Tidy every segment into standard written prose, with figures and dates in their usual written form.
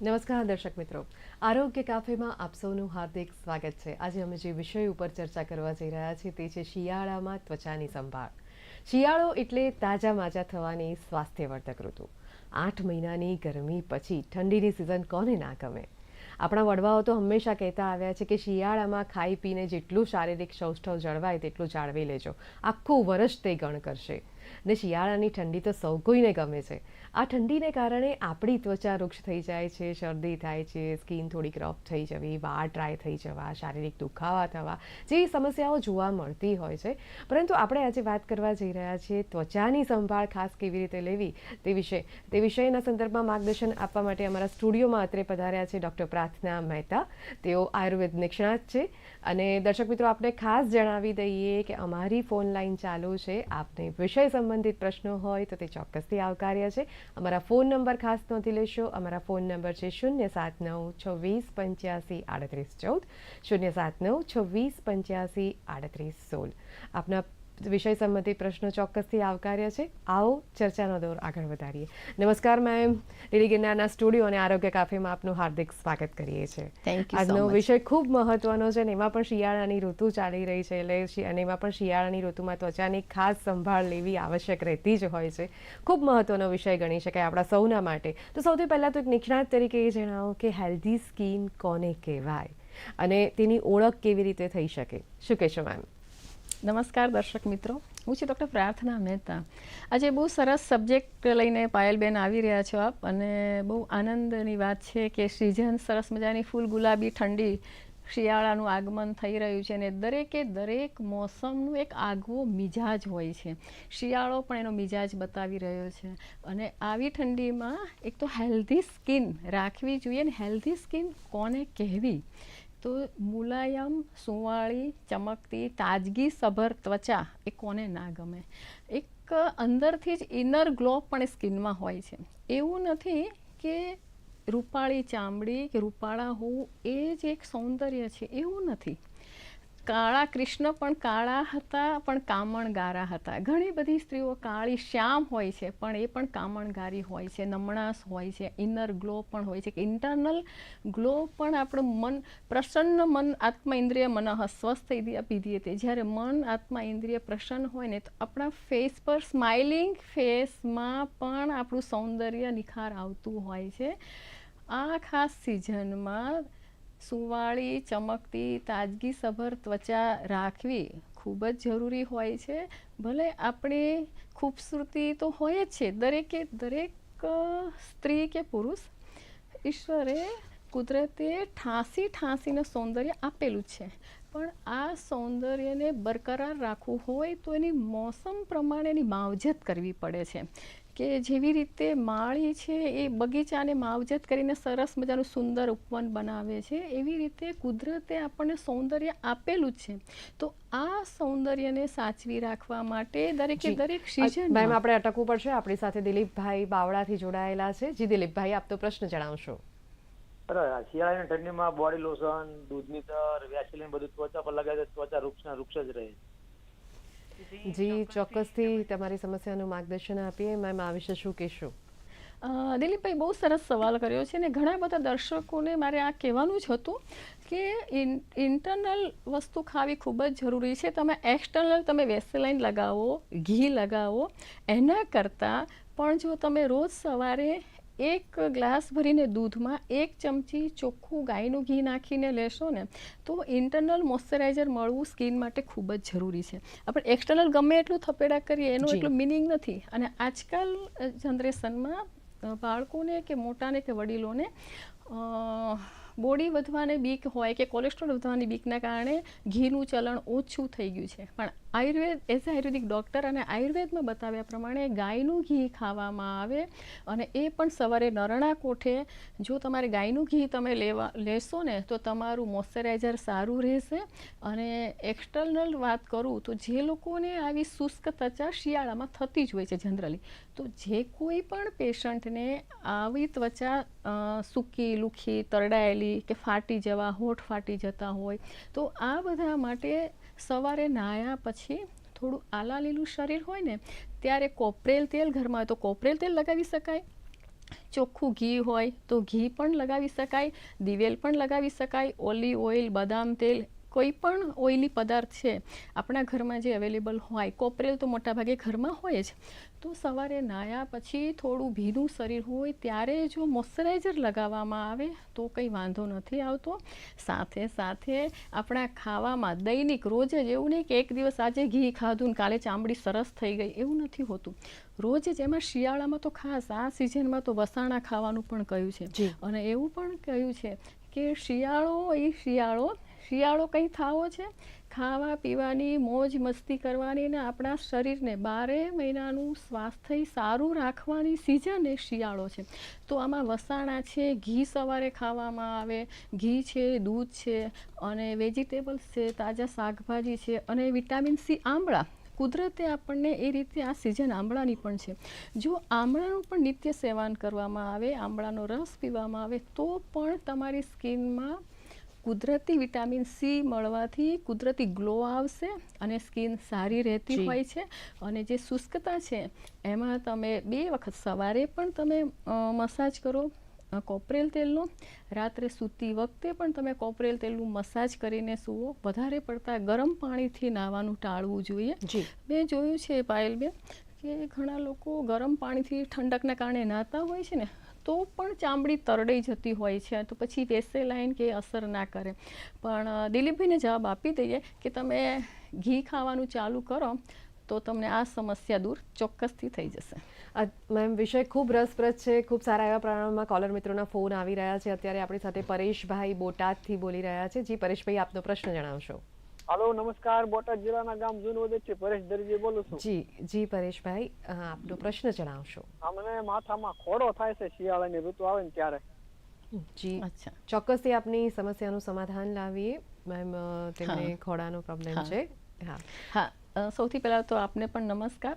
નમસ્કાર દર્શક મિત્રો, આરોગ્ય કાફેમાં આપ સૌનું હાર્દિક સ્વાગત છે. આજે અમે જે વિષય ઉપર ચર્ચા કરવા જઈ રહ્યા છીએ તે છે શિયાળામાં ત્વચાની સંભાળ. શિયાળો એટલે તાજા માજા થવાની સ્વાસ્થ્યવર્ધક ઋતુ. 8 મહિનાની ગરમી પછી ઠંડીની સિઝન કોને ના ગમે? આપણા વડવાઓ તો હંમેશા કહેતા આવ્યા છે કે શિયાળામાં ખાઈ પીને જેટલું શારીરિક સૌષ્ઠવ જળવાય તેટલું જાળવી લેજો, આખું વર્ષ તે ગણ કરશે. ને શિયાળાની ઠંડી તો સૌ કોઈને ગમે છે. આ ઠંડીને કારણે આપણી ત્વચા રૂક્ષ થઈ જાય છે, શરદી થાય છે, સ્કિન થોડીક રફ થઈ જવી, વાળ ડ્રાય થઈ જવા, શારીરિક દુખાવા થવા જેવી સમસ્યાઓ જોવા મળતી હોય છે. પરંતુ આપણે આજે વાત કરવા જઈ રહ્યા છીએ ત્વચાની સંભાળ ખાસ કેવી રીતે લેવી તે વિષયના સંદર્ભમાં માર્ગદર્શન આપવા માટે અમારા સ્ટુડિયોમાં અત્રે પધાર્યા છે ડૉક્ટર પ્રાર્થના મહેતા. તેઓ આયુર્વેદ નિષ્ણાત છે. અને દર્શક મિત્રો, આપણે ખાસ જણાવી દઈએ કે અમારી ફોન લાઈન ચાલુ છે. આપને વિષય સંબંધિત પ્રશ્નો હોય તો તે ચોક્કસથી આવકાર્ય છે. અમારા ફોન નંબર ખાસ નોંધી લેશો. અમારા ફોન નંબર છે 07926853814, 07926853816. આપના વિષય સંબંધિત પ્રશ્નો ચોક્કસથી આવકાર્ય છે. આવો ચર્ચાનો દોર આગળ વધારીએ. નમસ્કાર મેમ, DDNના સ્ટુડિયો અને આરોગ્ય કાફેમાં આપનું હાર્દિક સ્વાગત કરીએ છીએ. આજનો વિષય ખૂબ મહત્વનો છે અને એમાં પણ શિયાળાની ઋતુ ચાલી રહી છે અને એમાં પણ શિયાળાની ઋતુમાં ત્વચાની ખાસ સંભાળ લેવી આવશ્યક રહેતી જ હોય છે. ખૂબ મહત્વનો વિષય ગણી શકાય આપણા સૌના માટે. તો સૌથી પહેલાં તો એક નિષ્ણાત તરીકે એ જણાવો કે હેલ્ધી સ્કિન કોને કહેવાય અને તેની ઓળખ કેવી રીતે થઈ શકે? શું કહેશો મેમ? નમસ્કાર દર્શક મિત્રો, હું છું ડૉક્ટર પ્રાર્થના મહેતા. આજે બહુ સરસ સબ્જેક્ટ લઈને પાયલબેન આવી રહ્યા છો આપ, અને બહુ આનંદની વાત છે કે સિઝન સરસ મજાની ફૂલ ગુલાબી ઠંડી શિયાળાનું આગમન થઈ રહ્યું છે અને દરેક મોસમનું એક આગવો મિજાજ હોય છે. શિયાળો પણ એનો મિજાજ બતાવી રહ્યો છે અને આવી ઠંડીમાં એક તો હેલ્ધી સ્કિન રાખવી જોઈએ. ને હેલ્ધી સ્કિન કોને કહેવી? તો મુલાયમ, સુંવાળી, ચમકતી, તાજગી સભર ત્વચા એ કોને ના ગમે? એક અંદરથી જ ઇનર ગ્લો પણ એ સ્કિનમાં હોય છે. એવું નથી કે રૂપાળી ચામડી કે રૂપાળા હોવું એ જ એક સૌંદર્ય છે, એવું નથી. કાળા કૃષ્ણ પણ કાળા હતા પણ કામણગારા હતા. ઘણી બધી સ્ત્રીઓ કાળી શ્યામ હોય છે પણ એ પણ કામણગારી હોય છે, નમણાસ હોય છે, ઇનર ગ્લો પણ હોય છે. ઇન્ટરનલ ગ્લો પણ આપણું મન પ્રસન્ન, મન આત્મા ઇન્દ્રિય મનઃ સ્વસ્થ વિધીયતે. જ્યારે મન આત્મા ઇન્દ્રિય પ્રસન્ન હોય ને તો આપણા ફેસ પર સ્માઇલિંગ ફેસમાં પણ આપણું સૌંદર્ય નિખાર આવતું હોય છે. આ ખાસ સિઝનમાં સુંવાળી, ચમકતી, તાજગી સભર ત્વચા રાખવી ખૂબ જ જરૂરી હોય છે. ભલે આપણી ખૂબસૂરતી તો હોય જ છે, દરેક સ્ત્રી કે પુરુષ ઈશ્વરે કુદરતે ઠાંસીને સૌંદર્ય આપેલું છે. પણ આ સૌંદર્યને બરકરાર રાખવું હોય તો એની મોસમ પ્રમાણે એની માવજત કરવી પડે છે. કે જેવી રીતે માળી છે એ બગીચાને માવજત કરીને સરસ મજાનું સુંદર ઉપવન બનાવે છે, એવી રીતે કુદરતે આપણને સૌંદર્ય આપેલું જ છે. તો આ સૌંદર્યને સાચવી રાખવા માટે દરેક સિઝન. મેમ, આપણે અટકવું પડશે. આપણી સાથે દિલીપભાઈ બાવળાથી જોડાયેલા છે. જી દિલીપભાઈ, આપ તો પ્રશ્ન જણાવશો. શિયાળાની ઠંડીમાં બોડી લોશન, દૂધની તર, વેસલીન બધું ત્વચા પર લગાવે તો ત્વચા રૂક્ષ જ રહે. જી ચોક્કસથી તમારી સમસ્યાનું માર્ગદર્શન આપીએ. મેમ, આ વિશે શું કહેશો? દિલીપભાઈ, બહુ સરસ સવાલ કર્યો છે ને ઘણા બધા દર્શકોને મારે આ કહેવાનું જ હતું કે ઇન્ટરનલ વસ્તુ ખાવી ખૂબ જ જરૂરી છે. તમે એક્સટર્નલ તમે વેસલાઇન લગાવો, ઘી લગાવો, એના કરતાં પણ જો તમે રોજ સવારે 1 ગ્લાસ ભરીને દૂધમાં 1 ચમચી ચોખ્ખું ગાયનું ઘી નાખીને લેશો ને તો ઇન્ટરનલ મોઇશ્ચરાઇઝર મળવું સ્કિન માટે ખૂબ જ જરૂરી છે. આપણે એક્સટર્નલ ગમે એટલું થપેડા કરીએ એનો એટલું મિનિંગ નથી. અને આજકાલ જનરેશનમાં બાળકોને કે મોટાને કે વડીલોને બોડી વધવાની બીક હોય કે કોલેસ્ટ્રોલ વધવાની બીકના કારણે ઘીનું ચલણ ઓછું થઈ ગયું છે. પણ આયુર્વેદિક ડૉક્ટર અને આયુર્વેદમાં બતાવ્યા પ્રમાણે ગાયનું ઘી ખાવામાં આવે અને એ પણ સવારે નરણા કોઠે. જો તમારે ગાયનું ઘી તમે લેશો ને તો તમારું મોઇશ્ચરાઇઝર સારું રહેશે. અને એક્સટર્નલ વાત કરું તો જે લોકોને આવી શુષ્ક ત્વચા શિયાળામાં થતી જ હોય છે જનરલી, તો જે કોઈ પણ પેશન્ટને આવી ત્વચા સૂકી, લુખી, તરડાયેલી કે ફાટી જવા, હોઠ ફાટી જતા હોય તો આ બધા માટે સવારે નાહ્યા પછી થોડું આલા લીલું શરીર હોય ને ત્યારે કોપરેલ તેલ, ઘરમાં હોય તો કોપરેલ તેલ લગાવી શકાય. ચોખ્ખું ઘી હોય તો ઘી પણ લગાવી શકાય, દિવેલ પણ લગાવી શકાય, ઓલિવ ઓઇલ, બદામ તેલ, કોઈ પણ ઓઇલી પદાર્થ છે આપણા ઘરમાં જે અવેલેબલ હોય. કોપરેલ તો મોટાભાગે ઘરમાં હોય જ. તો સવારે નાહ્યા પછી થોડું ભીનું શરીર હોય ત્યારે જો મોઇશ્ચરાઇઝર લગાવવામાં આવે તો કંઈ વાંધો નથી આવતો. સાથે સાથે આપણા ખાવામાં દૈનિક રોજ જ એવું નહીં કે એક દિવસ આજે ઘી ખાધું ને કાલે ચામડી સરસ થઈ ગઈ, એવું નથી હોતું. રોજ જ એમાં શિયાળામાં તો ખાસ આ સિઝનમાં તો વસાણા ખાવાનું પણ કહ્યું છે. અને એવું પણ કહ્યું છે કે શિયાળો કંઈ થાવો છે, ખાવા પીવાની મોજ મસ્તી કરવાની ને આપણા શરીરને 12 મહિનાનું સ્વાસ્થ્ય સારું રાખવાની સિઝન એ શિયાળો છે. તો આમાં વસાણા છે, ઘી સવારે ખાવામાં આવે, ઘી છે, દૂધ છે અને વેજીટેબલ્સ છે, તાજા શાકભાજી છે અને વિટામિન સી, આમળા. કુદરતે આપણને એ રીતે આ સિઝન આમળાની પણ છે. જો આમળાનું પણ નિત્ય સેવન કરવામાં આવે, આમળાનો રસ પીવામાં આવે તો પણ તમારી સ્કિનમાં કુદરતી વિટામિન સી મળવાથી કુદરતી ગ્લો આવશે અને સ્કિન સારી રહેતી હોય છે. અને જે શુષ્કતા છે એમાં તમે 2 વખત સવારે પણ તમે મસાજ કરો કોપરેલ તેલનો, રાત્રે સૂતી વખતે પણ તમે કોપરેલ તેલનું મસાજ કરીને સૂવો. વધારે પડતા ગરમ પાણીથી નાહવાનું ટાળવું જોઈએ. મેં જોયું છે પાયલબેન કે ઘણા લોકો ગરમ પાણીથી ઠંડકના કારણે નાહતા હોય છે ને તો પણ ચામડી તરડાઈ જતી હોય છે. તો પછી વેસેલાઇન કે અસર ના કરે. પણ દિલીપભાઈને જવાબ આપી દઈએ કે તમે ઘી ખાવાનું ચાલુ કરો તો તમને આ સમસ્યા દૂર ચોક્કસથી થઈ જશે. મેમ, વિષય ખૂબ રસપ્રદ છે. ખૂબ સારા એવા પ્રમાણમાં કોલર મિત્રોના ફોન આવી રહ્યા છે. અત્યારે આપણી સાથે પરેશભાઈ બોટાદથી બોલી રહ્યા છે. જી પરેશભાઈ, આપનો પ્રશ્ન જણાવશો. હાલો, નમસ્કાર. બોટાદ જિલ્લાના ગામ જૂનવદેથી પરેશ દરજી બોલું છું. જી પરેશભાઈ, આપનો પ્રશ્ન જણાવશો. મને માથામાં ખોડો થાય છે શિયાળાની ઋતુ આવે ને ત્યારે. જી, ચોક્કસથી આપની સમસ્યાનું સમાધાન લાવીએ. મેમ, તેમને ખોડાનો પ્રોબ્લેમ છે. હા, સૌથી પહેલાં તો આપને પણ નમસ્કાર.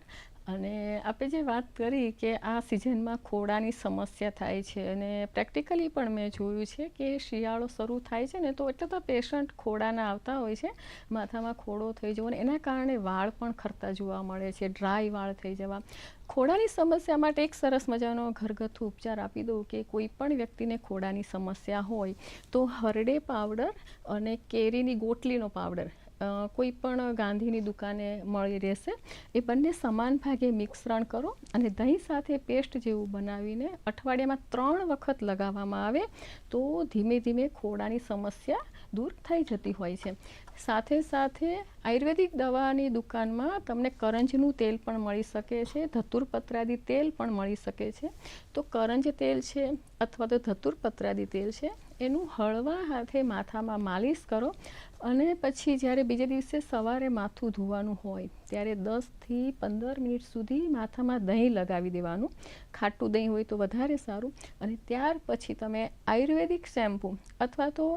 અને આપણે જે વાત કરી કે આ સિઝનમાં ખોડાની સમસ્યા થાય છે અને પ્રેક્ટિકલી પણ મેં જોયું છે કે શિયાળો શરૂ થાય છે ને તો એટલે તો પેશન્ટ ખોડાના આવતા હોય છે, માથામાં ખોડો થઈ જવો અને એના કારણે વાળ પણ ખરતા જોવા મળે છે, ડ્રાય વાળ થઈ જવા. ખોડાની સમસ્યા માટે એક સરસ મજાનો ઘરગથ્થુ ઉપચાર આપી દઉં કે કોઈ પણ વ્યક્તિને ખોડાની સમસ્યા હોય તો હરડે પાવડર અને કેરીની ગોટલીનો પાવડર કોઈ પણ ગાંધીની દુકાને મળી રહેશે. એ બંને સમાન ભાગે મિશ્રણ કરો અને દહીં સાથે પેસ્ટ જેવું બનાવીને અઠવાડિયામાં 3 વખત લગાવવામાં આવે તો ધીમે ધીમે ખોડાની સમસ્યા દૂર થઈ જતી હોય છે. સાથે સાથે આયુર્વેદિક દવાની દુકાનમાં તમને કરંજનું તેલ પણ મળી શકે છે, ધતુરપત્રાદી તેલ પણ મળી શકે છે. તો કરંજ તેલ છે અથવા તો ધતુરપત્રાદી તેલ છે એનું હળવા હાથે માથામાં માલિશ કરો અને પછી જ્યારે બીજે દિવસે સવારે માથું ધોવાનું હોય ત્યારે 10 થી 15 મિનિટ સુધી માથામાં દહીં લગાવી દેવાનું. ખાટું દહીં હોય તો વધારે સારું. અને ત્યાર પછી તમે આયુર્વેદિક શેમ્પૂ અથવા તો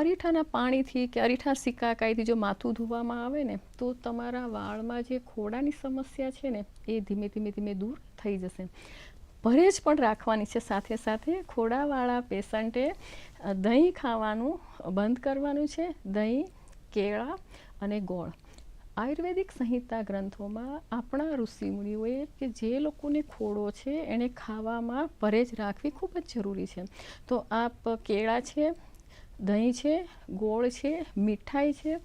અરીઠાના પાણીથી કે અરીઠા સિક્કાકાઈથી જો માથું ધોવામાં આવે ને તો તમારા વાળમાં જે ખોડાની સમસ્યા છે ને એ ધીમે ધીમે દૂર થઈ જશે. પરેજ પણ રાખવાની છે. સાથે સાથે ખોડાવાળા પેશન્ટે દહીં ખાવાનું બંધ કરવાનું છે. દહીં, કેળા અને ગોળ. આયુર્વેદિક સંહિતા ગ્રંથોમાં આપણા ઋષિમુનિઓએ કે જે લોકોને ખોડો છે એને ખાવામાં પરેજ રાખવી ખૂબ જ જરૂરી છે. તો આપ કેળા છે, દહીં છે, ગોળ છે, મીઠાઈ છે,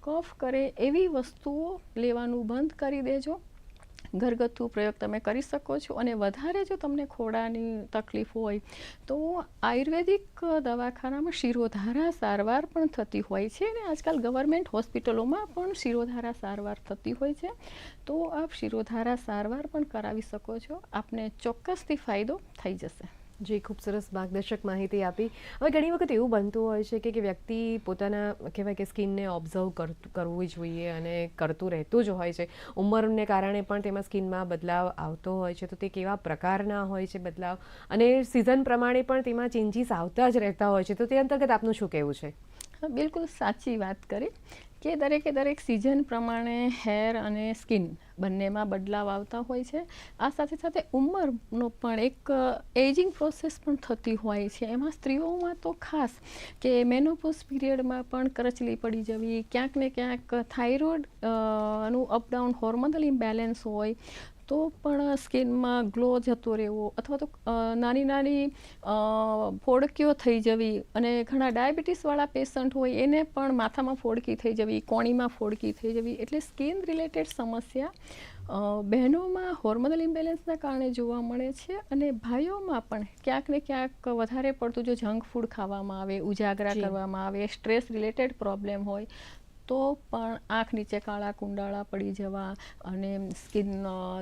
કફ કરે એવી વસ્તુઓ લેવાનું બંધ કરી દેજો. ઘરગથ્થુ પ્રયોગ તમે કરી શકો છો. અને વધારે જો તમને ખોડાની તકલીફ હોય તો આયુર્વેદિક દવાખાનામાં શિરોધારા સારવાર પણ થતી હોય છે અને આજકાલ ગવર્મેન્ટ હોસ્પિટલોમાં પણ શિરોધારા સારવાર થતી હોય છે. તો આપ શિરોધારા સારવાર પણ કરાવી શકો છો. આપને ચોક્કસથી ફાયદો થઈ જશે. જી, ખૂબ સરસ માર્ગદર્શક માહિતી આપી. હવે ઘણી વખત એવું બનતું હોય છે કે વ્યક્તિ પોતાના કહેવાય કે સ્કિનને ઓબ્ઝર્વ કરવું જોઈએ અને કરતું રહેતું જ હોય છે. ઉંમરને કારણે પણ તેમાં સ્કિનમાં બદલાવ આવતો હોય છે. તો તે કેવા પ્રકારના હોય છે બદલાવ અને સિઝન પ્રમાણે પણ તેમાં ચેન્જીસ આવતા જ રહેતા હોય છે. તો તે અંતર્ગત આપનું શું કહેવું છે? બિલકુલ સાચી વાત કરી કે દરેક સિઝન પ્રમાણે હેર અને સ્કિન બંનેમાં બદલાવ આવતા હોય છે. આ સાથે સાથે ઉંમરનો પણ એક એજિંગ પ્રોસેસ પણ થતી હોય છે. એમાં સ્ત્રીઓમાં તો ખાસ કે મેનોપોઝ પીરિયડમાં પણ કરચલી પડી જવી, ક્યાંક ને ક્યાંક થાઇરોઇડ નું અપડાઉન હોર્મોનલ ઇમ્બેલેન્સ હોય તો પણ સ્કિનમાં ગ્લો જતો રહેવો અથવા તો નાની નાની ફોડકીઓ થઈ જવી, અને ઘણા ડાયાબિટીસવાળા પેશન્ટ હોય એને પણ માથામાં ફોડકી થઈ જવી, કોણીમાં ફોડકી થઈ જવી. એટલે સ્કિન રિલેટેડ સમસ્યા બહેનોમાં હોર્મોનલ ઇમ્બેલેન્સના કારણે જોવા મળે છે, અને ભાઈઓમાં પણ ક્યાંક ને ક્યાંક વધારે પડતું જો જંક ફૂડ ખાવામાં આવે, ઉજાગરા કરવામાં આવે, સ્ટ્રેસ રિલેટેડ પ્રોબ્લેમ હોય તો પણ આંખ નીચે કાળા કુંડાળા પડી જવા, અને સ્કિન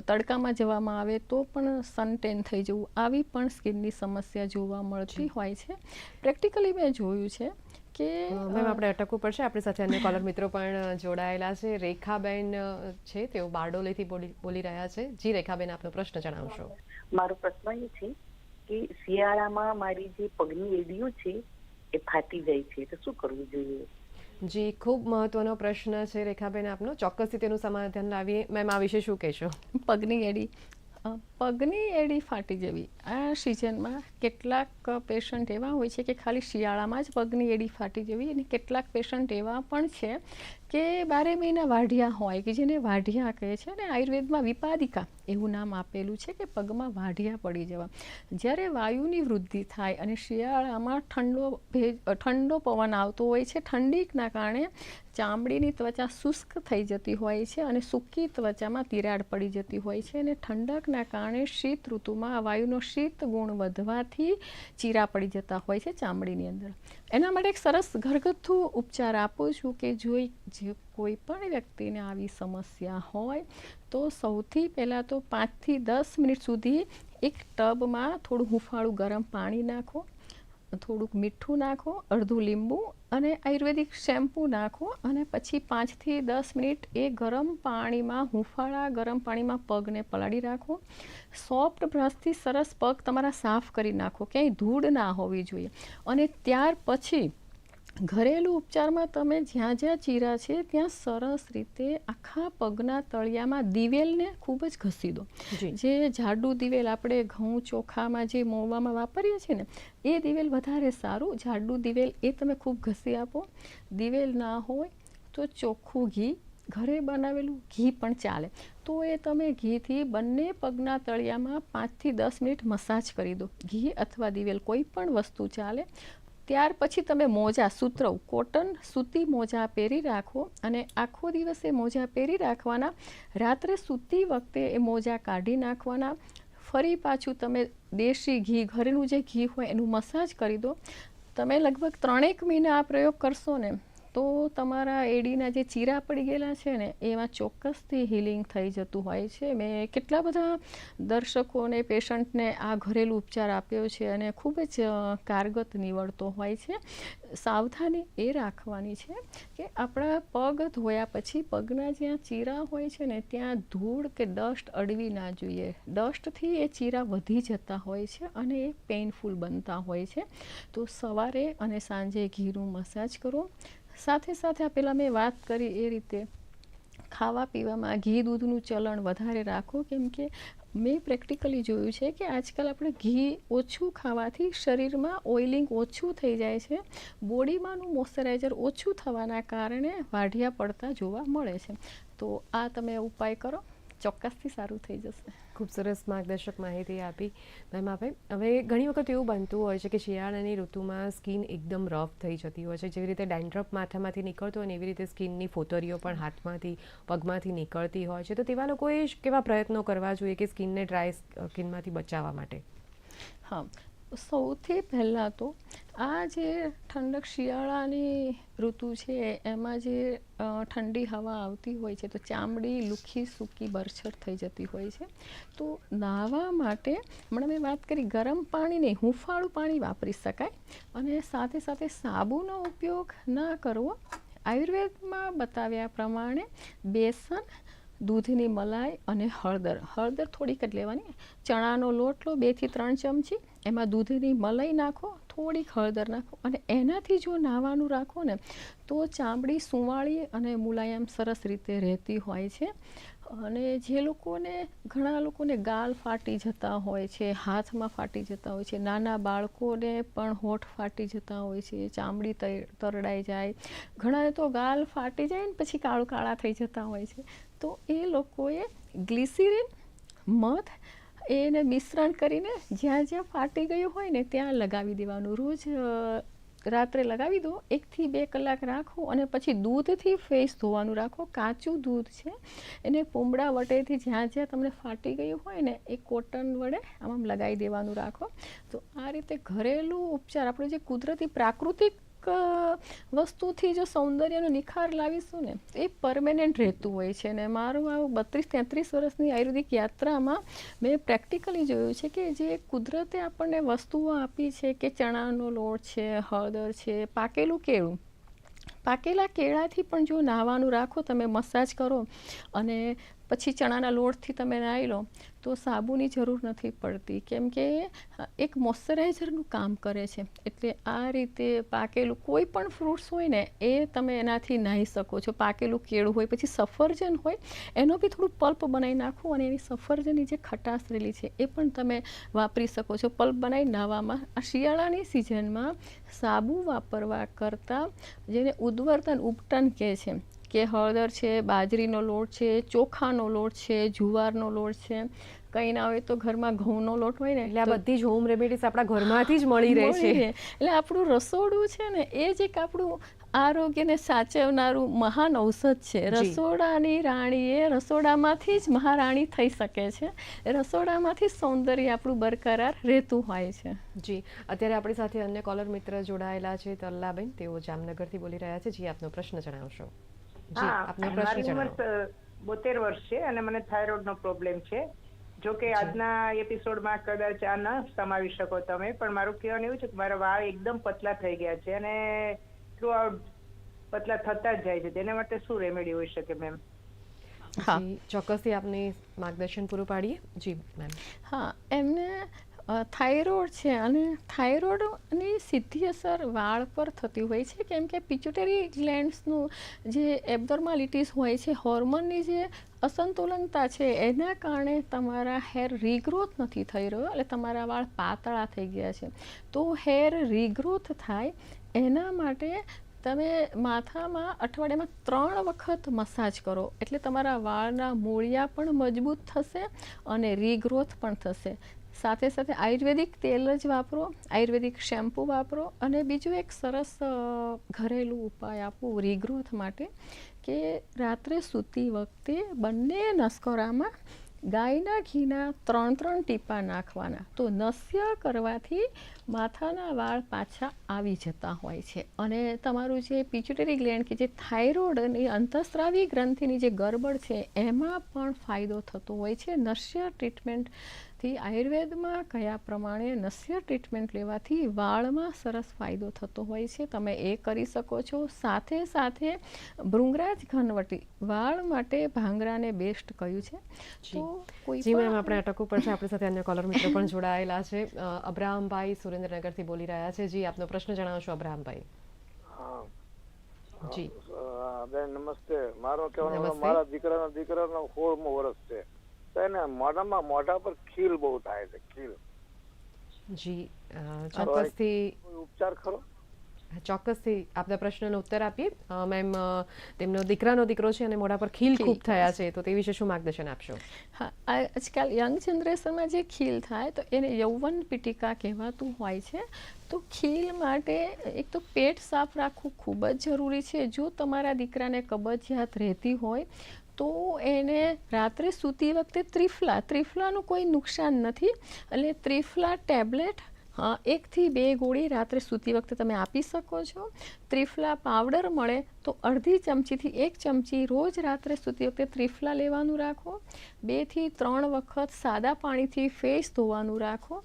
તડકામાં જવામાં આવે તો પણ સનટેન થઈ જવું, આવી પણ સ્કિનની સમસ્યા જોવા મળતી હોય છે. પ્રેક્ટિકલી મેં જોયું છે કે મેમ આપણે અટકવું પડશે. આપણી સાથે અન્ય કોલર મિત્રો પણ જોડાયેલા છે. રેખાબેન છે, તેઓ બારડોલીથી બોલી રહ્યા છે. જી રેખાબેન, આપનો પ્રશ્ન જણાવશો. મારો પ્રશ્ન એ છે કે શિયાળામાં મારી જે પગની એડીઓ છે એ ફાટી જાય છે, તો શું કરવું જોઈએ? જી, ખૂબ મહત્વનો પ્રશ્ન છે રેખાબેન આપનો. ચોક્કસથી તેનું સમાધાન લાવીએ. મેમ, આ વિશે શું કહેશો? પગની એડી ફાટી જવી આ સિઝનમાં કેટલાક પેશન્ટ એવા હોય છે કે ખાલી શિયાળામાં જ પગની એડી ફાટી જવી, અને કેટલાક પેશન્ટ એવા પણ છે કે 12 મહિના વાઢિયા હોય, કે જેને વાઢિયા કહે છે, અને આયુર્વેદમાં વિપાદિકા એવું નામ આપેલું છે કે પગમાં વાઢિયા પડી જવા. જ્યારે વાયુની વૃદ્ધિ થાય અને શિયાળામાં ઠંડો પવન આવતો હોય છે, ઠંડીના કારણે ચામડીની ત્વચા શુષ્ક થઈ જતી હોય છે, અને સૂકી ત્વચામાં તિરાડ પડી જતી હોય છે, અને ઠંડકના કારણે શીત ઋતુમાં વાયુનો શીત ગુણ વધવાથી ચીરા પડી જતા હોય છે ચામડીની અંદર. એના માટે એક સરસ ઘરગથ્થુ ઉપચાર આપું છું કે જે કોઈ પણ વ્યક્તિને આવી સમસ્યા હોય તો સૌથી પહેલાં તો 5 થી 10 મિનિટ સુધી એક ટબમાં થોડું હુંફાળું ગરમ પાણી નાખો, થોડુંક મીઠું નાખો, અડધું લીંબુ અને આયુર્વેદિક શેમ્પૂ નાખો, અને પછી 5 થી 10 મિનિટ એ ગરમ પાણીમાં, હુંફાળા ગરમ પાણીમાં પગને પલાળી રાખો. સોફ્ટ બ્રશથી સરસ પગ તમારા સાફ કરી નાખો, ક્યાંય ધૂળ ના હોવી જોઈએ. અને ત્યાર પછી ઘરેલું ઉપચારમાં તમે જ્યાં જ્યાં ચીરા છે ત્યાં સરસ રીતે આખા પગના તળિયામાં દિવેલને ખૂબ જ ઘસી દો. જે જાડું દિવેલ આપણે ઘઉં ચોખામાં જે મોવામાં વાપરીએ છીએ ને, એ દિવેલ વધારે સારું. જાડું દિવેલ એ તમે ખૂબ ઘસી આપો. દિવેલ ના હોય તો ચોખ્ખું ઘી, ઘરે બનાવેલું ઘી પણ ચાલે, તો એ તમે ઘીથી બંને પગના તળિયામાં 5 થી 10 મિનિટ મસાજ કરી દો. ઘી અથવા દિવેલ કોઈ પણ વસ્તુ ચાલે. ત્યાર પછી તમે મોજા, સૂતરવ, કોટન સૂતી મોજા પહેરી રાખો, અને આખો દિવસ એ મોજા પહેરી રાખવાના. રાત્રે સૂતી વખતે એ મોજા કાઢી નાખવાના. ફરી પાછું તમે દેશી ઘી, ઘરેનું જે ઘી હોય એનું મસાજ કરી દો. તમે લગભગ 3 મહિના આ પ્રયોગ કરશો ને તો તમારા એડીના જે ચીરા પડી ગયેલા છે ને એમાં ચોક્કસથી હિલિંગ થઈ જતું હોય છે. મેં કેટલા બધા દર્શકોને, પેશન્ટને આ ઘરેલું ઉપચાર આપ્યો છે, અને ખૂબ જ કારગત નીવડતો હોય છે. સાવધાની એ રાખવાની છે કે આપણા પગ ધોયા પછી પગના જ્યાં ચીરા હોય છે ને ત્યાં ધૂળ કે ડસ્ટ અડવી ના જોઈએ. ડસ્ટથી એ ચીરા વધી જતા હોય છે અને એ પેઇનફુલ બનતા હોય છે. તો સવારે અને સાંજે ઘીનું મસાજ કરો. સાથે સાથે પહેલાં મેં વાત કરી એ રીતે ખાવા પીવામાં ઘી દૂધનું ચલણ વધારે રાખો, કેમ કે મેં પ્રેક્ટિકલી જોયું છે કે આજકાલ આપણે ઘી ઓછું ખાવાથી શરીરમાં ઓઇલિંગ ઓછું થઈ જાય છે. બોડીમાંનું મોઇશ્ચરાઇઝર ઓછું થવાના કારણે વાઢિયા પડતા જોવા મળે છે. તો આ તમે ઉપાય કરો, ચોક્કસથી સારું થઈ જશે. ખૂબ સરસ માર્ગદર્શક માહિતી આપી મેમ આપે. હવે ઘણી વખત એવું બનતું હોય છે કે શિયાળાની ઋતુમાં સ્કિન એકદમ રફ થઈ જતી હોય છે. જેવી રીતે ડેન્ડ્રફ માથામાંથી નીકળતો હોય ને એવી રીતે સ્કિનની ફોતરીઓ પણ હાથમાંથી, પગમાંથી નીકળતી હોય છે. તો તેવા લોકોએ કેવા પ્રયત્નો કરવા જોઈએ કે સ્કિનને ડ્રાય સ્કિનમાંથી બચાવવા માટે? હા, સૌથી પહેલાં તો આ જે ઠંડક શિયાળાની ઋતુ છે એમાં જે ઠંડી હવા આવતી હોય છે તો ચામડી લુખી સૂકી બરછટ થઈ જતી હોય છે. તો નાહવા માટે હમણાં મેં વાત કરી ગરમ પાણી નહીં, હુંફાળું પાણી વાપરી શકાય, અને સાથે સાથે સાબુનો ઉપયોગ ના કરવો. આયુર્વેદમાં બતાવ્યા પ્રમાણે બેસન, દૂધની મલાઈ અને હળદર થોડીક જ લેવાની. ચણાનો લોટ લો 2 થી 3 ચમચી, એમાં દૂધની મલાઈ નાખો, થોડીક હળદર નાખો, અને એનાથી જો નાહવાનું રાખો ને તો ચામડી સુંવાળી અને મુલાયમ સરસ રીતે રહેતી હોય છે. અને જે લોકોને, ઘણા લોકોને ગાલ ફાટી જતા હોય છે, હાથમાં ફાટી જતા હોય છે, નાના બાળકોને પણ હોઠ ફાટી જતા હોય છે, ચામડી તરડાઈ જાય, ઘણાને તો ગાલ ફાટી જાય ને પછી કાળા થઈ જતા હોય છે. તો એ લોકોએ ગ્લિસરીન મધ એને મિશ્રણ કરીને જ્યાં જ્યાં ફાટી ગયું હોય ને ત્યાં લગાવી દેવાનું. રોજ રાત્રે લગાવી દો, 1 થી 2 કલાક રાખો અને પછી દૂધથી ફેસ ધોવાનું રાખો. કાચું દૂધ છે એને પૂમડા વટેથી જ્યાં જ્યાં તમને ફાટી ગયું હોય ને એ કોટન વડે આમ લગાવી દેવાનું રાખો. તો આ રીતે ઘરેલું ઉપચાર આપણે જે કુદરતી પ્રાકૃતિક વસ્તુથી જો સૌંદર્યનો નિખાર લાવીશું ને એ પરમેનન્ટ રહેતું હોય છે. ને મારું આ 32-33 વર્ષની આયુર્વેદિક યાત્રામાં મેં પ્રેક્ટિકલી જોયું છે કે જે કુદરતે આપણને વસ્તુઓ આપી છે કે ચણાનો લોટ છે, હળદર છે, પાકેલું કેળું, પાકેલા કેળાથી પણ જો નાહવાનું રાખો, તમે મસાજ કરો અને પછી ચણાના લોટથી તમે નાહી લો તો સાબુની જરૂર નથી પડતી, કેમ કે એક મોઇશ્ચરાઇઝરનું કામ કરે છે. એટલે આ રીતે પાકેલું કોઈ પણ ફ્રૂટ્સ હોય ને એ તમે એનાથી નાહી શકો છો. પાકેલું કેળું હોય, પછી સફરજન હોય, એનો બી થોડું પલ્પ બનાવી નાખો અને એની સફરજનની જે ખટાશ રહેલી છે એ પણ તમે વાપરી શકો છો પલ્પ બનાવી નાહવામાં. આ શિયાળાની સિઝનમાં સાબુ વાપરવા કરતાં જેને ઉદ્વર્તન ઉપટન કહે છે કે હળદર છે, બાજરીનો લોટ છે, ચોખાનો લોટ છે, જુવારનો લોટ છે, કંઈ ના હોય તો ઘરમાં ઘઉંનો લોટ હોય ને, એટલે આ બધી જ હોમ રેમેડીઝ આપણા ઘરમાંથી જ મળી રહે છે. એટલે આપણું રસોડું છે ને એ જ એક આપણું આરોગ્યને સાચવનારું મહાન ઔષધ છે. રસોડાની રાણી એ રસોડામાંથી જ મહારાણી થઈ શકે છે. રસોડામાંથી સૌંદર્ય આપણું બરકરાર રહેતું હોય છે. જી, અત્યારે આપણી સાથે અન્ય કોલર મિત્ર જોડાયેલા છે, તરલાબેન, તેઓ જામનગરથી બોલી રહ્યા છે. જી, આપનો પ્રશ્ન જણાવશો. જી, આપનો પ્રશ્ન જણાવો. 72 વર્ષ છે અને મને થાઇરોઇડનો પ્રોબ્લેમ છે. જો કે આજના એપિસોડમાં કદાચ આ ન સમાવી શકો તમે, પણ મારું કહેવાનું એવું છે કે મારા વાળ એકદમ પતલા થઈ ગયા છે અને થ્રુઆઉટ પતલા થતા જ જાય છે. તેના માટે શું રેમેડી હોઈ શકે મેમ? જી, ચોક્કસથી આપને માર્ગદર્શન પૂરું પાડીએ. જી મેમ. હા, એમને થાઇરોઇડ છે અને થાઇરોઇડની સીધી અસર વાળ પર થતી હોય છે, કેમ કે પિટ્યુટરી ગ્લેન્ડ્સનું જે એબ્નોર્માલિટીઝ હોય છે, હોર્મોનની જે અસંતુલનતા છે એના કારણે તમારા હેર રીગ્રોથ નથી થઈ રહ્યો, એટલે તમારા વાળ પાતળા થઈ ગયા છે. તો હેર રીગ્રોથ થાય એના માટે તમે માથામાં અઠવાડિયામાં 3 વખત મસાજ કરો, એટલે તમારા વાળના મૂળિયા પણ મજબૂત થશે અને રીગ્રોથ પણ થશે. સાથે સાથે આયુર્વેદિક તેલ જ વાપરો, આયુર્વેદિક શેમ્પૂ વાપરો. અને બીજું એક સરસ ઘરેલું ઉપાય આપું રીગ્રોથ માટે કે રાત્રે સૂતી વખતે બંને નસકોરામાં ગાયના ઘીના 3 ટીપા નાખવાના. તો નસ્ય કરવાથી માથાના વાળ પાછા આવી જતા હોય છે. અને તમારું જે પિટ્યુટરી ગ્લેન્ડ કે જે થાઇરોઇડની અંતઃસ્રાવી ગ્રંથિની જે ગરબડ છે એમાં પણ ફાયદો થતો હોય છે નસ્ય ટ્રીટમેન્ટથી. આયુર્વેદમાં કયા પ્રમાણે નસ્ય ટ્રીટમેન્ટ લેવાથી વાળમાં સરસ ફાયદો થતો હોય છે, તમે એ કરી શકો છો. સાથે સાથે ભૃંગરાજ ઘનવટી વાળ માટે ભાંગરાને બેસ્ટ કહ્યું છે. તો જી મેમ, આપણે અટક ઉપર છે. આપણી સાથે અન્ય કોલર મિત્રો પણ જોડાયેલા છે. અબ્રાહમભાઈ સુરેન્દ્રનગરથી બોલી રહ્યા છે. જી, આપનો પ્રશ્ન જણાવશો અબ્રાહમભાઈ. જી બેન નમસ્તે. મારો કહેવાનો મારા દીકરાનો 16મો વર્ષ છે, તો એને મોઢા પર ખીલ બહુ થાય છે. ખીલ. જી, ચોક્કસથી ઉપચાર ખરો? ચોક્કસથી આપના પ્રશ્નનો ઉત્તર આપીએ. મેમ, તેમનો દીકરો છે અને મોઢા પર ખીલ ખૂબ થયા છે, તો તે વિશે શું માર્ગદર્શન આપશો? હા, આજકાલ યંગ જનરેશનમાં જે ખીલ થાય તો એને યૌવન પીટિકા કહેવાતું હોય છે. તો ખીલ માટે એક તો પેટ સાફ રાખવું ખૂબ જ જરૂરી છે. જો તમારા દીકરાને કબજિયાત રહેતી હોય તો એને રાત્રે સૂતી વખતે ત્રિફલાનું કોઈ નુકસાન નથી, એટલે ત્રિફલા ટેબ્લેટ 1 થી 2 ગોળી રાત્રે સૂતી વખતે તમે આપી શકો છો. ત્રિફલા પાવડર મળે તો અડધી ચમચીથી 1 ચમચી રોજ રાત્રે સૂતી વખતે ત્રિફલા લેવાનું રાખો. 2 થી 3 વખત સાદા પાણીથી ફેસ ધોવાનું રાખો.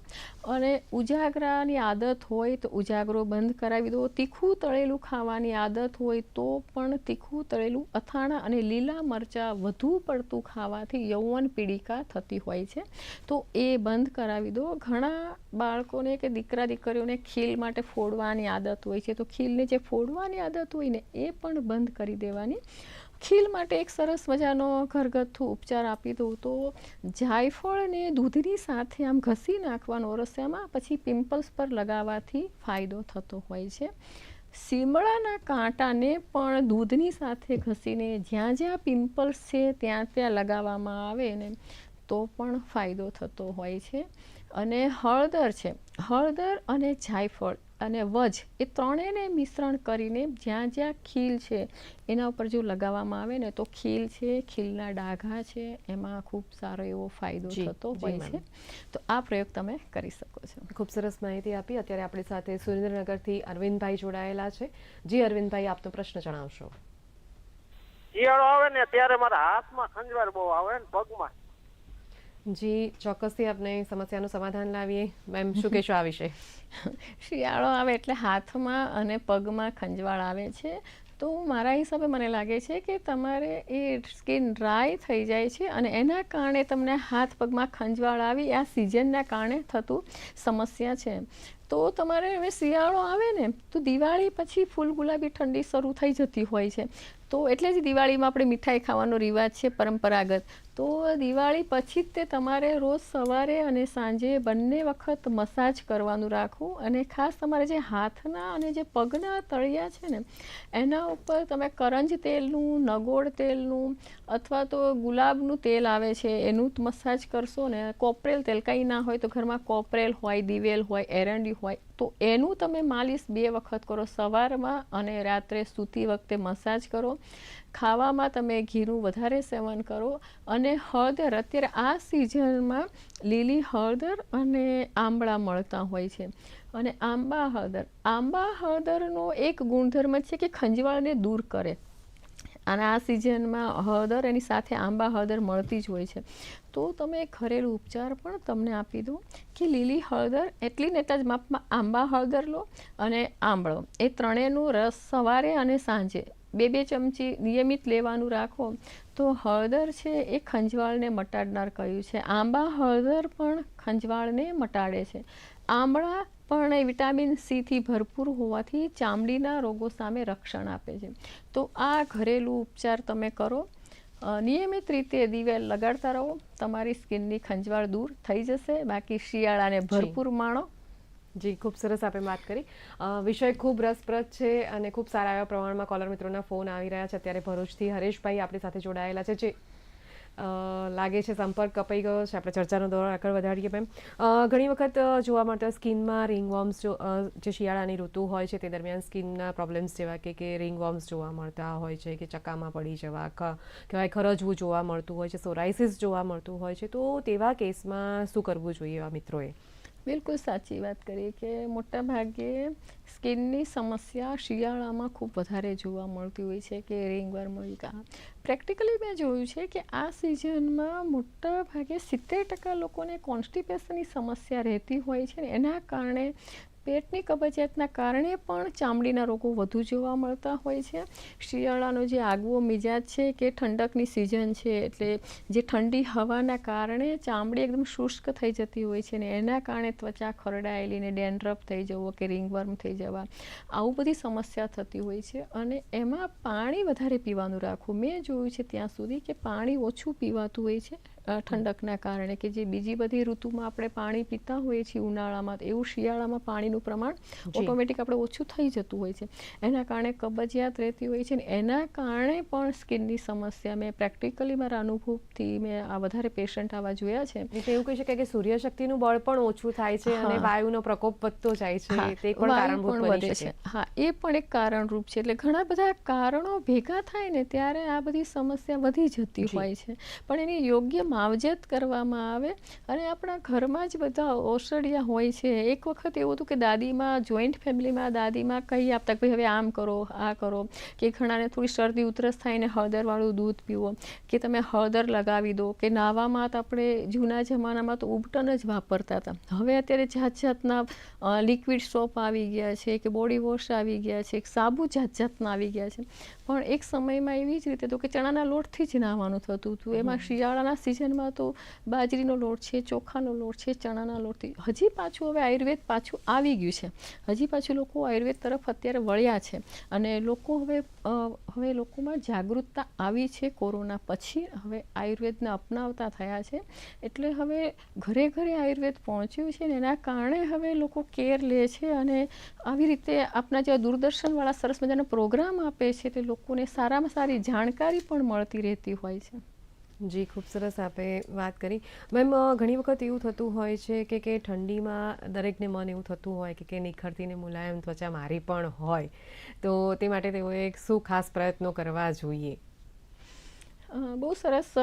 અને ઉજાગરાની આદત હોય તો ઉજાગરો બંધ કરાવી દો. તીખું તળેલું ખાવાની આદત હોય તો પણ તીખું તળેલું અથાણા અને લીલા મરચાં વધુ પડતું ખાવાથી યૌવન પીડિકા થતી હોય છે, તો એ બંધ કરાવી દો. ઘણા બાળકોને કે દીકરીઓને ખીલ માટે ફોડવાની આદત હોય છે, તો ખીલને જે ફોડવાની આદત હોય ને એ પણ બંધ કરી દેવાની. ખીલ માટે એક સરસ મજાનો ઘરગથ્થુ ઉપચાર આપી દઉં તો જાયફળને દૂધની સાથે આમ ઘસી નાખવાનો રસિયામાં, પછી પિમ્પલ્સ પર લગાવવાથી ફાયદો થતો હોય છે. સીમળાના કાંટાને પણ દૂધની સાથે ઘસીને જ્યાં જ્યાં પિમ્પલ્સ છે ત્યાં લગાવવામાં આવે ને તો પણ ફાયદો થતો હોય છે. અને હળદર છે, હળદર અને જાયફળ અને વજ એ ત્રણેયને મિશ્રણ કરીને જ્યાં જ્યાં ખીલ છે એના ઉપર જો લગાવવામાં આવે ને તો ખીલ છે, ખીલના ડાઘા છે, એમાં ખૂબ સારો એવો ફાયદો થતો હોય છે. તો આ પ્રયોગ તમે કરી શકો છો. ખૂબ સરસ માહિતી આપી. અત્યારે આપણી સાથે સુરેન્દ્રનગરથી અરવિંદભાઈ જોડાયેલા છે. જી અરવિંદભાઈ, આપનો પ્રશ્ન જણાવશો. શિયાળો આવે ને ત્યારે મારા હાથમાં ખંજવાળ બહુ આવે ને પગમાં. જી ચોક્કસથી આપણે સમસ્યાનું સમાધાન લાવીએ. મેમ શું કહેશો આ વિશે? શિયાળો આવે એટલે હાથમાં અને પગમાં ખંજવાળ આવે છે તો મારા હિસાબે મને લાગે છે કે તમારે એ સ્કિન ડ્રાય થઈ જાય છે અને એના કારણે તમને હાથ પગમાં ખંજવાળ આવી આ સિઝનના કારણે થતું સમસ્યા છે. તો તમારે હવે શિયાળો આવે ને તો દિવાળી પછી ફૂલ ગુલાબી ઠંડી શરૂ થઈ જતી હોય છે. તો એટલે જ દિવાળીમાં આપણે મીઠાઈ ખાવાનો રિવાજ છે પરંપરાગત. તો દિવાળી પછી જ તે તમારે રોજ સવારે અને સાંજે બંને વખત મસાજ કરવાનું રાખવું અને ખાસ તમારે જે હાથના અને જે પગના તળિયા છે ને એના ઉપર તમે કરંજ તેલનું, નગોળ તેલનું અથવા તો ગુલાબનું તેલ આવે છે એનું મસાજ કરશો ને. કોપરેલ તેલ કંઈ ના હોય તો ઘરમાં કોપરેલ હોય, દિવેલ હોય, એરંડી હોય તો એનું તમે માલિશ 2 વખત કરો, સવારમાં અને રાત્રે સૂતી વખતે મસાજ કરો. ખાવામાં તમે ઘીનું વધારે સેવન કરો અને હળદર, અત્યારે આ સિઝનમાં લીલી હળદર અને આંબળા મળતા હોય છે અને આંબા હળદરનો એક ગુણધર્મ છે કે ખંજવાળને દૂર કરે. અને આ સિઝનમાં હળદર એની સાથે આંબા હળદર મળતી જ હોય છે. તો તમે ઘરેલું ઉપચાર પણ તમને આપી દો કે લીલી હળદર એટલી ને એટલા જ માપમાં આંબા હળદર લો અને આંબળો એ ત્રણેયનું રસ સવારે અને સાંજે 2-2 ચમચી નિયમિત લેવાનું રાખો તો હળદર છે એ ખંજવાળને મટાડનાર કહ્યું છે. આંબા હળદર પણ ખંજવાળને મટાડે છે. આંબળા પણ એ વિટામિન સી થી ભરપૂર હોવાથી ચામડીના રોગો સામે રક્ષણ આપે છે. તો આ ઘરેલું ઉપચાર તમે કરો, નિયમિત રીતે દિવેલ લગાડતા રહો, તમારી સ્કિનની ખંજવાળ દૂર થઈ જશે. બાકી શિયાળાને ભરપૂર માણો. જી ખૂબ સરસ આપણે વાત કરી. વિષય ખૂબ રસપ્રદ છે અને ખૂબ સારા એવા પ્રમાણમાં કોલર મિત્રોના ફોન આવી રહ્યા છે. અત્યારે ભરૂચથી હરેશભાઈ આપણી સાથે જોડાયેલા છે. જે લાગે છે સંપર્ક કપાઈ ગયો છે. આપણે ચર્ચાનો દોર આગળ વધારીએ. મેમ, ઘણી વખત જોવા મળતા સ્કિનમાં રિંગવોર્મ્સ, જે શિયાળાની ઋતુ હોય છે તે દરમિયાન સ્કિનના પ્રોબ્લેમ્સ જેવા કે રિંગવોર્મ્સ જોવા મળતા હોય છે, કે ચકામાં પડી જવા, કહેવાય ખરજવું જોવા મળતું હોય છે, સોરાઇસિસ જોવા મળતું હોય છે. તો તેવા કેસમાં શું કરવું જોઈએ એવા મિત્રોએ? બિલકુલ સાચી વાત કરી કે મોટા ભાગે સ્કિનની સમસ્યા શિયાળામાં ખૂબ વધારે જોવા મળતી હોય છે કે રિંગવોર્મ હોય. પ્રેક્ટિકલી મેં જોયું છે કે આ સિઝનમાં મોટા ભાગે 70% લોકોને કોન્સ્ટિપેશનની સમસ્યા રહેતી હોય છે ને એના કારણે પેટની કબજિયાતના કારણે પણ ચામડીના રોગો વધુ જોવા મળતા હોય છે. શિયાળાનો જે આગવો મિજાજ છે કે ઠંડકની સિઝન છે એટલે જે ઠંડી હવાના કારણે ચામડી એકદમ શુષ્ક થઈ જતી હોય છે ને એના કારણે ત્વચા ખરડાયેલી ને ડેન્ડ્રફ થઈ જવો કે રિંગવોર્મ થઈ જવા, આવું બધી સમસ્યા થતી હોય છે. અને એમાં પાણી વધારે પીવાનું રાખવું. મેં જોયું છે ત્યાં સુધી કે પાણી ઓછું પીવાતું હોય છે ઠંડકના કારણે, કે જે બીજી બધી ઋતુમાં આપણે પાણી પીતા હોઈએ છીએ ઉનાળામાં, એવું શિયાળામાં પાણીનું પ્રમાણ ઓટોમેટિક આપણે ઓછું થઈ જતું હોય છે. એના કારણે કબજિયાત રહેતી હોય છે ને એના કારણે પણ સ્કિનની સમસ્યા મેં પ્રેક્ટિકલી મારા અનુભવથી મેં આ વધારે પેશન્ટ આવા જોયા છે. એટલે એવું કહી શકાય કે સૂર્યશક્તિનું બળ પણ ઓછું થાય છે અને વાયુનો પ્રકોપ વધતો જાય છે, તે પણ કારણભૂત બની શકે. હા, એ પણ એક કારણરૂપ છે. એટલે ઘણા બધા કારણો ભેગા થાય ને ત્યારે આ બધી સમસ્યા વધી જતી હોય છે. પણ એની યોગ્ય માવજત કરવામાં આવે અને આપણા ઘરમાં જ બધા ઔષધિયા હોય છે. એક વખત એવું હતું કે દાદીમાં, જોઈન્ટ ફેમિલીમાં દાદીમાં કહી આપતા કે ભાઈ હવે આમ કરો, આ કરો, કે ઘણાને થોડી શરદી ઉધરસ થાય ને હળદરવાળું દૂધ પીવો, કે તમે હળદર લગાવી દો, કે નાવામાં તો આપણે જૂના જમાનામાં તો ઉબટન જ વાપરતા હતા. હવે અત્યારે જાત જાતના લિક્વિડ સોપ આવી ગયા છે, કે બોડી વોશ આવી ગયા છે, સાબુ જાત જાતના આવી ગયા છે. પણ એક સમયમાં એવી જ રીતે તો કે ચણાના લોટથી જ નાહવાનું થતું હતું. એમાં શિયાળાના સિઝનમાં તો બાજરીનો લોટ છે, ચોખાનો લોટ છે, ચણાના લોટથી. હજી પાછું હવે આયુર્વેદ પાછું આવી ગયું છે. હજી પાછું લોકો આયુર્વેદ તરફ અત્યારે વળ્યા છે અને લોકો હવે લોકોમાં જાગૃતતા આવી છે. કોરોના પછી હવે આયુર્વેદને અપનાવતા થયા છે. એટલે હવે ઘરે ઘરે આયુર્વેદ પહોંચ્યું છે ને એના કારણે હવે લોકો કેર લે છે અને આવી રીતે આપણા જેવા દૂરદર્શનવાળા સરસ મજાનો પ્રોગ્રામ આપે છે તે લોકોને સારામાં સારી જાણકારી પણ મળતી રહેતી હોય છે. જી, ખૂબ સરસ આપે વાત કરી. મેમ, ઘણી વખત એવું થતું હોય છે કે ઠંડીમાં દરેકને મન એવું થતું હોય કે નિખરતીને મુલાયમ ત્વચા મારી પણ હોય, તો તે માટે તેઓએ શું ખાસ પ્રયત્નો કરવા જોઈએ? બહુ સરસ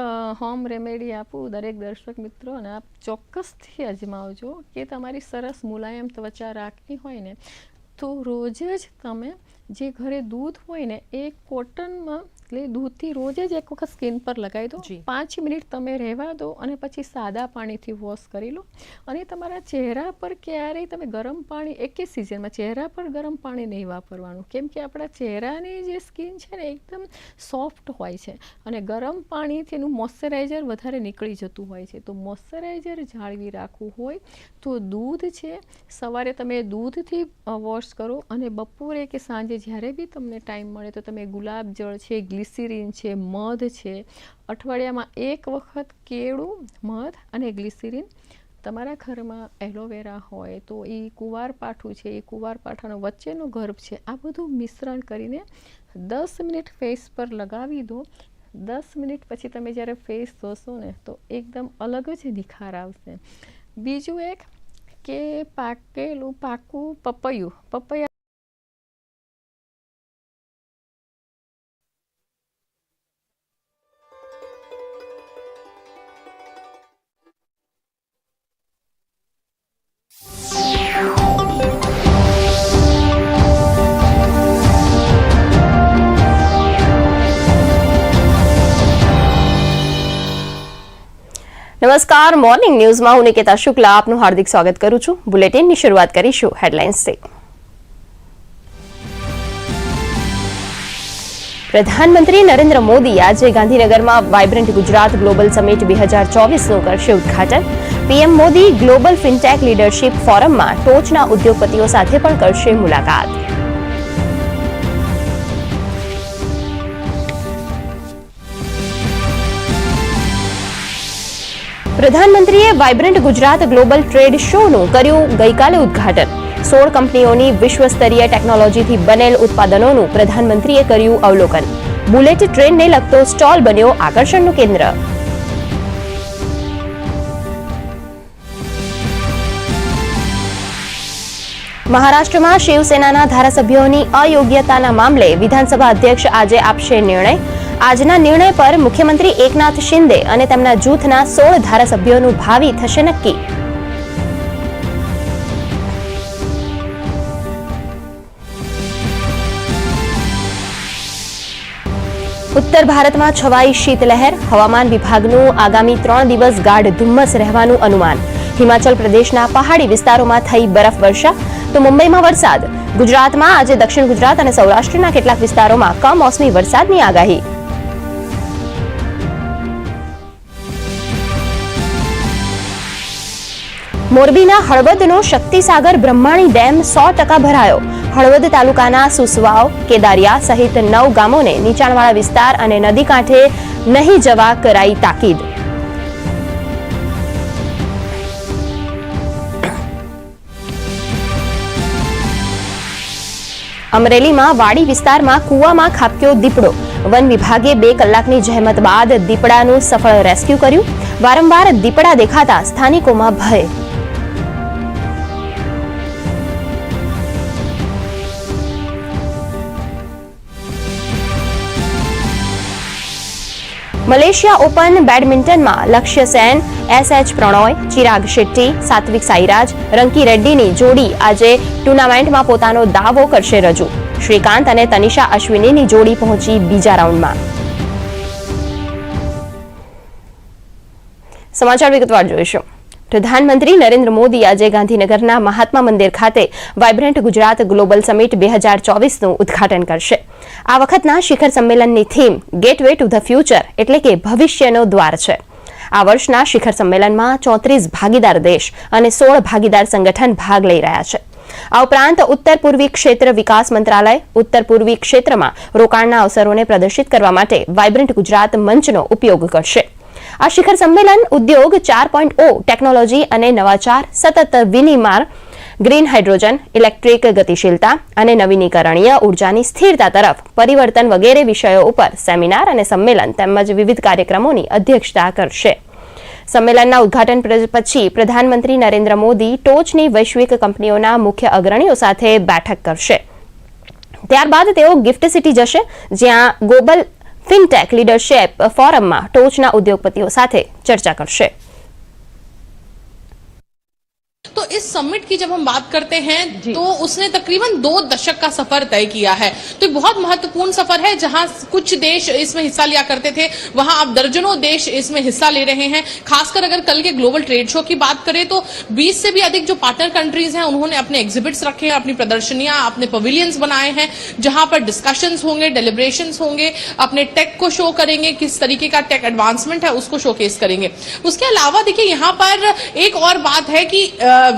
હોમ રેમેડી આપું દરેક દર્શક મિત્રો, અને આપ ચોક્કસથી અજમાવજો કે તમારી સરસ મુલાયમ ત્વચા રાખવી હોય ને તો રોજ જ તમે જે ઘરે દૂધ હોય ને એ કોટનમાં એટલે દૂધથી રોજ જ એક વખત સ્કિન પર લગાવી દો, 5 મિનિટ તમે રહેવા દો અને પછી સાદા પાણીથી વોશ કરી લો. અને તમારા ચહેરા પર ક્યારેય તમે ગરમ પાણી એક જ સિઝનમાં ચહેરા પર ગરમ પાણી નહીં વાપરવાનું, કેમ કે આપણા ચહેરાની જે સ્કિન છે ને એકદમ સોફ્ટ હોય છે અને ગરમ પાણીથી એનું મોઇશ્ચરાઇઝર વધારે નીકળી જતું હોય છે. તો મોઇશ્ચરાઇઝર જાળવી રાખવું હોય તો દૂધ છે, સવારે તમે દૂધથી વોશ કરો અને બપોરે કે સાંજે જ્યારે બી તમને ટાઈમ મળે તો તમે ગુલાબ જળ છે, ગ્લિસરીન છે, મધ છે, અઠવાડિયામાં એક વખત કેળું, મધ અને ગ્લિસરીન, તમારા ઘરમાં એલોવેરા હોય તો એ કુંવારપાઠું છે, એ કુંવારપાઠાનો વચ્ચેનો ગર્ભ છે, આ બધું મિશ્રણ કરીને 10 મિનિટ ફેસ પર લગાવી દો. 10 મિનિટ પછી તમે જ્યારે ફેસ ધોશો ને તો એકદમ અલગ જ નિખાર આવશે. બીજું એક કે પાકું પપૈયા નમસ્કાર, મોર્નિંગ ન્યૂઝમાં હું નિકેતા શુક્લા આપનું હાર્દિક સ્વાગત કરું છું. બુલેટિનની શરૂઆત કરીશું હેડલાઇન્સથી. પ્રધાનમંત્રી નરેન્દ્ર મોદી આજે ગાંધીનગરમાં વાઇબ્રન્ટ ગુજરાત ગ્લોબલ સમિટ 2024નું કરશે ઉદઘાટન. PM Modi global fintech leadership ફોરમમાં ટોચના ઉદ્યોગપતિઓ સાથે પણ કરશે મુલાકાત. પ્રધાનમંત્રીએ વાઇબ્રન્ટ ગુજરાત ગ્લોબલ ટ્રેડ શોનું કર્યું ગઈકાલે ઉદઘાટન. 16 કંપનીઓની વિશ્વસ્તરીય ટેકનોલોજીથી બનેલ ઉત્પાદનોનું પ્રધાનમંત્રીએ કર્યું અવલોકન. બુલેટ ટ્રેનને લગતો સ્ટોલ બન્યો આકર્ષણનું કેન્દ્ર. મહારાષ્ટ્રમાં શિવસેનાના ધારાસભ્યોની અયોગ્યતાના મામલે વિધાનસભા અધ્યક્ષ આજે આપશે નિર્ણય. આજના નિર્ણય પર મુખ્યમંત્રી એકનાથ શિંદે અને તેમના જૂથના 16 ધારાસભ્યોનું ભાવિ થશે નક્કી. ઉત્તર ભારતમાં છવાઈ શીતલહેર. હવામાન વિભાગનું આગામી 3 દિવસ ગાઢ ધુમ્મસ રહેવાનું અનુમાન. હિમાચલ પ્રદેશના પહાડી વિસ્તારોમાં થઈ બરફવર્ષા તો મુંબઈમાં વરસાદ. ગુજરાતમાં આજે દક્ષિણ ગુજરાત અને સૌરાષ્ટ્રના કેટલાક વિસ્તારોમાં કમોસમી વરસાદની આગાહી. મોરબીના હળવદનો શક્તિસાગર બ્રહ્માણી ડેમ 100% ભરાયો. હળવદ તાલુકાના સુસવાવ, કેદારિયા સહિત 9 ગામોને નીચાણવાળા વિસ્તાર અને નદી કાંઠે નહીં જવા કરાઈ તાકીદ. અમરેલીમાં વાડી વિસ્તારમાં કૂવામાં ખાબક્યો દીપડો. વન વિભાગે 2 કલાકની જહેમત બાદ દીપડાનું સફળ રેસ્ક્યુ કર્યું. વારંવાર દીપડા દેખાતા સ્થાનિકોમાં ભય. મલેશિયા ઓપન બેડમિન્ટનમાં લક્ષ્ય સેન, એસ.એચ. પ્રણોય, ચિરાગ શેટ્ટી, સાત્વિક સાઈરાજ, રંકી રેડ્ડીની જોડી આજે ટુર્નામેન્ટમાં પોતાનો દાવો કરશે રજૂ. શ્રીકાંત અને તનિષા અશ્વિનીની જોડી પહોંચી બીજા રાઉન્ડમાં. સમાચાર વિગતવાર જોઈશું. પ્રધાનમંત્રી નરેન્દ્ર મોદી આજે ગાંધીનગરના મહાત્મા મંદિર ખાતે વાઇબ્રન્ટ ગુજરાત ગ્લોબલ સમિટ 2024નું ઉદઘાટન કરશે. આ વખતના શિખર સંમેલનની theme gateway to the future એટલે કે ભવિષ્યનો દ્વાર છે. આ વર્ષના શિખર સંમેલનમાં 34 ભાગીદાર દેશ અને 16 ભાગીદાર સંગઠન ભાગ લઈ રહ્યા છે. આ ઉપરાંત ઉત્તર પૂર્વી ક્ષેત્ર વિકાસ મંત્રાલય ઉત્તર પૂર્વી ક્ષેત્રમાં રોકાણના અવસરોને પ્રદર્શિત કરવા માટે વાઇબ્રન્ટ ગુજરાત મંચનો ઉપયોગ કરશે. આ શિખર સંમેલન ઉદ્યોગ 4.0, ટેકનોલોજી અને નવાચાર, સતત વિનિમય, ગ્રીન હાઇડ્રોજન, ઇલેક્ટ્રિક ગતિશીલતા અને નવીનીકરણીય ઉર્જાની સ્થિરતા તરફ પરિવર્તન વગેરે વિષયો ઉપર સેમિનાર અને સંમેલન તેમજ વિવિધ કાર્યક્રમોની અધ્યક્ષતા કરશે. સંમેલનના ઉદ્ઘાટન પછી પ્રધાનમંત્રી નરેન્દ્ર મોદી ટોચની વૈશ્વિક કંપનીઓના મુખ્ય અગ્રણીઓ સાથે બેઠક કરશે. ત્યારબાદ તેઓ ગિફ્ટ સિટી જશે, જ્યાં ગ્લોબલ ફિનટેક લીડરશિપ ફોરમમાં ટોચના ઉદ્યોગપતિઓ સાથે ચર્ચા કરશે. तो इस समिट की जब हम बात करते हैं तो उसने तकरीबन 2 दशक का सफर तय किया है. तो एक बहुत महत्वपूर्ण सफर है. जहां कुछ देश इसमें हिस्सा लिया करते थे, वहां अब दर्जनों देश इसमें हिस्सा ले रहे हैं. खासकर अगर कल के ग्लोबल ट्रेड शो की बात करें तो 20 से भी अधिक जो पार्टनर कंट्रीज हैं उन्होंने अपने एग्जिबिट्स रखे हैं, अपनी प्रदर्शनियां, अपने पवेलियंस बनाए हैं, जहां पर डिस्कशंस होंगे, डेलिब्रेशंस होंगे, अपने टेक को शो करेंगे, किस तरीके का टेक एडवांसमेंट है उसको शोकेस करेंगे. उसके अलावा देखिए यहाँ पर एक और बात है कि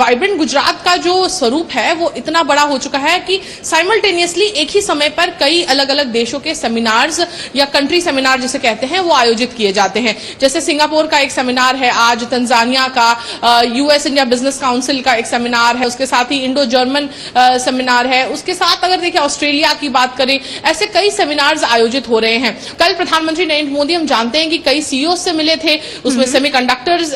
वाइब्रेंट गुजरात का जो स्वरूप है वो इतना बड़ा हो चुका है कि साइमल्टेनियसली एक ही समय पर कई अलग अलग देशों के सेमिनार्स या कंट्री सेमिनार जिसे कहते हैं वो आयोजित किए जाते हैं. जैसे सिंगापुर का एक सेमिनार है आज, तंजानिया का, यूएस इंडिया बिजनेस काउंसिल का एक सेमिनार है, उसके साथ ही इंडो जर्मन सेमिनार है, उसके साथ अगर देखिए ऑस्ट्रेलिया की बात करें, ऐसे कई सेमिनार्स आयोजित हो रहे हैं. कल प्रधानमंत्री नरेंद्र मोदी हम जानते हैं कि कई सीईओ से मिले थे, उसमें सेमीकंडक्टर्स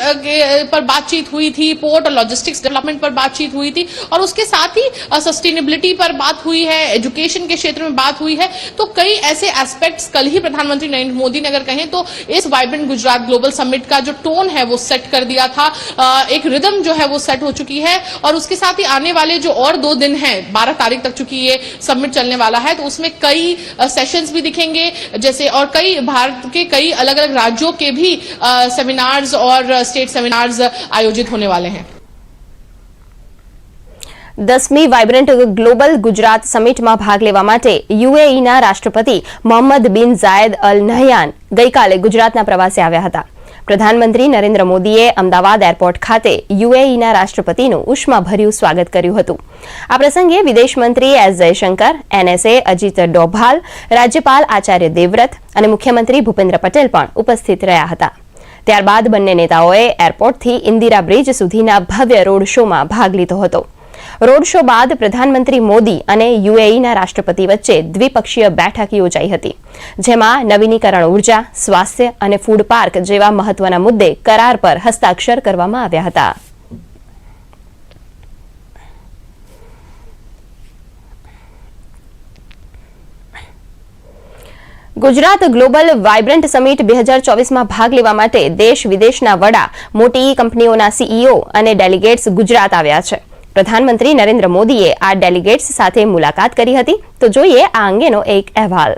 पर बातचीत हुई थी, पोर्ट और लॉजिस्टिक्स डेवलपमेंट पर बातचीत हुई थी और उसके साथ ही सस्टेनेबिलिटी पर बात हुई है, एजुकेशन के क्षेत्र में बात हुई है. तो कई ऐसे एस्पेक्ट्स कल ही प्रधानमंत्री नरेंद्र मोदी ने अगर कहें तो इस वाइब्रेंट गुजरात ग्लोबल समिट का जो टोन है वो सेट कर दिया था. एक रिदम जो है वो सेट हो चुकी है और उसके साथ ही आने वाले जो और 2 दिन हैं, 12 तारीख तक चुकी ये समिट चलने वाला है, तो उसमें कई सेशंस भी दिखेंगे जैसे, और कई भारत के कई अलग अलग राज्यों के भी सेमिनार्स और स्टेट सेमिनार्स आयोजित होने वाले हैं. 10મી વાઇબ્રન્ટ ગ્લોબલ ગુજરાત સમિટમાં ભાગ લેવા માટે યુએઈના રાષ્ટ્રપતિ મોહમ્મદ બિન ઝાયદ અલ નહયાન ગઈકાલે ગુજરાતના પ્રવાસે આવ્યા હતા. પ્રધાનમંત્રી નરેન્દ્ર મોદીએ અમદાવાદ એરપોર્ટ ખાતે યુએઈના રાષ્ટ્રપતિનું ઉષ્માભર્યું સ્વાગત કર્યું હતું. આ પ્રસંગે વિદેશ મંત્રી એસ જયશંકર, એનએસએ અજીત ડોભાલ, રાજ્યપાલ આચાર્ય દેવવ્રત અને મુખ્યમંત્રી ભૂપેન્દ્ર પટેલ પણ ઉપસ્થિત રહ્યા હતા. ત્યારબાદ બંને નેતાઓએ એરપોર્ટથી ઇન્દિરા બ્રિજ સુધીના ભવ્ય રોડ શોમાં ભાગ લીધો હતો. રોડ શો બાદ પ્રધાનમંત્રી મોદી અને યુએઈના રાષ્ટ્રપતિ વચ્ચે દ્વિપક્ષીય બેઠક યોજાઈ હતી, જેમાં નવીનીકરણ ઉર્જા, સ્વાસ્થ્ય અને ફૂડ પાર્ક જેવા મહત્વના મુદ્દે કરાર પર હસ્તાક્ષર કરવામાં આવ્યા હતા. ગુજરાત ગ્લોબલ વાઇબ્રન્ટ સમિટ 2024માં ભાગ લેવા માટે દેશ વિદેશના વડા, મોટી કંપનીઓના સીઈઓ અને ડેલિગેટ્સ ગુજરાત આવ્યા છે. પ્રધાનમંત્રી નરેન્દ્ર મોદીએ આ ડેલિગેટ્સ સાથે મુલાકાત કરી હતી. તો જોઈએ આ અંગેનો એક અહેવાલ.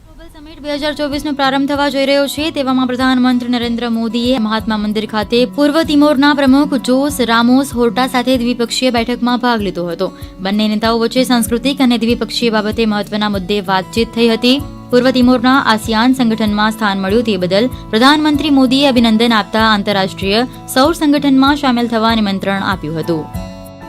ગ્લોબલ સમિટ 2024નો પ્રારંભ થવા જઈ રહ્યો છે, તેવામાં પ્રધાનમંત્રી નરેન્દ્ર મોદીએ મહાત્મા મંદિર ખાતે પૂર્વ તિમોરના પ્રમુખ જોસ રામોસ હોર્ટા સાથે દ્વિપક્ષીય બેઠકમાં ભાગ લીધો હતો. બંને નેતાઓ વચ્ચે સાંસ્કૃતિક અને દ્વિપક્ષીય બાબતે મહત્વના મુદ્દે વાતચીત થઈ હતી. પૂર્વ તિમોરના આસિયાન સંગઠનમાં સ્થાન મળ્યું તે બદલ પ્રધાનમંત્રી મોદીએ અભિનંદન આપતા આંતરરાષ્ટ્રીય સૌર સંગઠનમાં સામેલ થવા નિમંત્રણ આપ્યું હતું.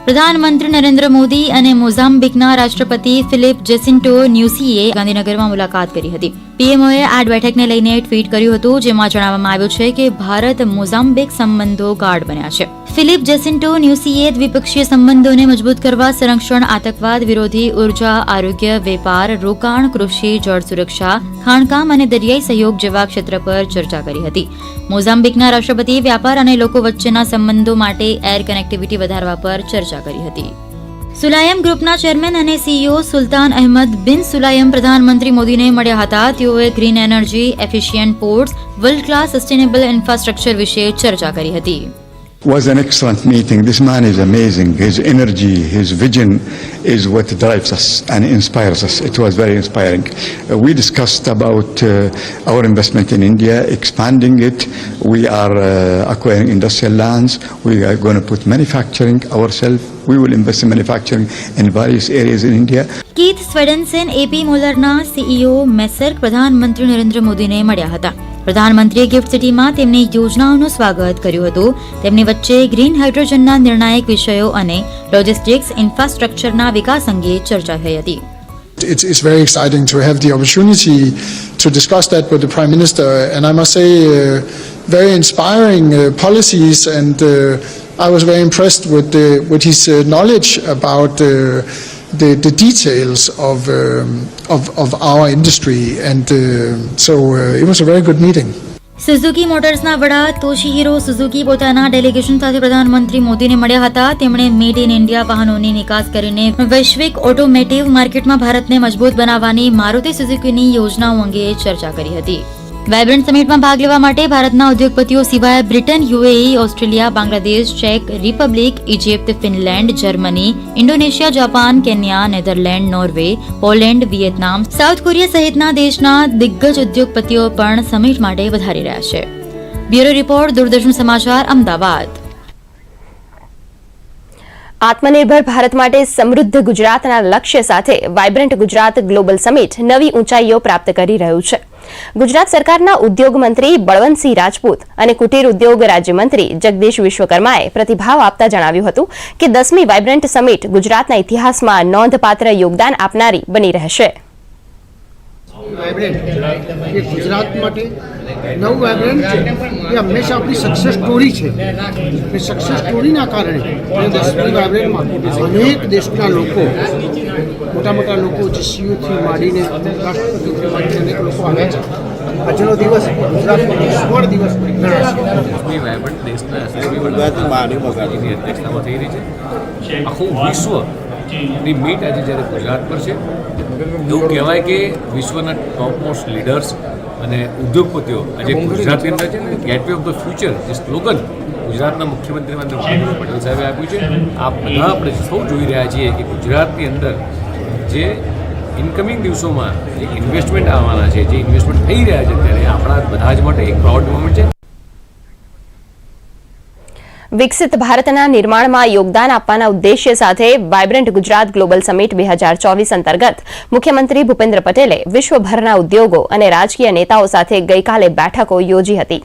પ્રધાનમંત્રી નરેન્દ્ર મોદી અને મોઝામ્બિકના રાષ્ટ્રપતિ ફિલિપ જેસિન્ટો ન્યુસીએ ગાંધીનગરમાં મુલાકાત કરી હતી. પીએમઓએ આ બેઠકને લઈને ટ્વીટ કર્યું હતું, જેમાં જણાવવામાં આવ્યું છે કે ભારત મોઝામ્બિક સંબંધો ગાઢ બન્યા છે. ફિલિપ જેસિન્ટો ન્યુસીએ દ્વિપક્ષીય સંબંધોને મજબૂત કરવા સંરક્ષણ, આતંકવાદ વિરોધી, ઉર્જા, આરોગ્ય, વેપાર, રોકાણ, કૃષિ, જળ સુરક્ષા, ખાણકામ અને દરિયાઈ સહયોગ જેવા ક્ષેત્ર પર ચર્ચા કરી હતી. મોઝામ્બિકના રાષ્ટ્રપતિએ વ્યાપાર અને લોકો વચ્ચેના સંબંધો માટે એર કનેક્ટિવિટી વધારવા પર ચર્ચા કરી હતી. સુલાયમ ગ્રુપના ચેરમેન અને સીઈઓ સુલતાન અહેમદ બિન સુલાયમ પ્રધાનમંત્રી મોદીને મળ્યા હતા. તેઓએ green energy, efficient ports, world class sustainable infrastructure વિશે ચર્ચા કરી હતી. Was an excellent meeting. This man is amazing. His energy, his vision is what drives us and inspires us. It was very inspiring. We discussed about our investment in India, expanding it. We are acquiring industrial lands. We are going to put manufacturing ourselves. We will invest in manufacturing in various areas in India. Keith Svendsen AP મોલરના CEO Maersk પ્રધાનમંત્રી નરેન્દ્ર મોદીને મળ્યા હતા. પ્રધાનમંત્રીએ gift સિટીમાં તેમની યોજનાઓનું સ્વાગત કર્યું હતું. તેમની વચ્ચે ગ્રીન હાઇડ્રોજનના નિર્ણાયક વિષયો અને લોજિસ્ટિક્સ ઇન્ફ્રાસ્ટ્રક્ચરના વિકાસ અંગે ચર્ચા થઈ હતી. It's very exciting to have the opportunity to discuss that with the Prime Minister, and I must say very inspiring policies and I was very impressed with his knowledge about the details of our industry, and so it was a very good meeting. Suzuki મોટર્સના વડા Toshihiro Suzuki પોતાના delegation સાથે પ્રધાનમંત્રી મોદીને મળ્યા હતા. તેમણે made in India વાહનોની નિકાસ કરીને વૈશ્વિક ઓટોમેટિવ માર્કેટમાં ભારતને મજબૂત બનાવવાની મારુતિ સુઝુકીની યોજનાઓ અંગે ચર્ચા કરી હતી. વાઇબ્રન્ટ સમિટમાં ભાગ લેવા માટે ભારતના ઉદ્યોગપતિઓ સિવાય Britain, UAE, Australia, Bangladesh, check Republic, Egypt, Finland, Germany, Indonesia, Japan, Kenya, Netherland, Norway, Poland, Vietnam, south Korea સહિતના દેશના દિગ્ગજ ઉદ્યોગપતિઓ પણ સમિટ માટે વધારી રહ્યા છે. બ્યુરો રિપોર્ટ, દૂરદર્શન સમાચાર, અમદાવાદ. આત્મનિર્ભર ભારત માટે સમૃદ્ધ ગુજરાતના લક્ષ્ય સાથે વાઇબ્રન્ટ ગુજરાત ગ્લોબલ સમિટ નવી ઊંચાઈઓ પ્રાપ્ત કરી રહ્યું છે. ગુજરાત સરકારના ઉદ્યોગ મંત્રી બળવંતસિંહ રાજપૂત અને કુટીર ઉદ્યોગ રાજ્યમંત્રી જગદીશ વિશ્વકર્માએ પ્રતિભાવ આપતા જણાવ્યું હતું કે 10મી વાઇબ્રન્ટ સમિટ ગુજરાતના ઇતિહાસમાં નોંધપાત્ર યોગદાન આપનારી બની રહેશે. ગુજરાત માટે નવું વાઇબ્રન્ટ છે એ હંમેશા આપણી સક્સેસ સ્ટોરી છે. એ સક્સેસ સ્ટોરીના કારણે 10મી વાઇબ્રન્ટમાં અનેક દેશના લોકો, મોટા મોટા લોકો, જે સીયુથી માંડીને રાષ્ટ્રપતિથી માંડીને અનેક લોકો આવે છે. આજનો દિવસ ગુજરાતનો સ્વર્ણ દિવસ ગણાશે. વાઇબ્રન્ટ દેશના અધ્યક્ષતામાં થઈ રહી છે. આખું વિશ્વની મીટ આજે જ્યારે ગુજરાત પર છે, એવું કહેવાય કે વિશ્વના ટોપ મોસ્ટ લીડર્સ અને ઉદ્યોગપતિઓ આજે ગુજરાતની અંદર છે. ગેટવે ઓફ ધ ફ્યુચર જે સ્લોગન ગુજરાતના મુખ્યમંત્રી નરેન્દ્રભાઈ પટેલ સાહેબે આપ્યું છે, આ બધા આપણે સૌ જોઈ રહ્યા છીએ કે ગુજરાતની અંદર જે ઇનકમિંગ દિવસોમાં જે ઇન્વેસ્ટમેન્ટ આવવાના છે, જે ઇન્વેસ્ટમેન્ટ થઈ રહ્યા છે, ત્યારે આપણા બધા જ માટે એક પ્રાઉડ મોમેન્ટ છે. વિકસિત ભારતના નિર્માણમાં યોગદાન આપવાના ઉદ્દેશ્ય સાથે વાઇબ્રન્ટ ગુજરાત ગ્લોબલ સમિટ 2024 અંતર્ગત મુખ્યમંત્રી ભૂપેન્દ્ર પટેલે વિશ્વભરના ઉદ્યોગો અને રાજકીય નેતાઓ સાથે ગઈકાલે બેઠકો યોજી હતી.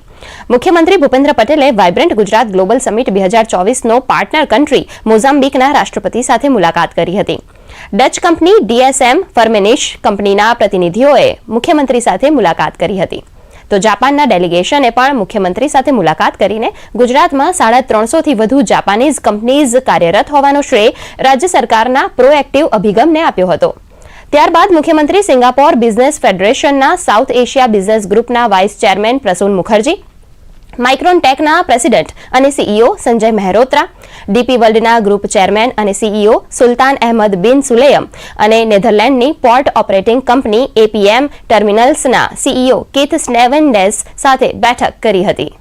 મુખ્યમંત્રી ભૂપેન્દ્ર પટેલે વાઇબ્રન્ટ ગુજરાત ગ્લોબલ સમિટ 2024નો પાર્ટનર કન્ટ્રી મોઝામ્બિકના રાષ્ટ્રપતિ સાથે મુલાકાત કરી હતી. ડચ કંપની DSM ફર્મેનિશ કંપનીના પ્રતિનિધિઓએ મુખ્યમંત્રી સાથે મુલાકાત કરી હતી. તો જાપાનના ડેલિગેશને પણ મુખ્યમંત્રી સાથે મુલાકાત કરીને ગુજરાતમાં 350થી વધુ જાપાનીઝ કંપનીઝ કાર્યરત હોવાનો શ્રેય રાજ્ય સરકારના પ્રોએક્ટિવ અભિગમને આપ્યો હતો. ત્યારબાદ મુખ્યમંત્રી સિંગાપોર બિઝનેસ ફેડરેશનના સાઉથ એશિયા બિઝનેસ ગ્રુપના vice chairman Prasoon Mukherjee, Micron ટેકના પ્રેસિડેન્ટ અને CEO સંજય મહેરોત્રા, ડીપી વર્લ્ડના ગ્રુપ ચેરમેન અને CEO Sultan Ahmed bin Sulayem અને નેધરલેન્ડની પોર્ટ ઓપરેટિંગ કંપની APM ટર્મિનલ્સના CEO કીથ સ્નેવેન્ડેસ સાથે બેઠક કરી હતી.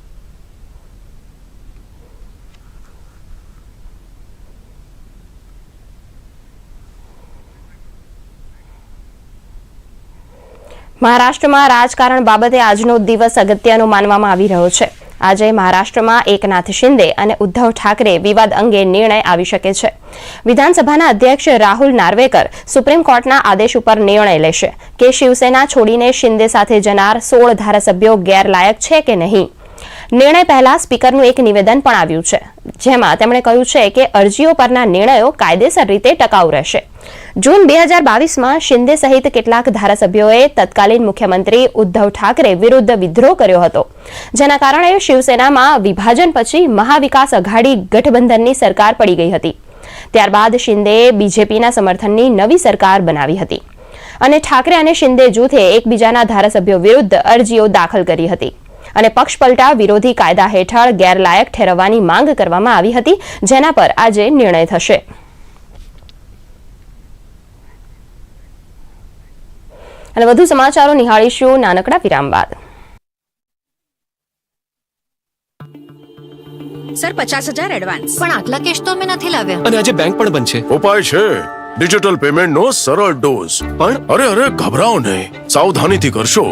મહારાષ્ટ્રમાં રાજકારણ બાબતે આજનો દિવસ અગત્યનો માનવામાં આવી રહ્યો છે. આજે મહારાષ્ટ્રમાં એકનાથ શિંદે અને ઉદ્ધવ ઠાકરે વિવાદ અંગે નિર્ણય આવી શકે છે. વિધાનસભાના અધ્યક્ષ રાહુલ નાર્વેકર સુપ્રીમ કોર્ટના આદેશ ઉપર નિર્ણય લેશે કે શિવસેના છોડીને શિંદે સાથે જનાર 16 ધારાસભ્યો ગેરલાયક છે કે નહીં. નિર્ણય પહેલા સ્પીકરનું એક નિવેદન પણ આવ્યું છે, જેમાં તેમણે કહ્યું છે કે અરજીઓ પરના નિર્ણયો કાયદેસર રીતે ટકાઉ રહેશે. જૂન 2022માં શિંદે સહિત કેટલાક ધારાસભ્યોએ તત્કાલીન મુખ્યમંત્રી ઉદ્ધવ ઠાકરે વિરુદ્ધ વિદ્રોહ કર્યો હતો, જેના કારણે શિવસેનામાં વિભાજન પછી મહાવિકાસ અઘાડી ગઠબંધનની સરકાર પડી ગઈ હતી. ત્યારબાદ શિંદેએ બીજેપીના સમર્થનની નવી સરકાર બનાવી હતી અને ઠાકરે અને શિંદે જૂથે એકબીજાના ધારાસભ્યો વિરુદ્ધ અરજીઓ દાખલ કરી હતી અને પક્ષપલટા વિરોધી કાયદા હેઠળ ગેરલાયક ઠેરવવાની માંગ કરવામાં આવી હતી, જેના પર આજે નિર્ણય થશે. અને વધુ સમાચારો નિહાળીશું નાનકડા વિરામ બાદ. Sir 50,000 advance. પણ આટલા કેશ તો અમે નથી લાવ્યા. અને આજે બેંક પણ બંધ છે. ઉપાય છે ડિજિટલ પેમેન્ટનો સરળ ડોઝ. પણ અરે ગભરાઓ નહીં, સાવધાનીથી કરશો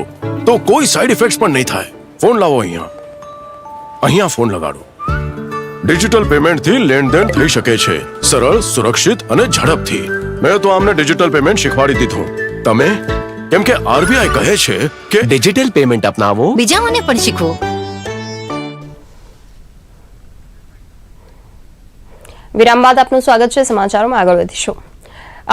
તો કોઈ સાઈડ ઇફેક્ટ્સ પણ નહીં થાય. ફોન લાવો અહીંયા ફોન લગાડો. ડિજિટલ પેમેન્ટથી લેણદેણ થઈ શકે છે, સરળ, સુરક્ષિત અને ઝડપથી. મેં તો આમને ડિજિટલ પેમેન્ટ શીખવાડી દીધું. તમે? કેમ કે RBI કહે છે કે ડિજિટલ પેમેન્ટ અપનાવો, બીજાઓને પણ શીખવો. વિરામ બાદ આપનું સ્વાગત છે. સમાચારોમાં આગળ વધીશું.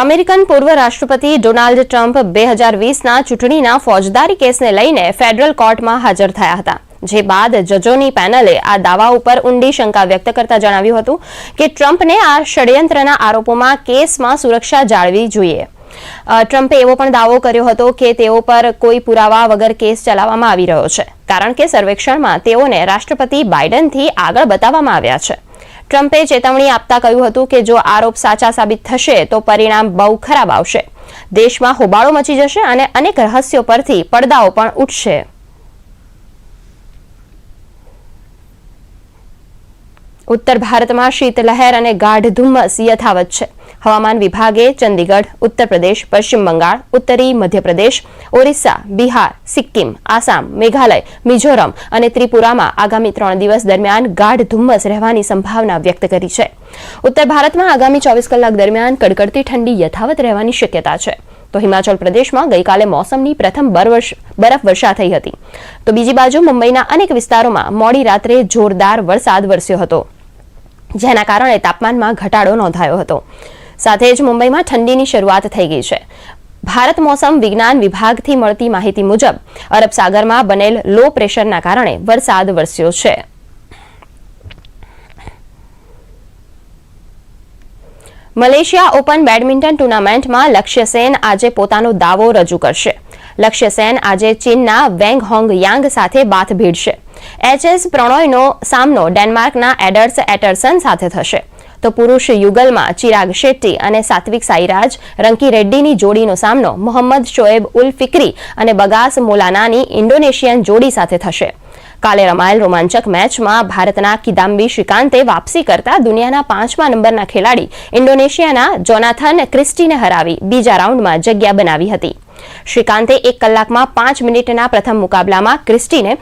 અમેરિકન પૂર્વ રાષ્ટ્રપતિ ડોનાલ્ડ ટ્રમ્પ 2020ના ચૂંટણીના ફોજદારી કેસને લઈને ફેડરલ કોર્ટમાં હાજર થયા હતા, જે બાદ જજોની પેનલે આ દાવા ઉપર ઊંડી શંકા વ્યક્ત કરતા જણાવ્યું હતું કે ટ્રમ્પને આ ષડયંત્રના આરોપોમાં કેસમાં સુરક્ષા જાળવવી જોઈએ. ટ્રમ્પે એવો પણ દાવો કર્યો હતો કે તેઓ પર કોઈ પુરાવા વગર કેસ ચલાવવામાં આવી રહ્યો છે, કારણ કે સર્વેક્ષણમાં તેઓને રાષ્ટ્રપતિ બાઇડનથી આગળ બતાવવામાં આવ્યા છે. ટ્રમ્પે ચેતવણી આપતા કહ્યું હતું કે જો આરોપ સાચા સાબિત થશે તો પરિણામ બહુ ખરાબ આવશે. દેશમાં હોબાળો મચી જશે અને અનેક રહસ્યો પરથી પડદાઓ પણ ઉઠશે. ઉત્તર ભારતમાં શીતલહેર અને ગાઢ ધુમ્મસ યથાવત છે. હવામાન વિભાગે ચંદીગઢ, ઉત્તર પ્રદેશ, પશ્ચિમ બંગાળ, ઉત્તરી મધ્યપ્રદેશ, ઓરિસ્સા, બિહાર, સિક્કિમ, આસામ, મેઘાલય, મિઝોરમ અને ત્રિપુરામાં આગામી 3 દિવસ દરમિયાન ગાઢ ધુમ્મસ રહેવાની સંભાવના વ્યક્ત કરી છે. ઉત્તર ભારતમાં આગામી 24 કલાક દરમિયાન કડકડતી ઠંડી યથાવત રહેવાની શક્યતા છે. તો હિમાચલ પ્રદેશમાં ગઈકાલે મોસમની પ્રથમ બરફવર્ષા થઈ હતી. તો બીજી બાજુ મુંબઈના અનેક વિસ્તારોમાં મોડી રાત્રે જોરદાર વરસાદ વરસ્યો હતો, જેના કારણે તાપમાનમાં ઘટાડો નોંધાયો હતો. સાથે જ મુંબઈમાં ઠંડીની શરૂઆત થઈ ગઈ છે. ભારત મોસમ વિજ્ઞાન વિભાગથી મળતી માહિતી મુજબ અરબ સાગરમાં બનેલ લો પ્રેશરના કારણે વરસાદ વરસ્યો છે. મલેશિયા ઓપન બેડમિન્ટન ટુર્નામેન્ટમાં લક્ષ્ય સેન આજે પોતાનો દાવો રજૂ કરશે. લક્ષ્ય સેન આજે ચીનના વેંગ હોંગ યાંગ સાથે બાથ ભીડશે. એચએસ પ્રણોયનો સામનો ડેનમાર્કના એડર્સ એટરસન સાથે થશે. તો પુરુષ યુગલમાં ચિરાગ શેટ્ટી અને સાત્વિક સાઈરાજ રંકી રેડ્ડીની જોડીનો સામનો મોહમ્મદ શોએબ ઉલ ફિક્રી અને બગાસ મોલાનાની ઇન્ડોનેશિયન જોડી સાથે થશે. કાલે રમાયેલ રોમાંચક મેચમાં ભારતના કિદામ્બી શ્રીકાંતે વાપસી કરતા દુનિયાના 5મા નંબરના ખેલાડી ઇન્ડોનેશિયાના જોનાથન ક્રિસ્ટીને હરાવી બીજા રાઉન્ડમાં જગ્યા બનાવી હતી. શ્રીકાંતે 1 કલાકમાં 5 મિનિટના પ્રથમ મુકાબલામાં ક્રિસ્ટીને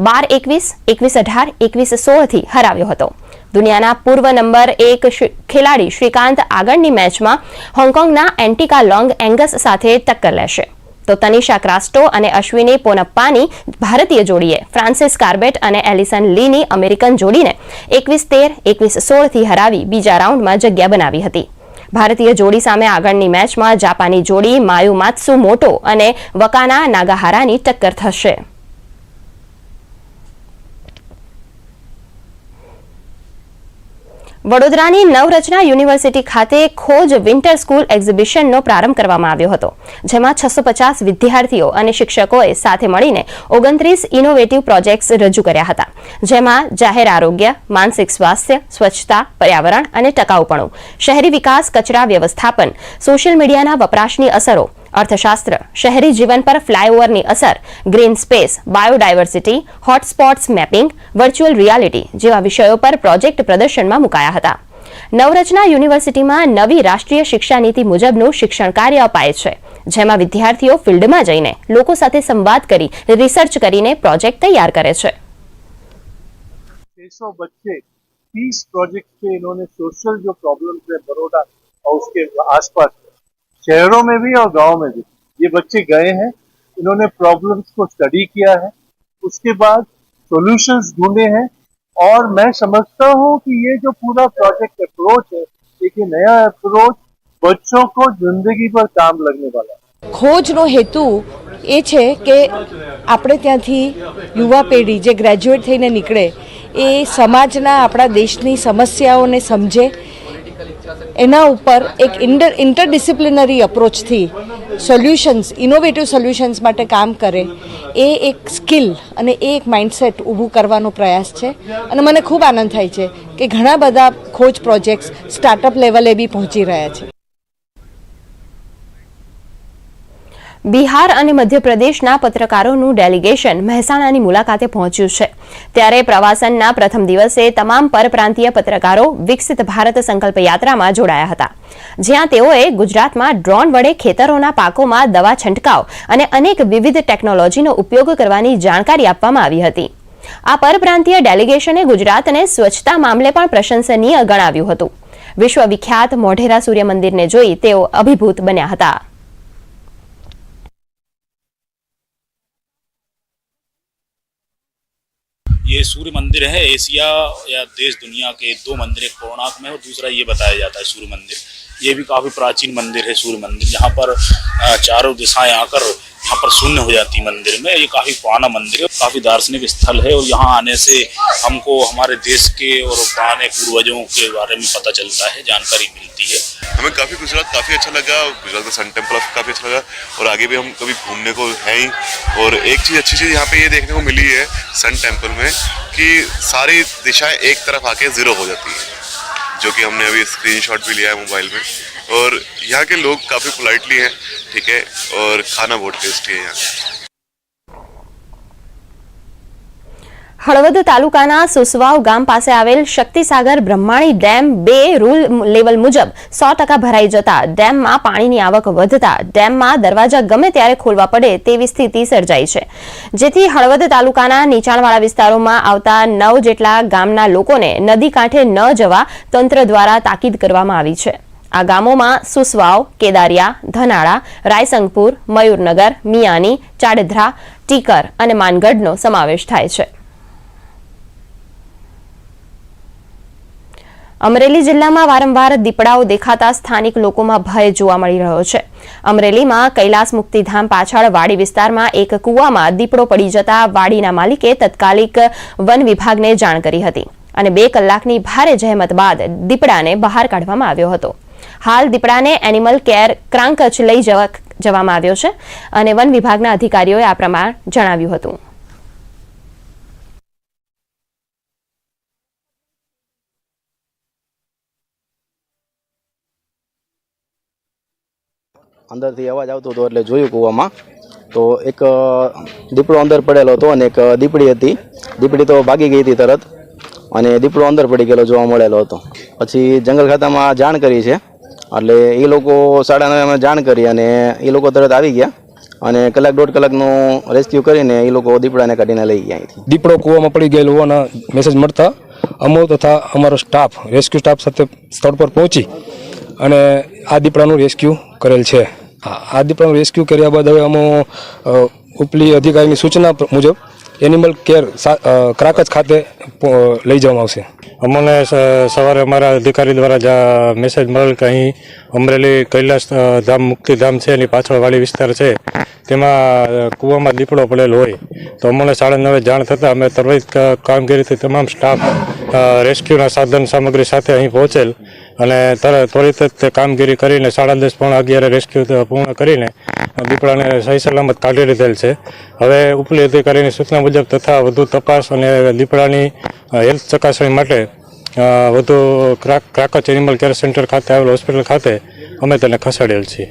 12-21, 21-18, 21-16થી હરાવ્યો હતો. દુનિયાના પૂર્વ નંબર 1 ખેલાડી શ્રીકાંત આગળની મેચમાં હોંગકોંગના એન્ટિકા લોંગ એંગસ સાથે ટક્કર લેશે. તો તનિષા ક્રાસ્ટો અને અશ્વિની પોનપ્પાની ભારતીય જોડીએ ફ્રાન્સિસ કાર્બેટ અને એલિસન લીની અમેરિકન જોડીને 21-13, 21-16થી હરાવી બીજા રાઉન્ડમાં જગ્યા બનાવી હતી. ભારતીય જોડી સામે આગળની મેચમાં જાપાની જોડી માયુ માત્સુમોટો અને વકાના નાગાહારાની ટક્કર થશે. વડોદરાની નવરચના યુનિવર્સિટી ખાતે ખોજ વિન્ટર સ્કૂલ એક્ઝિબિશનનો પ્રારંભ કરવામાં આવ્યો હતો, જેમાં 650 વિદ્યાર્થીઓ અને શિક્ષકોએ સાથે મળીને 29 ઇનોવેટિવ પ્રોજેક્ટ્સ રજૂ કર્યા હતા, જેમાં જાહેર આરોગ્ય, માનસિક સ્વાસ્થ્ય, સ્વચ્છતા, પર્યાવરણ અને ટકાઉપણું, શહેરી વિકાસ, કચરા વ્યવસ્થાપન, સોશિયલ મીડિયાના વપરાશની અસરો, અર્થશાસ્ત્ર, શહેરી જીવન પર ફ્લાયઓવરની અસર, green space, biodiversity, hotspots mapping, virtual reality જેવા વિષયો પર પ્રોજેક્ટ પ્રદર્શનમાં મુકાયા હતા. નવરચના યુનિવર્સિટીમાં નવી રાષ્ટ્રીય શિક્ષા નીતિ મુજબનું શિક્ષણ કાર્ય અપાય છે, જેમાં વિદ્યાર્થીઓ ફિલ્ડમાં જઈને લોકો સાથે સંવાદ કરી રિસર્ચ કરીને प्रोजेक्ट तैयार करे छे। 600 बच्चे 30 प्रोजेक्ट से इन्होंने सोशल जो प्रॉब्लम्स है बड़ौदा और उसके आसपास शहरों में भी और गांव में भी ये बच्चे गए हैं, इन्होंने प्रॉब्लम्स को स्टडी किया है, उसके बाद सॉल्यूशंस ढूंढे हैं और मैं समझता हूं कि ये जो पूरा प्रोजेक्ट अप्रोच है एक नया अप्रोच बच्चों को जिंदगी पर काम लगने वाला है। खोजનો હેતુ એ છે કે આપણે ત્યાંથી યુવા પેઢી જે ગ્રેજ્યુએટ થઈને નીકળે એ સમાજના આપણા દેશની સમસ્યાઓને સમજે, એના ઉપર એક ઇન્ટરડિસિપ્લિનરી અપ્રોચથી સોલ્યુશન્સ, ઇનોવેટિવ સોલ્યુશન્સ માટે કામ કરે, એ એક સ્કિલ અને એ એક માઇન્ડસેટ ઊભું કરવાનો પ્રયાસ છે અને મને ખૂબ આનંદ થાય છે કે ઘણા બધા ખોજ પ્રોજેક્ટ્સ સ્ટાર્ટઅપ લેવલે બી પહોંચી રહ્યા છે। બિહાર અને મધ્યપ્રદેશના પત્રકારોનું ડેલિગેશન મહેસાણાની મુલાકાતે પહોંચ્યું છે, ત્યારે પ્રવાસનના પ્રથમ દિવસે તમામ પરપ્રાંતીય પત્રકારો વિકસિત ભારત સંકલ્પ યાત્રામાં જોડાયા હતા, જ્યાં તેઓએ ગુજરાતમાં ડ્રોન વડે ખેતરોના પાકોમાં દવા છંટકાવ અને અનેક વિવિધ ટેકનોલોજીનો ઉપયોગ કરવાની જાણકારી આપવામાં આવી હતી। આ પરપ્રાંતીય ડેલિગેશને ગુજરાતને સ્વચ્છતા મામલે પણ પ્રશંસનીય ગણાવ્યું હતું। વિશ્વવિખ્યાત મોઢેરા સૂર્ય મંદિરને જોઈ તેઓ અભિભૂત બન્યા હતા। ये सूर्य मंदिर है, एशिया या देश दुनिया के 2 मंदिर, एक कोणार्क में और दूसरा ये बताया जाता है सूर्य मंदिर। ये भी काफी प्राचीन मंदिर है सूर्य मंदिर, जहाँ पर चारों दिशाएं आकर यहाँ पर शून्य हो जाती मंदिर में। ये काफी पुराना मंदिर है, काफी दार्शनिक स्थल है और यहाँ आने से हमको हमारे देश के और पुराने पूर्वजों के बारे में पता चलता है, जानकारी मिलती है। हमें काफ़ी गुजरात काफ़ी अच्छा लगा, गुजरात का सन टेम्पल काफ़ी अच्छा लगा और आगे भी हम कभी घूमने को है ही। और एक चीज़ अच्छी चीज़ यहाँ पे ये देखने को मिली है सन टेम्पल में कि सारी दिशाएं एक तरफ आके ज़ीरो हो जाती है, जो कि हमने अभी स्क्रीनशॉट भी लिया है मोबाइल में। और यहाँ के लोग काफ़ी पोलाइटली हैं, ठीक है, और खाना बहुत टेस्टी है यहाँ। હળવદ તાલુકાના સુસવાવ ગામ પાસે આવેલ શક્તિસાગર બ્રહ્માણી ડેમ 2 રૂલ લેવલ મુજબ 100% ભરાઈ જતા ડેમમાં પાણીની આવક વધતા ડેમમાં દરવાજા ગમે ત્યારે ખોલવા પડે તેવી સ્થિતિ સર્જાઈ છે, જેથી હળવદ તાલુકાના નીચાણવાળા વિસ્તારોમાં આવતા 9 જેટલા ગામના લોકોને નદી કાંઠે ન જવા તંત્ર દ્વારા તાકીદ કરવામાં આવી છે। આ ગામોમાં સુસવાવ, કેદારિયા, ધનાળા, રાયસંગપુર, મયુરનગર, મિયાની, ચાડધરા, ટીકર અને માનગઢનો સમાવેશ થાય છે। અમરેલી જિલ્લામાં વારંવાર દીપડાઓ દેખાતા સ્થાનિક લોકોમાં ભય જોવા મળી રહ્યો છે। અમરેલીમાં કૈલાસ મુક્તિધામ પાછળ વાડી વિસ્તારમાં એક કૂવામાં દીપડો પડી જતા વાડીના માલિકે તત્કાલિક વન વિભાગને જાણ કરી હતી અને 2 કલાકની ભારે જહેમત બાદ દીપડાને બહાર કાઢવામાં આવ્યો હતો। હાલ દીપડાને એનિમલ કેર ક્રાંકચ લઈ જવામાં આવ્યો છે અને વન વિભાગના અધિકારીઓએ આ પ્રમાણે જણાવ્યું હતું। અંદરથી અવાજ આવતો હતો એટલે જોયું કૂવામાં તો એક દીપડો અંદર પડેલો હતો અને એક દીપડી હતી। દીપડી તો ભાગી ગઈ હતી તરત અને દીપડો અંદર પડી ગયેલો જોવા મળેલો હતો। પછી જંગલ ખાતામાં જાણ કરી છે એટલે એ લોકો 9:30 જાણ કરી અને એ લોકો તરત આવી ગયા અને કલાક 1.5 કલાકનું રેસ્ક્યુ કરીને એ લોકો દીપડાને કાઢીને લઈ ગયા અહીંથી। દીપડો કૂવામાં પડી ગયેલો હોવાના મેસેજ મળતા અમો તથા અમારો સ્ટાફ રેસ્ક્યુ સ્ટાફ સાથે સ્થળ પર પહોંચી અને આ દીપડાનું રેસ્ક્યુ કરેલ છે। આ દીપડાનું રેસ્ક્યુ કર્યા બાદ હવે અમે ઉપલી અધિકારીની સૂચના મુજબ એનિમલ કેર ક્રાકચ ખાતે લઈ જવામાં આવશે। અમને સવારે અમારા અધિકારી દ્વારા મેસેજ મળેલ કે અહીં અમરેલી કૈલાસ ધામ મુક્તિધામ છે એની પાછળ વાડી વિસ્તાર છે તેમાં કૂવામાં દીપડો પડેલો હોય તો અમને 9:30 જાણ થતાં અમે ત્વરિત કામગીરીથી તમામ સ્ટાફ રેસ્ક્યુના સાધન સામગ્રી સાથે અહીં પહોંચેલ અને ત્વરિત જ કામગીરી કરીને 10:30 પોણા 11 રેસ્ક્યુ પૂર્ણ કરીને દીપડાને સહી સલામત કાઢી લીધેલ છે। હવે ઉપલી અધિકારીની સૂચના મુજબ તથા વધુ તપાસ અને દીપડાની હેલ્થ ચકાસણી માટે વધુ ક્રાકચ એનિમલ કેર સેન્ટર ખાતે આવેલ હોસ્પિટલ ખાતે અમે તેને ખસેડેલ છીએ।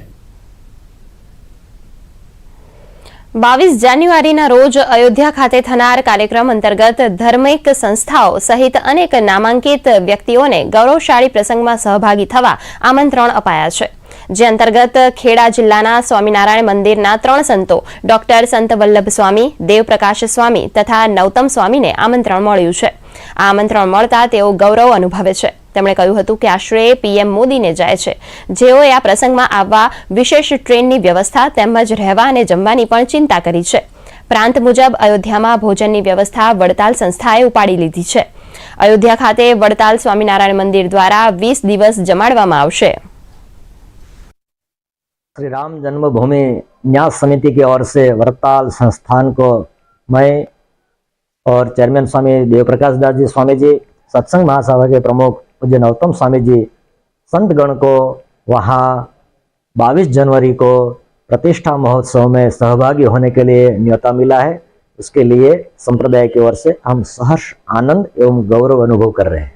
22 જાન્યુઆરીના રોજ અયોધ્યા ખાતે થનાર કાર્યક્રમ અંતર્ગત ધાર્મિક સંસ્થાઓ સહિત અનેક નામાંકિત વ્યક્તિઓને ગૌરવશાળી પ્રસંગમાં સહભાગી થવા આમંત્રણ અપાયા છે, જે અંતર્ગત ખેડા જિલ્લાના સ્વામિનારાયણ મંદિરના 3 સંતો ડોક્ટર સંત વલ્લભ સ્વામી, દેવપ્રકાશ સ્વામી તથા નૌતમ સ્વામીને આમંત્રણ મળ્યું છે। આ આમંત્રણ મળતા તેઓ ગૌરવ અનુભવે છે। તેમણે કહ્યું હતું કે આ શ્રેય પીએમ મોદીને જાય છે, જેઓએ આ પ્રસંગમાં આવવા વિશેષ ટ્રેનની વ્યવસ્થા તેમજ રહેવા અને જમવાની પણ ચિંતા કરી છે। પ્રાંત મુજબ અયોધ્યામાં ભોજનની વ્યવસ્થા વડતાલ સંસ્થાએ ઉપાડી લીધી છે। અયોધ્યા ખાતે વડતાલ સ્વામિનારાયણ મંદિર દ્વારા 20 દિવસ જમાડવામાં આવશે। श्री राम जन्मभूमि न्यास समिति की ओर से वरताल संस्थान को मैं और चेयरमैन स्वामी देवप्रकाश दास जी स्वामी जी, सत्संग महासभा के प्रमुख पूज्य नौतम स्वामी जी, संतगण को वहाँ 22 जनवरी को प्रतिष्ठा महोत्सव में सहभागी होने के लिए न्योता मिला है। उसके लिए संप्रदाय की ओर से हम सहर्ष आनंद एवं गौरव अनुभव कर रहे हैं।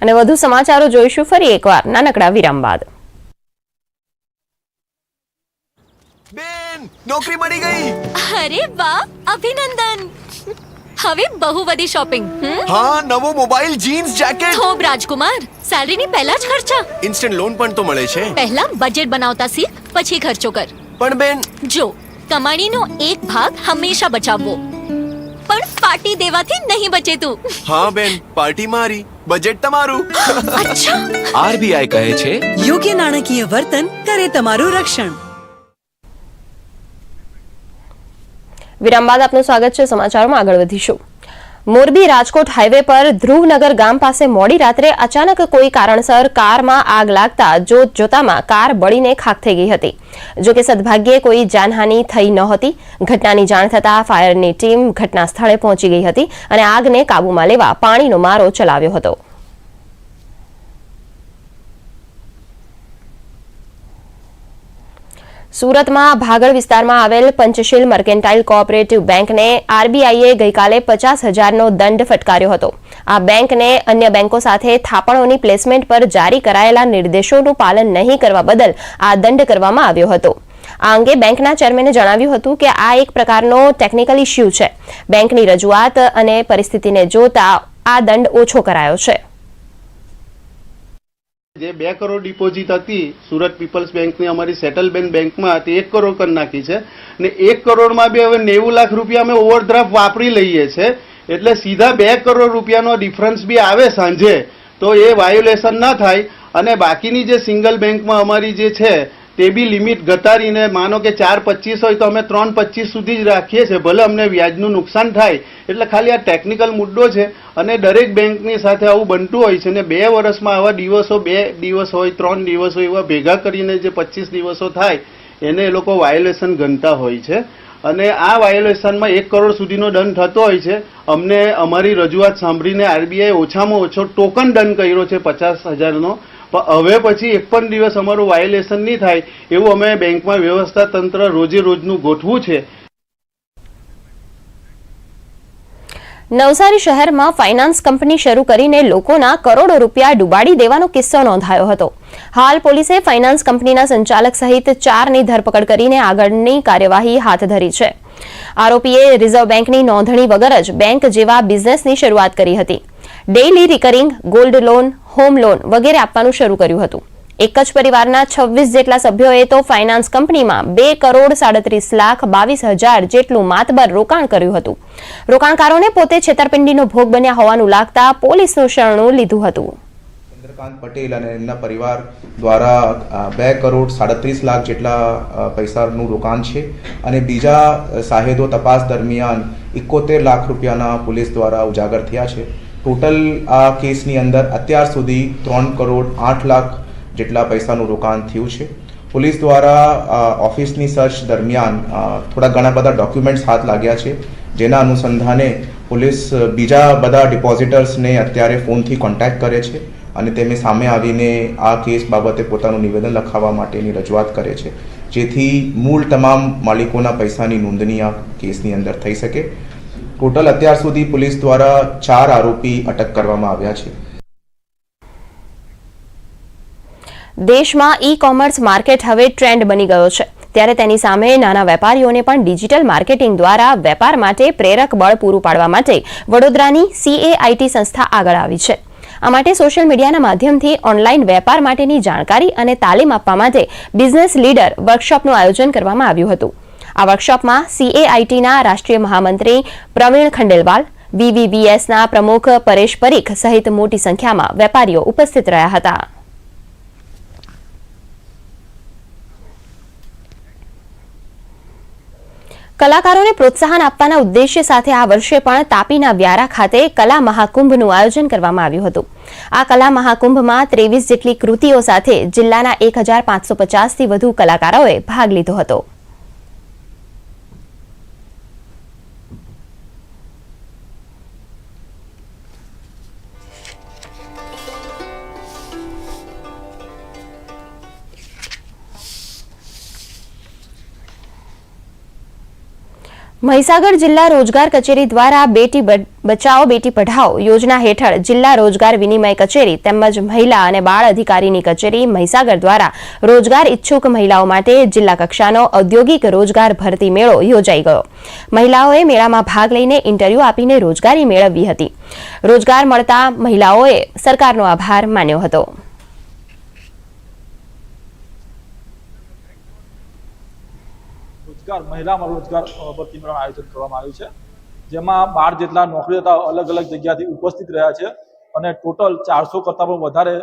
અને વધુ સમાચારો જોઈશું ફરી એકવાર નાનકડા વિરામ બાદ। નોકરી મળી ગઈ। અરે વાહ, અભિનંદન। હવે બહુ બધી શોપિંગ। હા, નવો મોબાઈલ, જીન્સ, જેકેટ। થોબ રાજકુમાર, સેલરીની પહેલા જ ખર્ચા। ઇન્સ્ટન્ટ લોન પણ તો મળે છે। પહેલા બજેટ બનાવતા શીખ, પછી ખર્ચો કર। પણ બેન, જો કમાણીનો એક ભાગ હંમેશા બચાવવો, પણ પાર્ટી દેવાથી નહીં બચે તું। હા બેન, પાર્ટી મારી, બજેટ તમારું। અચ્છા, આરબીઆઈ કહે છે યોગ્ય નાણાકીય વર્તન કરે તમારું રક્ષણ। વિરામ બાદ આપનું સ્વાગત છે। સમાચારોમાં આગળ વધીશું। મોરબી રાજકોટ હાઈવે પર ધ્રુવનગર ગામ પાસે મોડી રાત્રે અચાનક કોઈ કારણસર કારમાં આગ લાગતા જોતામાં કાર બળીને ખાખ થઈ ગઈ હતી. જોકે સદભાગ્યે કોઈ જાનહાનિ થઈ નહોતી. ઘટનાની જાણ થતાં ફાયરની ટીમ ઘટના સ્થળે પહોંચી ગઈ હતી અને આગને કાબૂમાં લેવા પાણીનો મારો ચલાવ્યો હતો. સુરતમાં ભાગળ વિસ્તારમાં આવેલ પંચશીલ મર્કેન્ટાઇલ કોઓપરેટિવ બેંકને આરબીઆઈએ ગઈકાલે 50,000નો દંડ ફટકાર્યો હતો. આ બેંકને અન્ય બેંકો સાથે થાપણોની પ્લેસમેન્ટ પર જારી કરાયેલા નિર્દેશોનું પાલન નહીં કરવા બદલ આ દંડ કરવામાં આવ્યો હતો. આ અંગે બેંકના ચેરમેને જણાવ્યું હતું કે આ એક પ્રકારનો ટેકનિકલ ઇસ્યુ છે. બેંકની રજૂઆત અને પરિસ્થિતિને જોતા આ દંડ ઓછો કરાયો છે. જે 2 કરોડ ડિપોઝિટ હતી સુરત પીપલ્સ બેંકની અમારી સેટલમેન્ટ બેંકમાં તે 1 કરોડ કરી નાખી છે ને 1 કરોડમાં બી હવે 90 લાખ રૂપિયા અમે ઓવરડ્રાફ્ટ વાપરી લઈએ છે એટલે સીધા 2 કરોડ રૂપિયાનો ડિફરન્સ બી આવે સાંજે તો એ વાયોલેશન ના થાય અને બાકીની જે સિંગલ બેંકમાં અમારી જે છે તે બી લિમિટ ઘટાડીને માનો કે 4.25 હોય તો અમે 3.25 સુધી જ રાખીએ છીએ ભલે અમને વ્યાજનું નુકસાન થાય એટલે ખાલી આ ટેકનિકલ મુદ્દો છે અને દરેક બેંકની સાથે આવું બનતું હોય છે ને 2 વર્ષમાં આવા દિવસો 2 દિવસ હોય 3 દિવસ હોય એવા ભેગા કરીને જે 25 દિવસો થાય એને એ લોકો વાયોલેશન ગણતા હોય છે અને આ વાયોલેશનમાં 1 કરોડ સુધીનો દંડ થતો હોય છે. અમને અમારી રજૂઆત સાંભળીને આરબીઆઈ ઓછામાં ઓછો ટોકન દંડ કર્યો છે 50,000નો. પણ હવે પછી એક પણ દિવસ અમારું વાયોલેશન નહીં થાય એવું અમે બેંકમાં વ્યવસ્થા તંત્ર રોજે રોજનું ગોઠવું છે. નવસારી શહેરમાં ફાઇનાન્સ કંપની શરૂ કરીને લોકોના કરોડો રૂપિયા ડૂબાડી દેવાનો કિસ્સો નોંધાયો હતો. હાલ પોલીસે ફાઇનાન્સ કંપનીના સંચાલક સહિત 4ની ધરપકડ કરીને આગળની કાર્યવાહી હાથ ધરી છે. આરોપીએ રિઝર્વ બેંકની નોંધણી વગર જ બેંક જેવા બિઝનેસની શરૂઆત કરી હતી. Daily recurring, gold loan, home loan વગેરે આપવાનું શરૂ કર્યું હતું. એક જ પરિવારના 26 જેટલા સભ્યોએ તો ફાઇનાન્સ કંપનીમાં 2,37,22,000 જેટલું માતબર રોકાણ કર્યું હતું. રોકાણકારોને પોતે છેતરપિંડીનો ભોગ બન્યા હોવાનું લાગતા પોલીસનું શરણું લીધું હતું. ચંદ્રકાંત પટેલ અને એમના પરિવાર દ્વારા 2,37,00,000 જેટલા પૈસાનું રોકાણ છે અને બીજા સાહેદો તપાસ દરમિયાન 71 લાખ રૂપિયાના પોલીસ દ્વારા ઉજાગર થયા છે. ટોટલ આ કેસની અંદર અત્યાર સુધી 3,08,00,000 જેટલા પૈસાનું રોકાણ થયું છે. પોલીસ દ્વારા ઓફિસની સર્ચ દરમિયાન થોડા ઘણા બધા ડોક્યુમેન્ટ્સ હાથ લાગ્યા છે જેના અનુસંધાને પોલીસ બીજા બધા ડિપોઝિટર્સને અત્યારે ફોનથી કોન્ટેક્ટ કરે છે અને તેમને સામે આવીને આ કેસ બાબતે પોતાનું નિવેદન લખાવવા માટેની રજૂઆત કરે છે જેથી મૂળ તમામ માલિકોના પૈસાની નોંધણી આ કેસની અંદર થઈ શકે. ટોટલ અત્યાર સુધી પોલીસ દ્વારા 4 આરોપી અટક કરવામાં આવ્યા છે. દેશમાં ઈ-કોમર્સ માર્કેટ હવે ટ્રેન્ડ બની ગયો છે ત્યારે તેની સામે નાના વેપારીઓને પણ ડિજિટલ માર્કેટિંગ દ્વારા વેપાર માટે પ્રેરક બળ પૂરું પાડવા માટે વડોદરાની CAIT સંસ્થા આગળ આવી છે. આ માટે સોશિયલ મીડિયાના માધ્યમથી ઓનલાઈન વેપાર માટેની જાણકારી અને તાલીમ આપવા માટે બિઝનેસ લીડર વર્કશોપનું આયોજન કરવામાં આવ્યું હતું. આ વર્કશોપમાં CAITના રાષ્ટ્રીય મહામંત્રી પ્રવીણ ખંડેલવાલ, VVBSના પ્રમુખ પરેશ પરીખ સહિત મોટી સંખ્યામાં વેપારીઓ ઉપસ્થિત રહ્યા હતા. કલાકારોને પ્રોત્સાહન આપવાના ઉદ્દેશ્ય સાથે આ વર્ષે પણ તાપીના વ્યારા ખાતે કલા મહાકુંભનું આયોજન કરવામાં આવ્યું હતું. આ કલા મહાકુંભમાં 23 જેટલી કૃતિઓ સાથે જિલ્લાના 1,550થી વધુ કલાકારોએ ભાગ લીધો હતો. મહીસાગર જિલ્લા રોજગાર કચેરી દ્વારા બેટી બચાવો બેટી પઢાઓ યોજના હેઠળ જિલ્લા રોજગાર વિનિમય કચેરી તેમજ મહિલા અને બાળ અધિકારીની કચેરી મહીસાગર દ્વારા રોજગાર ઇચ્છુક મહિલાઓ માટે જિલ્લા કક્ષાનો ઔદ્યોગિક રોજગાર ભરતી મેળો યોજાઈ ગયો. મહિલાઓએ મેળામાં ભાગ લઈને ઇન્ટરવ્યૂ આપીને રોજગારી મેળવી હતી. રોજગાર મળતા મહિલાઓએ સરકારનો આભાર માન્યો હતો. મહિલામાં રોજગાર ભરતી મેળાનું આયોજન કરવામાં આવ્યું છે જેમાં 12 જેટલા નોકરીદાતાઓ અલગ અલગ જગ્યાથી ઉપસ્થિત રહ્યા છે અને ટોટલ 400 કરતાં પણ વધારે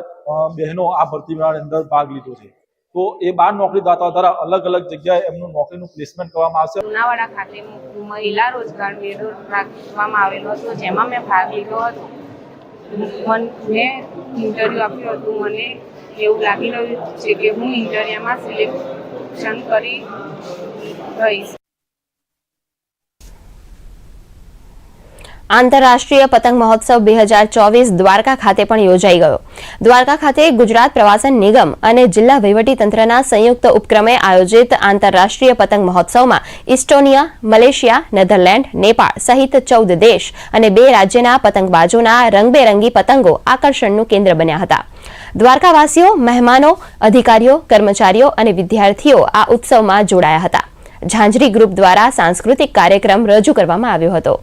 બહેનો આ ભરતી મેળાની અંદર ભાગ લીધો છે. તો એ 12 નોકરીદાતાઓ દ્વારા અલગ અલગ જગ્યાએ એમનું નોકરીનું પ્લેસમેન્ટ કરવામાં આવશે. લુણાવાડા ખાતે મહિલા રોજગાર મેળો રાખવામાં આવેલો હતો, જેમાં મેં ભાગ લીધો હતો. મેં ઇન્ટરવ્યૂ આપ્યું હતું. મને એવું લાગી રહ્યું છે કે હું ઇન્ટરવ્યુમાં સિલેક્શન કરી રહીશ. આંતરરાષ્ટ્રીય પતંગ મહોત્સવ 2024 દ્વારકા ખાતે પણ યોજાઈ ગયો. દ્વારકા ખાતે ગુજરાત પ્રવાસન નિગમ અને જિલ્લા વહીવટીતંત્રના સંયુક્ત ઉપક્રમે આયોજિત આંતરરાષ્ટ્રીય પતંગ મહોત્સવમાં ઇસ્ટોનિયા, મલેશિયા, નેધરલેન્ડ, નેપાળ સહિત 14 દેશ અને 2 રાજ્યના પતંગબાજોના રંગબેરંગી પતંગો આકર્ષણનું કેન્દ્ર બન્યા હતા. દ્વારકાવાસીઓ, મહેમાનો, અધિકારીઓ, કર્મચારીઓ અને વિદ્યાર્થીઓ આ ઉત્સવમાં જોડાયા હતા. ઝાંઝરી ગ્રુપ દ્વારા સાંસ્કૃતિક કાર્યક્રમ રજૂ કરવામાં આવ્યો હતો.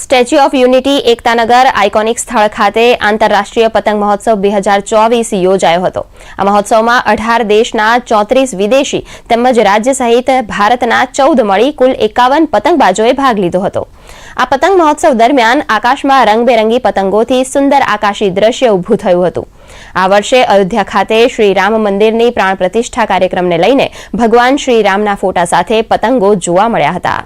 Statue of unity Ektanagar iconic સ્થળ ખાતે આંતરરાષ્ટ્રીય પતંગ મહોત્સવ 2024 યોજાયો હતો. આ મહોત્સવમાં 18 દેશના 34 વિદેશી તેમજ રાજ્ય સહિત ભારતના 14 મળી કુલ 51 પતંગબાજોએ ભાગ લીધો હતો. આ પતંગ મહોત્સવ દરમિયાન આકાશમાં રંગબેરંગી પતંગોથી સુંદર આકાશી દ્રશ્ય ઊભું થયું હતું. આ વર્ષે અયોધ્યા ખાતે શ્રી રામ મંદિરની પ્રાણ પ્રતિષ્ઠા કાર્યક્રમને લઈને ભગવાન શ્રી રામના ફોટા સાથે પતંગો જોવા મળ્યા હતા.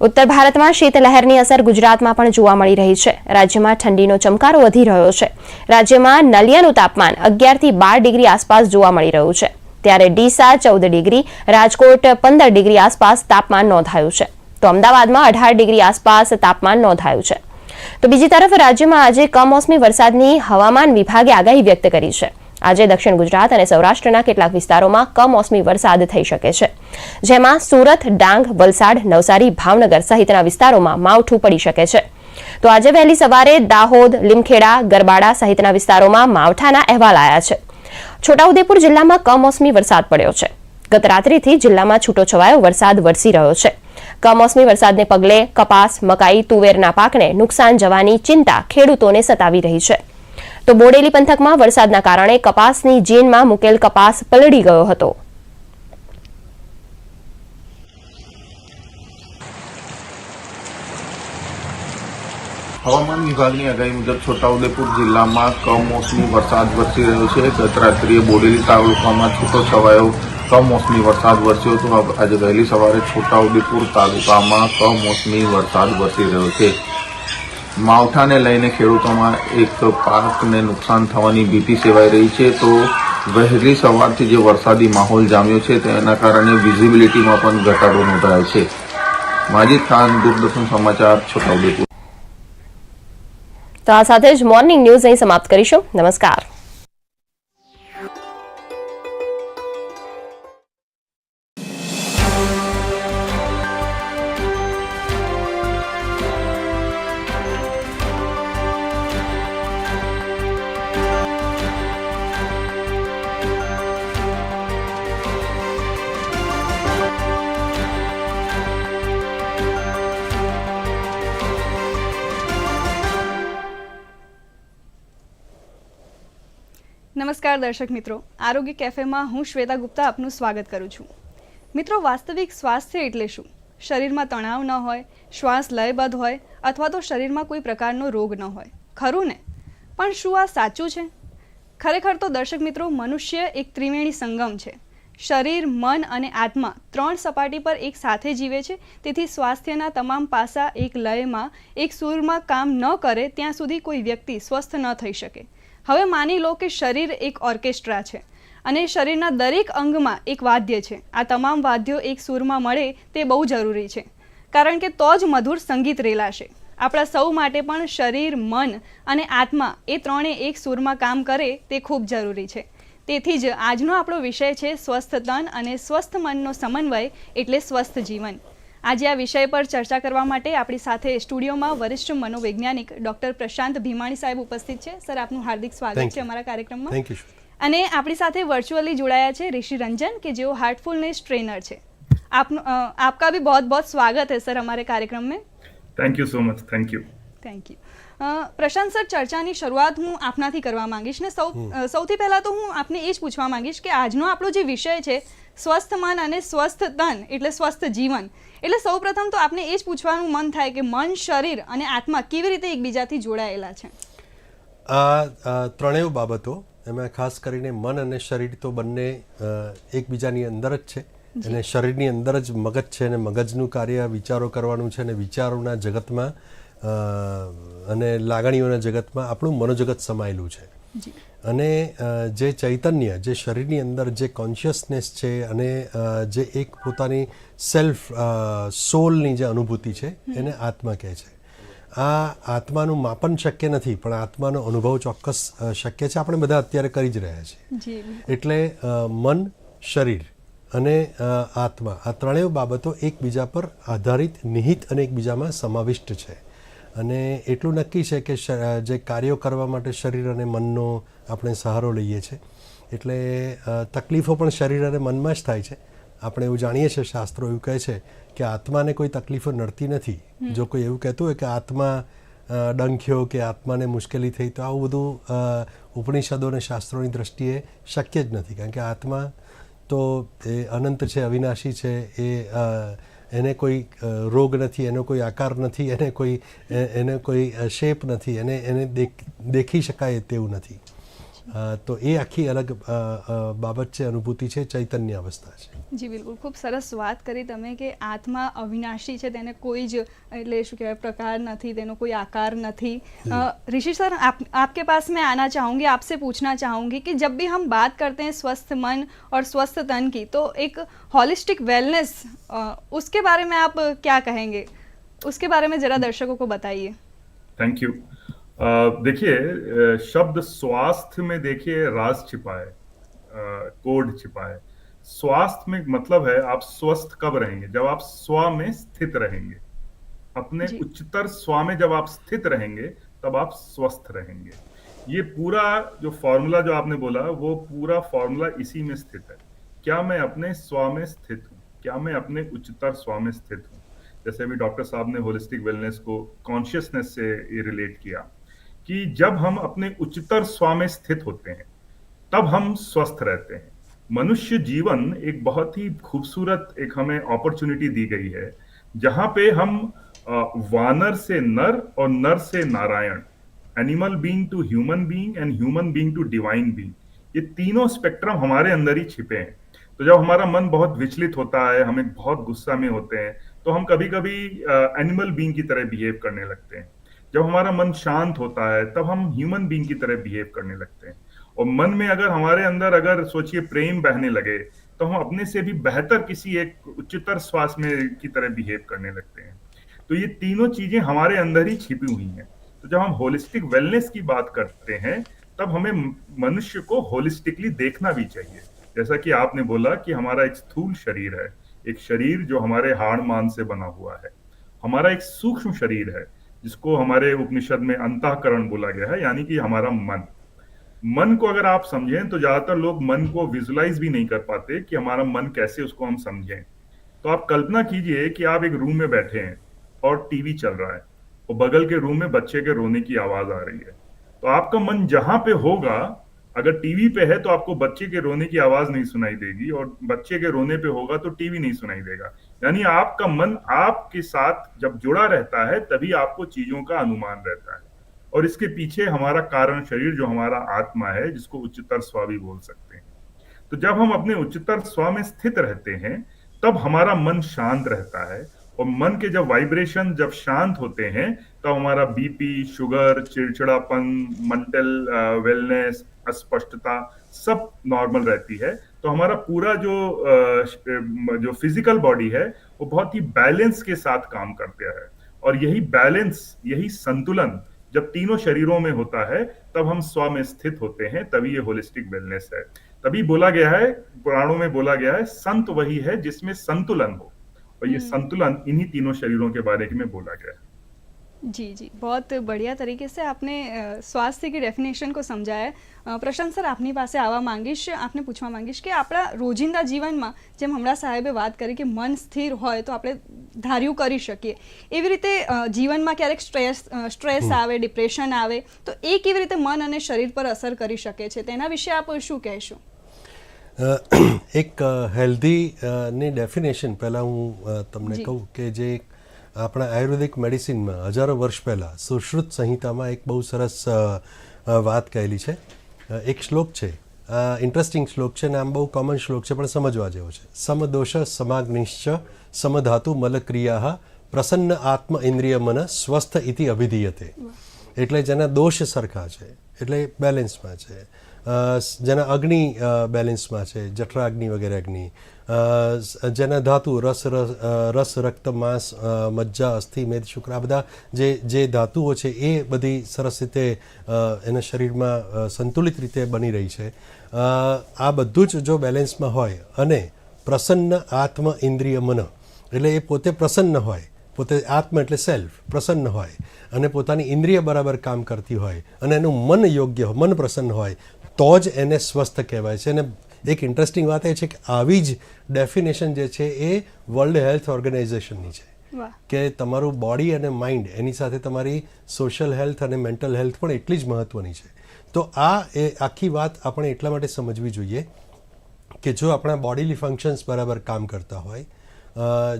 ઉત્તર ભારતમાં શીતલહેરની અસર ગુજરાતમાં પણ જોવા મળી રહી છે. રાજ્યમાં ઠંડીનો ચમકારો વધી રહ્યો છે. રાજ્યમાં નલિયાનું તાપમાન 11 થી 12 ડિગ્રી આસપાસ જોવા મળી રહ્યું છે. ત્યારે ડીસા 14 ડિગ્રી, રાજકોટ 15 ડિગ્રી આસપાસ તાપમાન નોંધાયું છે. તો અમદાવાદમાં 18 ડિગ્રી આસપાસ તાપમાન નોંધાયું છે. તો બીજી તરફ રાજ્યમાં આજે કમોસમી વરસાદની હવામાન વિભાગે આગાહી વ્યક્ત કરી છે. આજે દક્ષિણ ગુજરાત અને સૌરાષ્ટ્રના કેટલાક વિસ્તારોમાં કમોસમી વરસાદ થઈ શકે છે, જેમાં સુરત, ડાંગ, વલસાડ, નવસારી, ભાવનગર સહિતના વિસ્તારોમાં માવઠું પડી શકે છે. તો આજે વહેલી સવારે દાહોદ, લીમખેડા, ગરબાડા સહિતના વિસ્તારોમાં માવઠાના અહેવાલ આવ્યા છે. છોટાઉદેપુર જિલ્લામાં કમોસમી વરસાદ પડ્યો છે. ગત રાત્રિથી જિલ્લામાં છૂટોછવાયો વરસાદ વરસી રહ્યો છે. કમોસમી વરસાદને પગલે કપાસ, મકાઈ, તુવેરના પાકને નુકસાન જવાની ચિંતા ખેડૂતોને સતાવી રહી છે. તો બોડેલી પંથકમાં વરસાદના કારણે કપાસની જીનમાં મૂકેલ કપાસ પલળી ગયો હતો. હવામાન વિભાગની આગાહી મુજબ છોટાઉદેપુર જિલ્લામાં કમોસમી વરસાદ વરસી રહ્યો છે. ગત રાત્રિએ બોડેલી તાલુકામાં છૂટોછવાયો કમોસમી વરસાદ વરસ્યો હતો. આજે વહેલી સવારે છોટાઉદેપુર તાલુકામાં કમોસમી વરસાદ વરસી રહ્યો છે. માવઠાને લઈને ખેડૂતોમાં એક પાકને નુકસાન થવાની ભીતિ સેવાઈ રહી છે. તો વહેલી સવારથી જે વરસાદી માહોલ જામ્યો છે તેના કારણે વિઝિબિલિટીમાં પણ ઘટાડો નોંધાયો છે. માજીદ ખાન, દૂરદર્શન સમાચાર, છોટાઉદેપુર. તો આ સાથે જ મોર્નિંગ ન્યૂઝ અહીં સમાપ્ત કરીશું. નમસ્કાર. નમસ્કાર દર્શક મિત્રો, આરોગ્ય કેફેમાં હું શ્વેતા ગુપ્તા આપનું સ્વાગત કરું છું. મિત્રો, વાસ્તવિક સ્વાસ્થ્ય એટલે શું? શરીરમાં તણાવ ન હોય, શ્વાસ લયબદ્ધ હોય અથવા તો શરીરમાં કોઈ પ્રકારનો રોગ ન હોય, ખરું ને? પણ શું આ સાચું છે? ખરેખર તો દર્શક મિત્રો, મનુષ્ય એક ત્રિવેણી સંગમ છે. શરીર, મન અને આત્મા 3 સપાટી પર એક સાથે જીવે છે. તેથી સ્વાસ્થ્યના તમામ પાસા એક લયમાં, એક સૂરમાં કામ ન કરે ત્યાં સુધી કોઈ વ્યક્તિ સ્વસ્થ ન થઈ શકે. હવે માની લો કે શરીર એક ઓર્કેસ્ટ્રા છે અને શરીરના દરેક અંગમાં એક વાદ્ય છે. આ તમામ વાદ્યો એક સૂરમાં મળે તે બહુ જરૂરી છે, કારણ કે તો જ મધુર સંગીત રેલાશે. આપણા સૌ માટે પણ શરીર, મન અને આત્મા એ ત્રણે એક સૂરમાં કામ કરે તે ખૂબ જરૂરી છે. તેથી જ આજનો આપણો વિષય છે સ્વસ્થ તન અને સ્વસ્થ મનનો સમન્વય એટલે સ્વસ્થ જીવન. આજે આ વિષય પર ચર્ચા કરવા માટે આપણી સાથે સ્ટુડિયોમાં વરિષ્ઠ મનોવૈજ્ઞાનિક ડોક્ટર પ્રશાંત ભીમાણી સાહેબ ઉપસ્થિત છે. સર, આપનું હાર્દિક સ્વાગત છે અમારા કાર્યક્રમમાં. અને આપણી સાથે વર્ચ્યુઅલી જોડાયા છે ऋषि रंजन કે જેઓ हार्टफुलनेस ट्रेनर છે. आपका भी बहुत बहुत स्वागत है सर हमारे कार्यक्रम में. Thank you so much. Thank you. Prashant sir, ચર્ચાની શરૂઆત હું આપનાથી કરવા માંગીશ ને સૌથી પહેલા તો હું આપને એ જ પૂછવા માંગીશ કે આજનો આપણો જે વિષય છે સ્વસ્થ મન અને સ્વસ્થ તન એટલે સ્વસ્થ જીવન, એટલે સૌપ્રથમ તો આપને એ જ પૂછવાનું મન થાય કે મન, શરીર અને આત્મા કેવી રીતે એકબીજાથી જોડાયેલા છે? આ ત્રણેય બાબતો, એમાં ખાસ કરીને મન અને શરીર તો બંને એકબીજાની અંદર જ છે. અને શરીરની અંદર જ મગજ છે અને મગજનું કાર્ય વિચારો કરવાનું છે, અને વિચારોના જગતમાં અને લાગણીઓના જગતમાં આપણું મનોજગત સમાયેલું છે. અને જે ચૈતન્ય, જે શરીરની અંદર જે કોન્શિયસનેસ છે અને જે એક પોતાની સેલ્ફ સોલની જે અનુભૂતિ છે એને આત્મા કહે છે. આ આત્માનું માપન શક્ય નથી, પણ આત્માનો અનુભવ ચોક્કસ શક્ય છે. આપણે બધા અત્યારે કરી જ રહ્યા છીએ. એટલે મન, શરીર અને આત્મા, આ ત્રણેય બાબતો એકબીજા પર આધારિત, નિહિત અને એકબીજામાં સમાવિષ્ટ છે. અને એટલું નક્કી છે કે જે કાર્યો કરવા માટે શરીર અને મનનો આપણે સહારો લઈએ છીએ, એટલે તકલીફો પણ શરીર અને મનમાં જ થાય છે. આપણે એવું જાણીએ છીએ, શાસ્ત્રો એવું કહે છે કે આત્માને કોઈ તકલીફો નડતી નથી. જો કોઈ એવું કહેતું હોય કે આત્મા ડંખ્યો કે આત્માને મુશ્કેલી થઈ, તો આવું બધું ઉપનિષદો અને શાસ્ત્રોની દ્રષ્ટિએ શક્ય જ નથી. કારણ કે આત્મા તો એ અનંત છે, અવિનાશી છે, એને કોઈ રોગ નથી, એનો કોઈ આકાર નથી, એને કોઈ શેપ નથી, એને દેખી શકાય તેવું નથી. તો એ આખી અલગ બાબત છે, અનુભૂતિ છે, ચૈતન્ય અવસ્થા છે. જી બિલકુલ, ખૂબ સરસ વાત કરી તમે કે આત્મા અવિનાશી છે, તેને કોઈ જ એટલે શું કહેવાય પ્રકાર નથી, તેનો કોઈ आकार नहीं। ऋषि सर, आपके पास मैं आना चाहूँगी, आपसे पूछना चाहूँगी कि जब भी हम बात करते हैं स्वस्थ मन और स्वस्थ तन की, तो एक होलिस्टिक वेलनेस, उसके बारे में आप क्या कहेंगे? उसके बारे में जरा दर्शकों को बताइए। Thank you. देखिए, शब्द स्वास्थ्य में देखिए राज छिपा है, कोड छिपा है। स्वास्थ्य में मतलब है आप स्वस्थ कब रहेंगे? जब आप स्व में स्थित रहेंगे, अपने उच्चतर स्व में जब आप स्थित रहेंगे तब आप स्वस्थ रहेंगे। ये पूरा जो फॉर्मूला जो आपने बोला, वो पूरा फॉर्मूला इसी में स्थित है। क्या मैं अपने स्व में स्थित हूँ? क्या मैं अपने उच्चतर स्व में स्थित हूँ? जैसे अभी डॉक्टर साहब ने होलिस्टिक वेलनेस को कॉन्शियसनेस से रिलेट किया कि जब हम अपने उच्चतर स्व में स्थित होते हैं तब हम स्वस्थ रहते हैं। मनुष्य जीवन एक बहुत ही खूबसूरत एक हमें अपॉर्चुनिटी दी गई है, जहां पे हम वानर से नर और नर से नारायण, animal being to human being and human being to divine being, ये तीनों स्पेक्ट्रम हमारे अंदर ही छिपे हैं। तो जब हमारा मन बहुत विचलित होता है, हम एक बहुत गुस्सा में होते हैं, तो हम कभी कभी एनिमल बीइंग की तरह बिहेव करने लगते हैं। जब हमारा मन शांत होता है तब हम ह्यूमन बीइंग की तरह बिहेव करने लगते हैं। और मन में अगर हमारे अंदर अगर सोचिए प्रेम बहने लगे तो हम अपने से भी बेहतर किसी एक उच्चतर श्वास में की तरह बिहेव करने लगते हैं। तो ये तीनों चीजें हमारे अंदर ही छिपी हुई हैं। तो जब हम होलिस्टिक वेलनेस की बात करते हैं तब हमें मनुष्य को होलिस्टिकली देखना भी चाहिए। जैसा कि आपने बोला कि हमारा एक स्थूल शरीर है, एक शरीर जो हमारे हाड़ मान से बना हुआ है। हमारा एक सूक्ष्म शरीर है जिसको हमारे उपनिषद में अंतःकरण बोला गया है, यानी कि हमारा मन को अगर आप समझें तो ज्यादातर लोग मन को विजुलाइज भी नहीं कर पाते कि हमारा मन कैसे, उसको हम समझें। तो आप कल्पना कीजिए कि आप एक रूम में बैठे हैं और टीवी चल रहा है और बगल के रूम में बच्चे के रोने की आवाज आ रही है। तो आपका मन जहां पे होगा, अगर टीवी पे है तो आपको बच्चे के रोने की आवाज नहीं सुनाई देगी, और बच्चे के रोने पे होगा तो टीवी नहीं सुनाई देगा। यानी आपका मन आपके साथ जब जुड़ा रहता है तभी आपको चीजों का अनुमान रहता है। और इसके पीछे हमारा कारण शरीर जो हमारा आत्मा है, जिसको उच्चतर स्व भी बोल सकते हैं। तो जब हम अपने उच्चतर स्व में स्थित रहते हैं तब हमारा मन शांत रहता है, और मन के जब वाइब्रेशन जब शांत होते हैं तब हमारा बीपी, शुगर, चिड़चिड़ापन, मेंटल वेलनेस, अस्पष्टता सब नॉर्मल रहती है। तो हमारा पूरा जो फिजिकल बॉडी है वो बहुत ही बैलेंस के साथ काम करता है। और यही बैलेंस, यही संतुलन जब तीनों शरीरों में होता है तब हम स्व में स्थित होते हैं, तभी ये होलिस्टिक वेलनेस है। तभी बोला गया है, पुराणों में बोला गया है, संत वही है जिसमें संतुलन हो, और ये संतुलन इन्हीं तीनों शरीरों के बारे में बोला गया है। जी जी, बहुत बढ़िया तरीके से आपने स्वास्थ्य की डेफिनेशन को समझाया। પ્રશાંત સર, આપની પાસે આવવા માંગીશ, આપને પૂછવા માંગીશ કે આપણા રોજિંદા જીવનમાં જેમ હમણાં સાહેબે વાત કરી કે મન સ્થિર હોય તો આપણે ધાર્યું કરી શકીએ, એવી રીતે જીવનમાં ક્યારેક સ્ટ્રેસ આવે, ડિપ્રેશન આવે, તો એ કેવી રીતે મન અને શરીર પર અસર કરી શકે છે, તેના વિશે આપ શું કહેશો? એક હેલ્ધીની ડેફિનેશન પહેલાં હું તમને કહું કે જે આપણા આયુર્વેદિક મેડિસિનમાં હજારો વર્ષ પહેલાં સુશ્રુત સંહિતામાં એક બહુ સરસ વાત કહેલી છે. એક શ્લોક છે, ઇન્ટરેસ્ટિંગ શ્લોક છે ને આમ બહુ કોમન શ્લોક છે પણ સમજવા જેવો છે. સમદોષ સમાગ્નિશ્ચ સમધાતુ મલક્રિયા પ્રસન્ન આત્મ ઇન્દ્રિય મન સ્વસ્થ ઇતિ અભિધીયતે. એટલે જેના દોષ સરખા છે એટલે બેલેન્સમાં છે, જેના અગ્નિ બેલેન્સમાં છે, જઠરાગ્નિ વગેરે અગ્નિ, જેના ધાતુ રસ રક્ત માંસ મજ્જા અસ્થિ મેદ શુક્ર, આ બધા જે ધાતુઓ છે એ બધી સરસ રીતે એના શરીરમાં સંતુલિત રીતે બની રહી છે. આ બધું જ જો બેલેન્સમાં હોય અને પ્રસન્ન આત્મ ઇન્દ્રિય મન એટલે એ પોતે પ્રસન્ન હોય, પોતે આત્મ એટલે સેલ્ફ પ્રસન્ન હોય અને પોતાની ઇન્દ્રિય બરાબર કામ કરતી હોય અને એનું મન યોગ્ય હોય, મન પ્રસન્ન હોય તો જ એને સ્વસ્થ કહેવાય છે. અને એક ઇન્ટરેસ્ટિંગ વાત એ છે કે આવી જ ડેફિનેશન જે છે એ વર્લ્ડ હેલ્થ ઓર્ગેનાઇઝેશનની છે કે તમારું બોડી અને માઇન્ડ એની સાથે તમારી સોશિયલ હેલ્થ અને મેન્ટલ હેલ્થ પણ એટલી જ મહત્ત્વની છે. તો એ આખી વાત આપણે એટલા માટે સમજવી જોઈએ કે જો આપણા બોડીલી ફંક્શન્સ બરાબર કામ કરતા હોય,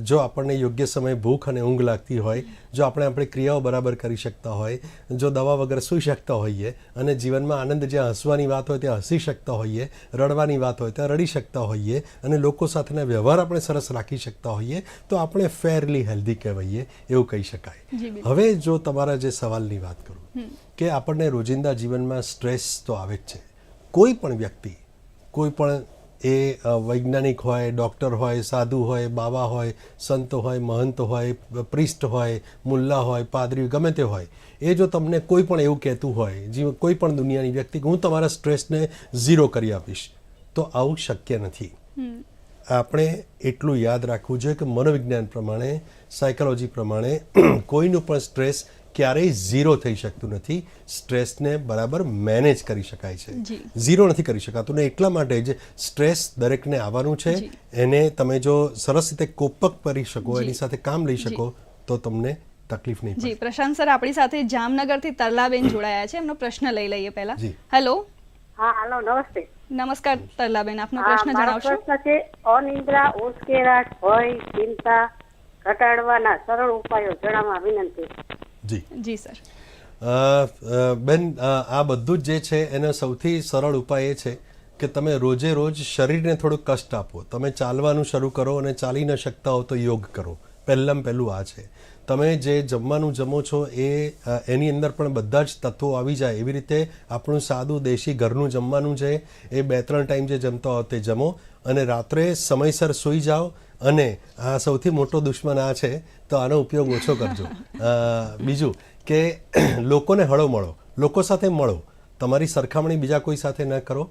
જો આપણને યોગ્ય સમયે ભૂખ અને ઊંઘ લાગતી હોય, જો આપણે આપણી ક્રિયાઓ બરાબર કરી શકતા હોય, જો દવા વગર સૂઈ શકતા હોઈએ અને જીવનમાં આનંદ જ્યાં હસવાની વાત હોય ત્યાં હસી શકતા હોઈએ, રડવાની વાત હોય ત્યાં રડી શકતા હોઈએ અને લોકો સાથેના વ્યવહાર આપણે સરસ રાખી શકતા હોઈએ તો આપણે ફેરલી હેલ્ધી કહેવાઈએ એવું કહી શકાય. હવે જો તમારા જે સવાલની વાત કરું કે આપણને રોજિંદા જીવનમાં સ્ટ્રેસ તો આવે જ છે. કોઈ પણ વ્યક્તિ, કોઈ પણ એ વૈજ્ઞાનિક હોય, ડૉક્ટર હોય, સાધુ હોય, બાવા હોય, સંત હોય, મહંત હોય, પ્રિસ્ટ હોય, મુલ્લા હોય, પાદરી, ગમે તે હોય, એ જો તમને કોઈ પણ એવું કહેતું હોય, કોઈ પણ દુનિયાની વ્યક્તિ કે હું તમારા સ્ટ્રેસને ઝીરો કરી આપીશ, તો આવું શક્ય નથી. આપણે એટલું યાદ રાખવું જોઈએ કે મનોવિજ્ઞાન પ્રમાણે, સાયકોલોજી પ્રમાણે કોઈનું પણ સ્ટ્રેસ ક્યારેય ઝીરો થઈ શકતું નથી. સ્ટ્રેસને બરાબર મેનેજ કરી શકાય છે, ઝીરો નથી કરી શકાતું. ને એટલા માટે જ સ્ટ્રેસ દરેકને આવવાનું છે. એને તમે જો સરસ રીતે કોપઅપ કરી શકો, એની સાથે કામ લઈ શકો તો તમને તકલીફ નહીં પડે. જી પ્રશાંત સર આપણી સાથે જામનગરથી તરલાબેન જોડાયા છે, એમનો પ્રશ્ન લઈ લઈએ પહેલા. હેલો. હા હેલો, નમસ્તે. નમસ્કાર તરલાબેન, આપનો પ્રશ્ન જણાવશો. મારો પ્રશ્ન છે અનિદ્રા, ઉશ્કેરાટ, ભય, ચિંતા ઘટાડવાના સરળ ઉપાયો જણાવવા વિનંતી. જી સર. બેન, આ બધું જ જે છે એનો સૌથી સરળ ઉપાય એ છે કે તમે રોજે રોજ શરીરને થોડું કષ્ટ આપો. તમે ચાલવાનું શરૂ કરો અને ચાલી ન શકતા હો તો યોગ કરો. પહેલું આ છે. તમે જે જમવાનું જમો છો એની અંદર પણ બધા જ તત્વો આવી જાય એવી રીતે આપણું સાદું દેશી ઘરનું જમવાનું છે એ 2-3 ટાઈમ જે જમતા હો તે જમો અને રાત્રે સમયસર સૂઈ જાઓ. અને આ સૌથી મોટો દુશ્મન આ છે તો આનો ઉપયોગ ઓછો કરજો. બીજું કે લોકોને હળો મળો, લોકો સાથે મળો, તમારી સરખામણી બીજા કોઈ સાથે ન કરો.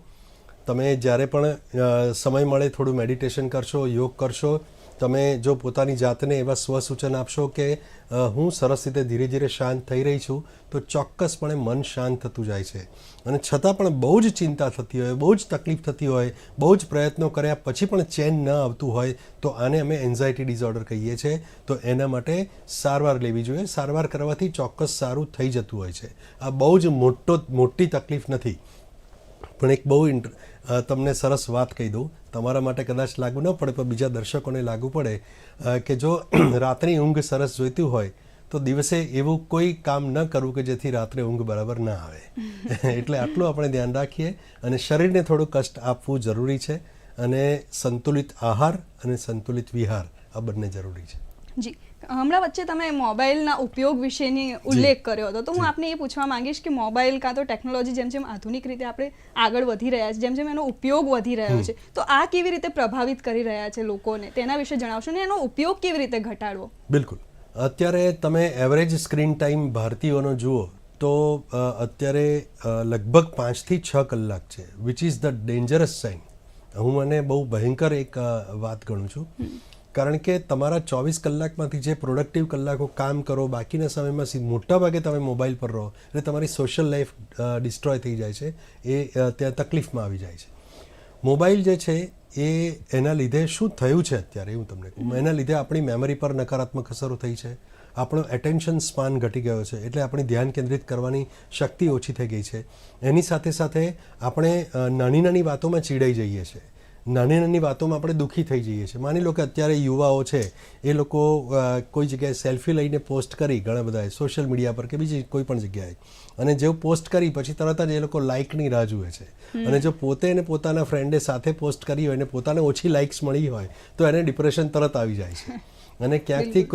તમે જ્યારે પણ સમય મળે થોડું મેડિટેશન કરશો, યોગ કરશો. તમે જો પોતાની જાતને એવા સ્વસૂચન આપશો કે હું સરસ રીતે ધીરે ધીરે શાંત થઈ રહી છું તો ચોક્કસપણે મન શાંત થતું જાય છે. અને છતાં પણ બહુ જ ચિંતા થતી હોય, બહુ જ તકલીફ થતી હોય, બહુ જ પ્રયત્નો કર્યા પછી પણ ચેન ન આવતું હોય તો આને અમે એન્ઝાયટી ડિસઓર્ડર કહીએ છીએ. તો એના માટે સારવાર લેવી જોઈએ. સારવાર કરવાથી ચોક્કસ સારું થઈ જતું હોય છે. આ બહુ જ મોટી તકલીફ નથી. પણ એક બહુ તમને સરસ વાત કહી દઉં, તમારા માટે કદાચ લાગુ ન પડે પણ બીજા દર્શકોને લાગુ પડે કે જો રાતની ઊંઘ સરસ જોઈતી હોય તો દિવસે એવું કોઈ કામ ન કરવું કે જેથી રાત્રે ઊંઘ બરાબર ના આવે. એટલે આટલું આપણે ધ્યાન રાખીએ અને શરીરને થોડું કષ્ટ આપવું જરૂરી છે. અને સંતુલિત આહાર અને સંતુલિત વિહાર આ બંને જરૂરી છે. જી, હમણાં વચ્ચે તમે મોબાઈલના ઉપયોગ વિશેની ઉલ્લેખ કર્યો હતો, તો હું આપને એ પૂછવા માંગીશ કે મોબાઈલ કાં તો ટેકનોલોજી જેમ જેમ આધુનિક રીતે આપણે આગળ વધી રહ્યા છે, જેમ જેમ એનો ઉપયોગ વધી રહ્યો છે, તો આ કેવી રીતે પ્રભાવિત કરી રહ્યા છે લોકોને, તેના વિશે જણાવશો ને એનો ઉપયોગ કેવી રીતે ઘટાડવો? બિલકુલ. અત્યારે તમે એવરેજ સ્ક્રીન ટાઈમ ભારતીયોનો જુઓ તો અત્યારે લગભગ 5 થી 6 કલાક છે, which is the dangerous sign. હું મને બહુ ભયંકર એક વાત ગણું છું. કારણ કે તમારા 24 કલાકમાંથી જે પ્રોડક્ટિવ કલાકો કામ કરો, બાકીના સમયમાં મોટા ભાગે તમે મોબાઈલ પર રહો એટલે તમારી સોશિયલ લાઈફ ડિસ્ટ્રોય થઈ જાય છે. એ ત્યાં તકલીફમાં આવી જાય છે. મોબાઈલ જે છે એના લીધે શું થયું છે અત્યારે હું તમને કહું. એના લીધે આપણી મેમરી પર નકારાત્મક અસરો થઈ છે. આપણો એટેન્શન સ્પાન ઘટી ગયો છે, એટલે આપણી ધ્યાન કેન્દ્રિત કરવાની શક્તિ ઓછી થઈ ગઈ છે. એની સાથે સાથે આપણે નાની નાની વાતોમાં ચીડાઈ જઈએ છીએ. નાની નાની વાતોમાં આપણે દુઃખી થઈ જઈએ છીએ. માની લો કે અત્યારે યુવાઓ છે એ લોકો કોઈ જગ્યાએ સેલ્ફી લઈને પોસ્ટ કરી, ઘણા બધાએ સોશિયલ મીડિયા પર કે બીજી કોઈ પણ જગ્યાએ, અને જેવું પોસ્ટ કરી પછી તરત જ એ લોકો લાઇકની રાહ જુએ છે. અને જો પોતે એને પોતાના ફ્રેન્ડે સાથે પોસ્ટ કરી હોય અને પોતાને ઓછી લાઇક્સ મળી હોય તો એને ડિપ્રેશન તરત આવી જાય છે. અને ક્યાંકથી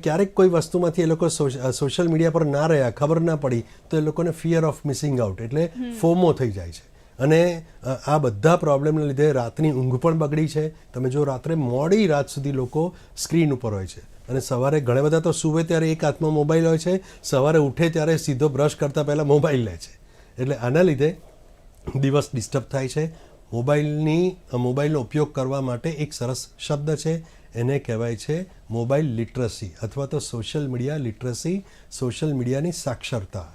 ક્યારેક કોઈ વસ્તુમાંથી એ લોકો સોશિયલ મીડિયા પર ના રહ્યા, ખબર ના પડી, તો એ લોકોને ફિયર ઓફ મિસિંગ આઉટ એટલે ફોમો થઈ જાય છે. અને આ બધા પ્રોબ્લેમને લીધે રાતની ઊંઘ પણ બગડી છે. તમે જો રાત્રે મોડી રાત સુધી લોકો સ્ક્રીન ઉપર હોય છે અને સવારે ઘણા બધા તો સૂવે ત્યારે એક હાથમાં મોબાઈલ હોય છે, સવારે ઉઠે ત્યારે સીધો બ્રશ કરતાં પહેલાં મોબાઈલ લે છે. એટલે આના લીધે દિવસ ડિસ્ટર્બ થાય છે. મોબાઈલનો ઉપયોગ કરવા માટે એક સરસ શબ્દ છે, એને કહેવાય છે મોબાઈલ લિટરસી અથવા તો સોશિયલ મીડિયા લિટરસી, સોશિયલ મીડિયાની સાક્ષરતા.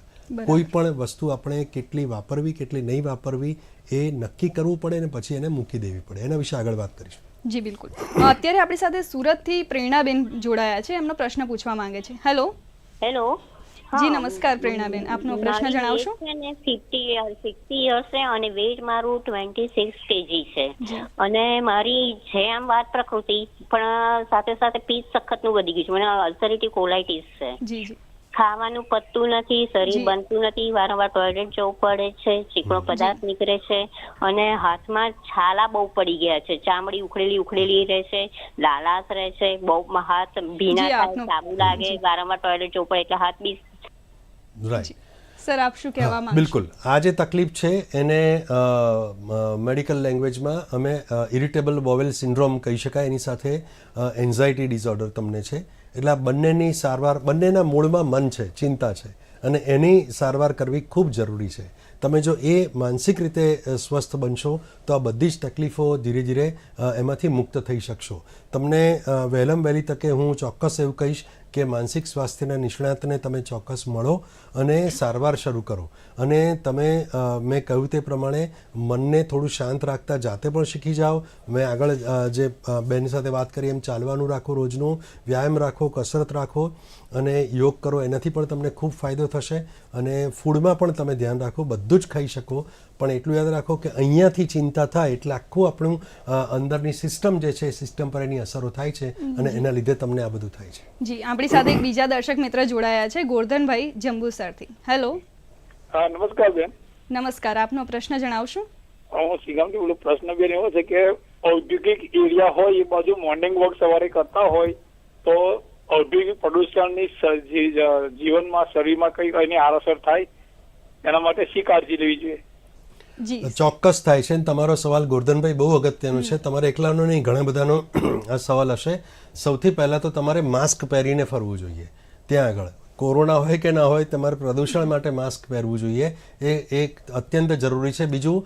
કોઈ પણ વસ્તુ આપણે કેટલી વાપરવી કેટલી નહીં વાપરવી એ નક્કી કરવું પડે અને પછી એને મૂકી દેવી પડે. એના વિશે આગળ વાત કરીશું. જી બિલકુલ. અત્યારે આપણી સાથે સુરતથી પ્રેરણાબેન જોડાયા છે, એમનો પ્રશ્ન પૂછવા માંગે છે. હેલો. જી નમસ્કાર પ્રેરણાબેન, આપનો પ્રશ્ન જણાવશો? 60 યર્સ છે અને વેઇટ મારું 26 kg છે અને મારી છે આમ વાત પ્રકૃતિ, પણ સાથે સાથે પીચ સખતનું વધી ગયું છે. મને અલ્સરેટિવ કોલાઇટિસ છે. જી. ખાવાનું પતતું નથી, શરીર બનતું નથી, વારંવાર ટોયલેટ જવું પડે છે, ચીકણો પદાર્થ નીકળે છે અને હાથમાં છાલા બહુ પડી ગયા છે, ચામડી ઉખડેલી રહે છે, લાલાશ રહે છે, બહુ હાથ ભીના થાય, સાબુ લાગે, વારંવાર ટોયલેટ જવું પડે એટલે હાથ બી. રાઈટ સર, આપ શું કહેવા માંગો? બિલકુલ. આ જે તકલીફ છે એને મેડિકલ લેંગ્વેજમાં અમે ઇરિટેબલ બોવેલ સિન્ડ્રોમ કહી શકાય. એની સાથે એન્ઝાયટી ડિસઓર્ડર તમને છે. એટલે આ બંનેની સારવાર, બંનેના મૂળમાં મન છે, ચિંતા છે અને એની સારવાર કરવી ખૂબ જરૂરી છે. તમે જો એ માનસિક રીતે સ્વસ્થ બનશો તો આ બધી જ તકલીફો ધીરે ધીરે એમાંથી મુક્ત થઈ શકશો. તમને વહેલામાં વહેલી તકે હું ચોક્કસ એવું કહીશ કે માનસિક સ્વાસ્થ્યના નિષ્ણાતને તમે ચોક્કસ મળો અને સારવાર શરૂ કરો. અને તમે મેં કહ્યું તે પ્રમાણે મનને થોડું શાંત રાખતા જાતે પણ શીખી જાઓ. મેં આગળ જે બેન સાથે વાત કરી એમ ચાલવાનું રાખો, રોજનું વ્યાયામ રાખો, કસરત રાખો અને યોગ કરો. એનાથી પણ તમને ખૂબ ફાયદો થશે. અને ફૂડમાં પણ તમે ધ્યાન રાખો, બધું જ ખાઈ શકો, પણ એટલું યાદ રાખો કે અહીંયાથી ચિંતા થાય એટલે આખું આપણું અંદરની સિસ્ટમ જે છે એ સિસ્ટમ પર એની અસરો થાય છે અને એના લીધે તમને આ બધું થાય છે. જી, આપણી સાથે એક બીજા દર્શક મિત્ર જોડાયા છે, ગોરધનભાઈ જંબુસરથી. હેલો. હા નમસ્કાર બેન. નમસ્કાર, આપનો પ્રશ્ન જણાવશો? હું શ્રીગામથી બોલું. પ્રશ્ન બેન એવો છે કે ઔદ્યોગિક એરિયા હોય એ બાજુ મોર્નિંગ વોક સવારે કરતા હોય તો ઔદ્યોગિક પ્રદૂષણની જીવનમાં શરીરમાં કઈ એની આડઅસર થાય, એના માટે શી કાળજી લેવી જોઈએ? ચોક્કસ થાય છે. તમારો સવાલ ગોરધનભાઈ બહુ અગત્યનો છે. તમારે એકલાનો નહીં, ઘણા બધાનો આ સવાલ હશે. સૌથી પહેલાં તો તમારે માસ્ક પહેરીને ફરવું જોઈએ. ત્યાં આગળ કોરોના હોય કે ના હોય, તમારે પ્રદૂષણ માટે માસ્ક પહેરવું જોઈએ. એ એક અત્યંત જરૂરી છે. બીજું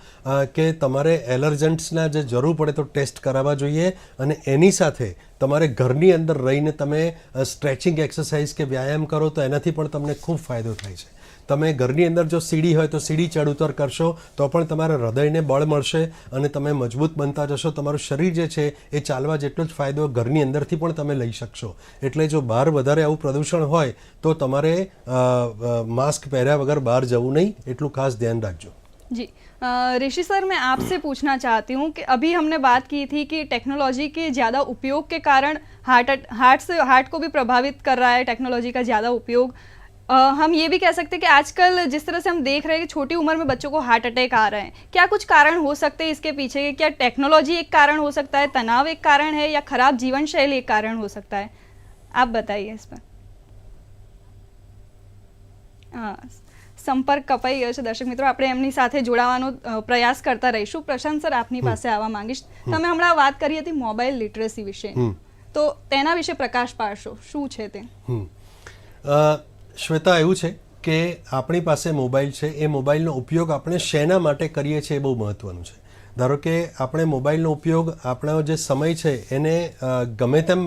કે તમારે એલર્જન્ટ્સના જે જરૂર પડે તો ટેસ્ટ કરાવવા જોઈએ. અને એની સાથે તમારે ઘરની અંદર રહીને તમે સ્ટ્રેચિંગ એક્સરસાઇઝ કે વ્યાયામ કરો તો એનાથી પણ તમને ખૂબ ફાયદો થાય છે. તમે ઘરની અંદર જો સીડી હોય તો સીડી ચડ ઉતર કરશો તો પણ તમારા હૃદયને બળ મળશે અને તમે મજબૂત બનતા જશો. તમારું શરીર જે છે એ ચાલવા જેટલો જ ફાયદો ઘરની અંદરથી પણ તમે લઈ શકશો. એટલે જો બહાર વધારે આવું પ્રદૂષણ હોય તો તમારે માસ્ક પહેર્યા વગર બહાર જવું નહીં, એટલું ખાસ ધ્યાન રાખજો. जी ऋषि सर, मैं आपसे पूछना चाहती हूँ कि अभी हमने बात की थी कि टेक्नोलॉजी के ज़्यादा उपयोग के कारण हार्ट को भी प्रभावित कर रहा है टेक्नोलॉजी का ज़्यादा उपयोग. हम ये भी कह सकते हैं कि आजकल जिस तरह से हम देख रहे हैं कि छोटी उम्र में बच्चों को हार्ट अटैक आ रहे हैं, क्या कुछ कारण हो सकते हैं इसके पीछे? क्या टेक्नोलॉजी एक कारण हो सकता है, तनाव एक कारण है, या खराब जीवन शैली एक कारण हो सकता है? आप बताइए इस पर. हाँ, સંપર્ક કપાઈ ગયો છે દર્શક મિત્રો. આપણે એમની સાથે જોડાવાનો પ્રયાસ કરતા રહીશું. પ્રશાંત સર, આપની પાસે આવવા માંગીશ. તમે હમણાં વાત કરી હતી મોબાઈલ લિટરસી વિશે, તો તેના વિશે પ્રકાશ પાડશો, શું છે તે? શ્વેતા, એવું છે કે આપણી પાસે મોબાઈલ છે, એ મોબાઈલનો ઉપયોગ આપણે શેના માટે કરીએ છીએ એ બહુ મહત્ત્વનું છે. ધારો કે આપણે મોબાઈલનો ઉપયોગ આપણો જે સમય છે એને ગમે તેમ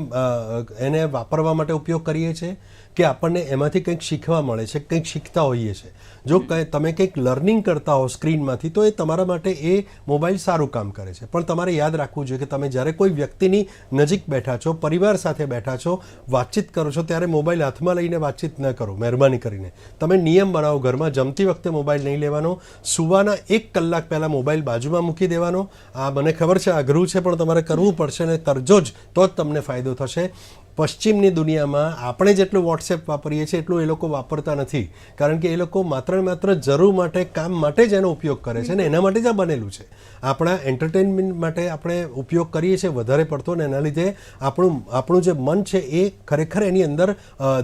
એને વાપરવા માટે ઉપયોગ કરીએ છીએ કે આપણને એમાંથી કંઈક શીખવા મળે છે, કંઈક શીખતા હોઈએ છીએ. જો તમે કંઈક લર્નિંગ કરતા હો સ્ક્રીનમાંથી તો એ તમારા માટે એ મોબાઈલ સારું કામ કરે છે. પણ તમારે યાદ રાખવું જોઈએ કે તમે જ્યારે કોઈ વ્યક્તિની નજીક બેઠા છો, પરિવાર સાથે બેઠા છો, વાતચીત કરો છો, ત્યારે મોબાઈલ હાથમાં લઈને વાતચીત ન કરો. મહેરબાની કરીને તમે નિયમ બનાવો, ઘરમાં જમતી વખતે મોબાઈલ નહીં લેવાનો, સૂવાના 1 કલાક પહેલાં મોબાઈલ બાજુમાં મૂકી દેવાનો લેવાનો. આ મને ખબર છે અઘરું છે, પણ તમારે કરવું પડશે અને કરજો જ તો જ તમને ફાયદો થશે. પશ્ચિમની દુનિયામાં આપણે જેટલું વોટ્સએપ વાપરીએ છીએ એટલું એ લોકો વાપરતા નથી, કારણ કે એ લોકો માત્ર ને માત્ર જરૂર માટે, કામ માટે જ એનો ઉપયોગ કરે છે અને એના માટે જ આ બનેલું છે. આપણા એન્ટરટેનમેન્ટ માટે આપણે ઉપયોગ કરીએ છીએ વધારે પડતો, ને એના લીધે આપણું જે મન છે એ ખરેખર એની અંદર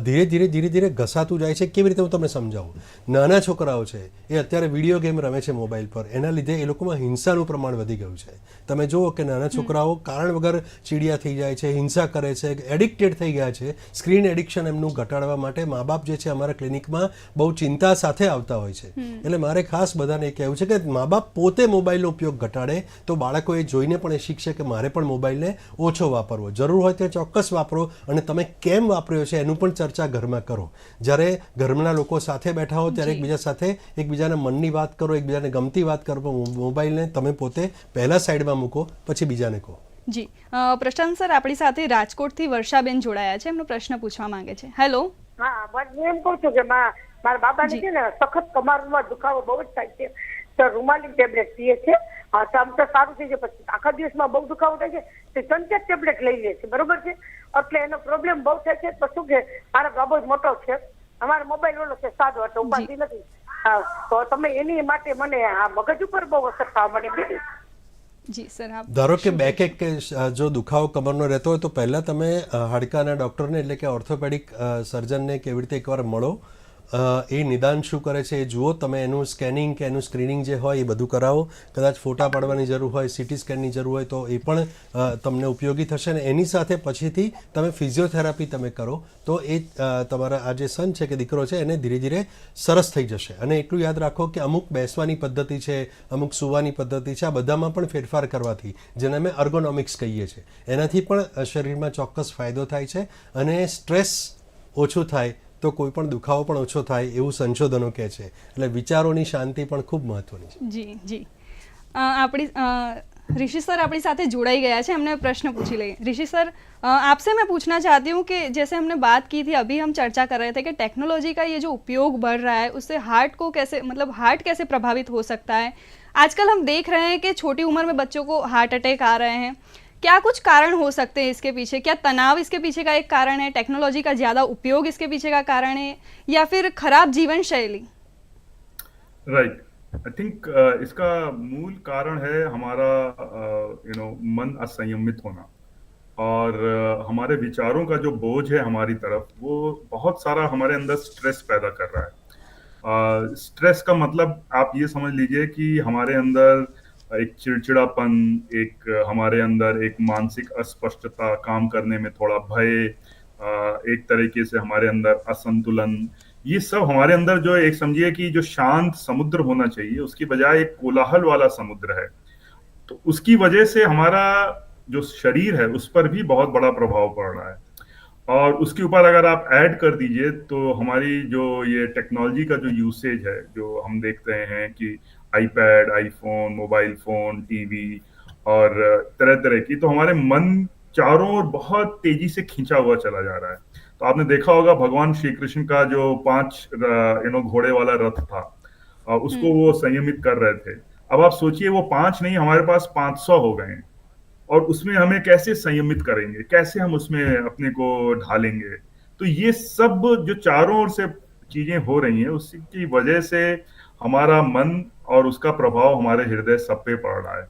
ધીરે ધીરે ઘસાતું જાય છે. કેવી રીતે હું તમને સમજાવું? નાના છોકરાઓ છે એ અત્યારે વિડીયો ગેમ રમે છે મોબાઈલ પર, એના લીધે એ લોકોમાં હિંસાનું પ્રમાણ વધી ગયું છે. તમે જુઓ કે નાના છોકરાઓ કારણ વગર ચીડિયા થઈ જાય છે, હિંસા કરે છે, એડિક્ટેડ થઈ ગયા છે. સ્ક્રીન એડિક્શન એમનું ઘટાડવા માટે મા બાપ જે છે અમારા ક્લિનિકમાં બહુ ચિંતા સાથે આવતા હોય છે. એટલે મારે ખાસ બધાને કહેવું છે કે મા બાપ પોતે મોબાઈલનો ઉપયોગ ઘટાડે તો બાળકો એ જોઈને પણ એ શીખશે કે મારે પણ મોબાઈલને ઓછો વાપરવો. જરૂર હોય તો ચોક્કસ વાપરો, અને તમે કેમ વાપર્યો છે એનું પણ ચર્ચા ઘરમાં કરો. જ્યારે ઘરના લોકો સાથે બેઠા હો ત્યારે એકબીજા સાથે એકબીજાના મનની વાત કરો, એકબીજાને ગમતી વાત કરો. મોબાઈલને તમે પોતે પહેલા સાઈડમાં મૂકો, પછી બીજાને કહો. જી, પ્રશાંત સર આપણી સાથે રાજકોટથી વર્ષાબેન જોડાયા છે, એમનો પ્રશ્ન પૂછવા માંગે છે. હેલો. હા, હું એમ કહું છું કે મારા બાબાને છે ને સખત કમરમાં દુખાવો બહુ જ થાય છે, તો રૂમાલી ટેબ્લેટ પીએ છે. આમ તો સારું થઈ જાય, પછી આખા દિવસમાં બહુ દુખાવો થાય છે તો 3-4 ટેબ્લેટ લઈ લે છે, બરોબર છે. એટલે એનો પ્રોબ્લેમ બહુ થાય છે. તો શું કે મારો બાબો જ મોટો છે, અમારો મોબાઈલ ઓલો છે સાદો, એટલે ઉપાધિ નથી. હા, તો તમે એની માટે મને આ મગજ ઉપર બહુ અસર થવા માંડી. જી સર, ધારો કે બેક એક કે જો દુખાવો કમરનો રહેતો હોય તો પહેલાં તમે હાડકાના ડૉક્ટરને એટલે કે ઓર્થોપેડિક સર્જનને કેવી રીતે એકવાર મળો. એ નિદાન શું કરે છે એ જુઓ. તમે એનું સ્કેનિંગ કે એનું સ્ક્રીનિંગ જે હોય એ બધું કરાવો. કદાચ ફોટા પાડવાની જરૂર હોય, સીટી સ્કેનની જરૂર હોય તો એ પણ તમને ઉપયોગી થશે. અને એની સાથે પછીથી તમે ફિઝિયોથેરાપી તમે કરો તો એ તમારા આ જે સન છે કે દીકરો છે એને ધીરે ધીરે સરસ થઈ જશે. અને એટલું યાદ રાખો કે અમુક બેસવાની પદ્ધતિ છે, અમુક સૂવાની પદ્ધતિ છે, આ બધામાં પણ ફેરફાર કરવાથી, જેને અમે અર્ગોનોમિક્સ કહીએ છીએ, એનાથી પણ શરીરમાં ચોક્કસ ફાયદો થાય છે. અને સ્ટ્રેસ ઓછું થાય તો કોઈ પણ દુખાવો પણ ઓછો થાય એવું સંશોધનો કહે છે. એટલે વિચારોની શાંતિ પણ ખૂબ મહત્વની છે. જી જી, આપણી ऋषि सर अपनी साथ जुड़ाई गया है, हमने प्रश्न पूछी लिए. ऋषि सर, आपसे मैं पूछना चाहती हूँ कि जैसे हमने बात की थी, अभी हम चर्चा कर रहे थे कि टेक्नोलॉजी का ये जो उपयोग बढ़ रहा है उससे हार्ट को कैसे, मतलब हार्ट कैसे प्रभावित हो सकता है. आजकल हम देख रहे हैं कि छोटी उम्र में बच्चों को हार्ट अटैक आ रहे हैं. क्या कुछ कारण हो सकते हैं इसके पीछे? क्या तनाव इसके पीछे का एक कारण है, टेक्नोलॉजी का ज़्यादा उपयोग इसके पीछे का कारण है, या फिर खराब जीवन शैली? राइट, आई थिंक इसका मूल कारण है हमारा मन असंयमित होना और हमारे विचारों का जो बोझ है हमारी तरफ, वो बहुत सारा हमारे अंदर स्ट्रेस पैदा कर रहा है. स्ट्रेस का मतलब आप ये समझ लीजिए कि हमारे अंदर एक चिड़चिड़ापन, एक हमारे अंदर एक मानसिक अस्पष्टता, काम करने में थोड़ा भय, एक तरीके से हमारे अंदर असंतुलन, ये सब हमारे अंदर जो एक समझिए कि जो शांत समुद्र होना चाहिए उसकी बजाय एक कोलाहल वाला समुद्र है. तो उसकी वजह से हमारा जो शरीर है उस पर भी बहुत बड़ा प्रभाव पड़ रहा है. और उसके ऊपर अगर आप ऐड कर दीजिए तो हमारी जो ये टेक्नोलॉजी का जो यूसेज है, जो हम देखते हैं कि iPad, iPhone, mobile phone, TV और तरह तरह की, तो हमारे मन चारों ओर बहुत तेजी से खींचा हुआ चला जा रहा है. तो आपने देखा होगा भगवान श्री कृष्ण का जो 5 घोड़े वाला रथ था, उसको वो संयमित कर रहे थे. अब आप सोचिए वो 5 नहीं, हमारे पास 500 हो गए हैं, और उसमें हमें कैसे संयमित करेंगे, कैसे हम उसमें अपने को ढालेंगे. तो ये सब जो चारों ओर से चीजें हो रही हैं उसकी वजह से हमारा मन और उसका प्रभाव हमारे हृदय सब पे पड़ रहा है.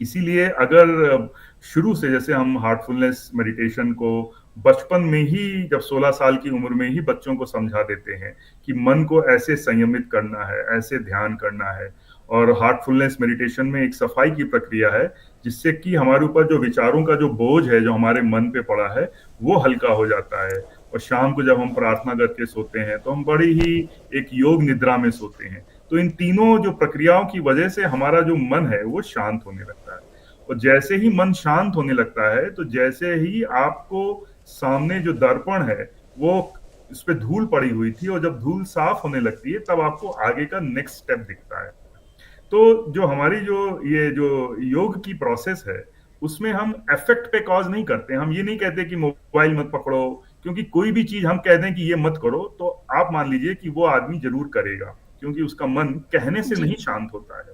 इसीलिए अगर शुरू से जैसे हम हार्टफुलनेस मेडिटेशन को बचपन में ही, जब 16 साल की उम्र में ही बच्चों को समझा देते हैं कि मन को ऐसे संयमित करना है, ऐसे ध्यान करना है, और हार्टफुलनेस मेडिटेशन में एक सफाई की प्रक्रिया है जिससे कि हमारे ऊपर जो विचारों का जो बोझ है जो हमारे मन पे पड़ा है वो हल्का हो जाता है. और शाम को जब हम प्रार्थना करके सोते हैं तो हम बड़ी ही एक योग निद्रा में सोते हैं. तो इन तीनों जो प्रक्रियाओं की वजह से हमारा जो मन है वो शांत होने लगता है. और जैसे ही मन शांत होने लगता है तो जैसे ही आपको सामने जो दर्पण है वो इस पे धूल पड़ी हुई थी, और जब धूल साफ होने लगती है तब आपको आगे का नेक्स्ट स्टेप दिखता है. तो जो हमारी जो योग की प्रोसेस है उसमें हम इफेक्ट पे कॉज नहीं करते. हम ये नहीं कहते कि मोबाइल मत पकड़ो, क्योंकि कोई भी चीज हम कह दें कि ये मत करो तो आप मान लीजिए कि वो आदमी जरूर करेगा, क्योंकि उसका मन कहने से नहीं शांत होता है.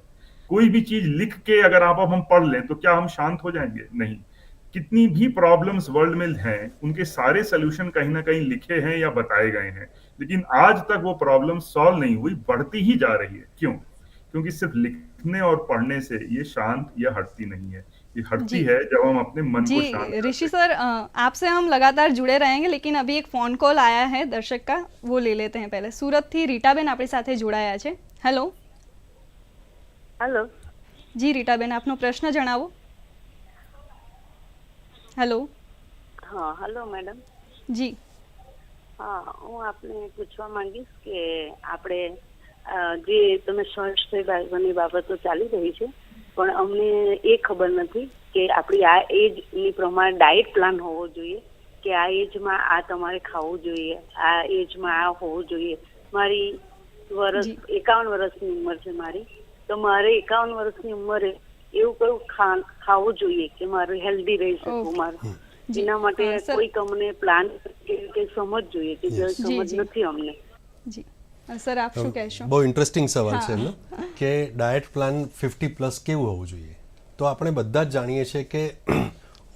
कोई भी चीज लिख के अगर आप अब हम पढ़ लें तो क्या हम शांत हो जाएंगे? नहीं। कितनी भी प्रॉब्लम्स वर्ल्ड में हैं, उनके सारे सोल्यूशन कहीं ना कहीं लिखे हैं या बताए गए हैं, लेकिन आज तक वो प्रॉब्लम सॉल्व नहीं हुई, बढ़ती ही जा रही है। क्यों? क्योंकि सिर्फ लिखने और पढ़ने से ये शांत या हटती नहीं है, ये हटती है जब हम अपने मन को शांत जी ऋषि सर, आपसे हम लगातार जुड़े रहेंगे, लेकिन अभी एक फोन कॉल आया है दर्शक का, वो ले लेते हैं पहले। सूरत थी રીટાબેન આપણી સાથે જોડાયા છે। હેલો હેલો જી રીટાબેન, આપનો પ્રશ્ન જણાવો। હેલો હા હેલો મેડમ જી। હા, હું આપને પૂછવા માંગીશ કે આપણે જે તમે સ્વાસ્થ્ય બાબતની બાબતો ચાલી રહી છે, પણ અમને એ ખબર નથી કે આપણી આ એજની પ્રમાણે ડાયટ પ્લાન હોવો જોઈએ કે આ એજમાં આ તમારે ખાવું જોઈએ, આ એજમાં આ હોવું જોઈએ। મારી વર્ષ 51 વર્ષની ઉંમર છે મારી, તો મારે 51 વર્ષની ઉંમરે એવું કયું ખાવું જોઈએ કે મારું હેલ્ધી રહી શકું મારું, એના માટે કોઈક અમને પ્લાન કે સમજ જોઈએ કે જે સમજ નથી અમને। જી સર, આપ શું કહેશો? બહુ ઇન્ટરેસ્ટિંગ સવાલ છે એમનો કે ડાયટ પ્લાન 50+ કેવું હોવું જોઈએ। તો આપણે બધા જ જાણીએ છીએ કે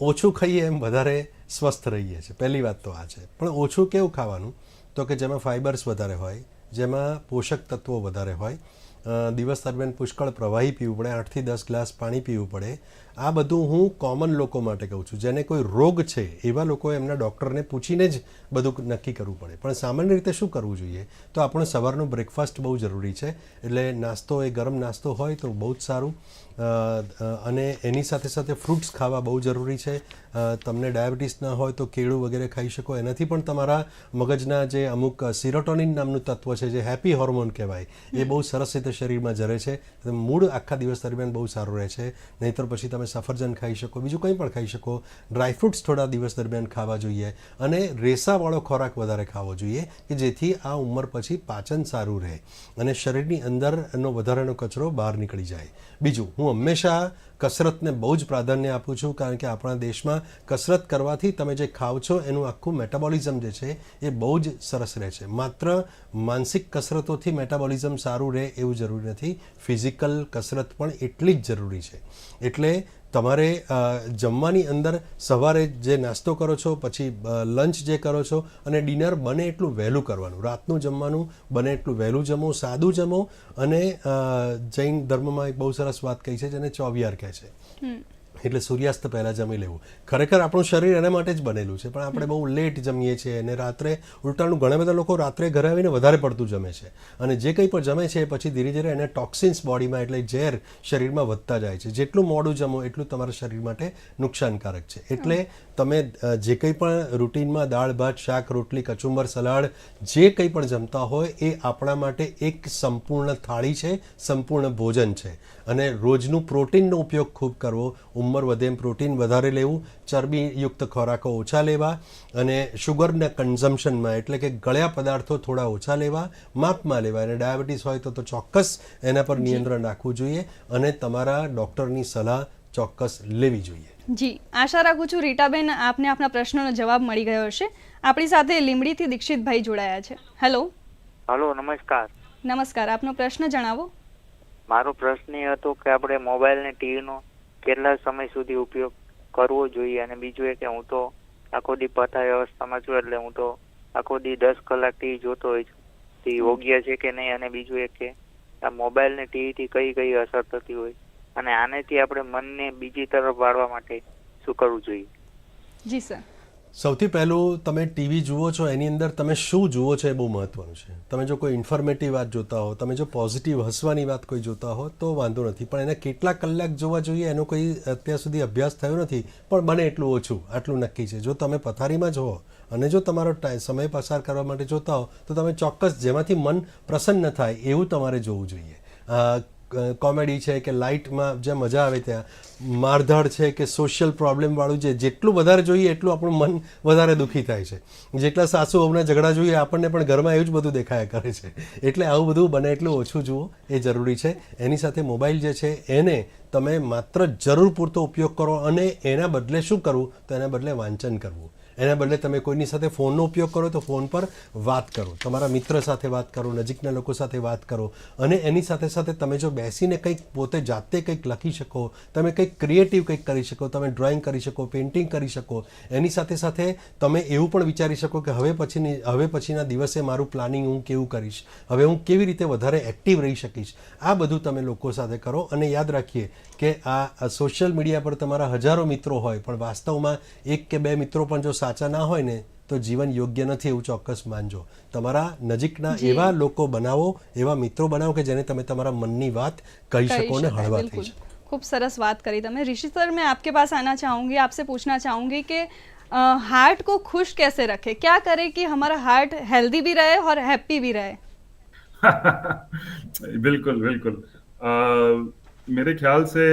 ઓછું ખાઈએ એમ વધારે સ્વસ્થ રહીએ છીએ, પહેલી વાત તો આ છે। પણ ઓછું કેવું ખાવાનું? તો કે જેમાં ફાઇબર્સ વધારે હોય, જેમાં પોષક તત્વો વધારે હોય, દિવસ દરમિયાન પુષ્કળ પ્રવાહી પીવું પડે, 8 થી 10 ગ્લાસ પાણી પીવું પડે। આ બધું હું કોમન લોકો માટે કહું છું, જેને કોઈ રોગ છે એવા લોકોએ એમના ડૉક્ટરને પૂછીને જ બધું નક્કી કરવું પડે। પણ સામાન્ય રીતે શું કરવું જોઈએ? તો આપણે સવારનું બ્રેકફાસ્ટ બહુ જરૂરી છે, એટલે નાસ્તો એ ગરમ નાસ્તો હોય તો બહુ જ સારું, અને એની સાથે સાથે ફ્રૂટ્સ ખાવા બહુ જરૂરી છે। તમને ડાયાબિટીસ ના હોય તો કેળું વગેરે ખાઈ શકો, એનાથી પણ તમારા મગજના જે અમુક સિરોટોનિન નામનું તત્વ છે, જે હેપી હોર્મોન કહેવાય, એ બહુ સરસ રીતે શરીરમાં જરે છે, મૂડ આખા દિવસ દરમિયાન બહુ સારું રહે છે। નહીંતર પછી તમે સફરજન ખાઈ શકો, બીજું કંઈ પણ ખાઈ શકો। ડ્રાયફ્રૂટ્સ થોડા દિવસ દરમિયાન ખાવા જોઈએ, અને રેસાવાળો ખોરાક વધારે ખાવો જોઈએ કે જેથી આ ઉંમર પછી પાચન સારું રહે અને શરીરની અંદરનો વધારાનો કચરો બહાર નીકળી જાય। બીજું, હું હંમેશા કસરતને બહુ જ પ્રાધાન્ય આપું છું, કારણ કે આપણા દેશમાં કસરત કરવાથી તમે જે ખાવ છો એનું આખું મેટાબોલિઝમ જે છે એ બહુ જ સરસ રહે છે। માત્ર માનસિક કસરતોથી મેટાબોલિઝમ સારું રહે એવું જરૂરી નથી, ફિઝિકલ કસરત પણ એટલી જ જરૂરી છે। એટલે તમારે જમવાની અંદર સવારે જે નાસ્તો કરો છો, પછી લંચ જે કરો છો, અને ડિનર બને એટલું વહેલું કરવાનું। રાતનું જમવાનું બને એટલું વહેલું જમો, સાદું જમો, અને જૈન ધર્મમાં એક બહુ સરસ વાત કહી છે જેને ચોવિયાર કહે છે, એટલે સૂર્યાસ્ત પહેલાં જમી લેવું। ખરેખર આપણું શરીર એના માટે જ બનેલું છે, પણ આપણે બહુ લેટ જમીએ છીએ, અને રાત્રે ઉલટાનું ઘણા બધા લોકો રાત્રે ઘરે આવીને વધારે પડતું જમે છે, અને જે કંઈ પણ જમે છે પછી ધીરે ધીરે એને ટોક્સિન્સ બોડીમાં, એટલે ઝેર શરીરમાં વધતા જાય છે। જેટલું મોડું જમો એટલું તમારા શરીર માટે નુકસાનકારક છે। એટલે તમે જે કંઈ પણ રૂટીનમાં દાળ ભાત શાક રોટલી કચુંબર સલાડ જે કંઈ પણ જમતા હોય એ આપણા માટે એક સંપૂર્ણ થાળી છે, સંપૂર્ણ ભોજન છે। અને રોજનું પ્રોટીનનો ઉપયોગ ખૂબ કરવો, ઉંમર વધે એમ પ્રોટીન વધારે લેવું, ચરબીયુક્ત ખોરાકો ઓછા લેવા, અને શુગરના કન્ઝમ્પશનમાં એટલે કે ગળ્યા પદાર્થો થોડા ઓછા લેવા, માપમાં લેવા, અને ડાયાબિટીસ હોય તો ચોક્કસ એના પર નિયંત્રણ રાખવું જોઈએ, અને તમારા ડૉક્ટરની સલાહ ચોક્કસ લેવી જોઈએ। જી, આશા રાખું છું રીટાબેન આપને આપના પ્રશ્નનો જવાબ મળી ગયો હશે। આપણી સાથે લીંબડીથી દીક્ષિતભાઈ જોડાયા છે। હેલો હેલો, નમસ્કાર। નમસ્કાર, આપનો પ્રશ્ન જણાવો। મારો પ્રશ્ન એ હતો કે આપણે મોબાઈલ ને ટીવીનો કેટલા સમય સુધી ઉપયોગ કરવો જોઈએ, અને બીજું એ કે હું તો આખો દી પથારી અવસ્થામાં છું, એટલે હું તો આખો દી 10 કલાક ટીવી જોતો હોય છું, તે યોગ્ય છે કે નહીં? અને બીજું એ કે આ મોબાઈલ ને ટીવી થી કઈ કઈ અસર થતી હોય, અને આનેથી આપણે મનને બીજી તરફ વાળવા માટે શું કરવું જોઈએ? જી સર, સૌથી પહેલું તમે ટીવી જુઓ છો એની અંદર તમે શું જુઓ છો એ બહુ મહત્ત્વનું છે। તમે જો કોઈ ઇન્ફોર્મેટિવ વાત જોતા હો, તમે જો પોઝિટિવ હસવાની વાત કોઈ જોતા હો તો વાંધો નથી, પણ એને કેટલા કલાક જોવા જોઈએ એનો કોઈ અત્યાર સુધી અભ્યાસ થયો નથી, પણ બને એટલું ઓછું, આટલું નક્કી છે। જો તમે પથારીમાં જ હો અને જો તમારો સમય પસાર કરવા માટે જોતા હો તો તમે ચોક્કસ જેમાંથી મન પ્રસન્ન થાય એવું તમારે જોવું જોઈએ। કોમેડી છે કે લાઇટમાં જ્યાં મજા આવે ત્યાં, મારધાડ છે કે સોશિયલ પ્રોબ્લેમવાળું છે, જેટલું વધારે જોઈએ એટલું આપણું મન વધારે દુઃખી થાય છે। જેટલા સાસુ વહુના ઝઘડા જોઈએ આપણને પણ ઘરમાં એવું જ બધું દેખાયા કરે છે, એટલે આવું બધું બને એટલું ઓછું જુઓ એ જરૂરી છે। એની સાથે મોબાઈલ જે છે એને તમે માત્ર જરૂર પૂરતો ઉપયોગ કરો, અને એના બદલે શું કરવું તો એના બદલે વાંચન કરવું। એના બદલે તમે કોઈની સાથે ફોનનો ઉપયોગ કરો તો ફોન પર વાત કરો, તમારા મિત્ર સાથે વાત કરો, નજીકના લોકો સાથે વાત કરો, અને એની સાથે સાથે તમે જો બેસીને કંઈક પોતે જાતે કંઈક લખી શકો, તમે કંઈક ક્રિએટિવ કંઈક કરી શકો, તમે ડ્રોઈંગ કરી શકો, પેઇન્ટિંગ કરી શકો, એની સાથે સાથે તમે એવું પણ વિચારી શકો કે હવે પછીના દિવસે મારું પ્લાનિંગ હું કેવું કરીશ, હવે હું કેવી રીતે વધારે એક્ટિવ રહી શકીશ. આ બધું તમે લોકો સાથે કરો. અને યાદ રાખીએ કે આ સોશિયલ મીડિયા પર તમારા હજારો મિત્રો હોય, પણ વાસ્તવમાં 1 કે 2 મિત્રો પણ જો સાચા ના હોય ને તો જીવન યોગ્ય નથી, એવું ચોક્કસ માનજો. તમારા નજીકના એવા લોકો બનાવો, એવા મિત્રો બનાવો કે જેને તમે તમારા મનની વાત કહી શકો ને હળવા થઈ શકો. खूब सरस बात करी तमें. ऋषि सर, मैं आपके पास आना चाहूँगी, आपसे पूछना चाहूँगी कि हार्ट को खुश कैसे रखें, क्या करें कि हमारा हार्ट हेल्दी भी रहे और हैप्पी भी रहे. बिल्कुल बिल्कुल. मेरे ख्याल से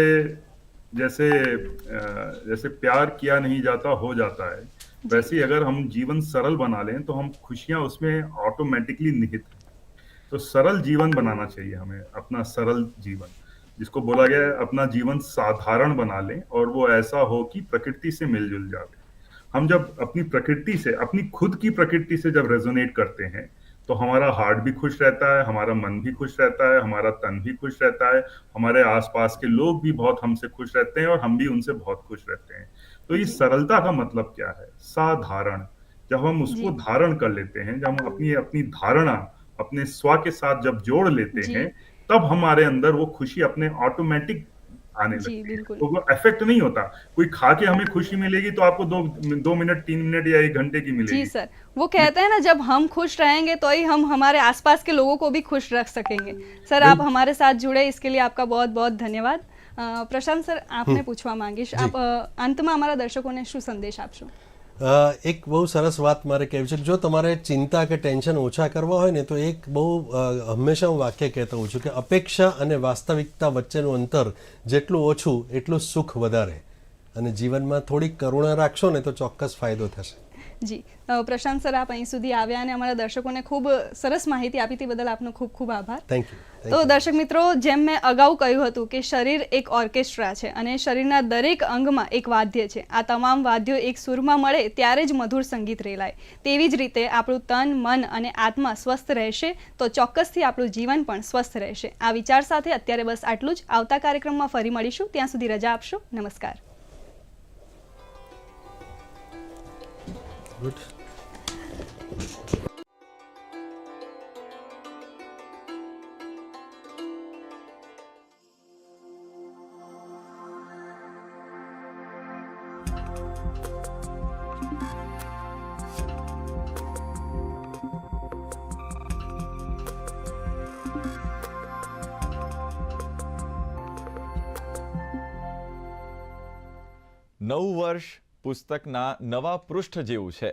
जैसे प्यार किया नहीं जाता हो जाता है, वैसे ही अगर हम जीवन सरल बना लें तो हम खुशियां उसमें ऑटोमेटिकली निहित हैं. तो सरल जीवन बनाना चाहिए हमें, अपना सरल जीवन, जिसको बोला गया है अपना जीवन साधारण बना लें और वो ऐसा हो कि प्रकृति से मिलजुल जाए. हम जब अपनी प्रकृति से, अपनी खुद की प्रकृति से जब रेजोनेट करते हैं तो हमारा हार्ट भी खुश रहता है, हमारा मन भी खुश रहता है, हमारा तन भी खुश रहता है, हमारे आसपास के लोग भी बहुत हमसे खुश रहते हैं और हम भी उनसे बहुत खुश रहते हैं. तो इस सरलता का मतलब क्या है? साधारण. जब हम उसको धारण कर लेते हैं, जब हम अपनी धारणा अपने स्व के साथ जब जोड़ लेते हैं, तब हमारे अंदर वो खुशी अपने ऑटोमेटिक आने लगती है. तो वो इफेक्ट नहीं होता. कोई खा के हमें खुशी मिलेगी तो आपको 2 मिनट 3 मिनट या 1 घंटे की मिलेगी. जी सर, वो कहते हैं ना, जब हम खुश रहेंगे तो ही हम हमारे आसपास के लोगों को भी खुश रख सकेंगे. सर, आप हमारे साथ जुड़े, इसके लिए आपका बहुत बहुत धन्यवाद. प्रशांत सर, आपने पूछवा માંગીશ, आप અંતમાં અમારા દર્શકોને શું સંદેશ આપશો? એક બહુ સરસ વાત મારે કહેવી છે. જો તમારે ચિંતા કે ટેન્શન ઓછા કરવા હોય ને તો એક બહુ હંમેશા હું વાક્ય કહેતો હોઉં છું કે અપેક્ષા અને વાસ્તવિકતા વચ્ચેનું અંતર જેટલું ઓછું એટલું સુખ વધારે. અને જીવનમાં થોડીક કરુણા રાખશો ને તો ચોક્કસ ફાયદો થશે. જી, પ્રશાંત સર, આપ અહીં સુધી આવ્યા અને અમારા દર્શકોને ખૂબ સરસ માહિતી આપી તે બદલ આપનો ખૂબ ખૂબ આભાર. Thank you. તો દર્શક મિત્રો, જેમ મેં અગાઉ કહ્યું હતું કે શરીર એક ઓર્કેસ્ટ્રા છે અને શરીરના દરેક અંગમાં એક વાદ્ય છે. આ તમામ વાદ્યો એક સુરમાં મળે ત્યારે જ મધુર સંગીત રેલાય. તેવી જ રીતે આપણું તન, મન અને આત્મા સ્વસ્થ રહેશે તો ચોક્કસથી આપણું જીવન પણ સ્વસ્થ રહેશે. આ વિચાર સાથે અત્યારે બસ આટલું જ. આવતા કાર્યક્રમમાં ફરી મળીશું. ત્યાં સુધી રજા આપશો. નમસ્કાર. Good. નવું વર્ષ પુસ્તકના નવા પૃષ્ઠ જેવું છે.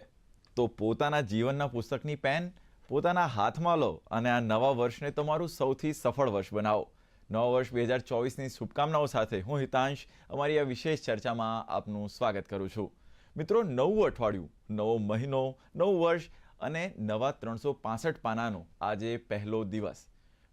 તો પોતાના જીવનના પુસ્તકની પેન પોતાના હાથમાં લો અને આ નવા વર્ષને તમારું સૌથી સફળ વર્ષ બનાવો. નવા વર્ષ 2024ની શુભકામનાઓ સાથે હું હિતાંશ અમારી આ વિશેષ ચર્ચામાં આપનું સ્વાગત કરું છું. મિત્રો, નવું અઠવાડિયું, નવો મહિનો, નવું વર્ષ અને નવા 365 પાનાનો આજે પહેલો દિવસ.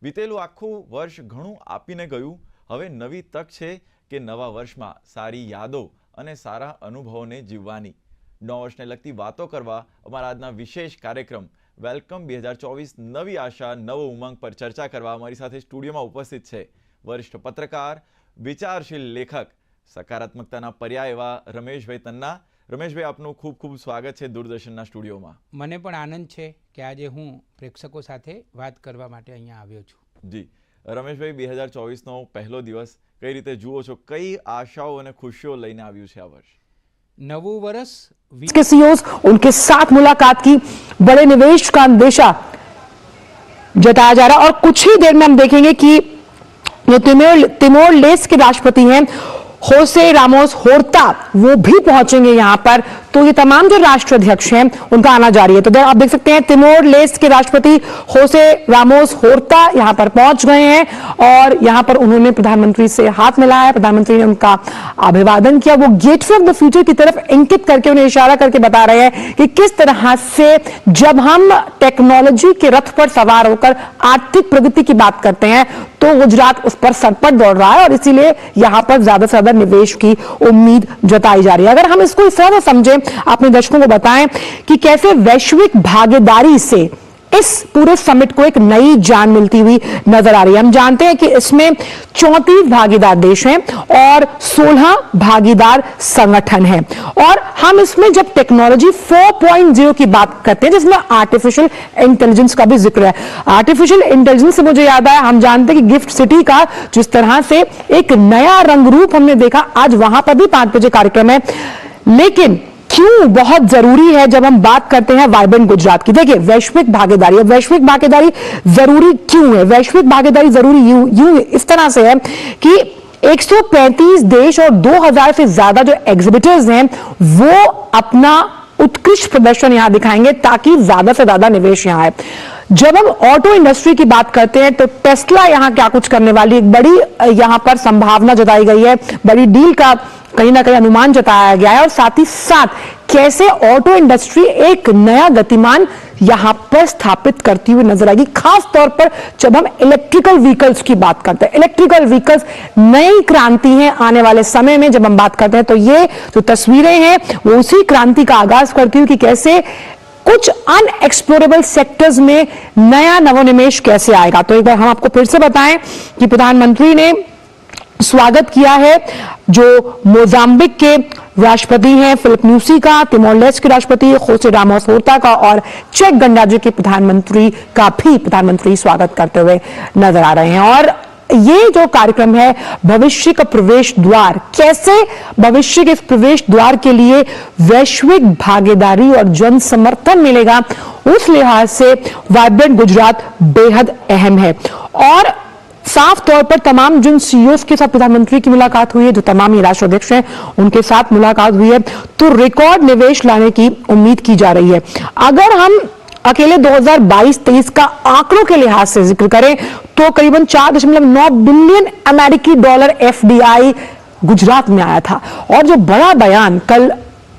વીતેલું આખું વર્ષ ઘણું આપીને ગયું. હવે નવી તક છે કે નવા વર્ષમાં સારી યાદો અને સારા અનુભવોને જીવવાની. નવા વર્ષને લગતી વાતો કરવા અમારા આજના વિશેષ કાર્યક્રમ વેલકમ 2024 નવી આશા નવો ઉમંગ પર ચર્ચા કરવા અમારી સાથે સ્ટુડિયોમાં ઉપસ્થિત છે વરિષ્ઠ પત્રકાર, વિચારશીલ લેખક, સકારાત્મકતાના પર્યાય એવા રમેશભાઈ તન્ના. રમેશભાઈ, આપનું ખૂબ ખૂબ સ્વાગત છે દૂરદર્શનના સ્ટુડિયોમાં. મને પણ આનંદ છે કે આજે હું પ્રેક્ષકો સાથે વાત કરવા માટે અહીંયા આવ્યો છું. જી રમેશભાઈ, 2024નો પહેલો દિવસ કઈ રીતે જુઓ છો? કઈ આશાઓ અને ખુશીઓ લઈને આવ્યું છે આ વર્ષ? नवू वर्ष के सीईओज उनके साथ मुलाकात की, बड़े निवेश का अंदेशा जताया जा रहा है और कुछ ही देर में हम देखेंगे कि जो तिमोर लेस्ट के राष्ट्रपति हैं होसे रामोस होर्ता वो भी पहुंचेंगे यहाँ पर. तो ये तमाम जो राष्ट्र अध्यक्ष हैं उनका आना जारी है. तो आप देख सकते हैं तिमोर लेस्ट के राष्ट्रपति होसे रामोस होर्ता यहाँ पर पहुंच गए हैं और यहाँ पर उन्होंने प्रधानमंत्री से हाथ मिलाया. प्रधानमंत्री ने उनका अभिवादन किया. वो गेटवे ऑफ द फ्यूचर की तरफ इंकित करके, उन्हें इशारा करके बता रहे हैं कि किस तरह से जब हम टेक्नोलॉजी के रथ पर सवार होकर आर्थिक प्रगति की बात करते हैं तो गुजरात उस पर सरपट दौड़ रहा है और इसीलिए यहाँ पर ज्यादा से ज्यादा ज्यादा निवेश की उम्मीद जताई जा रही है। अगर हम इसको इस तरह से समझें, अपने दर्शकों को बताएं कि कैसे वैश्विक भागीदारी से इस पूरे समिट को एक नई जान मिलती हुई नजर आ रही है। हम जानते हैं कि इसमें 34 भागीदार देश हैं और 16 भागीदार संगठन हैं, और हम इसमें जब टेक्नोलॉजी 4.0 की बात करते हैं जिसमें आर्टिफिशियल इंटेलिजेंस का भी जिक्र है। आर्टिफिशियल इंटेलिजेंस से मुझे याद आया, हम जानते हैं कि गिफ्ट सिटी का जिस तरह से एक नया रंग रूप हमने देखा, आज वहां पर भी 5 बजे कार्यक्रम है। लेकिन क्यों बहुत जरूरी है जब हम बात करते हैं वाइब्रेंट गुजरात की? देखिए, वैश्विक भागीदारी, वैश्विक भागीदारी जरूरी क्यों है? वैश्विक भागीदारी जरूरी यूं इस तरह से है कि 135 देश और 2000 से ज्यादा जो एग्जिबिटर्स हैं वो अपना उत्कृष्ट प्रदर्शन यहां दिखाएंगे ताकि ज्यादा से ज्यादा निवेश यहां आए। जब हम ऑटो इंडस्ट्री की बात करते हैं तो टेस्ला यहां क्या कुछ करने वाली, एक बड़ी यहां पर संभावना जताई गई है, बड़ी डील का कहीं ना कहीं अनुमान जताया गया है, और साथ ही साथ कैसे ऑटो इंडस्ट्री एक नया गतिमान यहां पर स्थापित करती हुई नजर आएगी, खास तौर पर जब हम इलेक्ट्रिकल व्हीकल्स की बात करते हैं। इलेक्ट्रिकल व्हीकल्स नई क्रांति है आने वाले समय में। जब हम बात करते हैं तो ये जो तस्वीरें हैं वो उसी क्रांति का आगाज करती हुई कि कैसे कुछ अनएक्सप्लोरेबल सेक्टर्स में नया नवोन्मेष कैसे आएगा। तो एक बार हम आपको फिर से बताएं कि प्रधानमंत्री ने स्वागत किया है जो मोजाम्बिक के राष्ट्रपति हैं फिलिप न्यूसी का, तिमोर लेस्टे के राष्ट्रपति खोसे रामोस होर्ता का, और चेक गणराज्य के प्रधानमंत्री का भी प्रधानमंत्री स्वागत करते हुए नजर आ रहे हैं। और ये जो कार्यक्रम है भविष्य का प्रवेश द्वार, कैसे भविष्य के इस प्रवेश द्वार के लिए वैश्विक भागीदारी और जन समर्थन मिलेगा, उस लिहाज से वाइब्रेंट गुजरात बेहद अहम है। और साफ तौर पर तमाम जिन सीईओज के साथ प्रधानमंत्री की मुलाकात हुई है, जो तमाम ये राष्ट्राध्यक्ष हैं उनके साथ मुलाकात हुई है, तो रिकॉर्ड निवेश लाने की उम्मीद की जा रही है। अगर हम अकेले 2022-23 का आंकड़ों के लिहाज से जिक्र करें तो करीबन 4.9 बिलियन अमेरिकी डॉलर एफडीआई गुजरात में आया था। और जो बड़ा बयान कल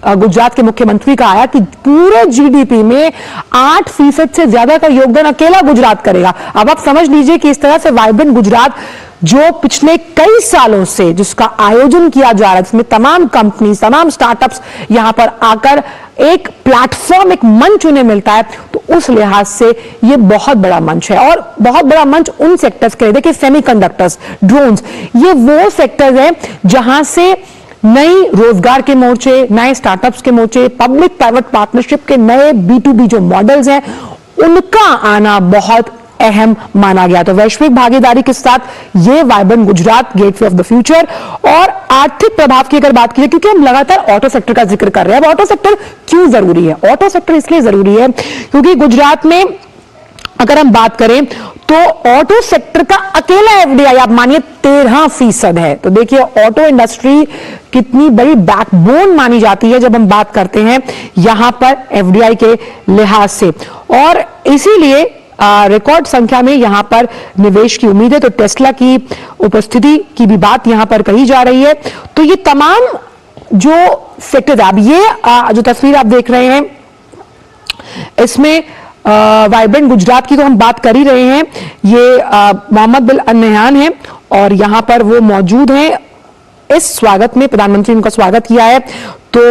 गुजरात के मुख्यमंत्री का आया कि पूरे जीडीपी में 8% से ज्यादा का योगदान अकेला गुजरात करेगा। अब आप समझ लीजिए कि इस तरह से वाइब्रेंट गुजरात जो पिछले कई सालों से जिसका आयोजन किया जा रहा है, जिसमें तमाम कंपनी, तमाम स्टार्टअप्स यहां पर आकर एक प्लेटफॉर्म, एक मंच उन्हें मिलता है, तो उस लिहाज से ये बहुत बड़ा मंच है। और बहुत बड़ा मंच उन सेक्टर्स के लिए, देखिए सेमीकंडक्टर्स, ड्रोन्स, ये वो सेक्टर्स हैं जहां से नई रोजगार के मोर्चे, नए स्टार्टअप्स के मोर्चे, पब्लिक प्राइवेट पार्टनरशिप के नए B2B जो मॉडल्स हैं उनका आना बहुत अहम माना गया। तो वैश्विक भागीदारी के साथ ये vibrant Gujarat gateway of the future. और आर्थिक प्रभाव की अगर बात की जाए, क्योंकि हम लगातार ऑटो सेक्टर का जिक्र कर रहे हैं, अब ऑटो सेक्टर क्यों जरूरी है? ऑटो सेक्टर इसलिए जरूरी है क्योंकि गुजरात में अगर हम बात करें तो ऑटो सेक्टर का अकेला एफडीआई आप मानिए 13% है। तो देखिए ऑटो इंडस्ट्री कितनी बड़ी बैकबोन मानी जाती है जब हम बात करते हैं यहां पर एफडीआई के लिहाज से, और इसीलिए रिकॉर्ड संख्या में यहां पर निवेश की उम्मीद है। तो टेस्ला की उपस्थिति की भी बात यहां पर कही जा रही है। तो ये तमाम जो सेक्टर, अब ये जो तस्वीर आप देख रहे हैं इसमें वाइब्रेंट गुजरात की तो हम बात कर ही रहे हैं। ये मोहम्मद बिन नहयान हैं और यहां पर वो मौजूद हैं इस स्वागत में, प्रधानमंत्री ने उनका स्वागत किया है। तो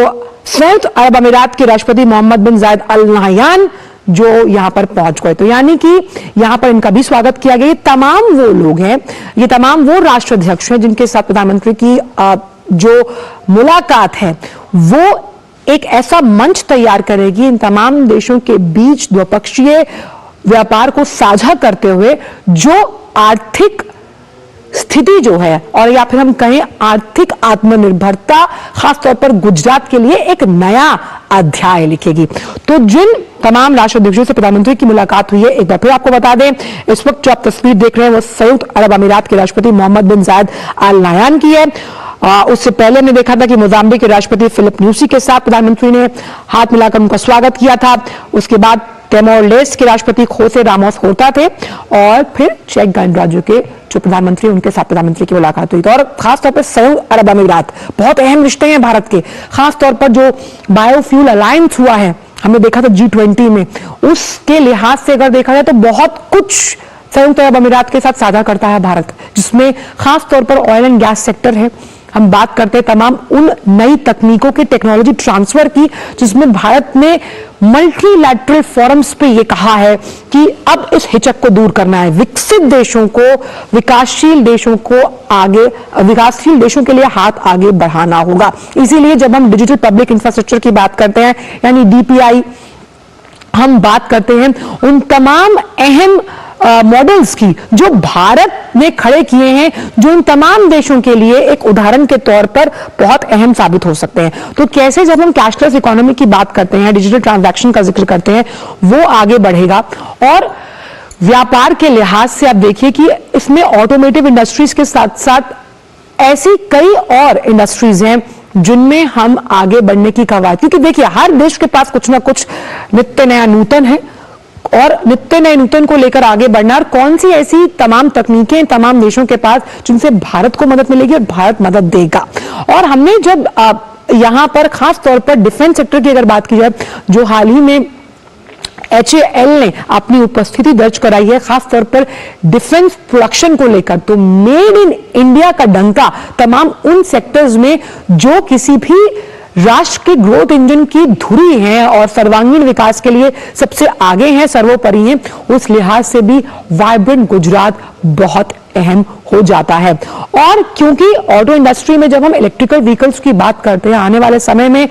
संयुक्त अरब अमीरात के राष्ट्रपति Mohammad bin Zayed Al Nahyan जो यहां पर पहुंच गए, तो यानी कि यहां पर इनका भी स्वागत किया गया। ये तमाम वो लोग हैं, ये तमाम वो राष्ट्राध्यक्ष हैं जिनके साथ प्रधानमंत्री की जो मुलाकात है वो एक ऐसा मंच तैयार करेगी इन तमाम देशों के बीच द्विपक्षीय व्यापार को साझा करते हुए, जो आर्थिक स्थिति जो है, और या फिर हम कहें आर्थिक आत्मनिर्भरता खासतौर पर गुजरात के लिए एक नया अध्याय लिखेगी। तो जिन तमाम राष्ट्राध्यक्षों से प्रधानमंत्री की मुलाकात हुई है, एक बार फिर आपको बता दें, इस वक्त जो आप तस्वीर देख रहे हैं वो संयुक्त अरब अमीरात के राष्ट्रपति Mohammad bin Zayed Al Nahyan की है। उससे पहले हमने देखा था कि मोजाम्बिक के राष्ट्रपति फिलिप न्यूसी के साथ प्रधानमंत्री ने हाथ मिलाकर उनका स्वागत किया था। उसके बाद तिमोर लेस्टे के राष्ट्रपति खोसे रामोस होर्ता थे, और फिर चेक गणराज्य के जो प्रधानमंत्री, उनके साथ प्रधानमंत्री की मुलाकात हुई थी। और खासतौर पर संयुक्त अरब अमीरात, बहुत अहम रिश्ते हैं भारत के, खासतौर पर जो बायोफ्यूल अलायंस हुआ है, हमने देखा था G20 में, उसके लिहाज से अगर देखा जाए तो बहुत कुछ संयुक्त अरब अमीरात के साथ साझा करता है भारत, जिसमें खासतौर पर ऑयल एंड गैस सेक्टर है, हम बात करते हैं तमाम उन नई तकनीकों के टेक्नोलॉजी ट्रांसफर की, जिसमें भारत ने मल्टीलैटरल फोरम्स पे ये कहा है कि अब इस हिचक को दूर करना है, विकसित देशों को, विकासशील देशों को आगे, विकासशील देशों के लिए हाथ आगे बढ़ाना होगा। इसीलिए जब हम डिजिटल पब्लिक इंफ्रास्ट्रक्चर की बात करते हैं, यानी डीपीआई, हम बात करते हैं उन तमाम अहम मॉडल्स की जो भारत ने खड़े किए हैं, जो इन तमाम देशों के लिए एक उदाहरण के तौर पर बहुत अहम साबित हो सकते हैं। तो कैसे जब हम कैशलेस इकोनॉमी की बात करते हैं, डिजिटल ट्रांजैक्शन का जिक्र करते हैं, वो आगे बढ़ेगा। और व्यापार के लिहाज से आप देखिए कि इसमें ऑटोमेटिव इंडस्ट्रीज के साथ साथ ऐसी कई और इंडस्ट्रीज हैं जिनमें हम आगे बढ़ने की कवायद, क्योंकि देखिए हर देश के पास कुछ ना कुछ नित्य नया नूतन है, और नित्य नए नूतन को लेकर आगे बढ़ना, और कौन सी ऐसी तमाम तकनीकें तमाम देशों के पास जिनसे भारत को मदद मिलेगी और भारत मदद देगा। और हमने जब यहां पर खास तौर पर डिफेंस सेक्टर की अगर बात की जाए, जो हाल ही में HAL ने अपनी उपस्थिति दर्ज कराई है खास तौर पर डिफेंस प्रोडक्शन को लेकर, तो मेड इन इंडिया का डंका तमाम उन सेक्टर्स में जो किसी भी राष्ट्र के ग्रोथ इंजन की धुरी हैं और सर्वांगीण विकास के लिए सबसे आगे हैं, सर्वोपरि हैं, उस लिहाज से भी वाइब्रेंट गुजरात बहुत अहम हो जाता है। और क्योंकि ऑटो इंडस्ट्री में जब हम इलेक्ट्रिकल व्हीकल्स की बात करते हैं, आने वाले समय में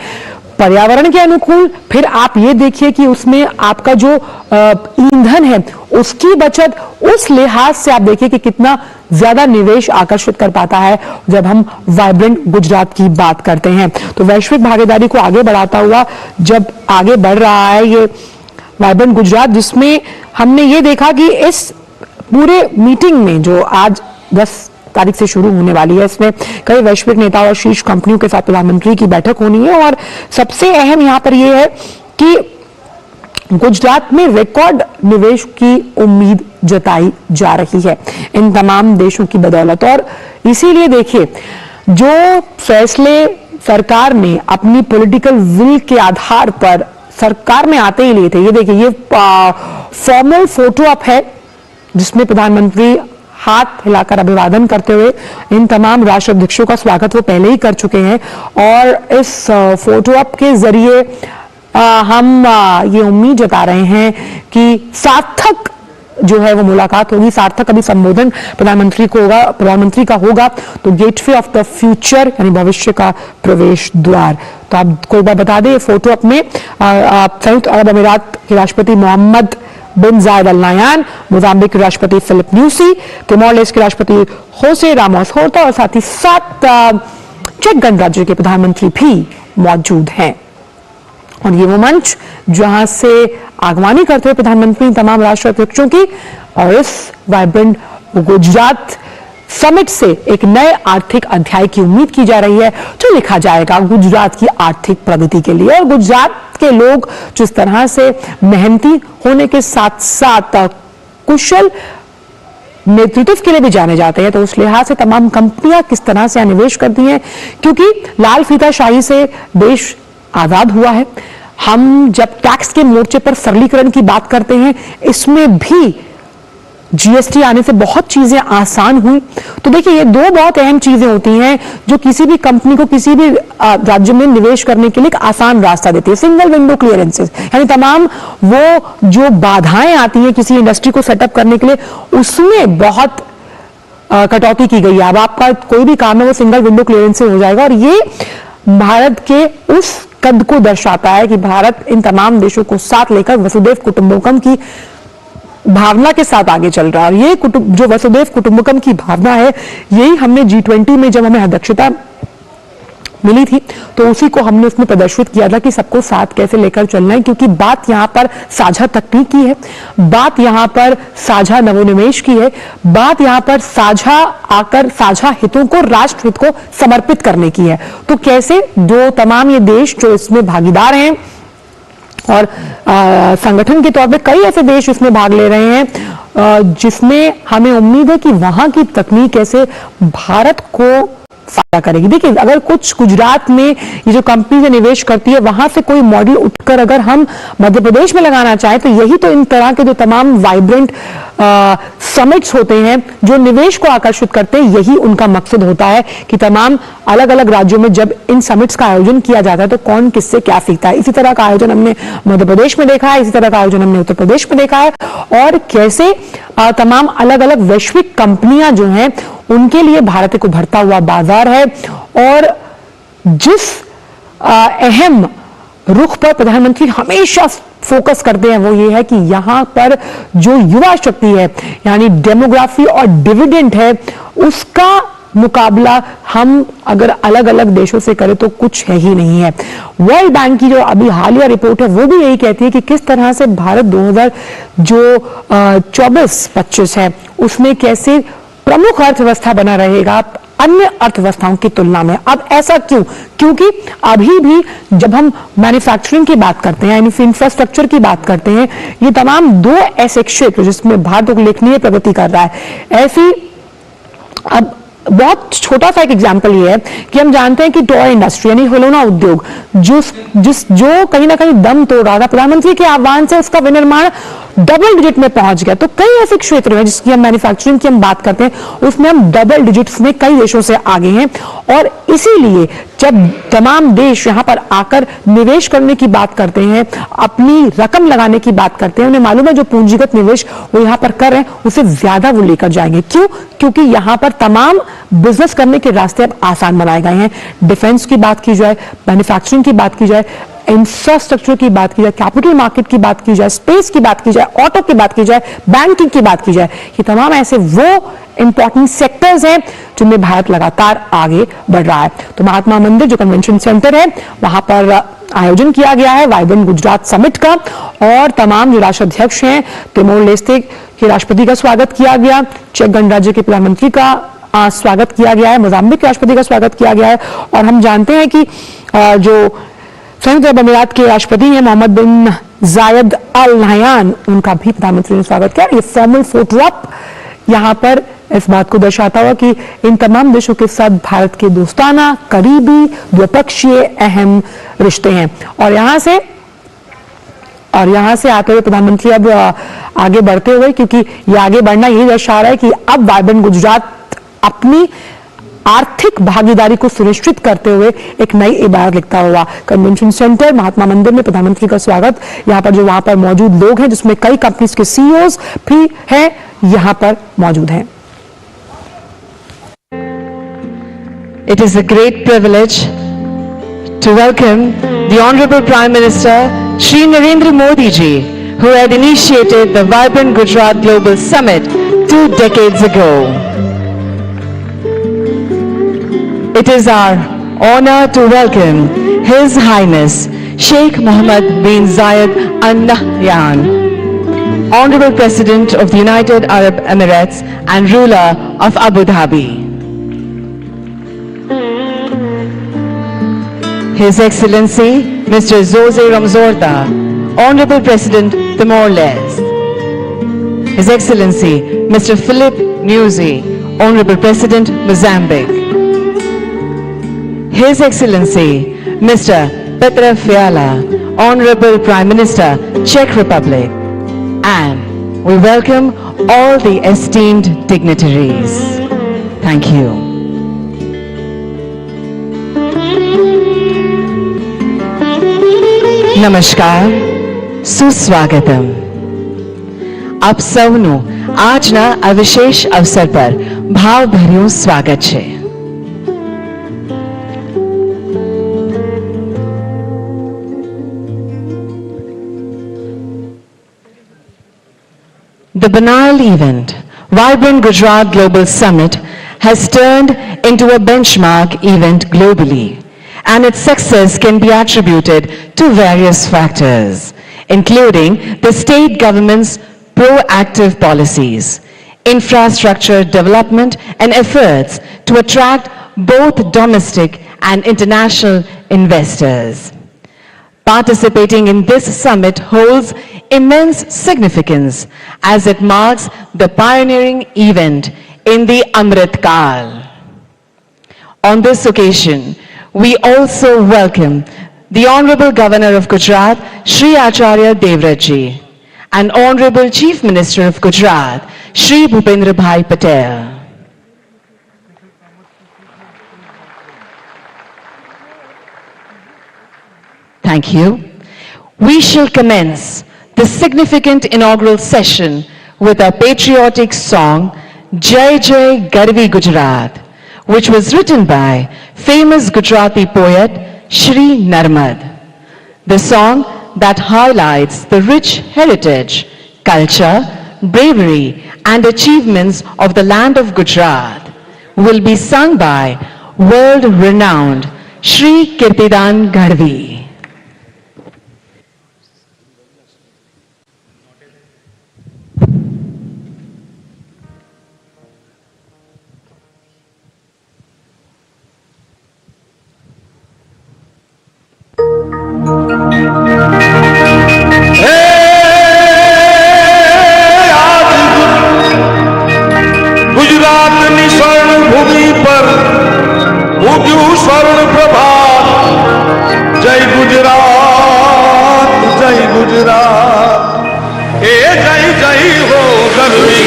पर्यावरण के अनुकूल, फिर आप ये देखिए कि उसमें आपका जो ईंधन है उसकी बचत, उस लिहाज से आप देखिए कि कितना ज्यादा निवेश आकर्षित कर पाता है जब हम वाइब्रेंट गुजरात की बात करते हैं। तो वैश्विक भागीदारी को आगे बढ़ाता हुआ जब आगे बढ़ रहा है ये वाइब्रेंट गुजरात, जिसमें हमने ये देखा कि इस पूरे मीटिंग में जो आज 10 तारीख से शुरू होने वाली है, इसमें कई वैश्विक नेताओं और शीर्ष कंपनियों के साथ प्रधानमंत्री की बैठक होनी है। और सबसे अहम यहां पर यह है कि गुजरात में रिकॉर्ड निवेश की उम्मीद जताई जा रही है इन तमाम देशों की बदौलत। और इसीलिए देखिए जो फैसले सरकार ने अपनी पॉलिटिकल विल के आधार पर सरकार में आते ही लिए थे, ये देखिए ये फॉर्मल फोटो अप है जिसमें प्रधानमंत्री हाथ हिलाकर अभिवादन करते हुए इन तमाम राष्ट्राध्यक्षों का स्वागत वो पहले ही कर चुके हैं। और इस फोटो अप के जरिए हम ये उम्मीद जता रहे हैं कि सार्थक जो है वो मुलाकात होगी, सार्थक अभी संबोधन प्रधानमंत्री का होगा। तो गेटवे ऑफ द फ्यूचर यानी भविष्य का प्रवेश द्वार। तो आप कोई बार बता दें, फोटो अप में संयुक्त अरब अमीरात के राष्ट्रपति मोहम्मद बिन जायद अल नायान, मोजाम्बिक के राष्ट्रपति फिलिप न्यूसी, तिमोर लेस्टे के राष्ट्रपति होसे रामोस होर्ता और साथ ही साथ चेक गणराज्य के प्रधानमंत्री भी मौजूद हैं। और ये वो मंच जहां से आगवानी करते हुए प्रधानमंत्री तमाम राष्ट्राध्यक्षों की और इस वाइब्रेंट गुजरात समिट से एक नए आर्थिक अध्याय की उम्मीद की जा रही है, जो लिखा जाएगा गुजरात की आर्थिक प्रगति के लिए। और गुजरात के लोग जिस तरह से मेहनती होने के साथ साथ कुशल नेतृत्व के लिए भी जाने जाते हैं, तो उस लिहाज से तमाम कंपनियां किस तरह से निवेश करती हैं, क्योंकि लाल फीताशाही से देश आजाद हुआ है। हम जब टैक्स के मोर्चे पर सरलीकरण की बात करते हैं, इसमें भी जीएसटी आने से बहुत चीजें आसान हुई। तो देखिए ये दो बहुत अहम चीजें होती हैं जो किसी भी कंपनी को किसी भी राज्य में निवेश करने के लिए एक आसान रास्ता देती है। सिंगल विंडो क्लियरेंसेस यानी तमाम वो जो बाधाएं आती हैं किसी इंडस्ट्री को सेटअप करने के लिए, उसमें बहुत कटौती की गई है। अब आपका कोई भी काम है वो सिंगल विंडो क्लियरेंस से हो जाएगा। और ये भारत के उस कद को दर्शाता है कि भारत इन तमाम देशों को साथ लेकर वसुधैव कुटुंबकम की भावना के साथ आगे चल रहा है। ये जो वसुधैव कुटुंबकम की भावना है, यही हमने G20 में जब हमें अध्यक्षता मिली थी तो उसी को हमने उसमें प्रदर्शित किया था कि सबको साथ कैसे लेकर चलना है, क्योंकि बात यहां पर साझा तकनीक की है, बात यहां पर साझा नवोन्मेष की है, बात यहां पर साझा आकर साझा हितों को, राष्ट्र हित को समर्पित करने की है। तो कैसे दो तमाम ये देश जो इसमें भागीदार हैं और संगठन के तौर पे कई ऐसे देश इसमें भाग ले रहे हैं, जिसमें हमें उम्मीद है कि वहां की तकनीक कैसे भारत को फायदा करेगी। देखिए, अगर कुछ गुजरात में ये जो कंपनी निवेश करती है वहां से कोई मॉडल उठकर अगर हम मध्य प्रदेश में लगाना चाहें तो यही तो इन तरह के जो तमाम वाइब्रेंट समिट्स होते हैं जो निवेश को आकर्षित करते हैं, यही उनका मकसद होता है कि तमाम अलग अलग राज्यों में जब इन समिट्स का आयोजन किया जाता है तो कौन किससे क्या सीखता है। इसी तरह का आयोजन हमने मध्य प्रदेश में देखा है, इसी तरह का आयोजन हमने उत्तर प्रदेश में देखा है, और कैसे तमाम अलग अलग वैश्विक कंपनियां जो हैं उनके लिए भारत एक उभरता हुआ बाजार है। और जिस अहम रुख पर प्रधानमंत्री हमेशा फोकस करते हैं वो ये है कि यहां पर जो युवा शक्ति है यानी डेमोग्राफी और डिविडेंड है उसका मुकाबला हम अगर अलग अलग देशों से करें तो कुछ है ही नहीं है। वर्ल्ड बैंक की जो अभी हालिया रिपोर्ट है वो भी यही कहती है कि किस तरह से भारत 2024-25 है उसमें कैसे प्रमुख अर्थव्यवस्था बना रहेगा अन्य अर्थव्यवस्थाओं की तुलना में। अब ऐसा क्यों? क्योंकि अभी भी जब हम मैन्युफैक्चरिंग की बात करते हैं यानी इंफ्रास्ट्रक्चर की बात करते हैं, ये तमाम दो ऐसे क्षेत्र जिसमें भारत उल्लेखनीय प्रगति कर रहा है। ऐसी अब बहुत छोटा सा एक एग्जांपल ये है कि हम जानते हैं कि टॉय इंडस्ट्री यानी खिलौना उद्योग जो कहीं ना कहीं दम तोड़ रहा था, प्रधानमंत्री के आह्वान से उसका विनिर्माण डबल डिजिट में पहुंच गया। तो कई ऐसे क्षेत्र हैं जिसकी हम मैन्युफैक्चरिंग की हम बात करते हैं उसमें हम डबल डिजिट्स में कई देशों से आगे हैं। और इसीलिए जब तमाम देश यहां पर आकर निवेश करने की बात करते हैं, अपनी रकम लगाने की बात करते हैं, उन्हें मालूम है जो पूंजीगत निवेश वो यहां पर कर रहे हैं उससे ज्यादा वो लेकर जाएंगे। क्यों? क्योंकि यहां पर तमाम बिजनेस करने के रास्ते अब आसान बनाए गए हैं। डिफेंस की बात की जाए, मैन्युफैक्चरिंग की बात की जाए, इंफ्रास्ट्रक्चर की बात की जाए, कैपिटल मार्केट की बात की जाए, स्पेस की बात की जाए, ऑटो की बात की जाए, बैंकिंग की बात की जाए, ये तमाम ऐसे वो इंपॉर्टेंट सेक्टर्स हैं जिनमें भारत लगातार आगे बढ़ रहा है। तो महात्मा मंदिर जो कन्वेंशन सेंटर है वहां पर आयोजन किया गया है वाइब्रेंट गुजरात समिट का, और तमाम जो राष्ट्राध्यक्ष हैं तिमोर लेस्ते के राष्ट्रपति का स्वागत किया गया, चेक गणराज्य के प्रधानमंत्री का स्वागत किया गया है, मोजाम्बिक के राष्ट्रपति का स्वागत किया गया है। और हम जानते हैं कि जो संयुक्त अरब अमीरात के राष्ट्रपति हैं Mohammad bin Zayed Al Nahyan, उनका भी प्रधानमंत्री ने स्वागत किया। ये फॉर्मल फोटो अप यहां पर इस बात को दर्शाता हुआ कि इन तमाम देशों के साथ भारत के दोस्ताना, करीबी, द्विपक्षीय अहम रिश्ते हैं। और यहां से आते हुए प्रधानमंत्री अब आगे बढ़ते हुए, क्योंकि ये आगे बढ़ना यही दर्शा रहा है कि अब वाइब्रेंट गुजरात अपनी आर्थिक भागीदारी को सुनिश्चित करते हुए एक नई इबारत लिखता हुआ। कन्वेंशन सेंटर महात्मा मंदिर में प्रधानमंत्री का स्वागत, यहाँ पर जो वहां पर मौजूद लोग हैं जिसमें कई कंपनीज के सीईओज भी हैं यहाँ पर मौजूद हैं। It is a great privilege to welcome the Honorable Prime Minister Shri Narendra Modi ji, who had initiated the Vibrant Gujarat Global Summit 2 decades ago. It is our honor to welcome His Highness Sheikh Mohammed bin Zayed Al Nahyan, Honorable President of the United Arab Emirates and ruler of Abu Dhabi. His Excellency Mr. Jose Ramzorda, Honorable President Timor-Leste. His Excellency Mr. Philip Nyusi, Honorable President Mozambique. His Excellency Mr. Petr Fiala, Honorable Prime Minister Czech Republic. And we welcome all the esteemed dignitaries. Thank you. નમસ્કાર, સુસ્વાગતમ. આપ સૌનું આજના આ વિશેષ અવસર પર ભાવભર્યું સ્વાગત છે. The banal event, Vibrant Gujarat Global Summit, has turned into a benchmark event globally, and its success can be attributed to various factors, including the state government's proactive policies, infrastructure development, and efforts to attract both domestic and international investors. Participating in this summit holds immense significance as it marks the pioneering event in the Amrit Kal. On this occasion, we also welcome the Honorable Governor of Gujarat, Shri Acharya Devratji, and Honorable Chief Minister of Gujarat, Shri Bhupendrabhai Patel. Thank you. We shall commence the significant inaugural session with a patriotic song, Jai Jai Garvi Gujarat, which was written by famous Gujarati poet Shri Narendramodi. The song that highlights the rich heritage, culture, bravery and achievements of the land of Gujarat will be sung by world-renowned Shri Kirtidan Garvi. गुजरातनी स्वर्ण भूमि पर उग्યું स्वर्ण प्रभात जय गुजरात जय गुजरात ए जय जय हो गर्वी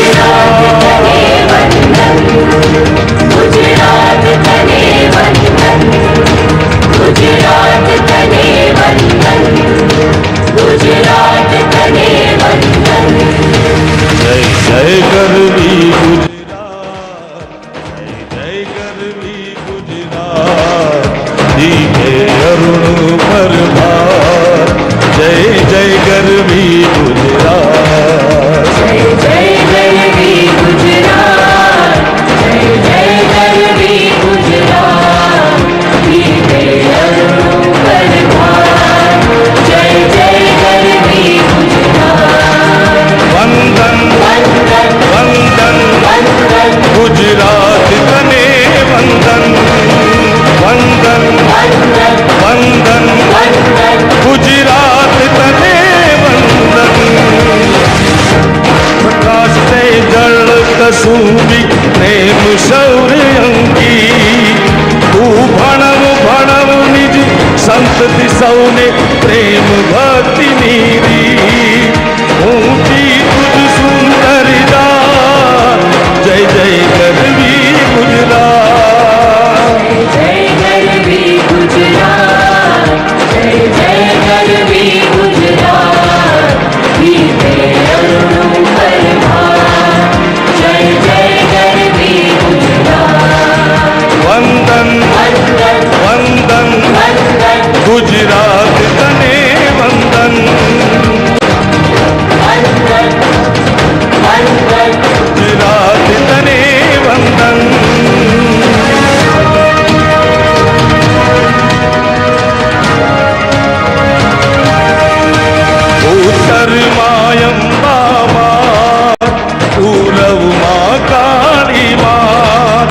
गुजरात तने वंदन गुजरात तने वंदन गुजरात तने वंदन जय जय गर्वी अरुण परमार जय जय गर्वी गुजरात जय जय गर्वी गुजरात जय जय गर्वी गुजरात अरुण परमार जय जय गर्वी गुजरात वंदन वंदन वंदन वंदन गुजरात तने वंदन वंदन वंदन गुजरात तने वंदन प्रकाश से जल कसुंबी प्रेम शौर्य अंकी तू भणव भणव निज संतति सौने प्रेम भक्ति नीरी ऊंची तुझ सुंदरिदा जय जय गर्वी गुजरात जय गर्वी गुजरात जय जय गर्वी गुजरात गीते अरुण परमार जय जय गर्वी गुजरात वंदन वंदन वंदन वंदन गुजरात तने वंदन वंदन वंदन गुजरात तने वंदन उत्तर मायम बाबा पूर्व माँ काली माँ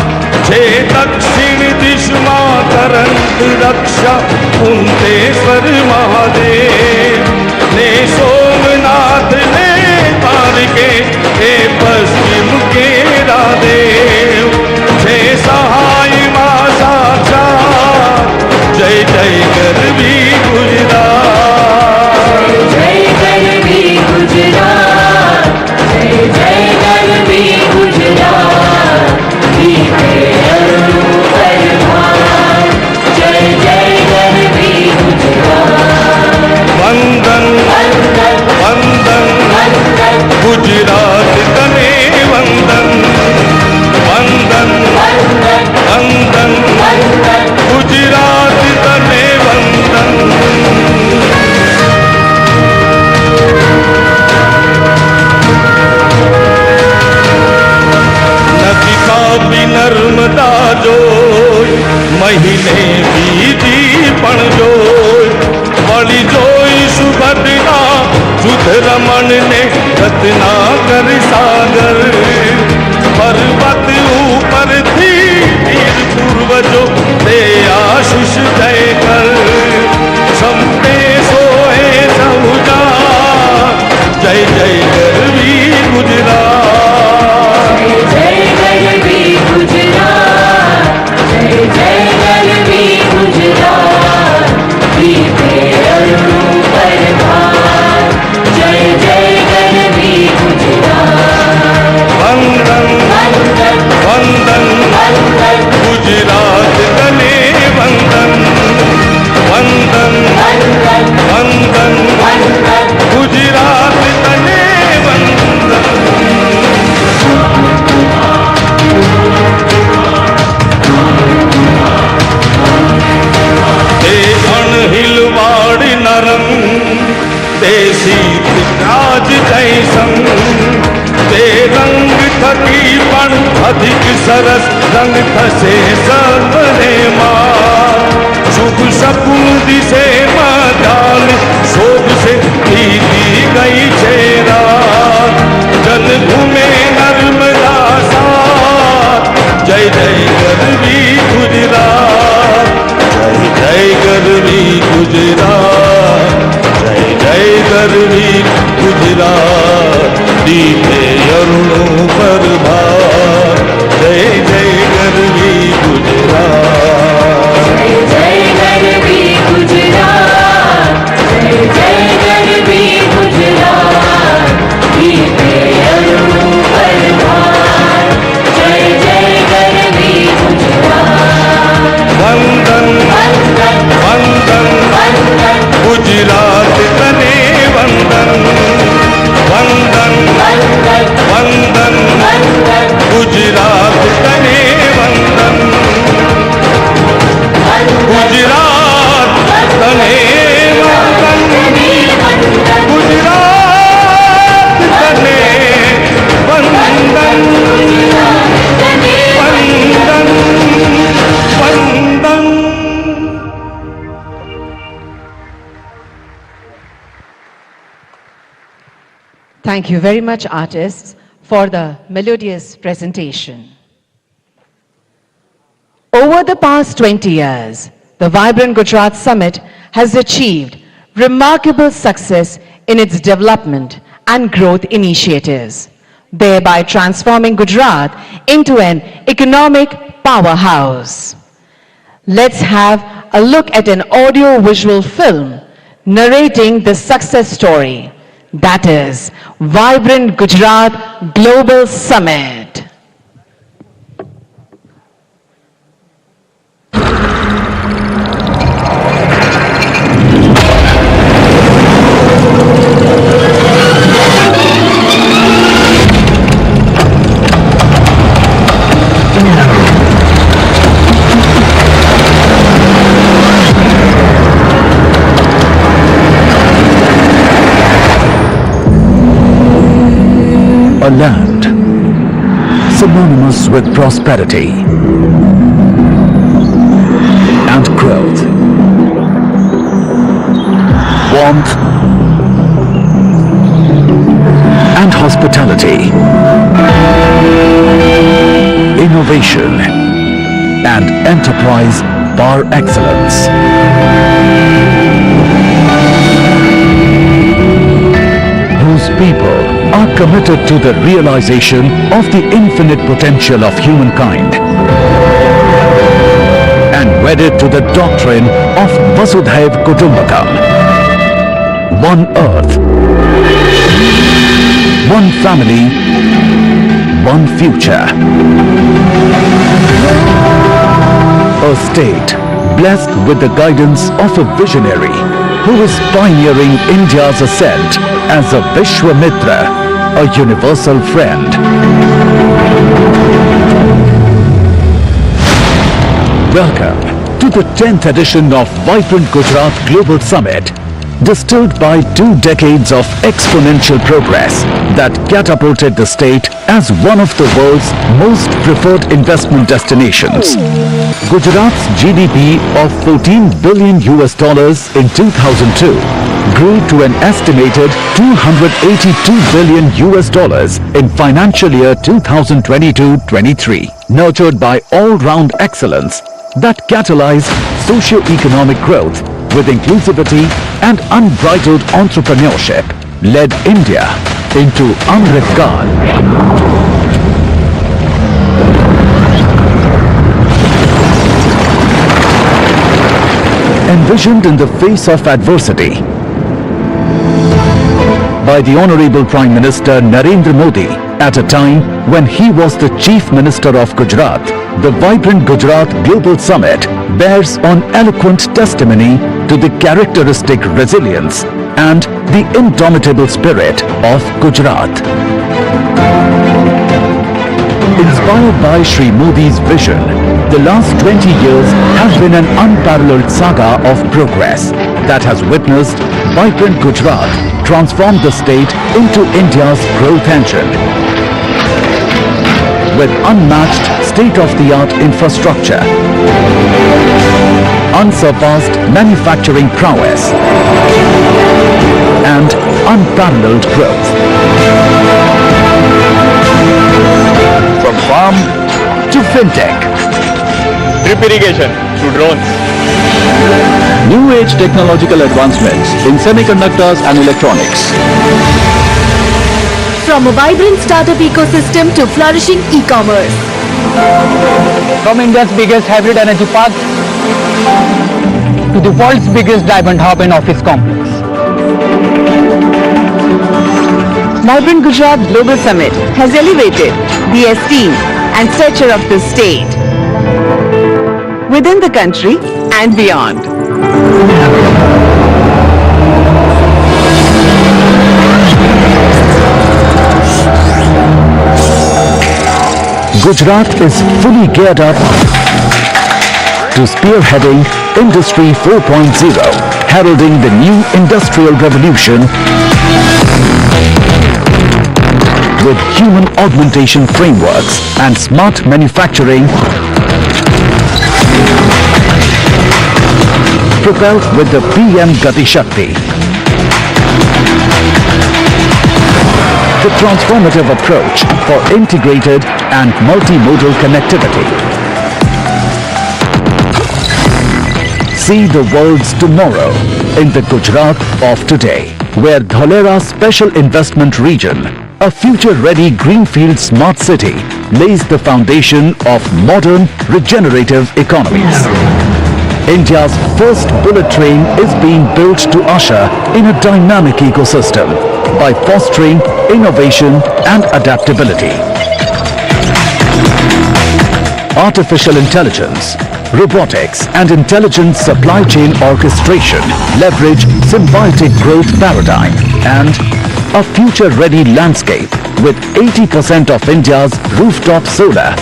छे दक्षिण दिशा करंत रक्षा कुंतेश्वर महादेव ने सोमनाथ ने पार के हे पश्चिम के रादेव छे सहाय माँ साक्षात जय जय गर्वी गुजरात जय गर्वी गुजरात जय जय गर्वी गुजरात गीते अरुण परमार जय जय गर्वी गुजरात वंदन वंदन वंदन वंदन गुजरात तने वंदन वंदन वंदन वंदन वंदन गुजरात तने वंदन नदी कापी नर्मदा जोई महीने बीती पण जोई वળી જોઈ સુભદ્રા સુધ રમણ ને રત્ના કર સાગર પર્વત ઉપરથી વીર પૂર્વજો તે આશીષ દય કર સંતે સોએ સૌજા જય જય ગરવી ગુજરાત જય જય ગરવી ગુજરાત જય જય अधिक सरस रंग थसे सपने मां शुभ શકું દિશે મદાન શોધ से पीती गई चेरा जल घूमे नर्मदा साथ जय जय गरवी गुजरात जय जय गरवी गुजरात जय जय गरवी गुजरात दीपे अरुणों पर भार जय जय गरवी गुजरात जय जय गरवी गुजरात जय जय गरवी गुजरात दीपे अरुणों पर भार जय जय गरवी गुजरात वंदन वंदन वंदन वंदन गुजरात तने वंदन वंदन वंदन वंदन वंदन गुजरात तने वंदन गुजरात तने वंदन गुजरात तने वंदन वंदन वंदन Thank you very much, artists, for the melodious presentation. Over the past 20 years, the Vibrant Gujarat Summit has achieved remarkable success in its development and growth initiatives, thereby transforming Gujarat into an economic powerhouse. Let's have a look at an audio-visual film narrating the success story. That is Vibrant Gujarat Global Summit. A land synonymous with prosperity and growth, warmth and hospitality, innovation and enterprise par excellence. Whose people are committed to the realization of the infinite potential of humankind and wedded to the doctrine of Vasudhaiv Kutumbakam. One earth, one family, one future. A state blessed with the guidance of a visionary who is pioneering India's ascent as a Vishwamitra, a universal friend. Welcome to the 10th edition of Vibrant Gujarat Global Summit, distilled by 2 decades of exponential progress that catapulted the state as one of the world's most preferred investment destinations. Gujarat's GDP of $14 billion in 2002 grew to an estimated $282 billion in financial year 2022-23, nurtured by all-round excellence that catalyzed socio-economic growth with inclusivity and unbridled entrepreneurship, led India into Amrit Kaal. Envisioned in the face of adversity by the Honorable Prime Minister Narendramodi at a time when he was the Chief Minister of Gujarat, the Vibrant Gujarat Global Summit bears an eloquent testimony to the characteristic resilience and the indomitable spirit of Gujarat. Inspired by Shri Modi's vision, the last 20 years have been an unparalleled saga of progress that has witnessed Vibrant Gujarat transform the state into India's growth engine. with unmatched state-of-the-art infrastructure, unsurpassed manufacturing prowess, and unparalleled growth. From farm to fintech, drip irrigation to drones, new age technological advancements in semiconductors and electronics. From a vibrant startup ecosystem to flourishing e-commerce. from India's biggest hybrid energy park to the world's biggest diamond hub and office complex. Vibrant Gujarat Global Summit has elevated the esteem and stature of the state within the country and beyond. Gujarat is fully geared up to spearheading Industry 4.0, heralding the new industrial revolution with human augmentation frameworks and smart manufacturing propelled with the PM Gati Shakti. The transformative approach for integrated and multimodal connectivity. See the world's tomorrow in the Gujarat of today, where Dholera Special Investment Region, a future-ready greenfield smart city, lays the foundation of modern regenerative economies. India's first bullet train is being built to usher in a dynamic ecosystem by fostering innovation and adaptability. Artificial intelligence, robotics and intelligent supply chain orchestration leverage symbiotic growth paradigm and a future-ready landscape with 80% of India's rooftop solar.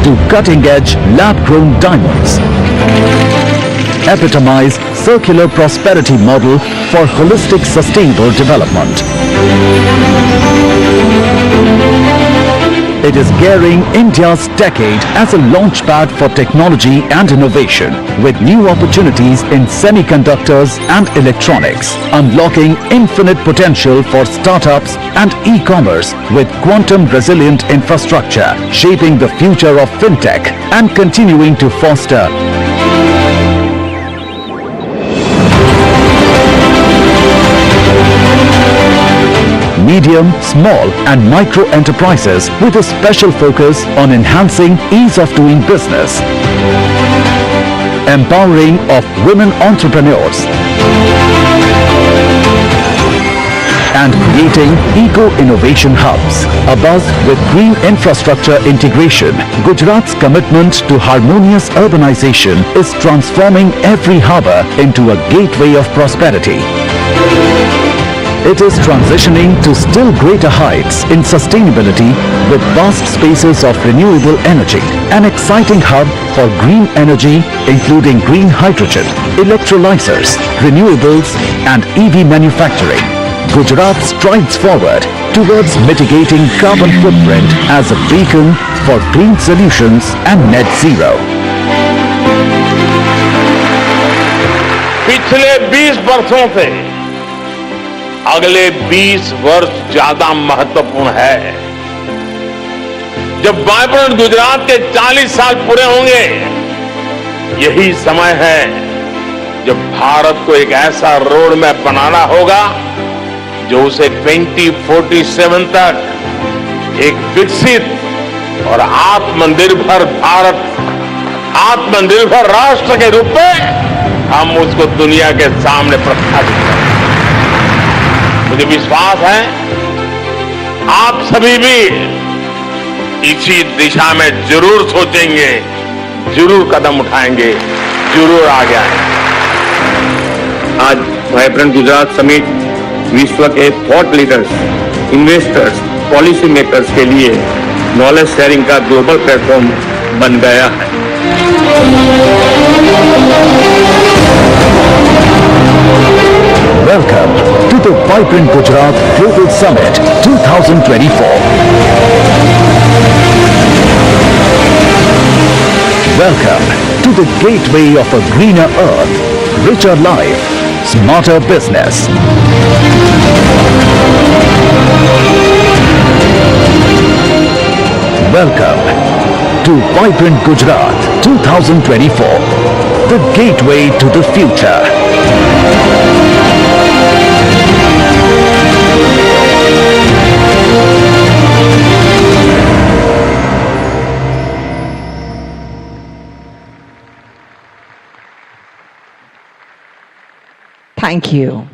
To cutting-edge lab-grown diamonds, epitomize circular prosperity model for holistic sustainable development. It is gearing India's decade as a launchpad for technology and innovation, with new opportunities in semiconductors and electronics, unlocking infinite potential for startups and e-commerce with quantum-resilient infrastructure, shaping the future of fintech and continuing to foster medium, small and micro enterprises with a special focus on enhancing ease of doing business, empowering of women entrepreneurs, and creating eco-innovation hubs. Abuzz with green infrastructure integration, Gujarat's commitment to harmonious urbanization is transforming every harbour into a gateway of prosperity. It is transitioning to still greater heights in sustainability with vast spaces of renewable energy, an exciting hub for green energy including green hydrogen, electrolyzers, renewables and EV manufacturing. Gujarat strides forward towards mitigating carbon footprint as a beacon for clean solutions and net zero. पिछले 20 वर्षों से अगले 20 वर्ष ज्यादा महत्वपूर्ण है। जब vibrant Gujarat के 40 साल पूरे होंगे, यही समय है जब भारत को एक ऐसा रोड मैप बनाना होगा जो उसे 2047 तक एक विकसित और आत्मनिर्भर भारत, आत्मनिर्भर राष्ट्र के रूप में हम उसको दुनिया के सामने प्रस्थापित करें। मुझे विश्वास है आप सभी भी इसी दिशा में जरूर सोचेंगे, जरूर कदम उठाएंगे, जरूर आगे आएंगे। आज वाइब्रेंट गुजरात समिट विश्व के thought leaders, investors, policy makers के लिए नॉलेज शेयरिंग का ग्लोबल प्लेटफॉर्म बन गया है। Vibrant Gujarat Global Summit 2024. Welcome to the gateway of a greener earth, richer life, smarter business. Welcome to Vibrant Gujarat 2024, the gateway to the future. Thank you.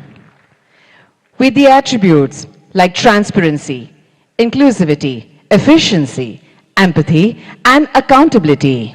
With the attributes like transparency, inclusivity, efficiency, empathy, and accountability,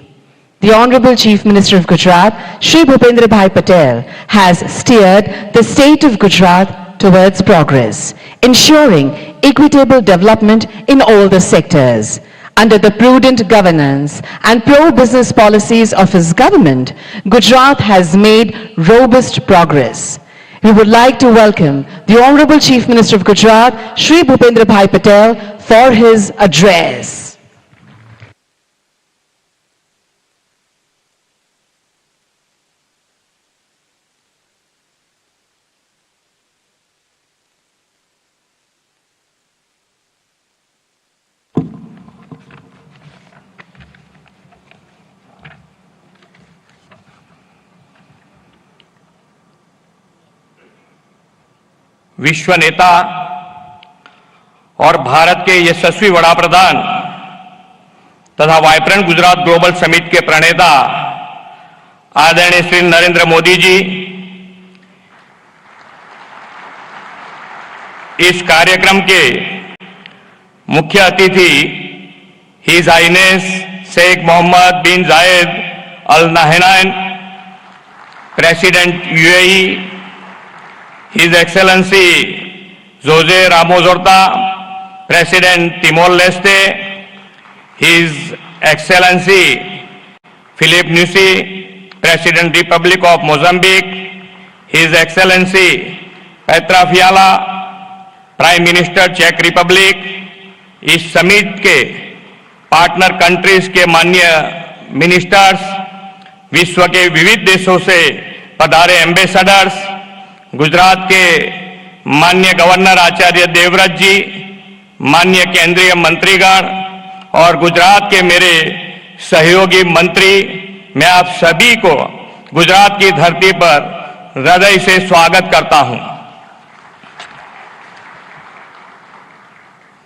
the Honorable Chief Minister of Gujarat, Shri Bhupendra Bhai Patel, has steered the state of Gujarat towards progress, ensuring equitable development in all the sectors. Under the prudent governance and pro-business policies of his government, Gujarat has made robust progress. We would like to welcome the Honorable Chief Minister of Gujarat, Shri Bhupendra Bhai Patel, for his address. विश्व नेता और भारत के यशस्वी वड़ा प्रधान तथा vibrant Gujarat global summit के प्रणेता आदरणीय श्री नरेंद्र मोदी जी इस कार्यक्रम के मुख्य अतिथि his highness Sheikh Mohammed bin Zayed Al Nahyan president UAE, His Excellency Jose Ramos Horta, President Timor-Leste, His Excellency Philip Nyusi, President Republic of Mozambique, His Excellency Petra Fiala, Prime Minister Czech Republic, इस summit के partner countries के माननीय ministers, विश्व के विविध देशों से पधारे एम्बेसडर्स, गुजरात के माननीय गवर्नर आचार्य देवव्रत जी, माननीय केंद्रीय मंत्रीगण और गुजरात के मेरे सहयोगी मंत्री, मैं आप सभी को गुजरात की धरती पर हृदय से स्वागत करता हूं।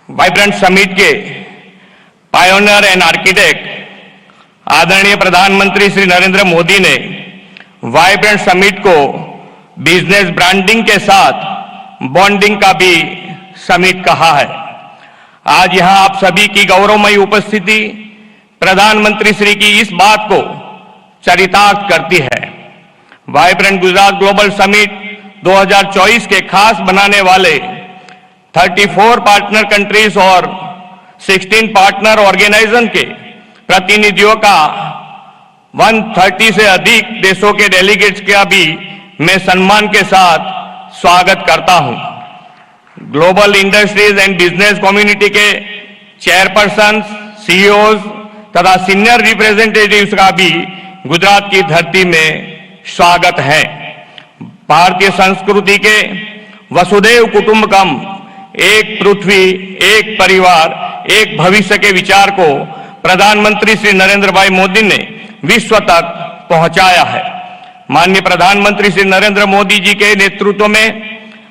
वाइब्रेंट समिट के पायोनियर एंड आर्किटेक्ट आदरणीय प्रधानमंत्री श्री नरेंद्र मोदी ने वाइब्रेंट समिट को बिजनेस ब्रांडिंग के साथ बॉन्डिंग का भी समिट कहा है। आज यहां आप सभी की गौरवमयी उपस्थिति प्रधानमंत्री श्री की इस बात को चरितार्थ करती है। वाइब्रेंट गुजरात ग्लोबल समिट 2024 के खास बनाने वाले 34 पार्टनर कंट्रीज और 16 पार्टनर ऑर्गेनाइजेशन के प्रतिनिधियों का 130 से अधिक देशों के डेलीगेट्स का भी मैं सम्मान के साथ स्वागत करता हूं। Global industries and business community के चेयरपर्सन, सीईओज तथा सीनियर रिप्रेजेंटेटिव्स का भी गुजरात की धरती में स्वागत है। भारतीय संस्कृति के वसुधैव कुटुंबकम, एक पृथ्वी, एक परिवार, एक भविष्य के विचार को प्रधानमंत्री श्री नरेंद्र भाई मोदी ने विश्व तक पहुंचाया है। माननीय प्रधानमंत्री श्री नरेंद्र मोदी जी के नेतृत्व में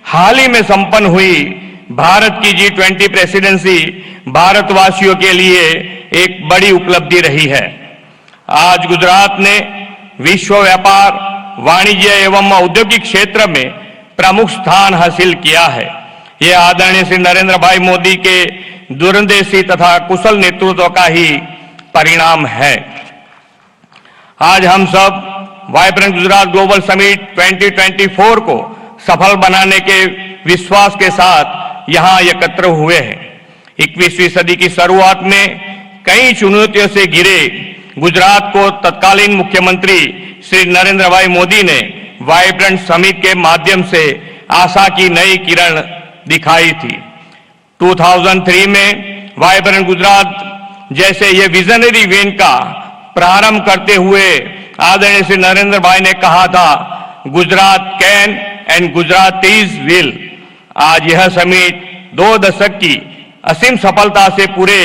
हाल ही में संपन्न हुई भारत की G20 प्रेसिडेंसी भारतवासियों के लिए एक बड़ी उपलब्धि रही है। आज गुजरात ने विश्व व्यापार, वाणिज्य एवं औद्योगिक क्षेत्र में प्रमुख स्थान हासिल किया है। यह आदरणीय श्री नरेंद्र भाई मोदी के दूरंदेशी तथा कुशल नेतृत्व का ही परिणाम है। आज हम सब वाइब्रेंट गुजरात ग्लोबल समिट 2024 को सफल बनाने के विश्वास के साथ यहां एकत्र हुए हैं। 21वीं सदी की शुरुआत में कई चुनौतियों से घिरे गुजरात को तत्कालीन मुख्यमंत्री श्री नरेंद्र भाई मोदी ने वाइब्रेंट समिट के माध्यम से आशा की नई किरण दिखाई थी। 2003 में वाइब्रेंट गुजरात जैसे ये विजनरी इवेंट का प्रारंभ करते हुए आदरणीय श्री नरेंद्र भाई ने कहा था, Gujarat can and Gujaratis will. आज यह समिट 2 दशक की असीम सफलता से पूरे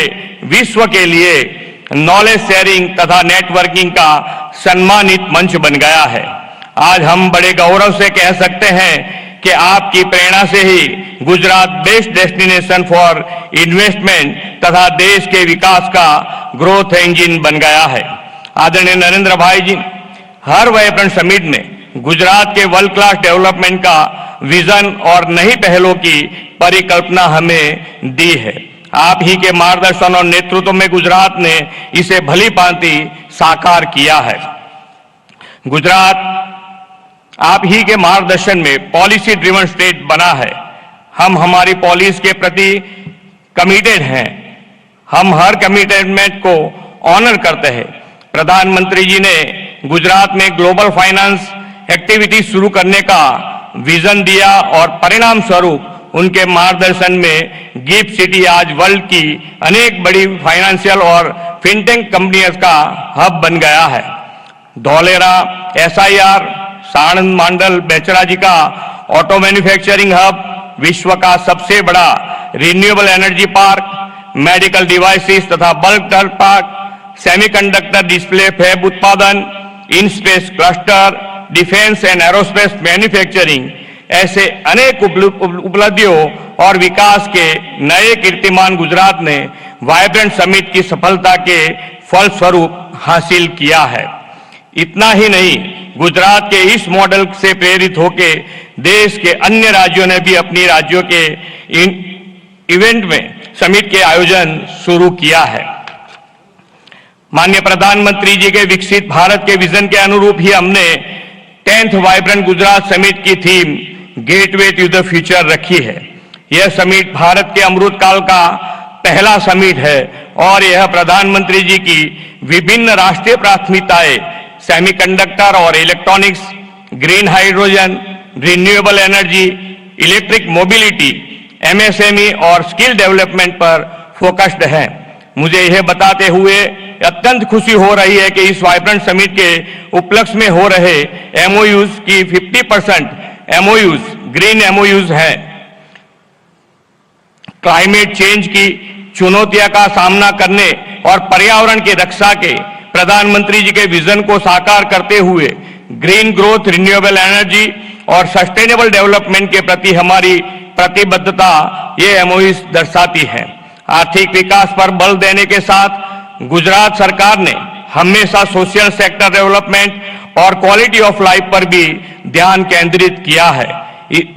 विश्व के लिए नॉलेज शेयरिंग तथा नेटवर्किंग का सम्मानित मंच बन गया है। आज हम बड़े गौरव से कह सकते हैं कि आपकी प्रेरणा से ही Gujarat best destination for investment तथा देश के विकास का ग्रोथ इंजन बन गया है। आदरणीय नरेंद्र भाई जी हर वाइब्रेंट समिट में गुजरात के वर्ल्ड क्लास डेवलपमेंट का विजन और नई पहलों की परिकल्पना हमें दी है। आप ही के मार्गदर्शन और नेतृत्व में गुजरात ने इसे भली भांति साकार किया है। गुजरात आप ही के मार्गदर्शन में पॉलिसी ड्रिवन स्टेट बना है। हम हमारी पॉलिसी के प्रति कमिटेड हैं। हम हर कमिटमेंट को ऑनर करते हैं। प्रधानमंत्री जी ने गुजरात में ग्लोबल फाइनेंस एक्टिविटी शुरू करने का विजन दिया और परिणाम स्वरूप उनके मार्गदर्शन में गिफ्ट सिटी आज वर्ल्ड की अनेक बड़ी फाइनेंशियल और फिनटेक कंपनियों का हब बन गया है। धौलेरा SIR साणंद मांडल बेचराजी का ऑटो मैन्युफैक्चरिंग हब, विश्व का सबसे बड़ा renewable energy park, medical devices तथा bulk drug park, semiconductor display fab उत्पादन, in space cluster, defence and aerospace manufacturing, ऐसे अनेक उपलब्धियों और विकास के नए कीर्तिमान गुजरात ने वाइब्रेंट समिट की सफलता के फलस्वरूप हासिल किया है। इतना ही नहीं, गुजरात के इस मॉडल से प्रेरित होकर देश के अन्य राज्यों ने भी अपनी राज्यों के इवेंट में समिट के आयोजन शुरू किया है। माननीय प्रधानमंत्री जी के विकसित भारत के विजन के अनुरूप ही हमने 10th वाइब्रेंट गुजरात समिट की theme gateway to the future रखी है। यह समिट भारत के अमृत काल का पहला समिट है और यह प्रधानमंत्री जी की विभिन्न राष्ट्रीय प्राथमिकताएं सेमीकंडक्टर और electronics, green hydrogen, renewable energy, electric mobility, MSME और स्किल डेवलपमेंट पर फोकस्ड है। मुझे यह बताते हुए अत्यंत खुशी हो रही है कि इस वाइब्रेंट समिट के उपलक्ष्य में हो रहे MOUs की 50% MOUs ग्रीन MOUs हैं। क्लाइमेट चेंज की चुनौतियों का सामना करने और पर्यावरण की रक्षा के प्रधानमंत्री जी के विजन को साकार करते हुए ग्रीन ग्रोथ, रिन्यूएबल एनर्जी और सस्टेनेबल डेवलपमेंट के प्रति हमारी प्रतिबद्धता ये MOUs दर्शाती है। आर्थिक विकास पर बल देने के साथ गुजरात सरकार ने हमेशा सोशल सेक्टर डेवलपमेंट और क्वालिटी ऑफ लाइफ पर भी ध्यान केंद्रित किया है।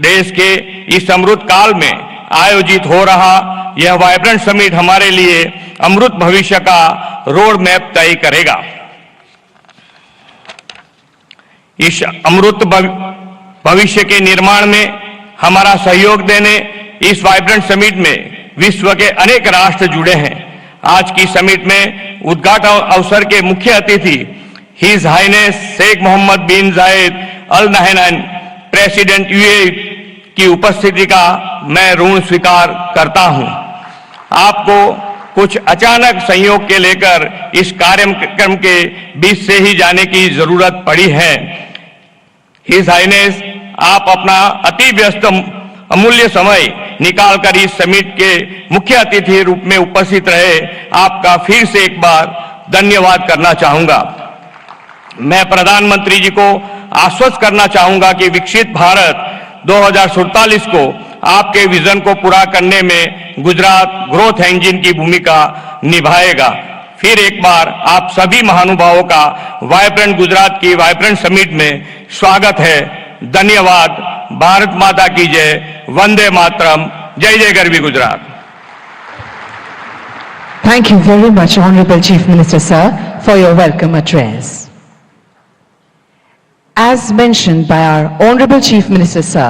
देश के इस अमृत काल में आयोजित हो रहा यह वाइब्रेंट समिट हमारे लिए अमृत भविष्य का रोड मैप तय करेगा। इस अमृत भविष्य के निर्माण में हमारा सहयोग देने इस वाइब्रेंट समिट में विश्व के अनेक राष्ट्र जुड़े हैं। आज की समिट में उद्घाटन अवसर के मुख्य अतिथि his highness Sheikh Mohammed bin Zayed Al Nahyan president UAE की उपस्थिति का मैं ऋण स्वीकार करता हूं। आपको कुछ अचानक संयोग के लेकर इस कार्यक्रम के बीच से ही जाने की जरूरत पड़ी है। हिज हाइनेस, आप अपना अति व्यस्त अमूल्य समय निकालकर इस समिट के मुख्य अतिथि रूप में उपस्थित रहे, आपका फिर से एक बार धन्यवाद करना चाहूंगा। मैं प्रधानमंत्री जी को आश्वस्त करना चाहूंगा कि विकसित भारत 2047 को आपके विजन को पूरा करने में गुजरात ग्रोथ इंजन की भूमिका निभाएगा। फिर एक बार आप सभी महानुभावों का वाइब्रेंट गुजरात की वाइब्रेंट समिट में स्वागत है। धन्यवाद। भारत माता की जय। वंदे मातरम। जय जय Garvi Gujarat. Thank you very much, Honorable Chief Minister, sir, for your welcome address. As mentioned by our Honorable Chief Minister, sir,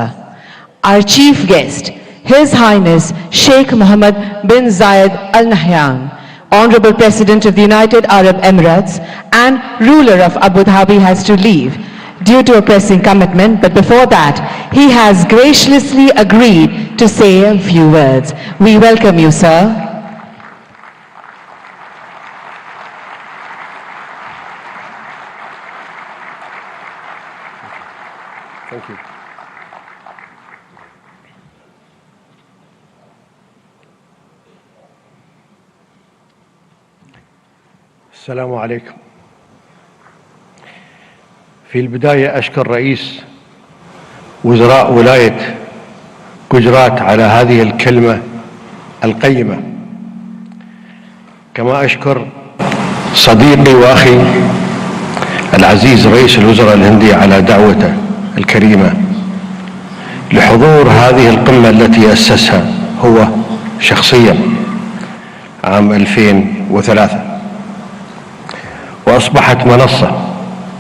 our chief guest, His Highness Sheikh Mohammed bin Zayed Al Nahyan, Honorable President of the United Arab Emirates and ruler of Abu Dhabi, has to leave due to a pressing commitment, but before that, he has graciously agreed to say a few words. We welcome you, sir. Thank you. السلام عليكم. في البداية أشكر رئيس وزراء ولاية جوجرات على هذه الكلمة القيمة، كما أشكر صديقي وأخي العزيز رئيس الوزراء الهندي على دعوته الكريمة لحضور هذه القمة التي أسسها هو شخصيا عام 2003، وأصبحت منصة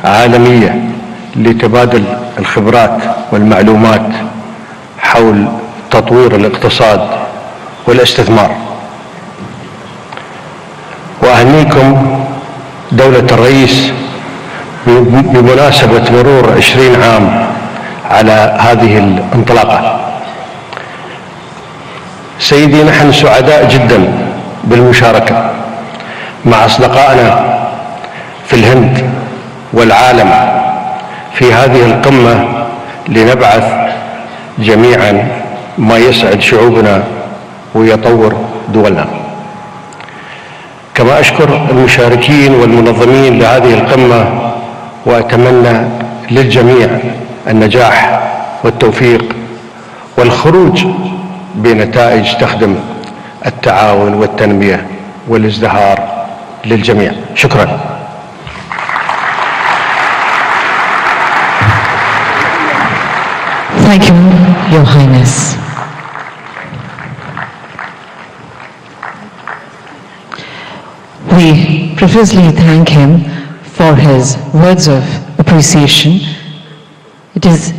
عالمية لتبادل الخبرات والمعلومات حول تطوير الاقتصاد والاستثمار. وأهنيكم دولة الرئيس بمناسبة مرور 20 عام على هذه الانطلاقة. سيدي، نحن سعداء جدا بالمشاركة مع أصدقائنا في الهند والعالم في هذه القمة لنبعث جميعا ما يسعد شعوبنا ويطور دولنا. كما أشكر المشاركين والمنظمين لهذه القمة، وأتمنى للجميع النجاح والتوفيق والخروج بنتائج تخدم التعاون والتنمية والازدهار للجميع. شكرا. Thank you, Your Highness. We profusely thank him for his words of appreciation. It is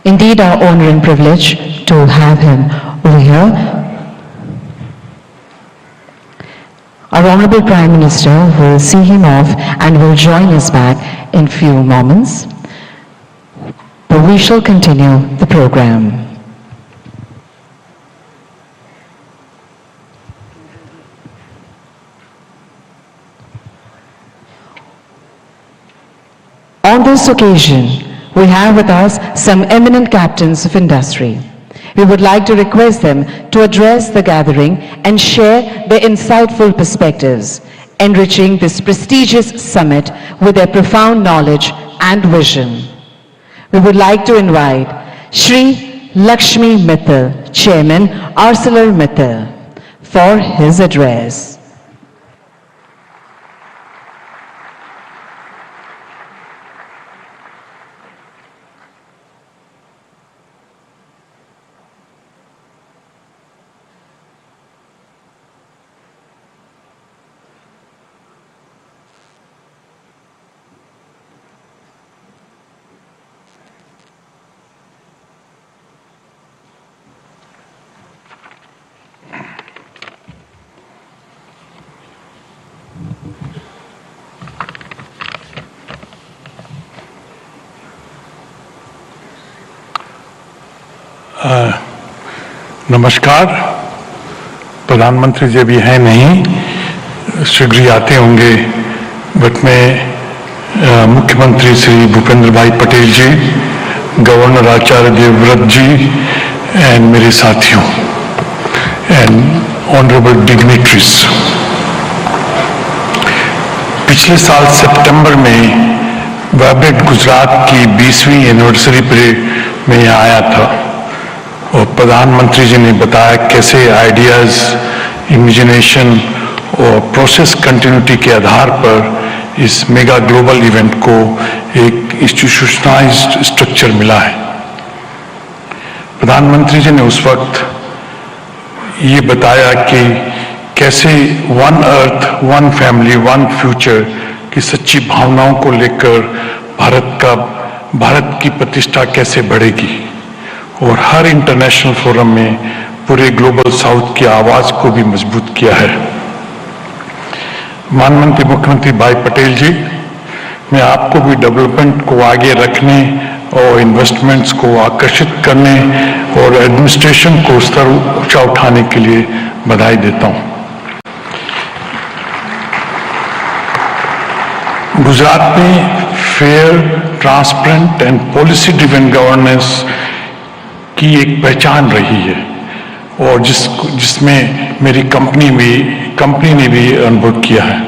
indeed our honor and privilege to have him over here. Our Honorable Prime Minister will see him off and will join us back in few moments. But we shall continue the program. On this occasion, we have with us some eminent captains of industry. We would like to request them to address the gathering and share their insightful perspectives, enriching this prestigious summit with their profound knowledge and vision. We would like to invite Shri Lakshmi Mittal, Chairman, ArcelorMittal, for his address. नमस्कार। प्रधानमंत्री जी अभी हैं नहीं, शीघ्र ही आते होंगे, but मैं मुख्यमंत्री श्री भूपेंद्र भाई पटेल जी, गवर्नर आचार्य देवव्रत जी एंड मेरे साथियों एंड ऑनरेबल डिग्निटरीज, पिछले साल सितंबर में वाइब्रेंट गुजरात की 20वीं एनिवर्सरी पर मैं यहाँ आया था और प्रधानमंत्री जी ने बताया कैसे आइडियाज, इमेजिनेशन और प्रोसेस कंटिन्यूटी के आधार पर इस मेगा ग्लोबल इवेंट को एक इंस्टीट्यूशनलाइज्ड स्ट्रक्चर मिला है। प्रधानमंत्री जी ने उस वक्त ये बताया कि कैसे one earth, one family, one future की सच्ची भावनाओं को लेकर भारत की प्रतिष्ठा कैसे बढ़ेगी और हर इंटरनेशनल फोरम में पूरे ग्लोबल साउथ की आवाज को भी मजबूत किया है। माननीय मुख्यमंत्री भाई पटेल जी, मैं आपको भी डेवलपमेंट को आगे रखने और इन्वेस्टमेंट्स को आकर्षित करने और एडमिनिस्ट्रेशन को स्तर ऊंचा उठाने के लिए बधाई देता हूं। गुजरात में fair, transparent and policy driven governance की एक पहचान रही है और जिसमें मेरी कंपनी ने भी अनुभव किया है।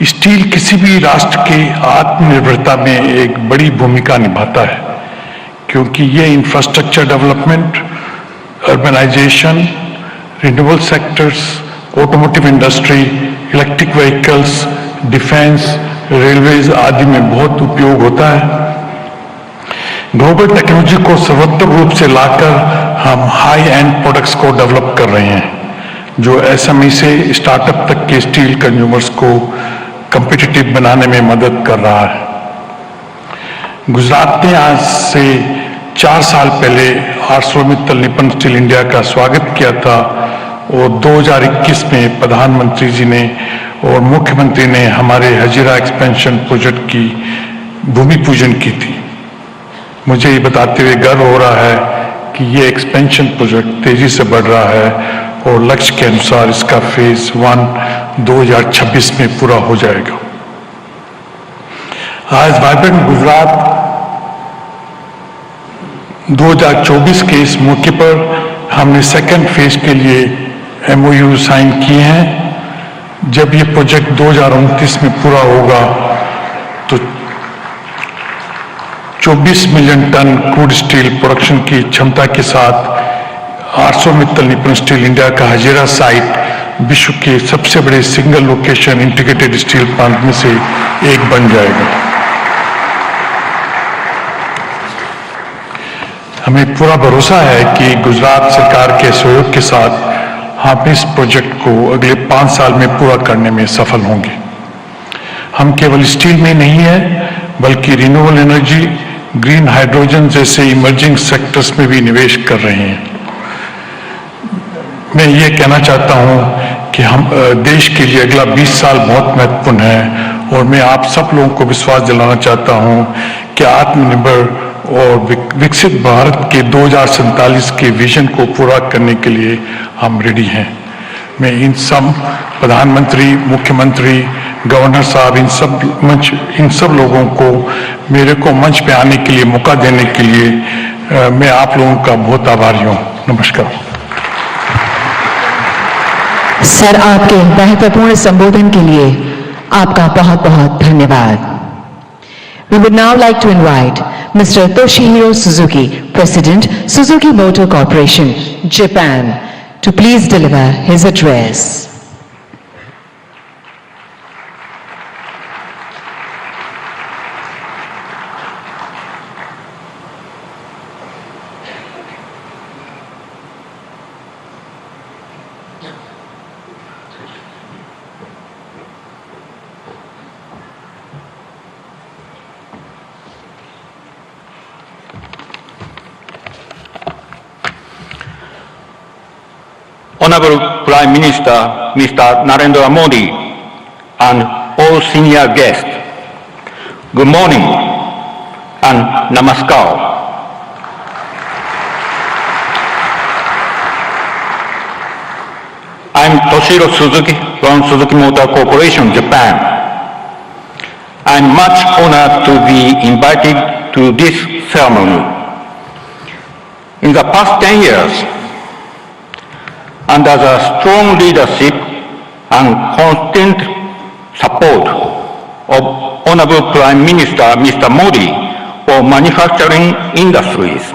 स्टील किसी भी राष्ट्र के आत्मनिर्भरता में एक बड़ी भूमिका निभाता है क्योंकि ये infrastructure development, urbanisation, renewable sectors, automotive industry, electric vehicles, defence, railways आदि में बहुत उपयोग होता है। ग्लोबल टेक्नोलॉजी को सर्वोत्तम रूप से लाकर हम हाई एंड प्रोडक्ट्स को डेवलप कर रहे हैं जो एसएमई से स्टार्टअप तक के स्टील कंज्यूमर्स को कम्पिटिटिव बनाने में मदद कर रहा है। गुजरात ने आज से 4 साल पहले आर्सलरमित्तल निप्पन स्टील इंडिया का स्वागत किया था और 2021 में प्रधानमंत्री जी ने और मुख्यमंत्री ने हमारे हजीरा एक्सपेंशन प्रोजेक्ट की भूमि पूजन की थी। मुझे ये बताते हुए गर्व हो रहा है कि ये एक्सपेंशन प्रोजेक्ट तेजी से बढ़ रहा है और लक्ष्य के अनुसार इसका फेज 1 2026 में पूरा हो जाएगा। आज वाइब्रेंट गुजरात 2024 के इस मौके पर हमने सेकेंड फेज के लिए एमओयू साइन किए हैं। जब ये प्रोजेक्ट 2029 में पूरा होगा तो 24 million tonne crude steel production की क्षमता के साथ आर्सलरमित्तल निप्पन स्टील इंडिया का हजीरा साइट विश्व के सबसे बड़े single location integrated steel plant में से एक बन जाएगा। हमें पूरा भरोसा है कि गुजरात सरकार के सहयोग के साथ हम इस प्रोजेक्ट को अगले 5 साल में पूरा करने में सफल होंगे। हम केवल स्टील में नहीं है बल्कि रिन्यूएबल एनर्जी, ग्रीन हाइड्रोजन जैसे इमर्जिंग सेक्टर्स में भी निवेश कर रहे हैं। मैं ये कहना चाहता हूं कि हम देश के लिए अगला 20 साल बहुत महत्वपूर्ण है और मैं आप सब लोगों को विश्वास दिलाना चाहता हूं कि आत्मनिर्भर और विकसित भारत के 2047 के विजन को पूरा करने के लिए हम रेडी हैं। मैं इन सब प्रधानमंत्री, मुख्यमंत्री, गवर्नर साहब, इन सब लोगों को मेरे को मंच पे आने के लिए मौका देने के लिए मैं आप लोगों का बहुत आभारी हूँ। नमस्कार। सर, आपके महत्वपूर्ण संबोधन के लिए आपका बहुत बहुत धन्यवाद। We would now like to invite Mr. Toshihiro Suzuki, President, Suzuki Motor Corporation, Japan, to please deliver his address. Honorable Prime Minister, Mr. Narendramodi, and all senior guests, good morning and namaskar. I'm Toshihiro Suzuki from Suzuki Motor Corporation, Japan. I'm much honored to be invited to this ceremony. In the past 10 years, under the strong leadership and constant support of Honorable Prime Minister Mr. Modi for manufacturing industries,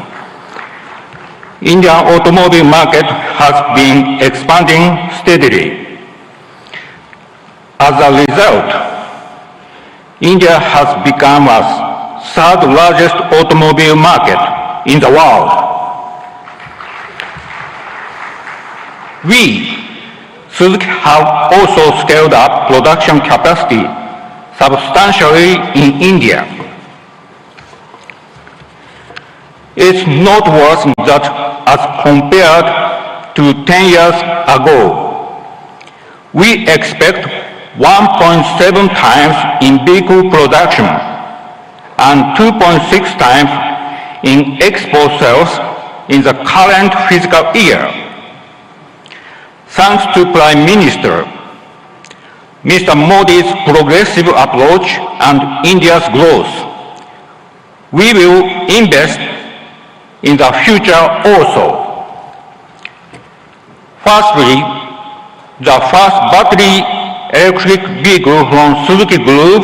Indian automobile market has been expanding steadily. As a result, India has become the third largest automobile market in the world. We, Suzuki, have also scaled up production capacity substantially in India. It's noteworthy that as compared to 10 years ago, we expect 1.7 times in vehicle production and 2.6 times in export sales in the current fiscal year. Thanks to Prime Minister Mr. Modi's progressive approach and India's growth, we will invest in the future also. Firstly, the first battery electric vehicle from Suzuki Group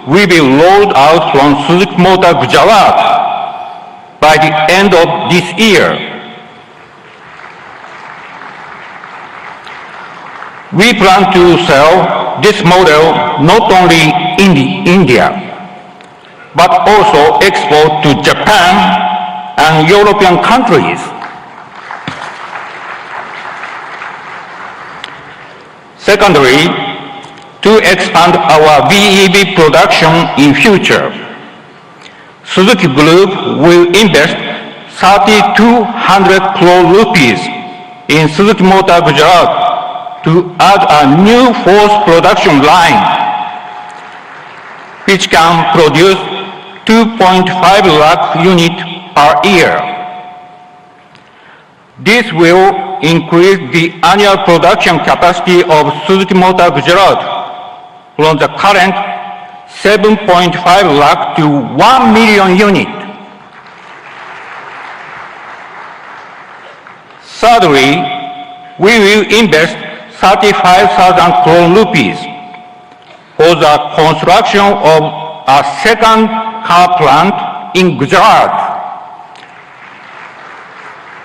will be rolled out from Suzuki Motor Gujarat by the end of this year. We plan to sell this model not only in India, but also export to Japan and European countries. Secondly, to expand our BEV production in future, Suzuki Group will invest 3,200 crore rupees in Suzuki Motor Gujarat to add a new fourth production line, which can produce 2.5 lakh units per year. This will increase the annual production capacity of Suzuki Motor Gujarat from the current 7.5 lakh to 1 million units. Thirdly, we will invest 35,000 crore rupees for the construction of a second car plant in Gujarat,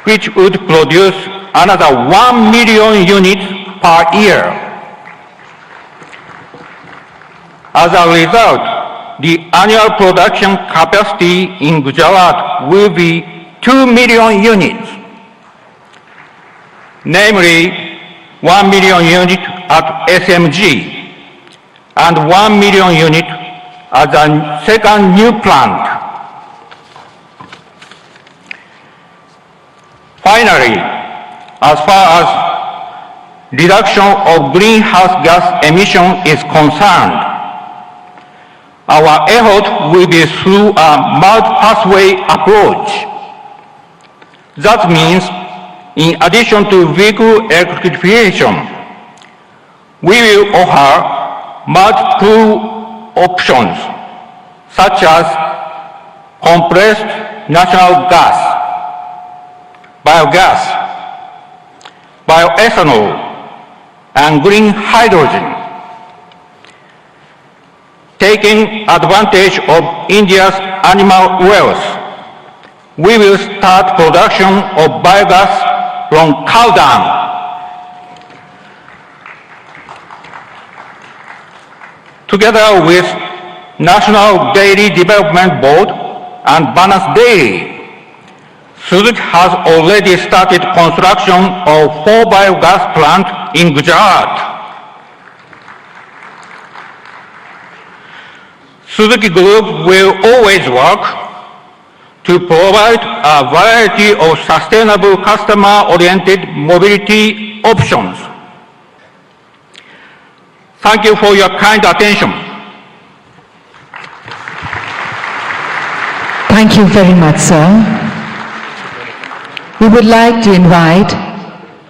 which would produce another 1 million units per year. As a result, the annual production capacity in Gujarat will be 2 million units, namely 1 million units at SMG and 1 million units at the second new plant. Finally, as far as reduction of greenhouse gas emission is concerned, our effort will be through a multi-pathway approach. That means, in addition to vehicle electrification, we will offer multiple options, such as compressed natural gas, biogas, bioethanol, and green hydrogen. Taking advantage of India's animal wealth, we will start production of biogas from cow dung. Together with National Dairy Development Board and Banas Dairy, Suzuki has already started construction of 4 biogas plants in Gujarat. Suzuki Group will always work to provide a variety of sustainable customer-oriented mobility options. Thank you for your kind attention. Thank you very much, sir. We would like to invite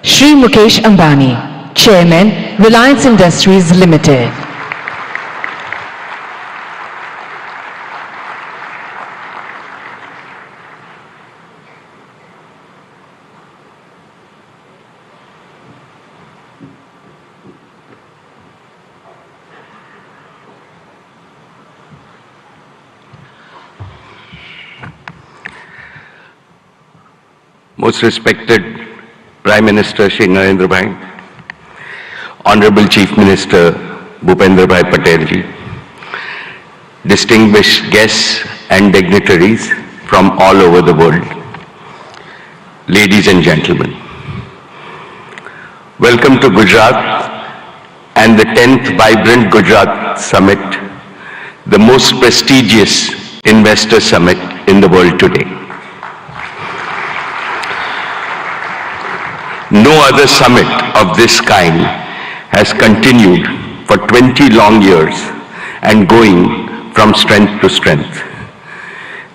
Shri Mukesh Ambani, Chairman, Reliance Industries Limited. Most respected Prime Minister Shri Narendramodi, Honorable Chief Minister Bhupendra Bhai Patel ji, distinguished guests and dignitaries from all over the world, ladies and gentlemen, welcome to Gujarat and the 10th Vibrant Gujarat Summit, the most prestigious investor summit in the world today. No other summit of this kind has continued for 20 long years and going from strength to strength.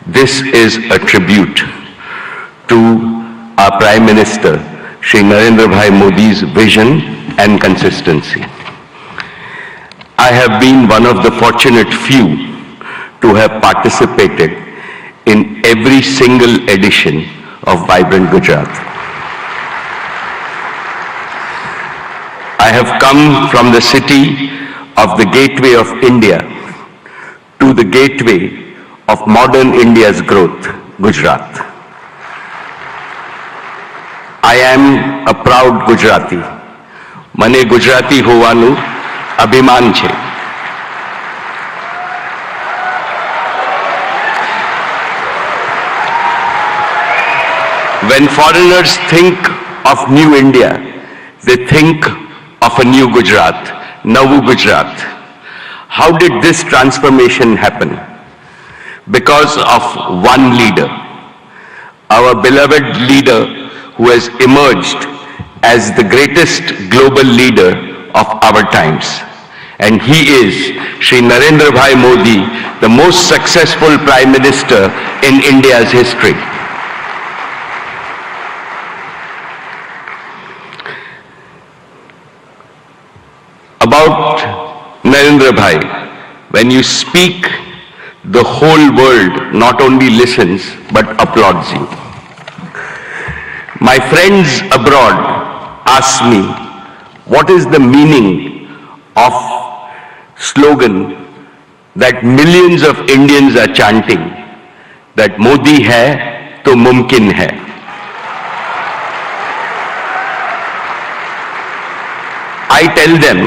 This is a tribute to our Prime Minister, Shri Narendramodi Modi's vision and consistency. I have been one of the fortunate few to have participated in every single edition of Vibrant Gujarat. I have come from the city of the gateway of India to the gateway of modern India's growth, Gujarat. I am a proud Gujarati. મને ગુજરાતી હોવાનું અભિમાન છે. When foreigners think of new India, they think of a new Gujarat, Navu Gujarat. How did this transformation happen? Because of one leader, our beloved leader who has emerged as the greatest global leader of our times. And he is Shri Narendramodi Modi, the most successful Prime Minister in India's history. About Narendra Bhai, when you speak, the whole world not only listens but applauds you. My friends abroad ask me, what is the meaning of slogan that millions of Indians are chanting, that Modi hai to mumkin hai. I tell them,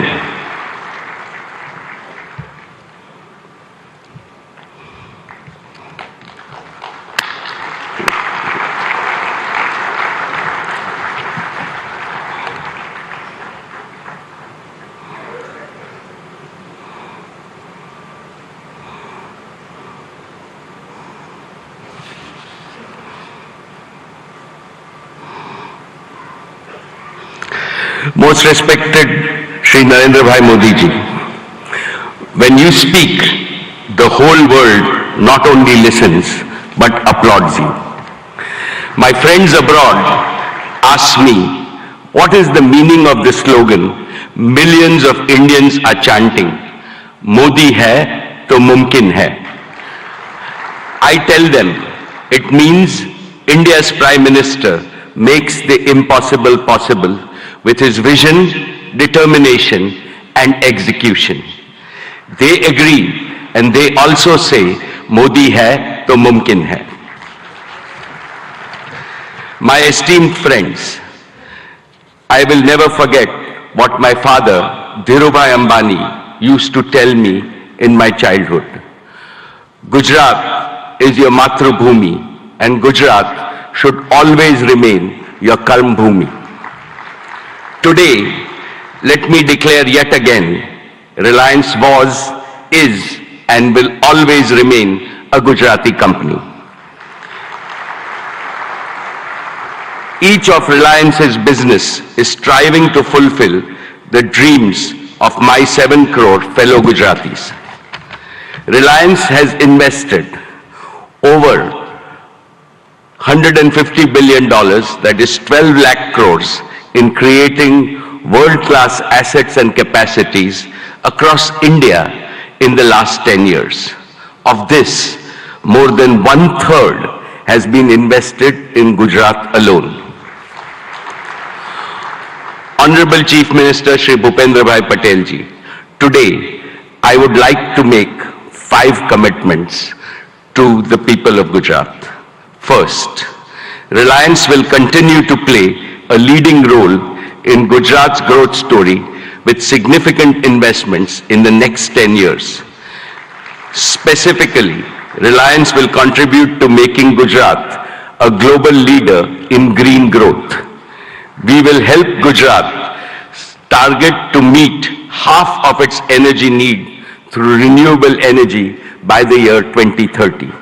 most respected Shri Narendra Modi ji, when you speak, the whole world not only listens but applauds you. My friends abroad ask me, what is the meaning of the slogan, millions of Indians are chanting, Modi hai to mumkin hai. I tell them, it means India's Prime Minister makes the impossible possible with his vision, determination and execution. They agree and they also say, Modi hai to mumkin hai. My esteemed friends, I will never forget what my father, Dhirubhai Ambani, used to tell me in my childhood. Gujarat is your Matrubhumi and Gujarat should always remain your Karm Bhumi. Today, let me declare yet again, Reliance was, is and will always remain a Gujarati company. Each of Reliance's business is striving to fulfill the dreams of my 7 crore fellow Gujaratis. Reliance has invested over $150 billion, that is 12 lakh crores, in creating world-class assets and capacities across India in the last 10 years. Of this, more than 1/3 has been invested in Gujarat alone. Honorable Chief Minister Shri Bhupendra Bhai Patel ji, today I would like to make 5 commitments to the people of Gujarat. First, Reliance will continue to play a leading role in Gujarat's growth story with significant investments in the next 10 years. Specifically, Reliance will contribute to making Gujarat a global leader in green growth. We will help Gujarat target to meet half of its energy need through renewable energy by the year 2030.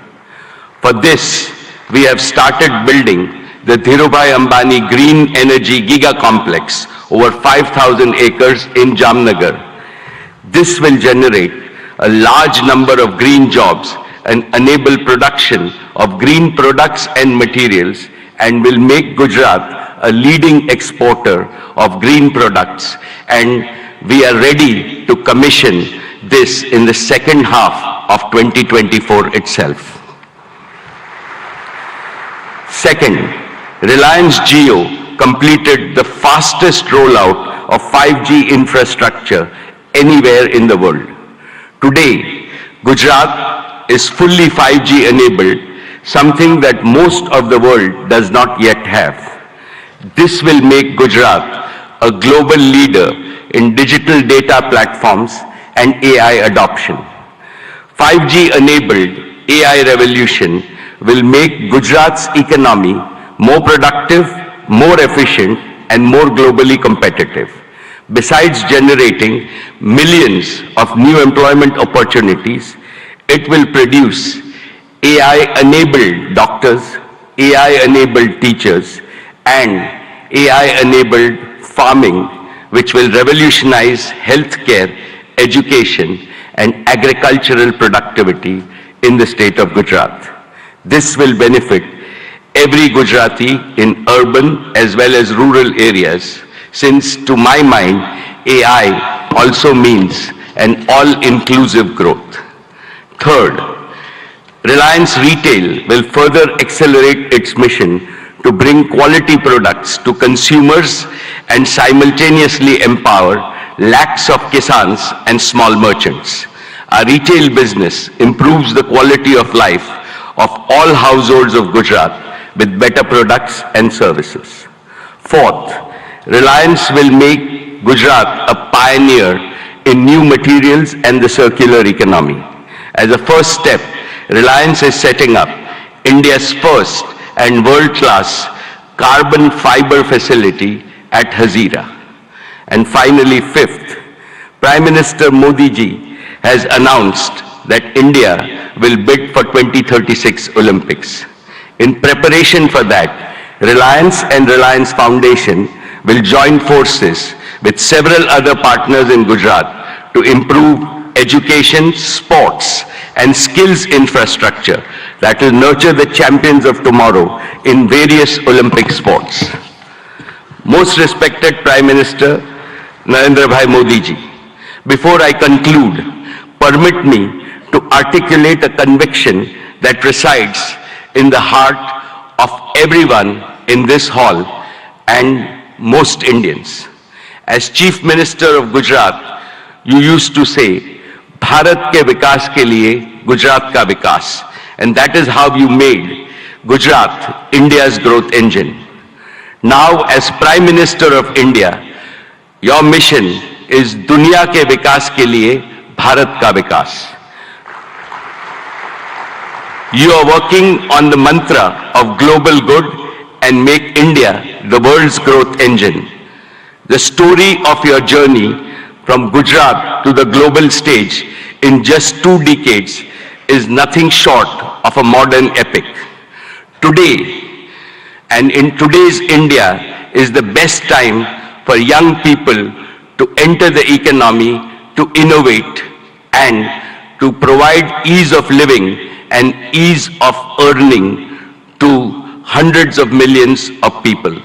For this, we have started building the Dhirubhai Ambani Green Energy Giga Complex over 5,000 acres in Jamnagar. This will generate a large number of green jobs and enable production of green products and materials, and will make Gujarat a leading exporter of green products, and we are ready to commission this in the second half of 2024 itself. Second, Reliance Jio completed the fastest rollout of 5G infrastructure anywhere in the world. Today, Gujarat is fully 5G enabled, something that most of the world does not yet have. This will make Gujarat a global leader in digital data platforms and AI adoption. 5G enabled AI revolution will make Gujarat's economy more productive, more efficient, and more globally competitive. Besides generating millions of new employment opportunities, it will produce AI-enabled doctors, AI-enabled teachers, and AI-enabled farming, which will revolutionize healthcare, education, and agricultural productivity in the state of Gujarat. This will benefit every Gujarati in urban as well as rural areas, since to my mind, AI also means an all-inclusive growth. Third, Reliance Retail will further accelerate its mission to bring quality products to consumers and simultaneously empower lakhs of kisans and small merchants. Our retail business improves the quality of life of all households of Gujarat with better products and services. Fourth, Reliance will make Gujarat a pioneer in new materials and the circular economy. As a first step, Reliance is setting up India's first and world-class carbon fiber facility at Hazira. And finally, fifth, Prime Minister Modi ji has announced that India will bid for 2036 Olympics. In preparation for that, Reliance and Reliance Foundation will join forces with several other partners in Gujarat to improve education, sports, and skills infrastructure that will nurture the champions of tomorrow in various Olympic sports. Most respected Prime Minister Narendramodi Modi ji, before I conclude, permit me to articulate a conviction that resides in the heart of everyone in this hall and most Indians. As Chief Minister of Gujarat, you used to say, Bharat ke vikas ke liye Gujarat ka vikas. And that is how you made Gujarat India's growth engine. Now, as Prime Minister of India, your mission is Dunya ke vikas ke liye Bharat ka vikas. You are working on the mantra of global good and make India the world's growth engine. The story of your journey from Gujarat to the global stage in just 2 decades is nothing short of a modern epic. Today, and in today's India, is the best time for young people to enter the economy, to innovate, and to provide ease of living and ease of earning to hundreds of millions of people.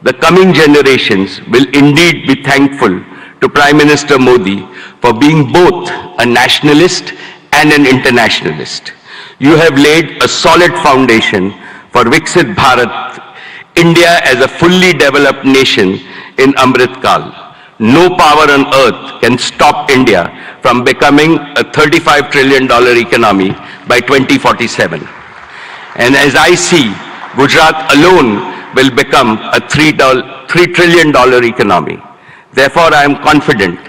The coming generations will indeed be thankful to Prime Minister Modi for being both a nationalist and an internationalist. You have laid a solid foundation for Viksit Bharat, India as a fully developed nation in Amrit Kal. No power on earth can stop India from becoming a $35 trillion economy by 2047. And as I see, Gujarat alone will become a $3 trillion economy. Therefore, I am confident,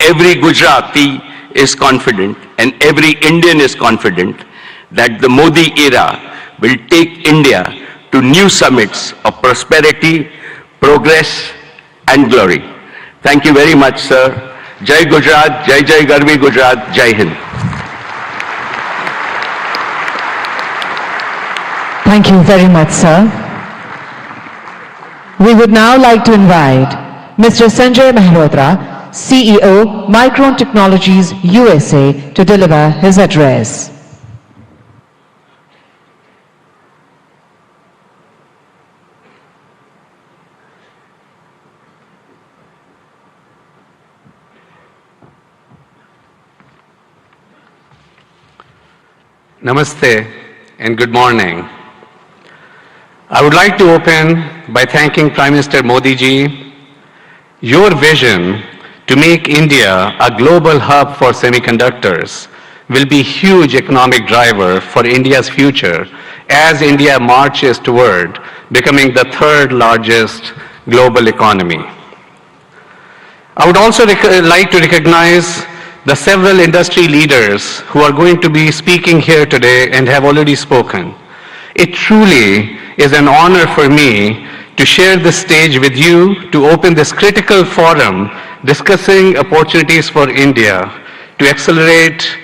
every Gujarati is confident, and every Indian is confident that the Modi era will take India to new summits of prosperity, progress, and glory. Thank you very much, sir. Jai Gujarat, Jai Jai Garvi Gujarat, Jai Hind. Thank you very much, sir. We would now like to invite Mr. Sanjay Mehrotra, CEO, Micron Technologies USA, to deliver his address. Namaste and good morning. I would like to open by thanking Prime Minister Modi ji. Your vision to make India a global hub for semiconductors will be a huge economic driver for India's future as India marches toward becoming the third largest global economy. I would also like to recognize the several industry leaders who are going to be speaking here today and have already spoken. It truly is an honor for me to share this stage with you to open this critical forum discussing opportunities for India to accelerate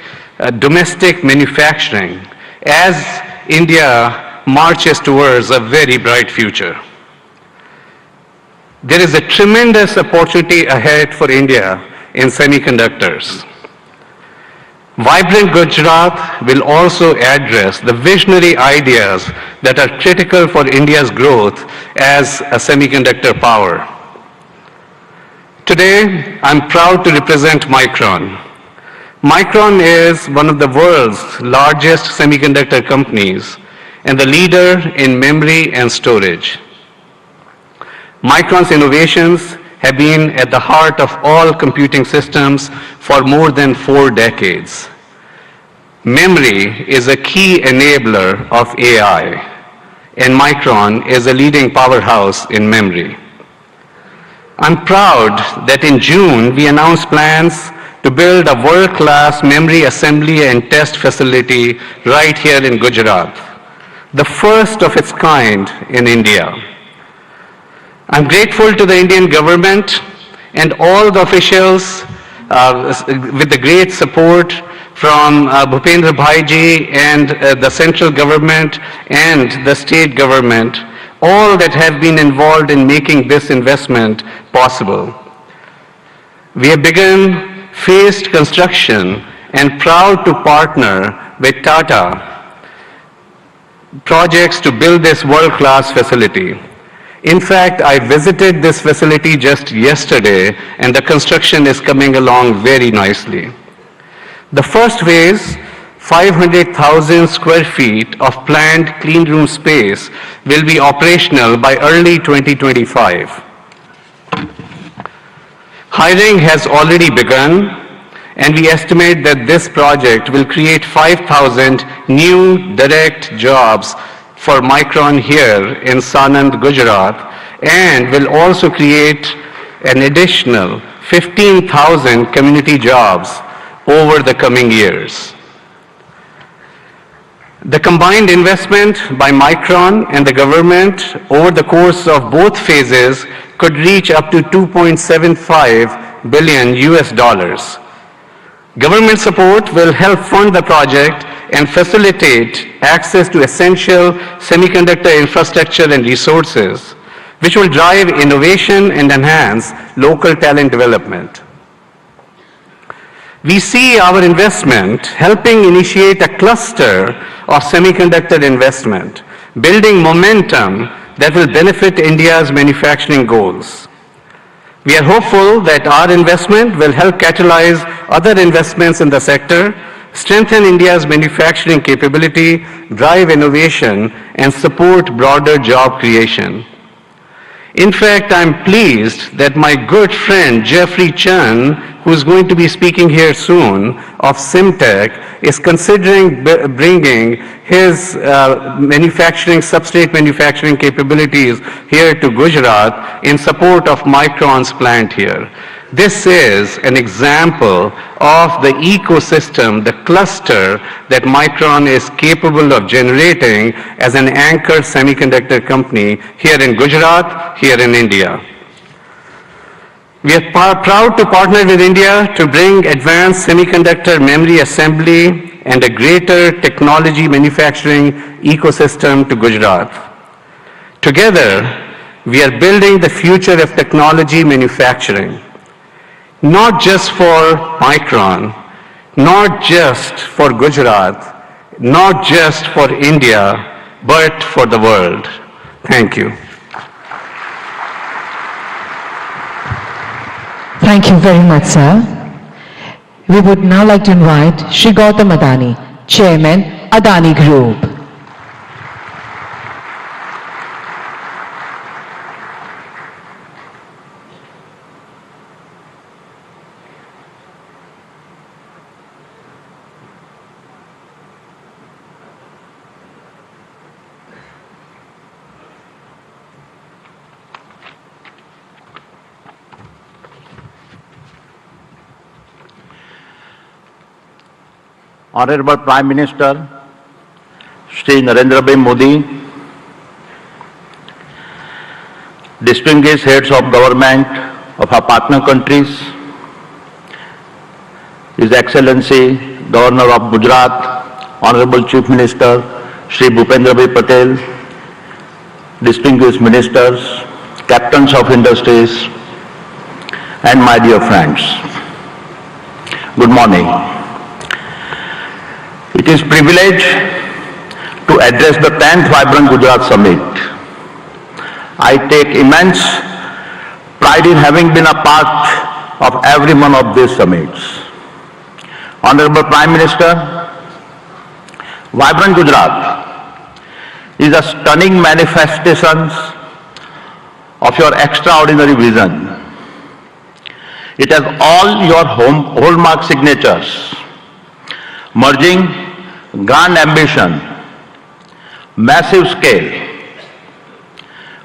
domestic manufacturing as India marches towards a very bright future. There is a tremendous opportunity ahead for India in semiconductors. Vibrant Gujarat will also address the visionary ideas that are critical for India's growth as a semiconductor power. Today, I'm proud to represent Micron. Micron is one of the world's largest semiconductor companies and the leader in memory and storage. Micron's innovations have been at the heart of all computing systems for more than 4 decades. Memory is a key enabler of AI, and Micron is a leading powerhouse in memory. I'm proud that in June we announced plans to build a world-class memory assembly and test facility right here in Gujarat, the first of its kind in India. I'm grateful to the Indian government and all the officials with the great support from Bhupendra Bhaiji and the central government and the state government, all that have been involved in making this investment possible. We have begun phased construction and proud to partner with Tata projects to build this world-class facility. In fact, I visited this facility just yesterday and the construction is coming along very nicely. The first phase, 500,000 square feet of planned clean room space, will be operational by early 2025. Hiring has already begun, and we estimate that this project will create 5,000 new direct jobs for Micron here in Sanand, Gujarat, and will also create an additional 15,000 community jobs over the coming years. The combined investment by Micron and the government over the course of both phases could reach up to $2.75 billion US. Government support will help fund the project and facilitate access to essential semiconductor infrastructure and resources, which will drive innovation and enhance local talent development. We see our investment helping initiate a cluster of semiconductor investment, building momentum that will benefit India's manufacturing goals. We are hopeful that our investment will help catalyze other investments in the sector, strengthen India's manufacturing capability, drive innovation, and support broader job creation. In fact, I'm pleased that my good friend Jeffrey Chan, who is going to be speaking here soon, of Simtech, is considering bringing his substrate manufacturing capabilities here to Gujarat in support of Micron's plant here. This is an example of the ecosystem, the cluster that Micron is capable of generating as an anchor semiconductor company here in Gujarat, here in India. We are proud to partner with India to bring advanced semiconductor memory assembly and a greater technology manufacturing ecosystem to Gujarat. Together, we are building the future of technology manufacturing. not just for Micron, not just for Gujarat, not just for India, but for the world. Thank you. Thank you very much, sir. We would now like to invite Shri Gautam Adani, Chairman, Adani Group. Honorable Prime Minister, Shri Narendramodi, distinguished heads of government of our partner countries, His Excellency Governor of Gujarat, Honorable Chief Minister Shri Bhupendra Bhai Patel, distinguished ministers, captains of industries, and my dear friends. Good morning. It is a privilege to address the 10th Vibrant Gujarat Summit. I take immense pride in having been a part of every one of these summits. Honorable Prime Minister, Vibrant Gujarat is a stunning manifestation of your extraordinary vision. It has all your hallmark signatures, merging grand ambition, massive scale,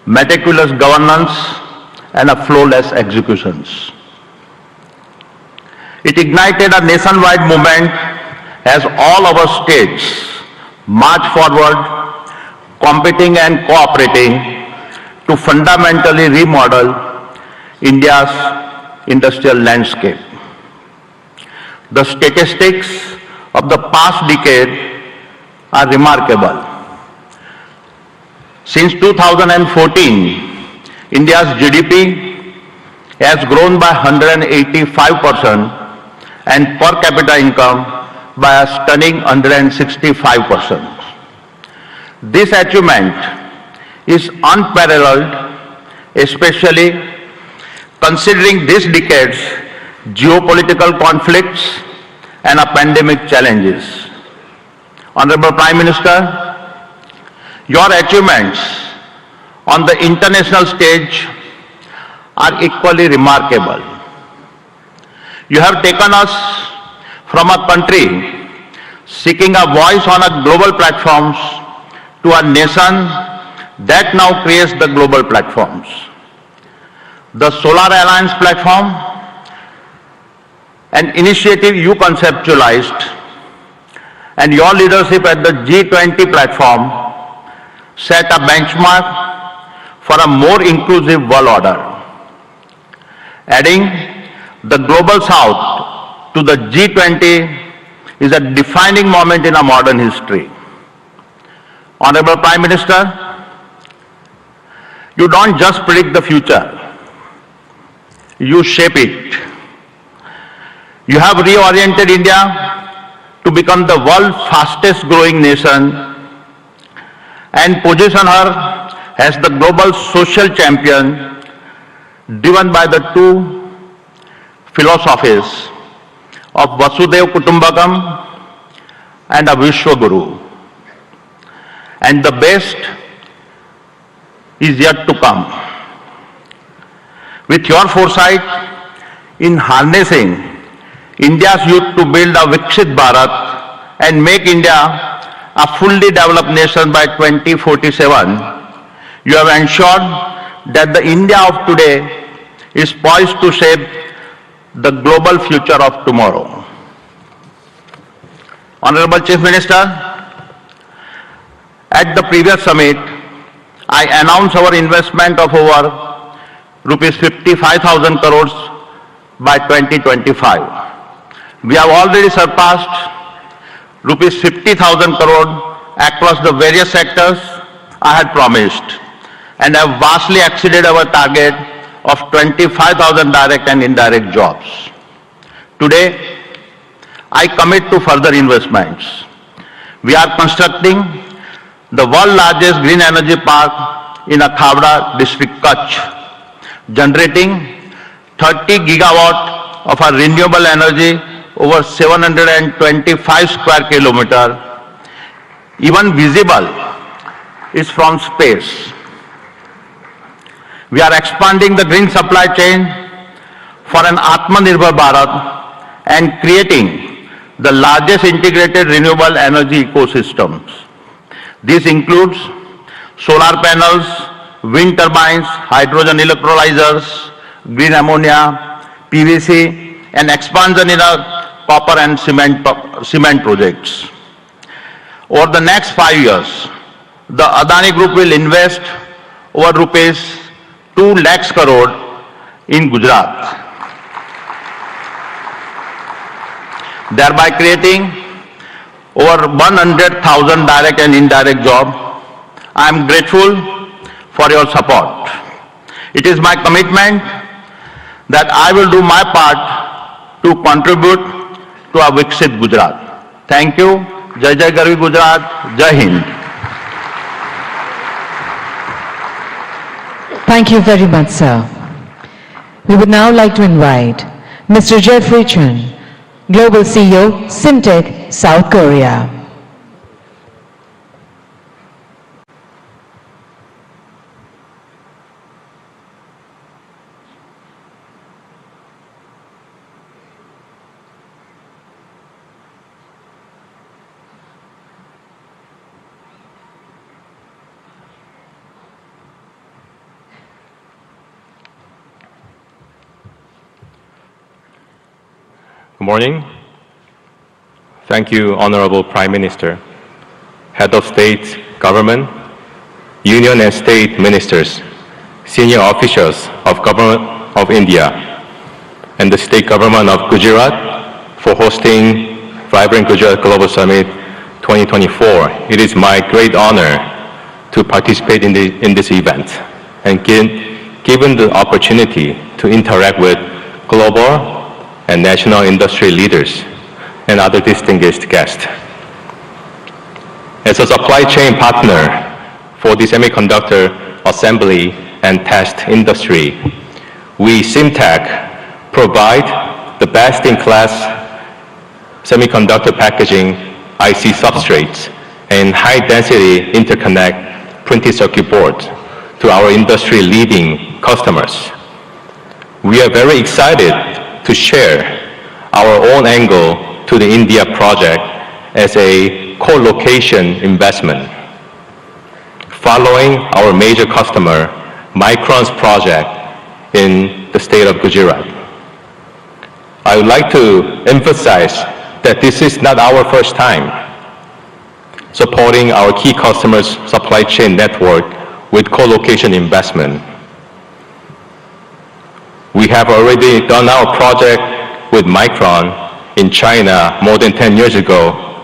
meticulous governance, and a flawless executions. It ignited a nationwide movement as all our states march forward, competing and cooperating to fundamentally remodel India's industrial landscape. The statistics of the past decade are remarkable. Since 2014, India's GDP has grown by 185% and per capita income by a stunning 165%. This achievement is unparalleled, especially considering this decade's geopolitical conflicts and a pandemic challenges. Honorable Prime Minister, your achievements on the international stage are equally remarkable. You have taken us from a country seeking a voice on a global platforms to a nation that now creates the global platforms. The Solar Alliance platform, an initiative you conceptualized, and your leadership at the G20 platform set a benchmark for a more inclusive world order. Adding the Global South to the G20 is a defining moment in our modern history. Honorable Prime Minister, you don't just predict the future, you shape it. You have reoriented India to become the world's fastest growing nation and position her as the global social champion driven by the two philosophies of Vasudhaiva Kutumbakam and a Vishwaguru. And the best is yet to come. With your foresight in harnessing India's youth to build a Viksit Bharat and make India a fully developed nation by 2047, you have ensured that the India of today is poised to shape the global future of tomorrow. Honorable Chief Minister, at the previous summit, I announced our investment of over rupees 55,000 crores by 2025. We have already surpassed rupees 50,000 crore across the various sectors I had promised and have vastly exceeded our target of 25,000 direct and indirect jobs. Today, I commit to further investments. We are constructing the world's largest green energy park in Khavda district, Kutch, generating 30 gigawatt of our renewable energy over 725 square kilometer. Even visible is from space. We are expanding the green supply chain for an Atmanirbhar Bharat and creating the largest integrated renewable energy ecosystems. This includes solar panels, wind turbines, hydrogen electrolyzers, green ammonia, PVC, and expansion in our copper and cement projects. Over the next 5 years, the Adani Group will invest over rupees 2 lakhs crore in Gujarat, thereby creating over 100,000 direct and indirect jobs. I am grateful for your support. It is my commitment that I will do my part to contribute to our Viksit Gujarat. Thank you. Jai Jai Garvi Gujarat. Jai Hind. Thank you very much, sir. We would now like to invite Mr. Jeffrey Chun, Global CEO, Simtech, South Korea. Good morning. Thank you, Honorable Prime Minister, Head of State, Government, Union and State Ministers, senior officials of Government of India, and the State Government of Gujarat for hosting Vibrant Gujarat Global Summit 2024. It is my great honor to participate in this event and given the opportunity to interact with global and national industry leaders and other distinguished guests. As a supply chain partner for the semiconductor assembly and test industry, we, Simtech, provide the best-in-class semiconductor packaging, IC substrates, and high-density interconnect printed circuit boards to our industry-leading customers. We are very excited to share our own angle to the India project as a co-location investment. Following our major customer, Micron's project in the state of Gujarat. I would like to emphasize that this is not our first time supporting our key customers' supply chain network with co-location investment. We have already done our project with Micron in China more than 10 years ago.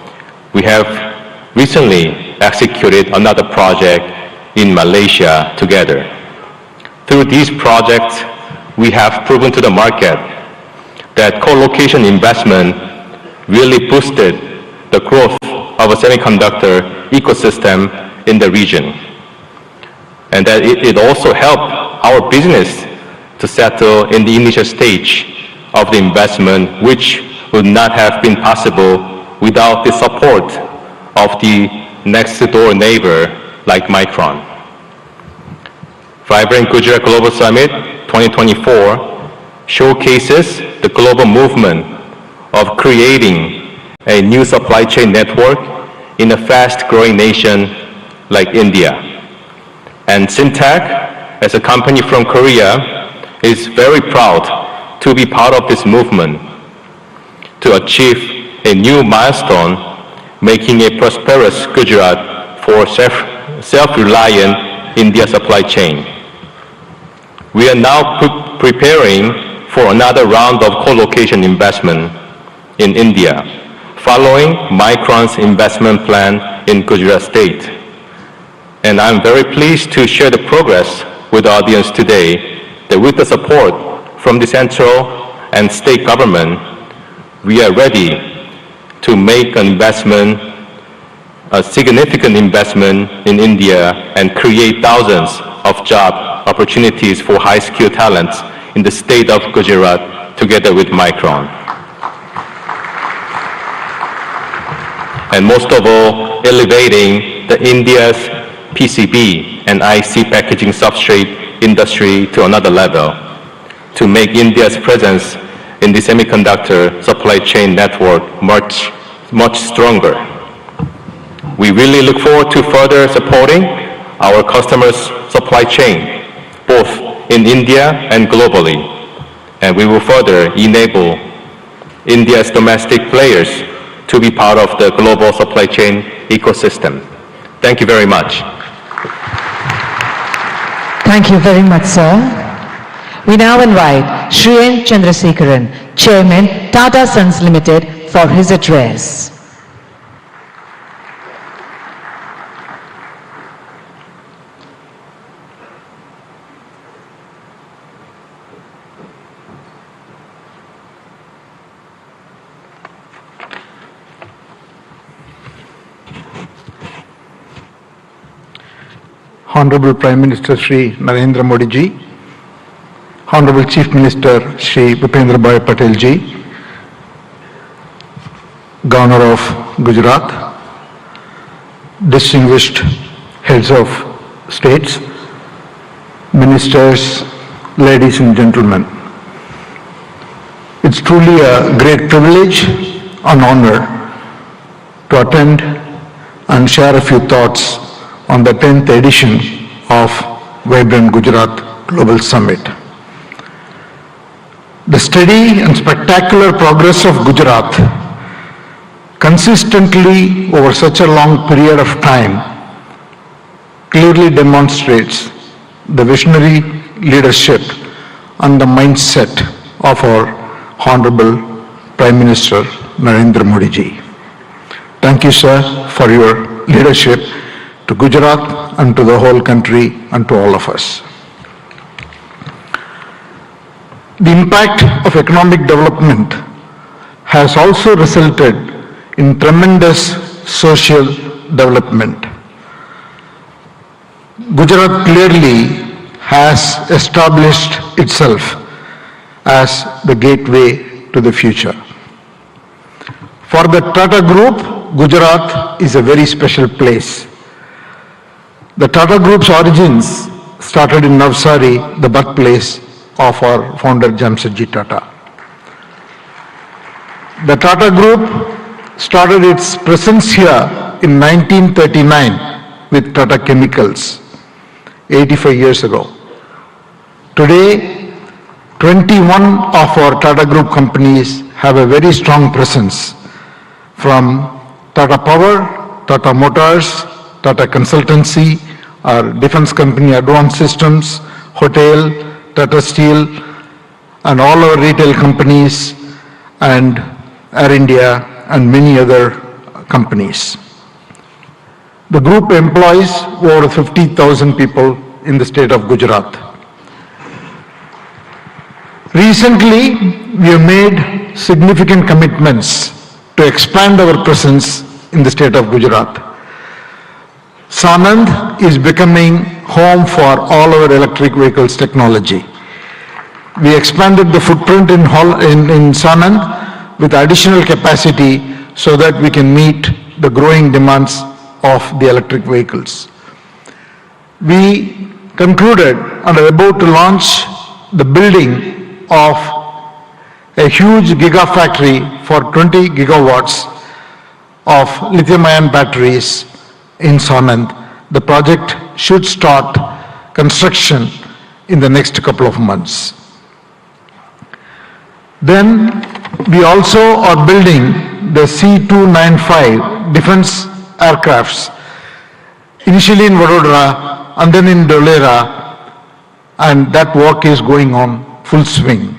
We have recently executed another project in Malaysia together. Through these projects, we have proven to the market that co-location investment really boosted the growth of a semiconductor ecosystem in the region, and that it also helped our business to settle in the initial stage of the investment, which would not have been possible without the support of the next door neighbor like Micron. Vibrant Gujarat Global Summit 2024 showcases the global movement of creating a new supply chain network in a fast-growing nation like India. And Simtech, as a company from Korea, is very proud to be part of this movement to achieve a new milestone, making a prosperous Gujarat for self-reliant India supply chain. We are now preparing for another round of co-location investment in India, following Micron's investment plan in Gujarat state. And I'm very pleased to share the progress with the audience today that with the support from the central and state government, we are ready to make an investment, a significant investment in India and create thousands of job opportunities for high-skilled talents in the state of Gujarat together with Micron. And most of all, elevating the India's PCB and IC packaging substrate industry to another level to make India's presence in the semiconductor supply chain network much stronger. We really look forward to further supporting our customers' supply chain, both in India and globally, and we will further enable India's domestic players to be part of the global supply chain ecosystem. Thank you very much. Thank you very much, sir. We now invite Shri N. Chandrasekharan, Chairman, Tata Sons Limited, for his address. Honorable Prime Minister Shri Narendramodi ji, Honorable Chief Minister Shri Bhupendra Bhai Patel ji, Governor of Gujarat, distinguished heads of states, ministers, ladies and gentlemen. It's truly a great privilege and honor to attend and share a few thoughts on the 10th edition of Vibrant Gujarat Global Summit. The steady and spectacular progress of Gujarat consistently over such a long period of time clearly demonstrates the visionary leadership and the mindset of our Honorable Prime Minister Narendramodi ji. Thank you, sir, for your leadership to Gujarat and to the whole country and to all of us. The impact of economic development has also resulted in tremendous social development. Gujarat clearly has established itself as the gateway to the future. For the Tata Group, Gujarat is a very special place. The Tata Group's origins started in Navsari, the birthplace of our founder Jamshedji Tata. The Tata Group started its presence here in 1939 with Tata Chemicals, 85 years ago. Today, 21 of our Tata Group companies have a very strong presence, from Tata Power, Tata Motors, Tata Consultancy, our defense company Advanced Systems, Hotel, Tata Steel, and all our retail companies, and Air India, and many other companies. The group employs over 50,000 people in the state of Gujarat. Recently, we have made significant commitments to expand our presence in the state of Gujarat. Sanand is becoming home for all our electric vehicles technology. We expanded the footprint in Sanand with additional capacity so that we can meet the growing demands of the electric vehicles. We concluded and are about to launch the building of a huge gigafactory for 20 gigawatts of lithium-ion batteries in Sanand. The project should start construction in the next couple of months. Then we also are building the C-295 defense aircrafts, initially in Vadodara and then in Dholera, and that work is going on full swing.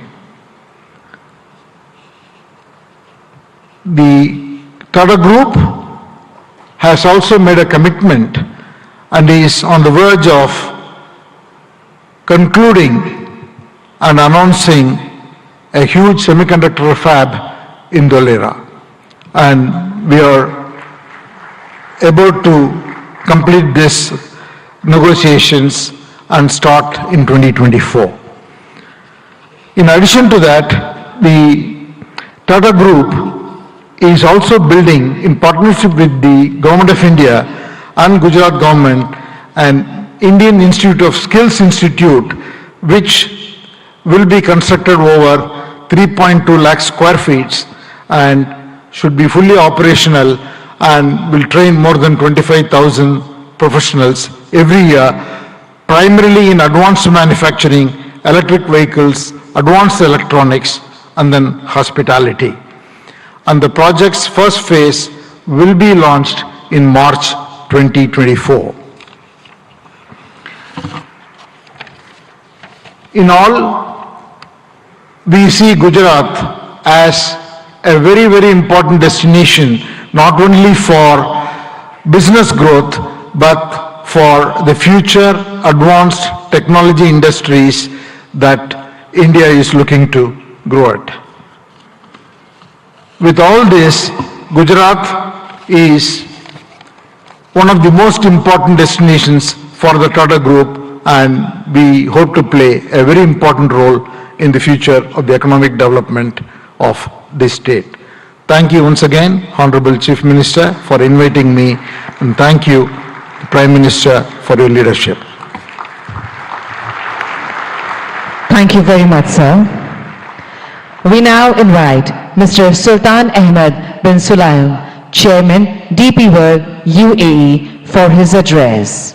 The Tata Group has also made a commitment and is on the verge of concluding and announcing a huge semiconductor fab in Dholera. And we are about to complete these negotiations and start in 2024. In addition to that, the Tata Group is also building, in partnership with the Government of India and Gujarat government, an Indian Institute of Skills Institute, which will be constructed over 3.2 lakh square feet and should be fully operational and will train more than 25,000 professionals every year, primarily in advanced manufacturing, electric vehicles, advanced electronics, and then hospitality. And the project's first phase will be launched in March 2024. In all, we see Gujarat as a very, very important destination, not only for business growth, but for the future advanced technology industries that India is looking to grow at. With all this, Gujarat is one of the most important destinations for the Tata Group, and we hope to play a very important role in the future of the economic development of this state. Thank you once again, Honorable Chief Minister, for inviting me, and thank you, Prime Minister, for your leadership. Thank you very much, sir. We now invite Mr. Sultan Ahmed bin Sulaim, Chairman, DP World, UAE, for his address.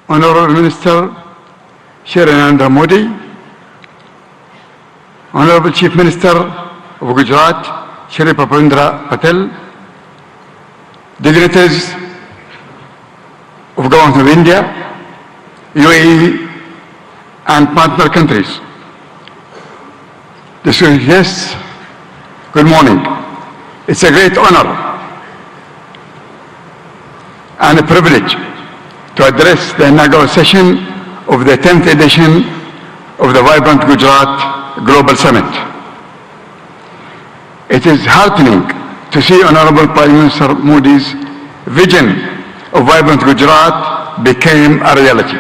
Honorable Minister Shri Narendramodi, Honorable Chief Minister of Gujarat Shri Prabhupendra Patel, dignitaries of Government of India, UAE and partner countries, distinguished guests, good morning. It's a great honor and a privilege to address the inaugural session of the 10th edition of the Vibrant Gujarat Global Summit. It is heartening to see Honorable Prime Minister Modi's vision of Vibrant Gujarat became a reality.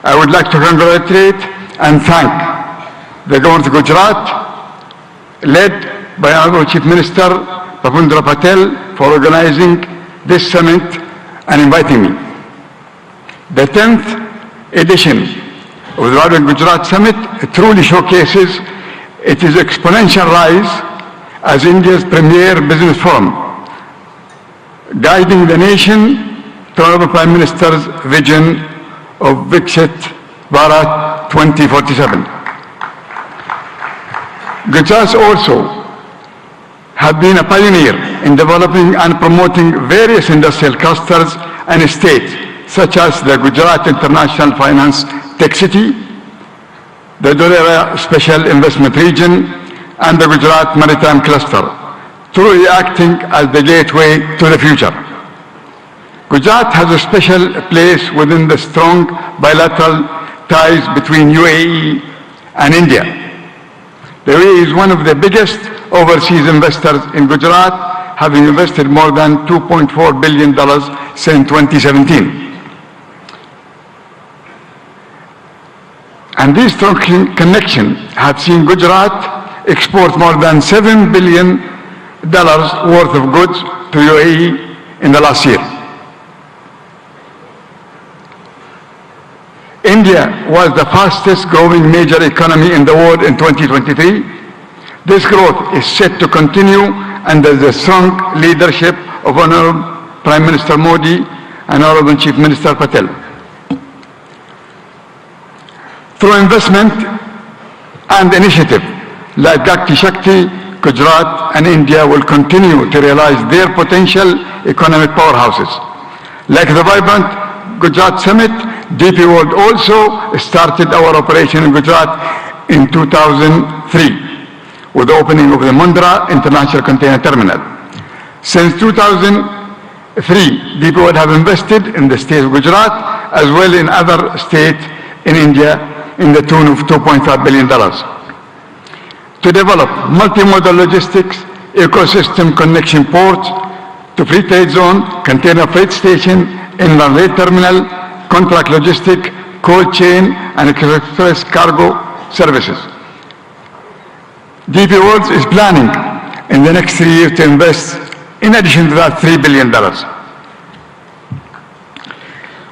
I would like to congratulate and thank the Government of Gujarat, led by Honorable Chief Minister Prabhupendra Patel, for organizing this summit and inviting me. The 10th edition of the Vibrant Gujarat Summit truly showcases its exponential rise as India's premier business forum, guiding the nation to Honorable Prime Minister's vision of Viksit Bharat 2047. Gujarat also have been a pioneer in developing and promoting various industrial clusters and estates, such as the Gujarat International Finance Tech City, the Dholera Special Investment Region, and the Gujarat Maritime Cluster, truly acting as the gateway to the future. Gujarat has a special place within the strong bilateral ties between UAE and India. The UAE is one of the biggest overseas investors in Gujarat, having invested more than $2.4 billion since 2017. And these strong connections have seen Gujarat export more than $7 billion worth of goods to UAE in the last year. India was the fastest growing major economy in the world in 2023. This growth is set to continue under the strong leadership of Honorable Prime Minister Modi and Honorable Chief Minister Patel. Through investment and initiative like Gati Shakti, Gujarat and India will continue to realize their potential economic powerhouses. Like the Vibrant Gujarat Summit, DP World also started our operation in Gujarat in 2003 with the opening of the Mundra International Container Terminal. Since 2003, DP World have invested in the state of Gujarat as well in other states in India in the tune of $2.5 billion to develop multimodal logistics, ecosystem connection ports to free trade zone, container freight station, inland rail terminal, contract logistic, cold chain, and express cargo services. DP World is planning in the next 3 years to invest, in addition to that, $3 billion.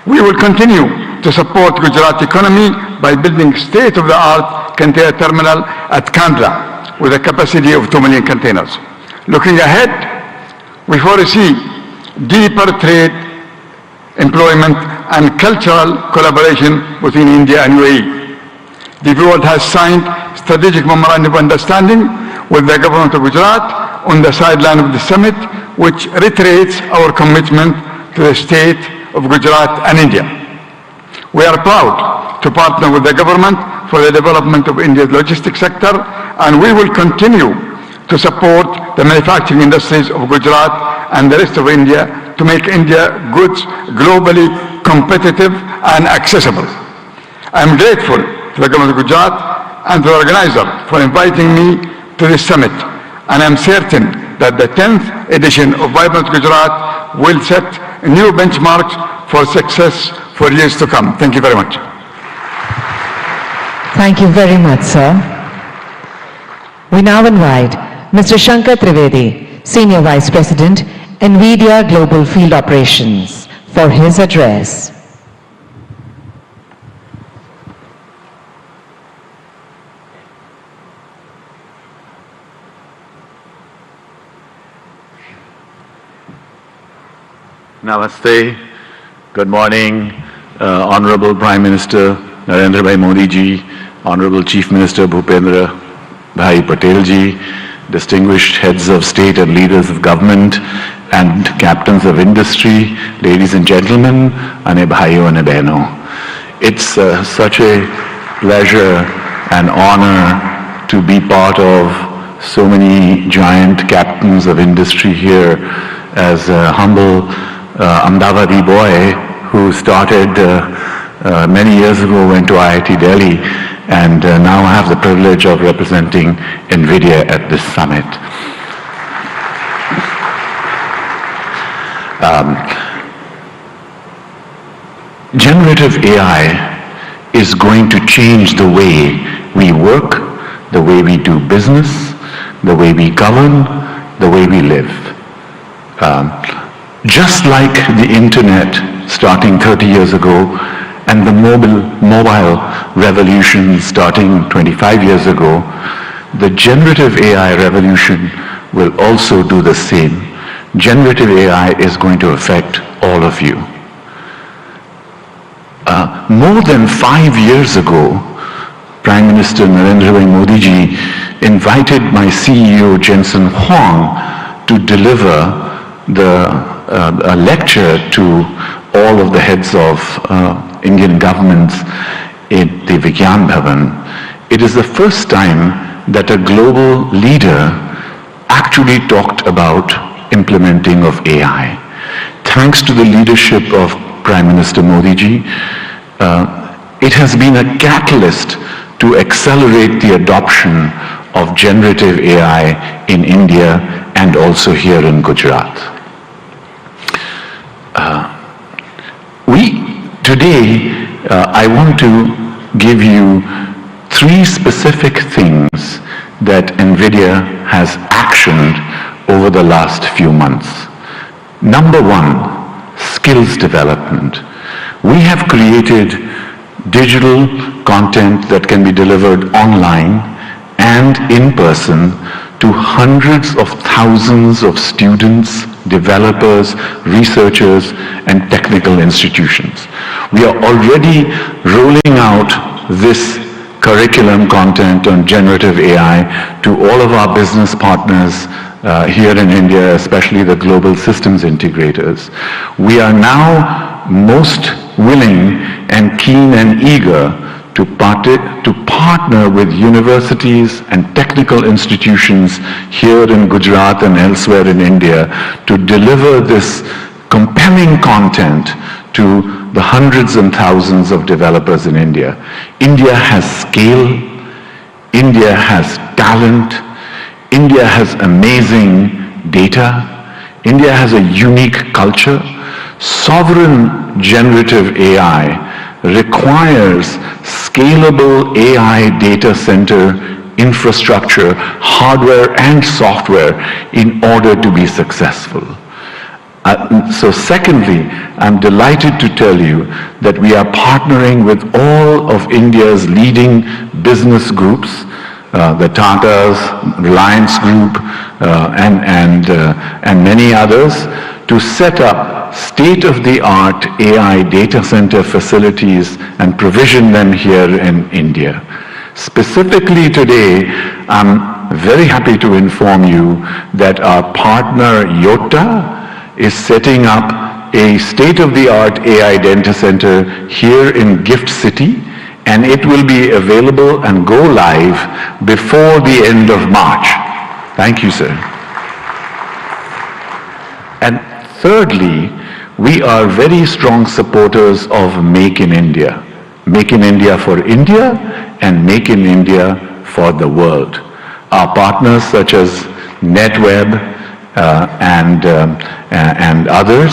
We will continue to support Gujarat economy by building state-of-the-art container terminal at Kandla with a capacity of 2 million containers. Looking ahead, we foresee deeper trade, employment, and cultural collaboration between India and UAE. DP World has signed strategic memorandum of understanding with the government of Gujarat on the sideline of the summit, which reiterates our commitment to the state of Gujarat and India. We are proud to partner with the government for the development of India's logistics sector, and we will continue to support the manufacturing industries of Gujarat and the rest of India to make India goods globally competitive and accessible. I am grateful to the government of Gujarat and to the organizer for inviting me to this summit, and I am certain that the 10th edition of Vibrant Gujarat will set new benchmarks for success for years to come. Thank you very much. Thank you very much, sir. We now invite Mr. Shankar Trivedi, Senior Vice President, NVIDIA Global Field Operations, for his address. Namaste. Good morning, Honorable Prime Minister Narendramodi ji, Honorable Chief Minister Bhupendra Bhai Patel ji, distinguished heads of state and leaders of government and captains of industry, ladies and gentlemen, ane bhaiyo ane behno. It's such a pleasure and honor to be part of so many giant captains of industry here as a humble Ahmedabadi boy who started many years ago, went to IIT Delhi, and now have the privilege of representing NVIDIA at this summit. Generative AI is going to change the way we work, the way we do business, the way we govern, the way we live. Just like the internet starting 30 years ago and the mobile revolution starting 25 years ago, the generative AI revolution will also do the same. Generative AI is going to affect all of you. More than 5 years ago, Prime Minister Narendramodi ji invited my CEO Jensen Huang to deliver a lecture to all of the heads of Indian governments in the Vigyan Bhavan. It is the first time that a global leader actually talked about implementing of AI. Thanks to the leadership of Prime Minister Modi ji, it has been a catalyst to accelerate the adoption of generative AI in India and also here in Gujarat. Today, I want to give you 3 specific things that NVIDIA has actioned over the last few months. Number 1, skills development. We have created digital content that can be delivered online and in person to hundreds of thousands of students, developers, researchers, and technical institutions. We are already rolling out this curriculum content on generative AI to all of our business partners here in India, especially the global systems integrators. We are now most willing and keen and eager to partner with universities and technical institutions here in Gujarat and elsewhere in India to deliver this compelling content to the hundreds and thousands of developers in India. India has scale, India has talent, India has amazing data, India has a unique culture. Sovereign generative AI requires scalable AI data center infrastructure, hardware and software in order to be successful. So secondly, I'm delighted to tell you that we are partnering with all of India's leading business groups, the Tatas, Reliance Group, and many others, to set up state-of-the-art AI data center facilities and provision them here in India. Specifically today, I'm very happy to inform you that our partner Yotta is setting up a state-of-the-art AI data center here in Gift City, and it will be available and go live before the end of March. Thank you, sir. And thirdly, we are very strong supporters of Make in India. Make in India for India and Make in India for the world. Our partners such as NetWeb and others,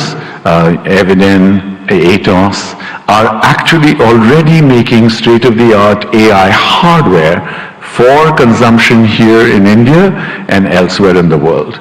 Eviden, Atos, are actually already making state-of-the-art AI hardware for consumption here in India and elsewhere in the world.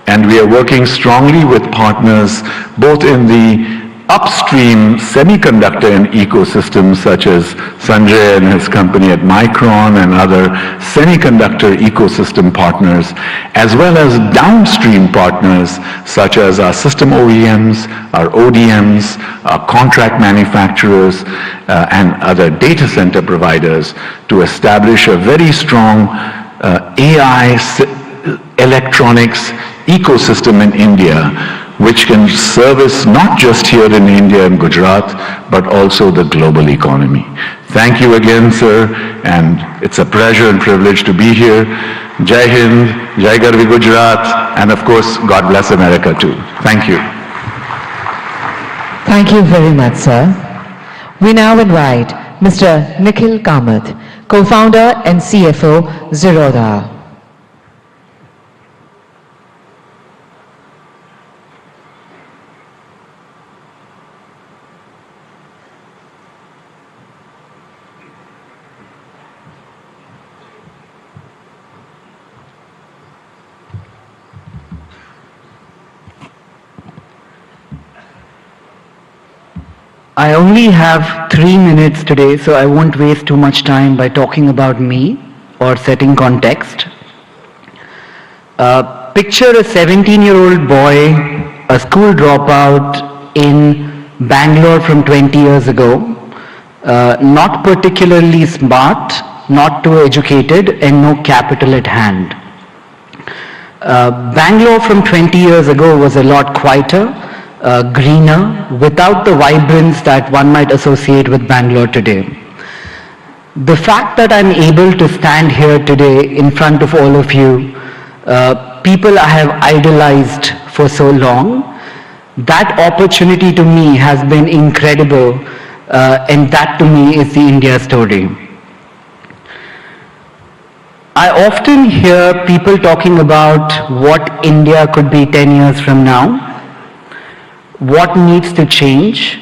And we are working strongly with partners both in the upstream semiconductor and ecosystems such as Sanjay and his company at Micron and other semiconductor ecosystem partners, as well as downstream partners such as our system OEMs, our ODMs, our contract manufacturers, and other data center providers to establish a very strong AI electronics ecosystem in India, which can service not just here in India and Gujarat, but also the global economy. Thank you again, sir, and it's a pleasure and privilege to be here. Jai Hind, Jai Garvi Gujarat, and of course, God bless America too. Thank you. Thank you very much, sir. We now invite Mr. Nikhil Kamath, co-founder and CFO, Zerodha. I only have 3 minutes today, so I won't waste too much time by talking about me or setting context. Picture a 17-year-old boy, a school dropout in Bangalore from 20 years ago, not particularly smart, not too educated, and no capital at hand. Bangalore from 20 years ago was a lot quieter, greener, without the vibrance that one might associate with Bangalore today. The fact that I'm able to stand here today in front of all of you, people I have idolized for so long, that opportunity to me has been incredible, and that to me is the India story. I often hear people talking about what India could be 10 years from now, what needs to change,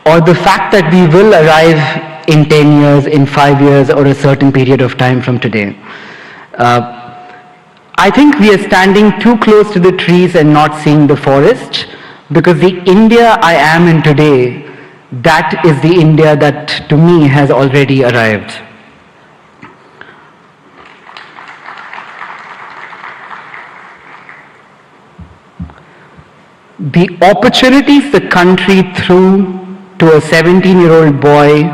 or the fact that we will arrive in 10 years, in 5 years, or a certain period of time from today. I think we are standing too close to the trees and not seeing the forest, because the India I am in today, that is the India that to me has already arrived. The opportunities the country threw to a 17-year-old boy,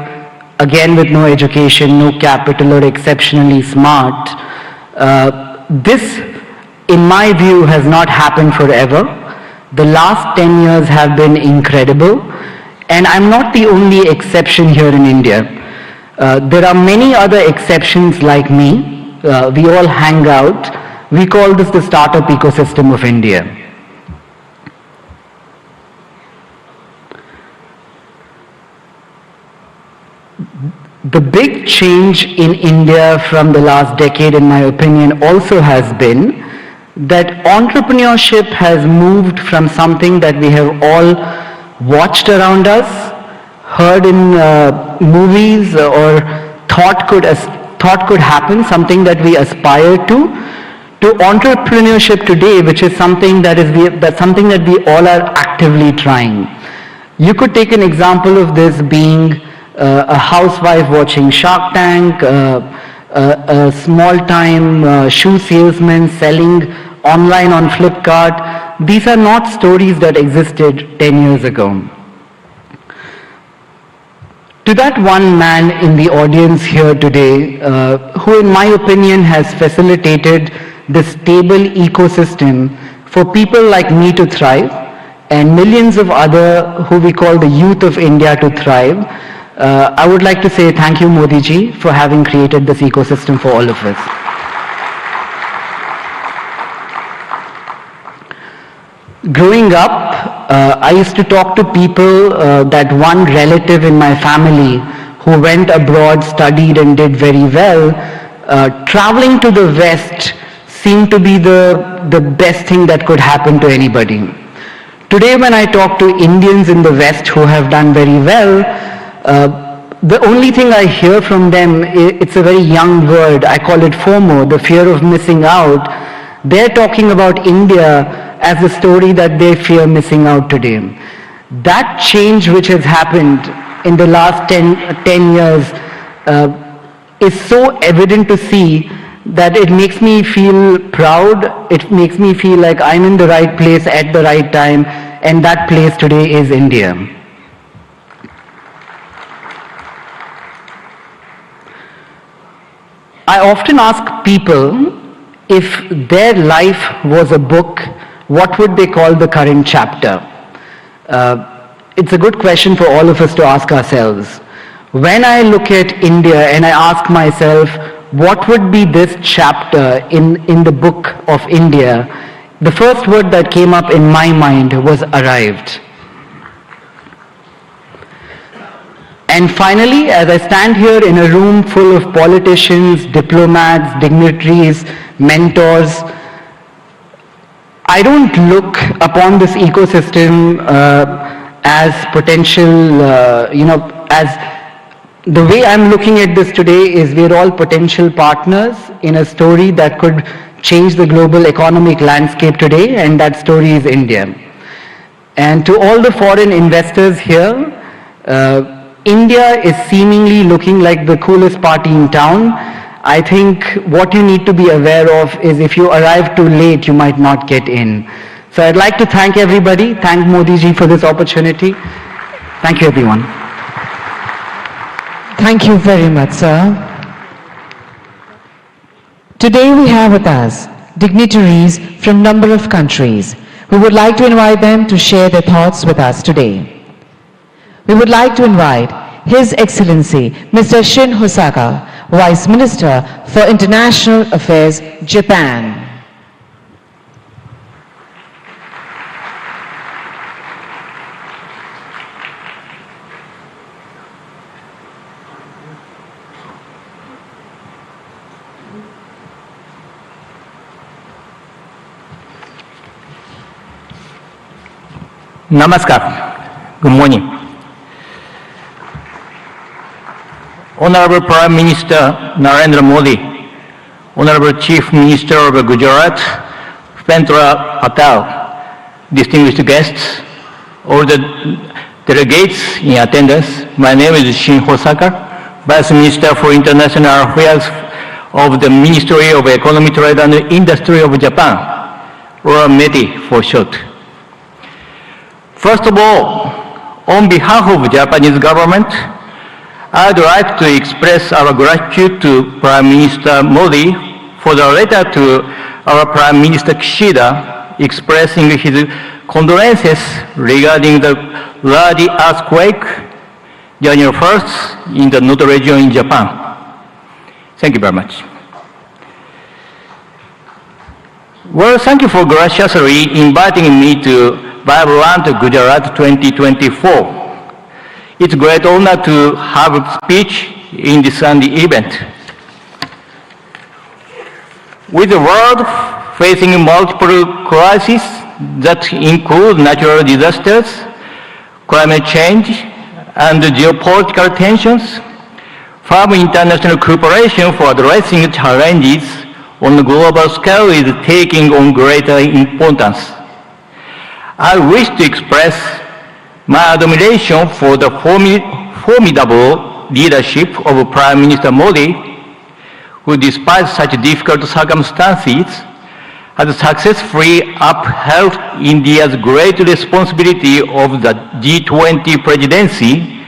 again with no education, no capital, or exceptionally smart, this, in my view, has not happened forever. The last 10 years have been incredible, and I'm not the only exception here in India. There are many other exceptions like me. We all hang out. We call this the startup ecosystem of India. The big change in India from the last decade, in my opinion, also has been that entrepreneurship has moved from something that we have all watched around us, heard in movies, or thought could happen, something that we aspire to entrepreneurship today, which is something that we all are actively trying. You could take an example of this being a housewife watching Shark Tank, a small-time shoe salesman selling online on Flipkart. These are not stories that existed 10 years ago. To that one man in the audience here today, who in my opinion has facilitated this stable ecosystem for people like me to thrive, and millions of other who we call the youth of India to thrive, I would like to say thank you, Modi ji, for having created this ecosystem for all of us. Growing up, I used to talk to people, that one relative in my family who went abroad, studied and did very well. Traveling to the West seemed to be the best thing that could happen to anybody. Today when I talk to Indians in the West who have done very well, the only thing I hear from them, it's a very young word, I call it FOMO, the fear of missing out. They're talking about India as a story that they fear missing out today. That change which has happened in the last 10 years is so evident to see that it makes me feel proud, it makes me feel like I'm in the right place at the right time, and that place today is India. I often ask people, if their life was a book, what would they call the current chapter? It's a good question for all of us to ask ourselves. When I look at India and I ask myself, what would be this chapter in the book of India, the first word that came up in my mind was arrived. And finally, as I stand here in a room full of politicians, diplomats, dignitaries, mentors, I don't look upon this ecosystem as potential, as the way I'm looking at this today is we're all potential partners in a story that could change the global economic landscape today, and that story is India. And to all the foreign investors here, India is seemingly looking like the coolest party in town. I think what you need to be aware of is if you arrive too late, you might not get in. So I'd like to thank everybody, thank Modi ji for this opportunity. Thank you, everyone. Thank you very much, sir. Today we have with us dignitaries from a number of countries. We would like to invite them to share their thoughts with us today. We would like to invite His Excellency Mr. Shin Hosaka, Vice Minister for International Affairs, Japan. Namaskar. Good morning. Honorable Prime Minister Narendramodi, Honorable Chief Minister of Gujarat, Pendra Patel, distinguished guests, all the delegates in attendance, my name is Shin Hosaka, Vice Minister for International Affairs of the Ministry of Economy, Trade and Industry of Japan, or METI for short. First of all, on behalf of the Japanese government, I'd like to express our gratitude to Prime Minister Modi for the letter to our Prime Minister Kishida expressing his condolences regarding the large earthquake joining first in the Noto region in Japan. Thank you very much. Well, thank you for graciously inviting me to Vibrant Gujarat 2024. It's a great honor to have a speech in this Sunday event. With the world facing multiple crises that include natural disasters, climate change, and geopolitical tensions, firm international cooperation for addressing challenges on a global scale is taking on greater importance. I wish to express my admiration for the formidable leadership of Prime Minister Modi, who despite such difficult circumstances has successfully upheld India's great responsibility of the G20 presidency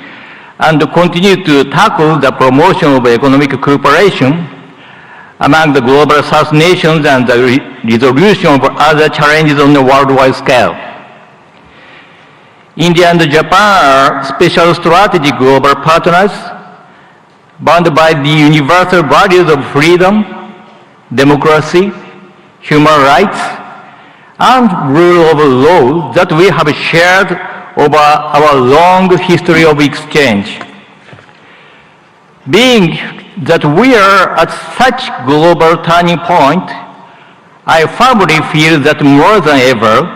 and continue to tackle the promotion of economic cooperation among the global South nations and the resolution of other challenges on a worldwide scale. India and Japan are special strategic global partners bound by the universal values of freedom, democracy, human rights, and rule of law that we have shared over our long history of exchange. Being that we are at such global turning point, I firmly feel that more than ever,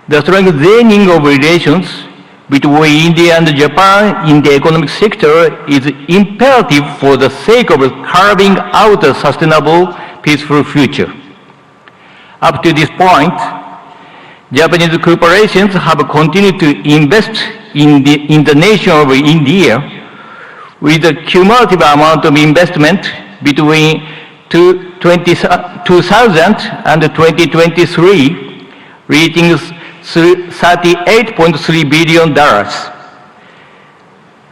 the strengthening of relations between India and Japan in the economic sector is imperative for the sake of carving out a sustainable, peaceful future. Up to this point, Japanese corporations have continued to invest in the nation of India with a cumulative amount of investment between 2000 and 2023 reaching $38.3 billion.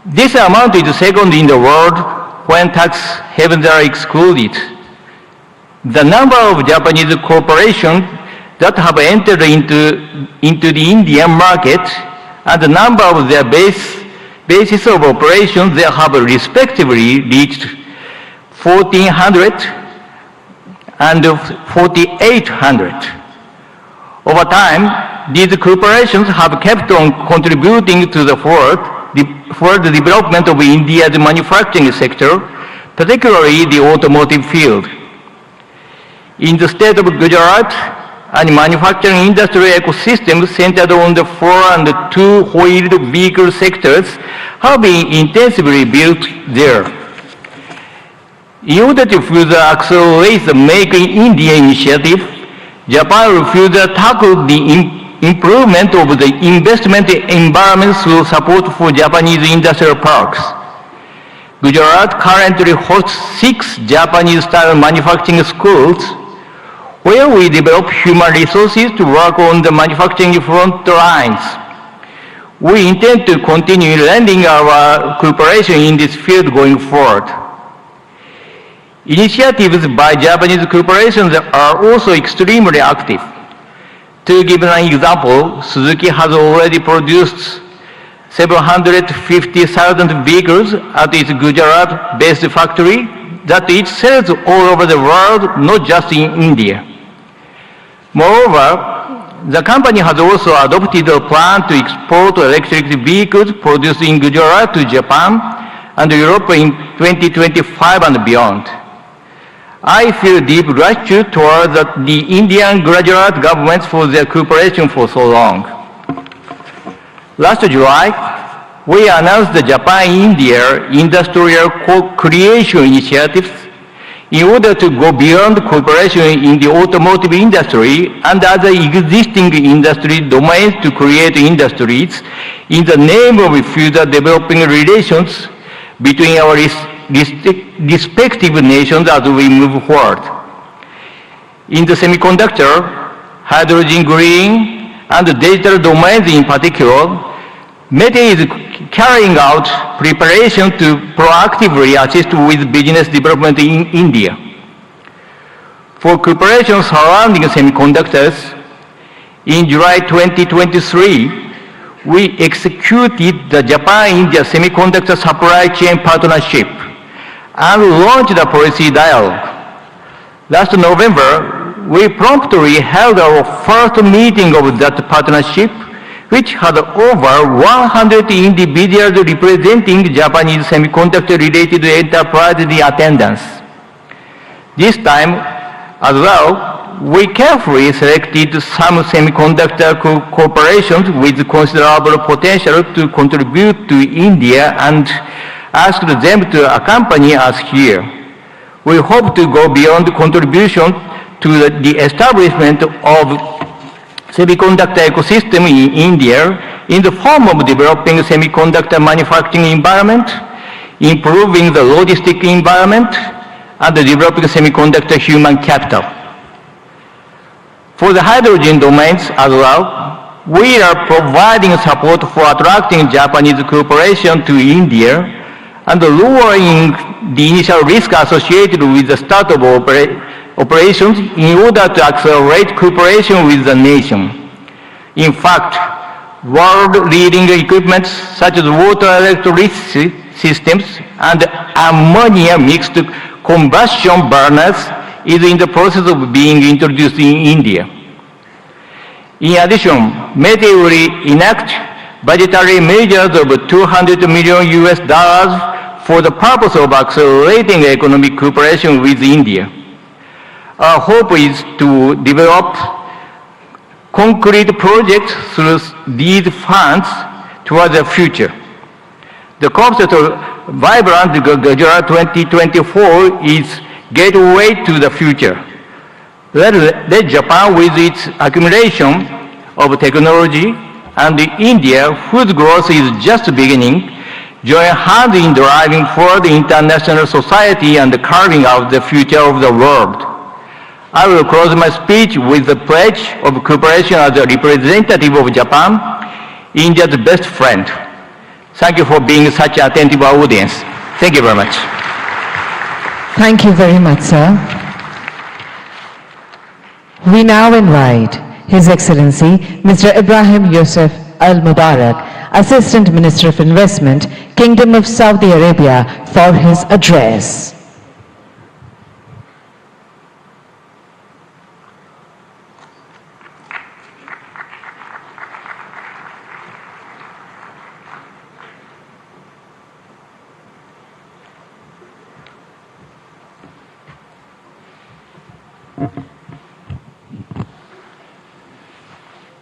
This amount is second in the world when tax havens are excluded. The number of Japanese corporations that have entered into the Indian market and the number of their bases of operations they have respectively reached 1,400 and 4,800. Over time, these corporations have kept on contributing to the further development of India's manufacturing sector, particularly the automotive field. In the state of Gujarat, a manufacturing industry ecosystem centered on the four and two-wheeled vehicle sectors have been intensively built there. In order to further accelerate the Make in India initiative, Japan will further tackle the improvement of the investment environment through support for Japanese industrial parks. Gujarat currently hosts 6 Japanese-style manufacturing schools where we develop human resources to work on the manufacturing front lines. We intend to continue lending our cooperation in this field going forward. Initiatives by Japanese corporations are also extremely active. To give an example, Suzuki has already produced 750,000 vehicles at its Gujarat-based factory that it sells all over the world, not just in India. Moreover, the company has also adopted a plan to export electric vehicles produced in Gujarat to Japan and Europe in 2025 and beyond. I feel deep gratitude toward the Indian Gujarat governments for their cooperation for so long. Last July, we announced the Japan-India Industrial Co-Creation Initiatives in order to go beyond cooperation in the automotive industry and other existing industry domains to create industries in the name of further developing relations between our respective nations as we move forward. In the semiconductor, hydrogen green, and digital domains in particular, METE is carrying out preparation to proactively assist with business development in India. For cooperation surrounding semiconductors, in July 2023, we executed the Japan-India Semiconductor Supply Chain Partnership and launched the policy dialogue. Last November, we promptly held our first meeting of that partnership, which had over 100 individuals representing Japanese semiconductor-related enterprises in attendance. This time, as well, we carefully selected some semiconductor corporations with considerable potential to contribute to India and asked them to accompany us here. We hope to go beyond contribution to the establishment of semiconductor ecosystem in India in the form of developing semiconductor manufacturing environment, improving the logistic environment, and developing semiconductor human capital. For the hydrogen domains as well, we are providing support for attracting Japanese cooperation to India and lowering the initial risk associated with the start of operations in order to accelerate cooperation with the nation. In fact, world-leading equipment such as water electricity systems and ammonia mixed combustion burners is in the process of being introduced in India. In addition, METI will enact budgetary measures of $200 million for the purpose of accelerating economic cooperation with India. Our hope is to develop concrete projects through these funds towards the future. The concept of Vibrant Gujarat 2024 is gateway to the future. Let Japan, with its accumulation of technology, and India, whose growth is just beginning, join hands in driving forward international society and carving out the future of the world. I will close my speech with the pledge of cooperation as a representative of Japan, India's best friend. Thank you for being such an attentive audience. Thank you very much. Thank you very much, sir. We now invite His Excellency Mr. Ibrahim Yusuf Al Mubarak, Assistant Minister of Investment, Kingdom of Saudi Arabia, for his address.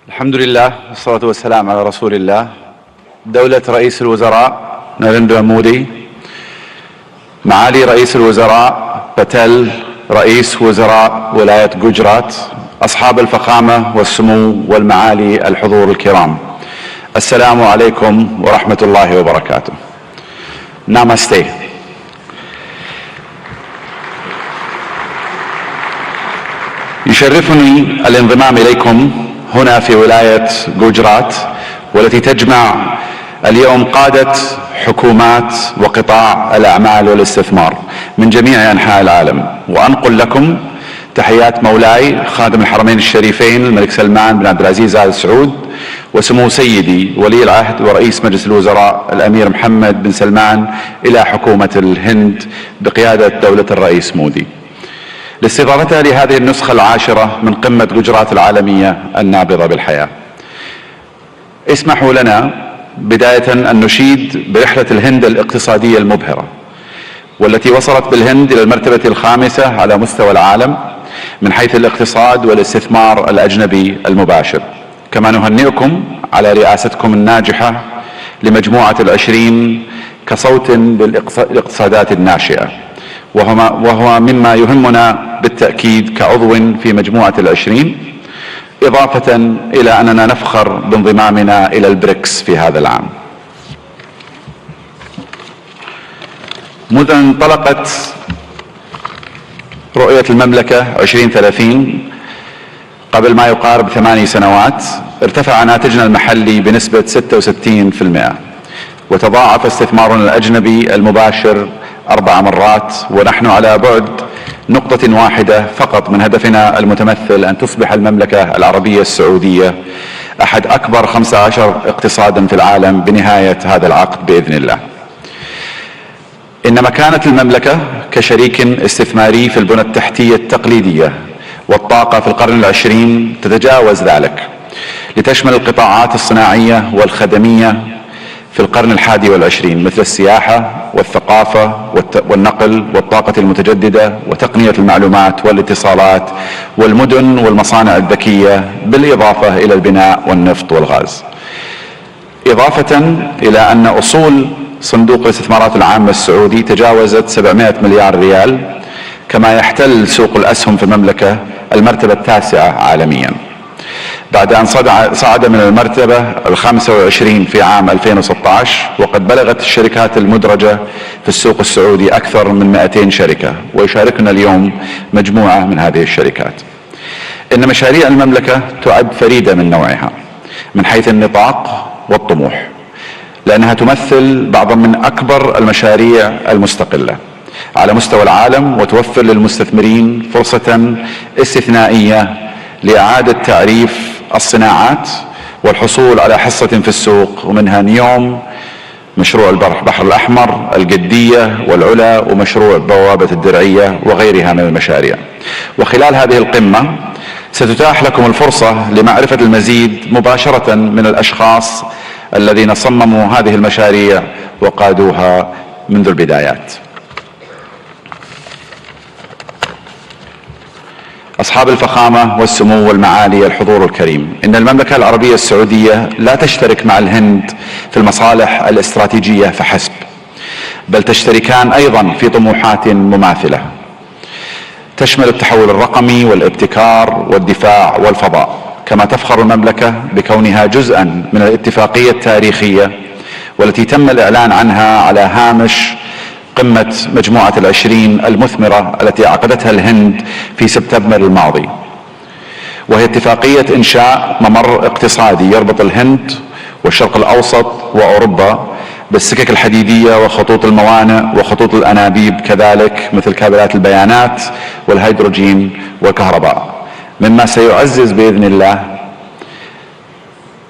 الحمد لله والصلاة والسلام على رسول الله. دولة رئيس الوزراء ناريندرا مودي، معالي رئيس الوزراء باتيل رئيس وزراء ولاية جوجرات، أصحاب الفخامة والسمو والمعالي الحضور الكرام، السلام عليكم ورحمة الله وبركاته. نامستي. يشرفني الانضمام إليكم هنا في ولاية جوجرات، والتي تجمع اليوم قادة حكومات وقطاع الأعمال والاستثمار من جميع أنحاء العالم، وأنقل لكم تحيات مولاي خادم الحرمين الشريفين الملك سلمان بن عبد العزيز آل سعود، وسمو سيدي ولي العهد ورئيس مجلس الوزراء الأمير محمد بن سلمان إلى حكومة الهند بقيادة دولة الرئيس مودي، لاستضافتها لهذه النسخة العاشرة من قمة جوجرات العالمية النابضة بالحياة. اسمحوا لنا بداية أن نشيد برحلة الهند الاقتصادية المبهرة، والتي وصلت بالهند إلى المرتبة الخامسة على مستوى العالم من حيث الاقتصاد والاستثمار الأجنبي المباشر. كما نهنئكم على رئاستكم الناجحة لمجموعة ال20 كصوت للاقتصادات الناشئة، وهو مما يهمنا بالتأكيد كعضو في مجموعة ال20، إضافة إلى أننا نفخر بانضمامنا إلى البريكس في هذا العام. منذ أن انطلقت رؤية المملكة 2030 قبل ما يقارب 8 سنوات، ارتفع ناتجنا المحلي بنسبة 66%، وتضاعف استثمارنا الأجنبي المباشر 4 مرات، ونحن على بعد نقطة واحدة فقط من هدفنا المتمثل أن تصبح المملكة العربية السعودية أحد أكبر 15 اقتصادا في العالم بنهاية هذا العقد بإذن الله. إن مكانة المملكة كشريك استثماري في البنى التحتية التقليدية والطاقة في القرن العشرين تتجاوز ذلك، لتشمل القطاعات الصناعية والخدمية في القرن الحادي والعشرين مثل السياحة والثقافة والنقل والطاقة المتجددة وتقنية المعلومات والاتصالات والمدن والمصانع الذكية، بالإضافة إلى البناء والنفط والغاز. إضافة إلى أن أصول صندوق الاستثمارات العامة السعودي تجاوزت 700 مليار ريال، كما يحتل سوق الأسهم في المملكة المرتبة التاسعة عالميا، بعد أن صعد من المرتبة 25 في عام 2016، وقد بلغت الشركات المدرجة في السوق السعودي أكثر من 200 شركة، ويشاركنا اليوم مجموعة من هذه الشركات. إن مشاريع المملكة تعد فريدة من نوعها من حيث النطاق والطموح، لأنها تمثل بعضا من أكبر المشاريع المستقلة على مستوى العالم، وتوفر للمستثمرين فرصة استثنائية لإعادة تعريف الصناعات والحصول على حصة في السوق، ومنها نيوم، مشروع البحر الأحمر، القدية والعلا، ومشروع بوابة الدرعية وغيرها من المشاريع. وخلال هذه القمة ستتاح لكم الفرصة لمعرفة المزيد مباشرة من الأشخاص الذين صمموا هذه المشاريع وقادوها منذ البدايات. أصحاب الفخامة والسمو والمعالي الحضور الكريم، إن المملكة العربية السعودية لا تشترك مع الهند في المصالح الاستراتيجية فحسب، بل تشتركان أيضا في طموحات مماثلة تشمل التحول الرقمي والابتكار والدفاع والفضاء. كما تفخر المملكة بكونها جزءا من الاتفاقية التاريخية والتي تم الإعلان عنها على هامش قمة مجموعة العشرين المثمرة التي عقدتها الهند في سبتمبر الماضي، وهي اتفاقية إنشاء ممر اقتصادي يربط الهند والشرق الأوسط وأوروبا بالسكك الحديدية وخطوط الموانئ وخطوط الأنابيب، كذلك مثل كابلات البيانات والهيدروجين والكهرباء، مما سيعزز بإذن الله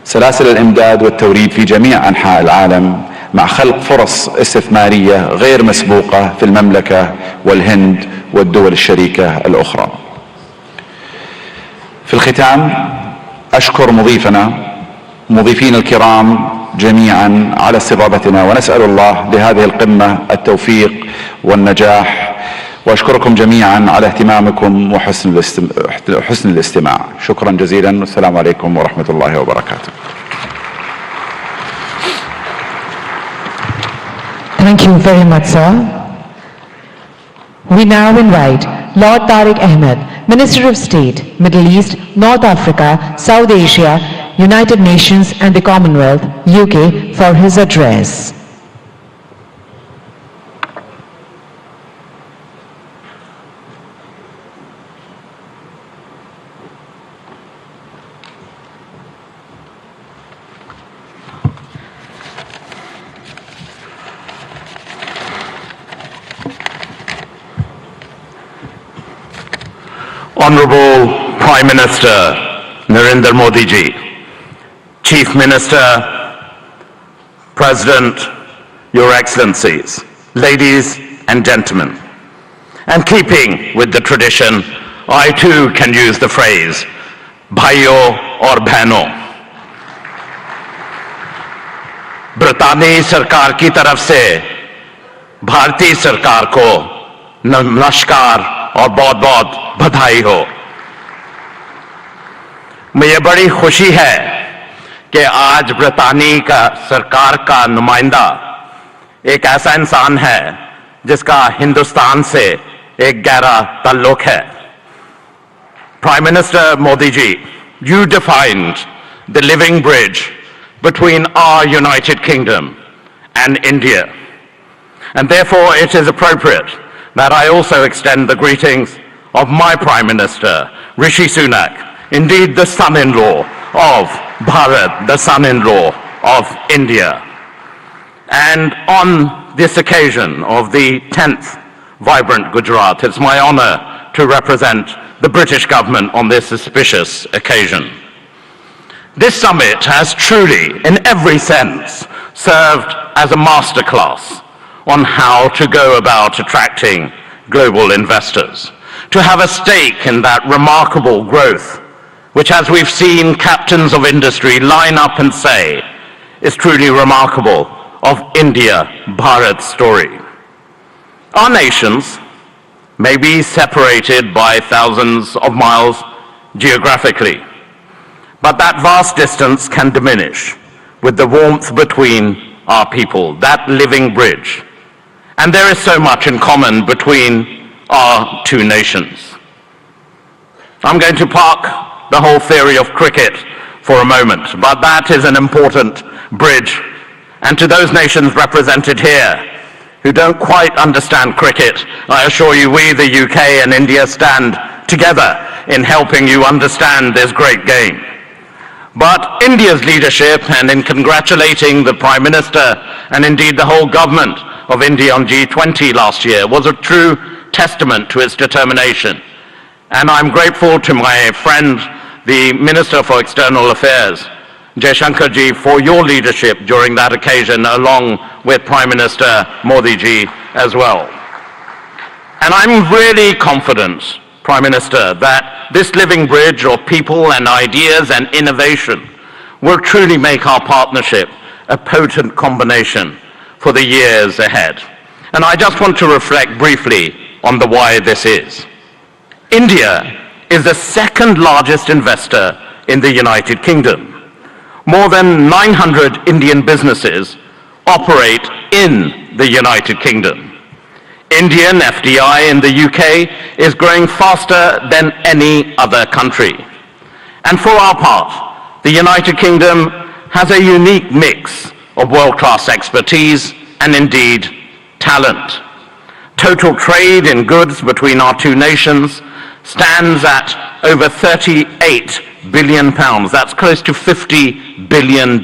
سلاسل الإمداد والتوريد في جميع أنحاء العالم، مع خلق فرص استثمارية غير مسبوقة في المملكة والهند والدول الشريكة الأخرى. في الختام أشكر مضيفين الكرام جميعا على استضافتنا، ونسأل الله بهذه القمة التوفيق والنجاح، وأشكركم جميعا على اهتمامكم وحسن الاستماع. شكرا جزيلا، والسلام عليكم ورحمة الله وبركاته. Thank you very much, sir. We now invite Lord Tariq Ahmed, Minister of State, Middle East, North Africa, South Asia, United Nations and the Commonwealth, UK, for his address. Honorable Prime Minister Narendramodi ji, Chief Minister, President, Your Excellencies, ladies and gentlemen, and keeping with the tradition, I too can use the phrase, bhaiyo aur behno. ब्रितानी सरकार की तरफ से भारतीय सरकार को नमस्कार और बहुत बहुत बधाई हो। मुझे बड़ी खुशी है कि आज ब्रितानी का सरकार का नुमाइंदा एक ऐसा इंसान है जिसका हिंदुस्तान से एक गहरा ताल्लुक है। Prime Minister Modi ji, you defined the living bridge between our United Kingdom and India, and therefore it is appropriate that I also extend the greetings of my Prime Minister, Rishi Sunak, indeed the son-in-law of Bharat, the son-in-law of India. And on this occasion of the 10th Vibrant Gujarat, it's my honor to represent the British government on this auspicious occasion. This summit has truly, in every sense, served as a masterclass on how to go about attracting global investors, to have a stake in that remarkable growth, which, as we've seen captains of industry line up and say, is truly remarkable of India-Bharat's story. Our nations may be separated by thousands of miles geographically, but that vast distance can diminish with the warmth between our people, that living bridge. And there is so much in common between our two nations. I'm going to park the whole theory of cricket for a moment, but that is an important bridge. And to those nations represented here who don't quite understand cricket, I assure you we, the UK and India, stand together in helping you understand this great game. But India's leadership, and in congratulating the Prime Minister and indeed the whole government of India on G20 last year, was a true testament to its determination. And I'm grateful to my friend, the Minister for External Affairs, Jaishankar ji, for your leadership during that occasion, along with Prime Minister Modi ji as well. And I'm really confident, Prime Minister, that this living bridge of people and ideas and innovation will truly make our partnership a potent combination for the years ahead. And I just want to reflect briefly on the why this is. India is the second largest investor in the United Kingdom. More than 900 Indian businesses operate in the United Kingdom. Indian FDI in the UK is growing faster than any other country. And for our part, the United Kingdom has a unique mix of world-class expertise and indeed talent. Total trade in goods between our two nations stands at over £38 billion. That's close to $50 billion.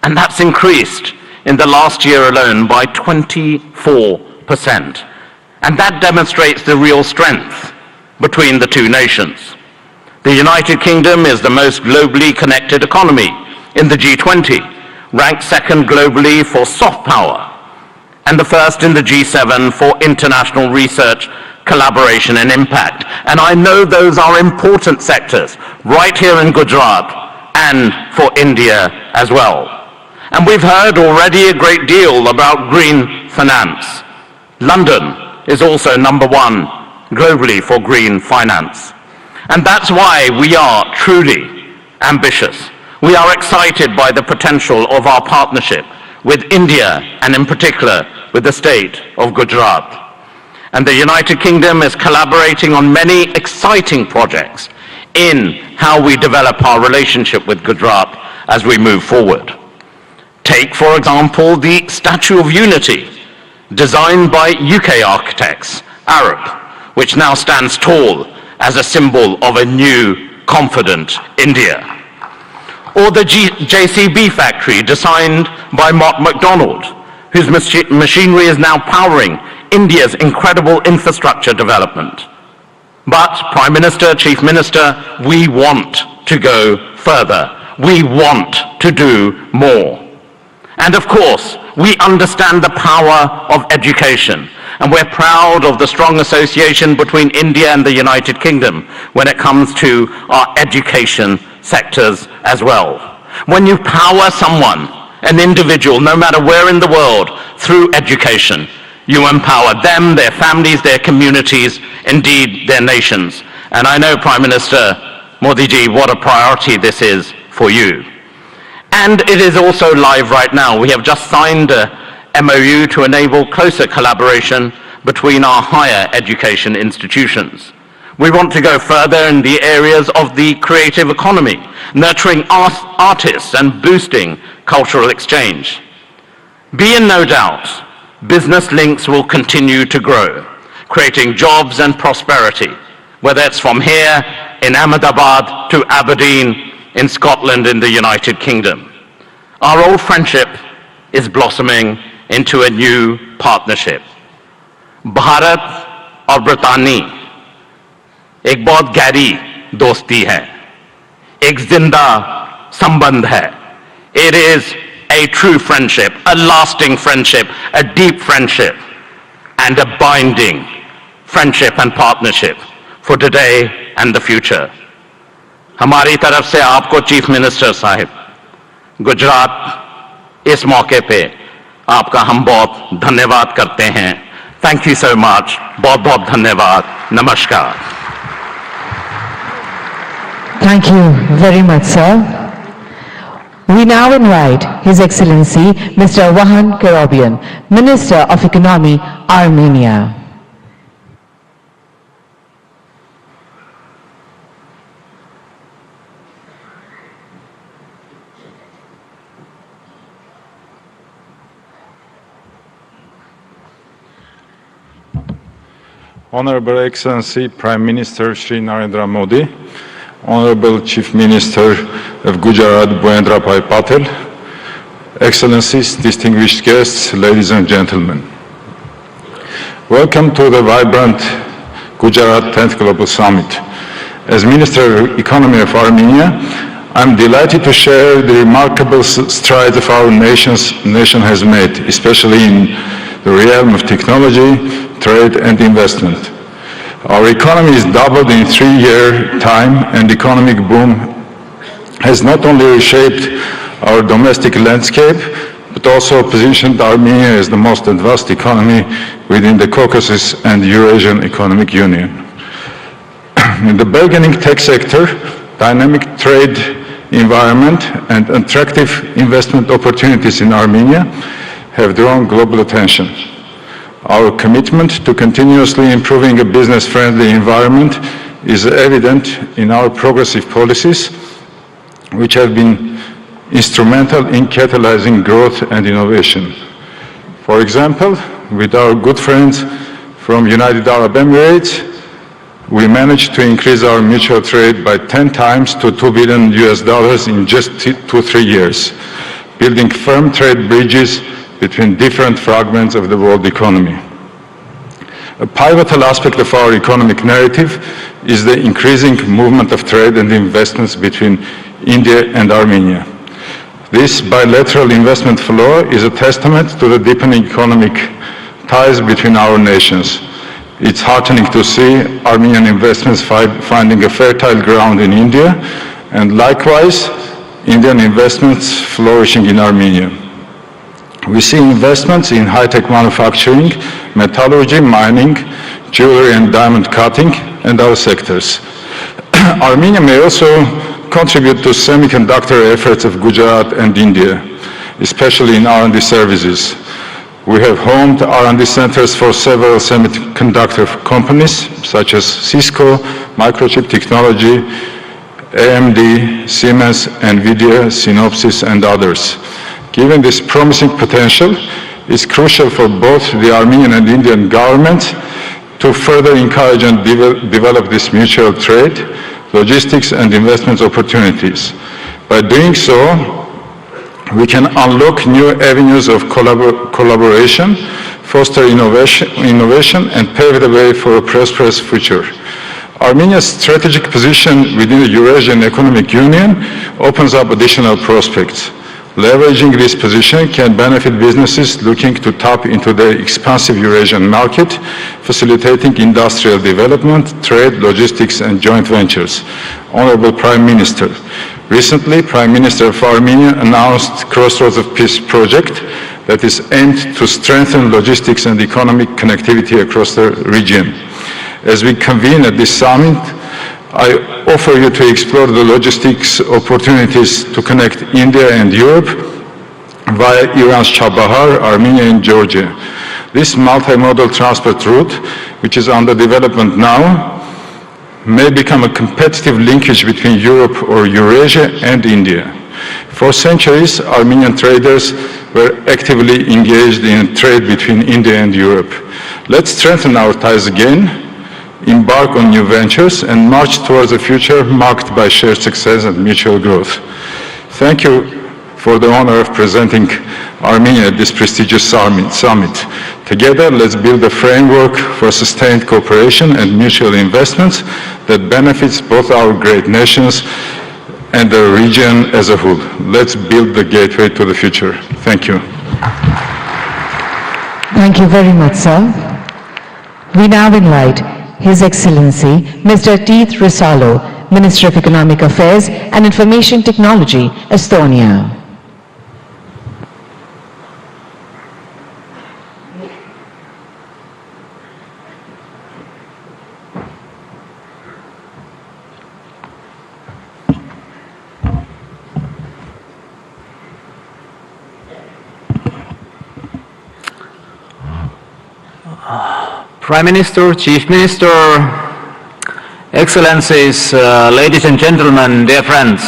And that's increased in the last year alone by 24%. And that demonstrates the real strength between the two nations. The United Kingdom is the most globally connected economy in the G20, ranked second globally for soft power, and the first in the G7 for international research, collaboration and impact. And I know those are important sectors right here in Gujarat and for India as well. And we've heard already a great deal about green finance. London is also number one globally for green finance. And that's why we are truly ambitious. We are excited by the potential of our partnership with India and in particular with the state of Gujarat. And the United Kingdom is collaborating on many exciting projects in how we develop our relationship with Gujarat as we move forward. Take, for example, the Statue of Unity, designed by UK architects, Arab, which now stands tall as a symbol of a new, confident India. Or the JCB factory, designed by Mark MacDonald, whose machinery is now powering India's incredible infrastructure development. But, Prime Minister, Chief Minister, we want to go further. We want to do more. And of course, we understand the power of education, and we're proud of the strong association between India and the United Kingdom when it comes to our education sectors as well. When you power someone, an individual, no matter where in the world, through education, you empower them, their families, their communities, indeed their nations. And I know, Prime Minister Modi ji, what a priority this is for you. And it is also live right now. We have just signed a MOU to enable closer collaboration between our higher education institutions. We want to go further in the areas of the creative economy, nurturing artists and boosting cultural exchange. Be in no doubt, business links will continue to grow, creating jobs and prosperity, whether it's from here in Ahmedabad to Aberdeen in Scotland in the United Kingdom. Our old friendship is blossoming into a new partnership. Bharat और ब्रितानी एक बहुत गहरी दोस्ती है, एक जिंदा संबंध है. It is a true friendship, a lasting friendship, a deep friendship, and a binding friendship and partnership for today and the future. हमारी तरफ से आपको चीफ मिनिस्टर साहिब, गुजरात इस मौके पे आपका हम बहुत धन्यवाद करते हैं. Thank you so much. बहुत बहुत धन्यवाद. नमस्कार. Thank you very much, sir. We now invite His Excellency Mr. Vahan Kerobian, Minister of Economy, Armenia. Honorable Excellency Prime Minister Shri Narendramodi, Honorable Chief Minister of Gujarat Bhupendrabhai Patel, Excellencies, distinguished guests, ladies and gentlemen. Welcome to the vibrant Gujarat 10th Global Summit. As Minister of Economy of Armenia, I'm delighted to share the remarkable strides of our nation has made, especially in the realm of technology, trade and investment. Our economy is doubled in 3-year time, and economic boom has not only reshaped our domestic landscape, but also positioned Armenia as the most advanced economy within the Caucasus and Eurasian Economic Union. In the burgeoning tech sector, dynamic trade environment and attractive investment opportunities in Armenia have drawn global attention. Our commitment to continuously improving a business-friendly environment is evident in our progressive policies, which have been instrumental in catalyzing growth and innovation. For example, with our good friends from United Arab Emirates, we managed to increase our mutual trade by 10 times to $2 billion in just 2-3 years, building firm trade bridges between different fragments of the world economy. A pivotal aspect of our economic narrative is the increasing movement of trade and investments between India and Armenia. This bilateral investment flow is a testament to the deepening economic ties between our nations. It's heartening to see Armenian investments finding a fertile ground in India, and likewise, Indian investments flourishing in Armenia. We see investments in high-tech manufacturing, metallurgy, mining, jewelry and diamond cutting, and other sectors. Armenia may also contribute to semiconductor efforts of Gujarat and India, especially in R&D services. We have homed R&D centers for several semiconductor companies, such as Cisco, Microchip Technology, AMD, Siemens, NVIDIA, Synopsys, and others. Given this promising potential, it's crucial for both the Armenian and Indian governments to further encourage and develop this mutual trade, logistics, and investment opportunities. By doing so, we can unlock new avenues of collaboration, foster innovation, and pave the way for a prosperous future. Armenia's strategic position within the Eurasian Economic Union opens up additional prospects. Leveraging this position can benefit businesses looking to tap into the expansive Eurasian market, facilitating industrial development, trade, logistics, and joint ventures. Honorable Prime Minister, recently, Prime Minister of Armenia announced Crossroads of Peace project that is aimed to strengthen logistics and economic connectivity across the region. As we convene at this summit, I offer you to explore the logistics opportunities to connect India and Europe via Iran's Chabahar, Armenia, and Georgia. This multimodal transport route, which is under development now, may become a competitive linkage between Europe or Eurasia and India. For centuries, Armenian traders were actively engaged in trade between India and Europe. Let's strengthen our ties again, embark on new ventures, and march towards a future marked by shared success and mutual growth. Thank you for the honor of presenting Armenia at this prestigious summit. Together, let's build a framework for sustained cooperation and mutual investments that benefits both our great nations and the region as a whole. Let's build the gateway to the future. Thank you. Thank you very much, sir. We now invite His Excellency Mr. Teeth Risalo, Minister of Economic Affairs and Information Technology, Estonia. Prime Minister, Chief Minister, Excellencies, ladies and gentlemen, dear friends,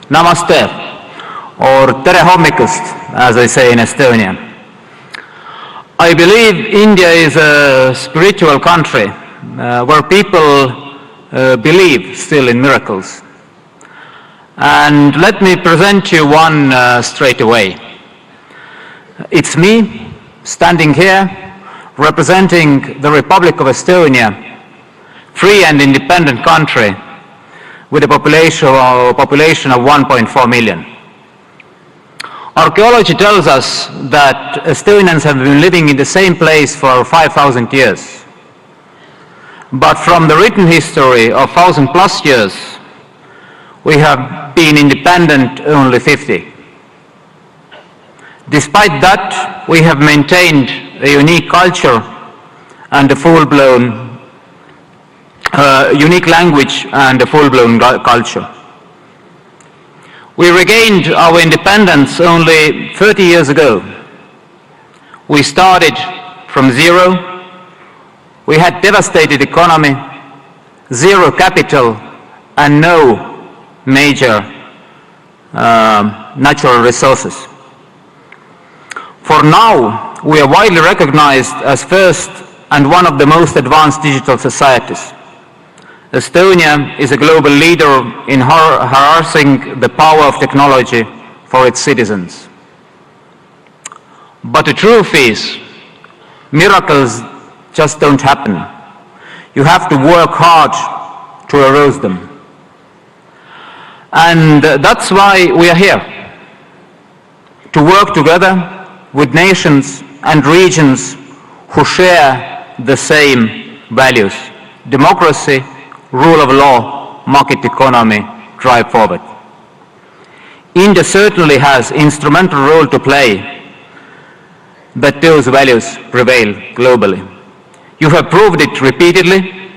Namaste, or Tere hommikust, as they say in Estonia. I believe India is a spiritual country where people believe still in miracles. And let me present you one straight away. It's me standing here representing the Republic of Estonia, free and independent country with a population of 1.4 million. Archaeology tells us that Estonians have been living in the same place for 5,000 years. But from the written history of 1,000 plus years, we have been independent only 50. Despite that, we have maintained a unique culture and a full-blown, unique language and a full-blown culture. We regained our independence only 30 years ago. We started from zero. We had devastated economy, zero capital, and no major natural resources. For now, we are widely recognized as first and one of the most advanced digital societies. Estonia is a global leader in harnessing the power of technology for its citizens. But the truth is, miracles just don't happen. You have to work hard to arouse them. And that's why we are here, to work together with nations and regions who share the same values: democracy, rule of law, market economy, drive forward. India certainly has an instrumental role to play that those values prevail globally. You have proved it repeatedly,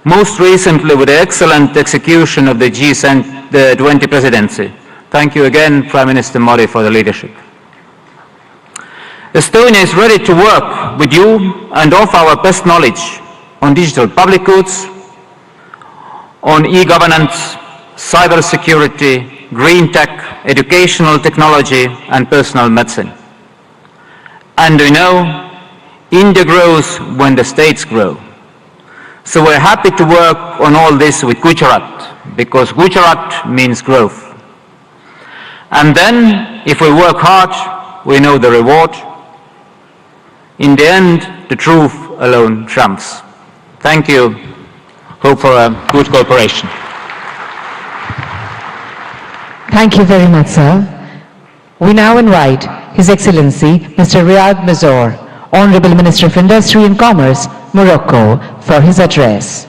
most recently with the excellent execution of the G20 presidency. Thank you again, Prime Minister Modi, for the leadership. Estonia is ready to work with you and offer our best knowledge on digital public goods, on e-governance, cybersecurity, green tech, educational technology, and personal medicine. And we know India grows when the states grow. So we're happy to work on all this with Gujarat, because Gujarat means growth. And then, if we work hard, we know the reward. In the end, the truth alone trumps. Thank you. Hope for a good cooperation. Thank you very much, sir. We now invite His Excellency Mr. Riyad Mazzour, Honorable Minister of Industry and Commerce, Morocco, for his address.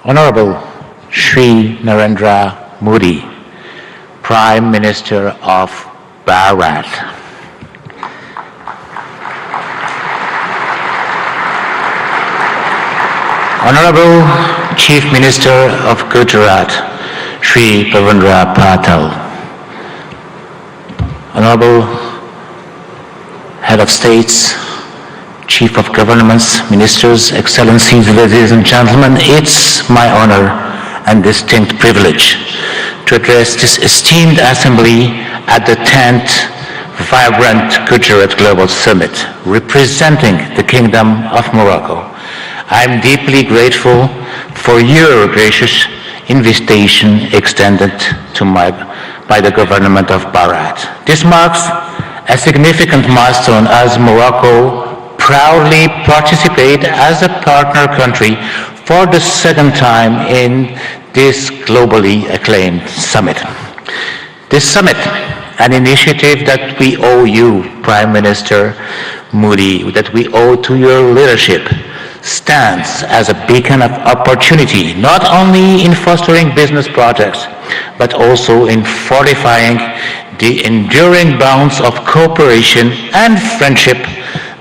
Honorable Shri Narendramodi, Prime Minister of Gujarat. Honorable Chief Minister of Gujarat, Shri Bhavendra Patel. Honorable Head of States, Chief of Governments, Ministers, Excellencies, ladies and gentlemen, it's my honor and distinct privilege to address this esteemed assembly at the 10th Vibrant Gujarat Global Summit, representing the Kingdom of Morocco. I'm deeply grateful for your gracious invitation extended by the government of Bharat. This marks a significant milestone as Morocco proudly participates as a partner country for the second time in this globally acclaimed summit. This summit, an initiative that we owe you, Prime Minister Modi, that we owe to your leadership, stands as a beacon of opportunity, not only in fostering business projects, but also in fortifying the enduring bonds of cooperation and friendship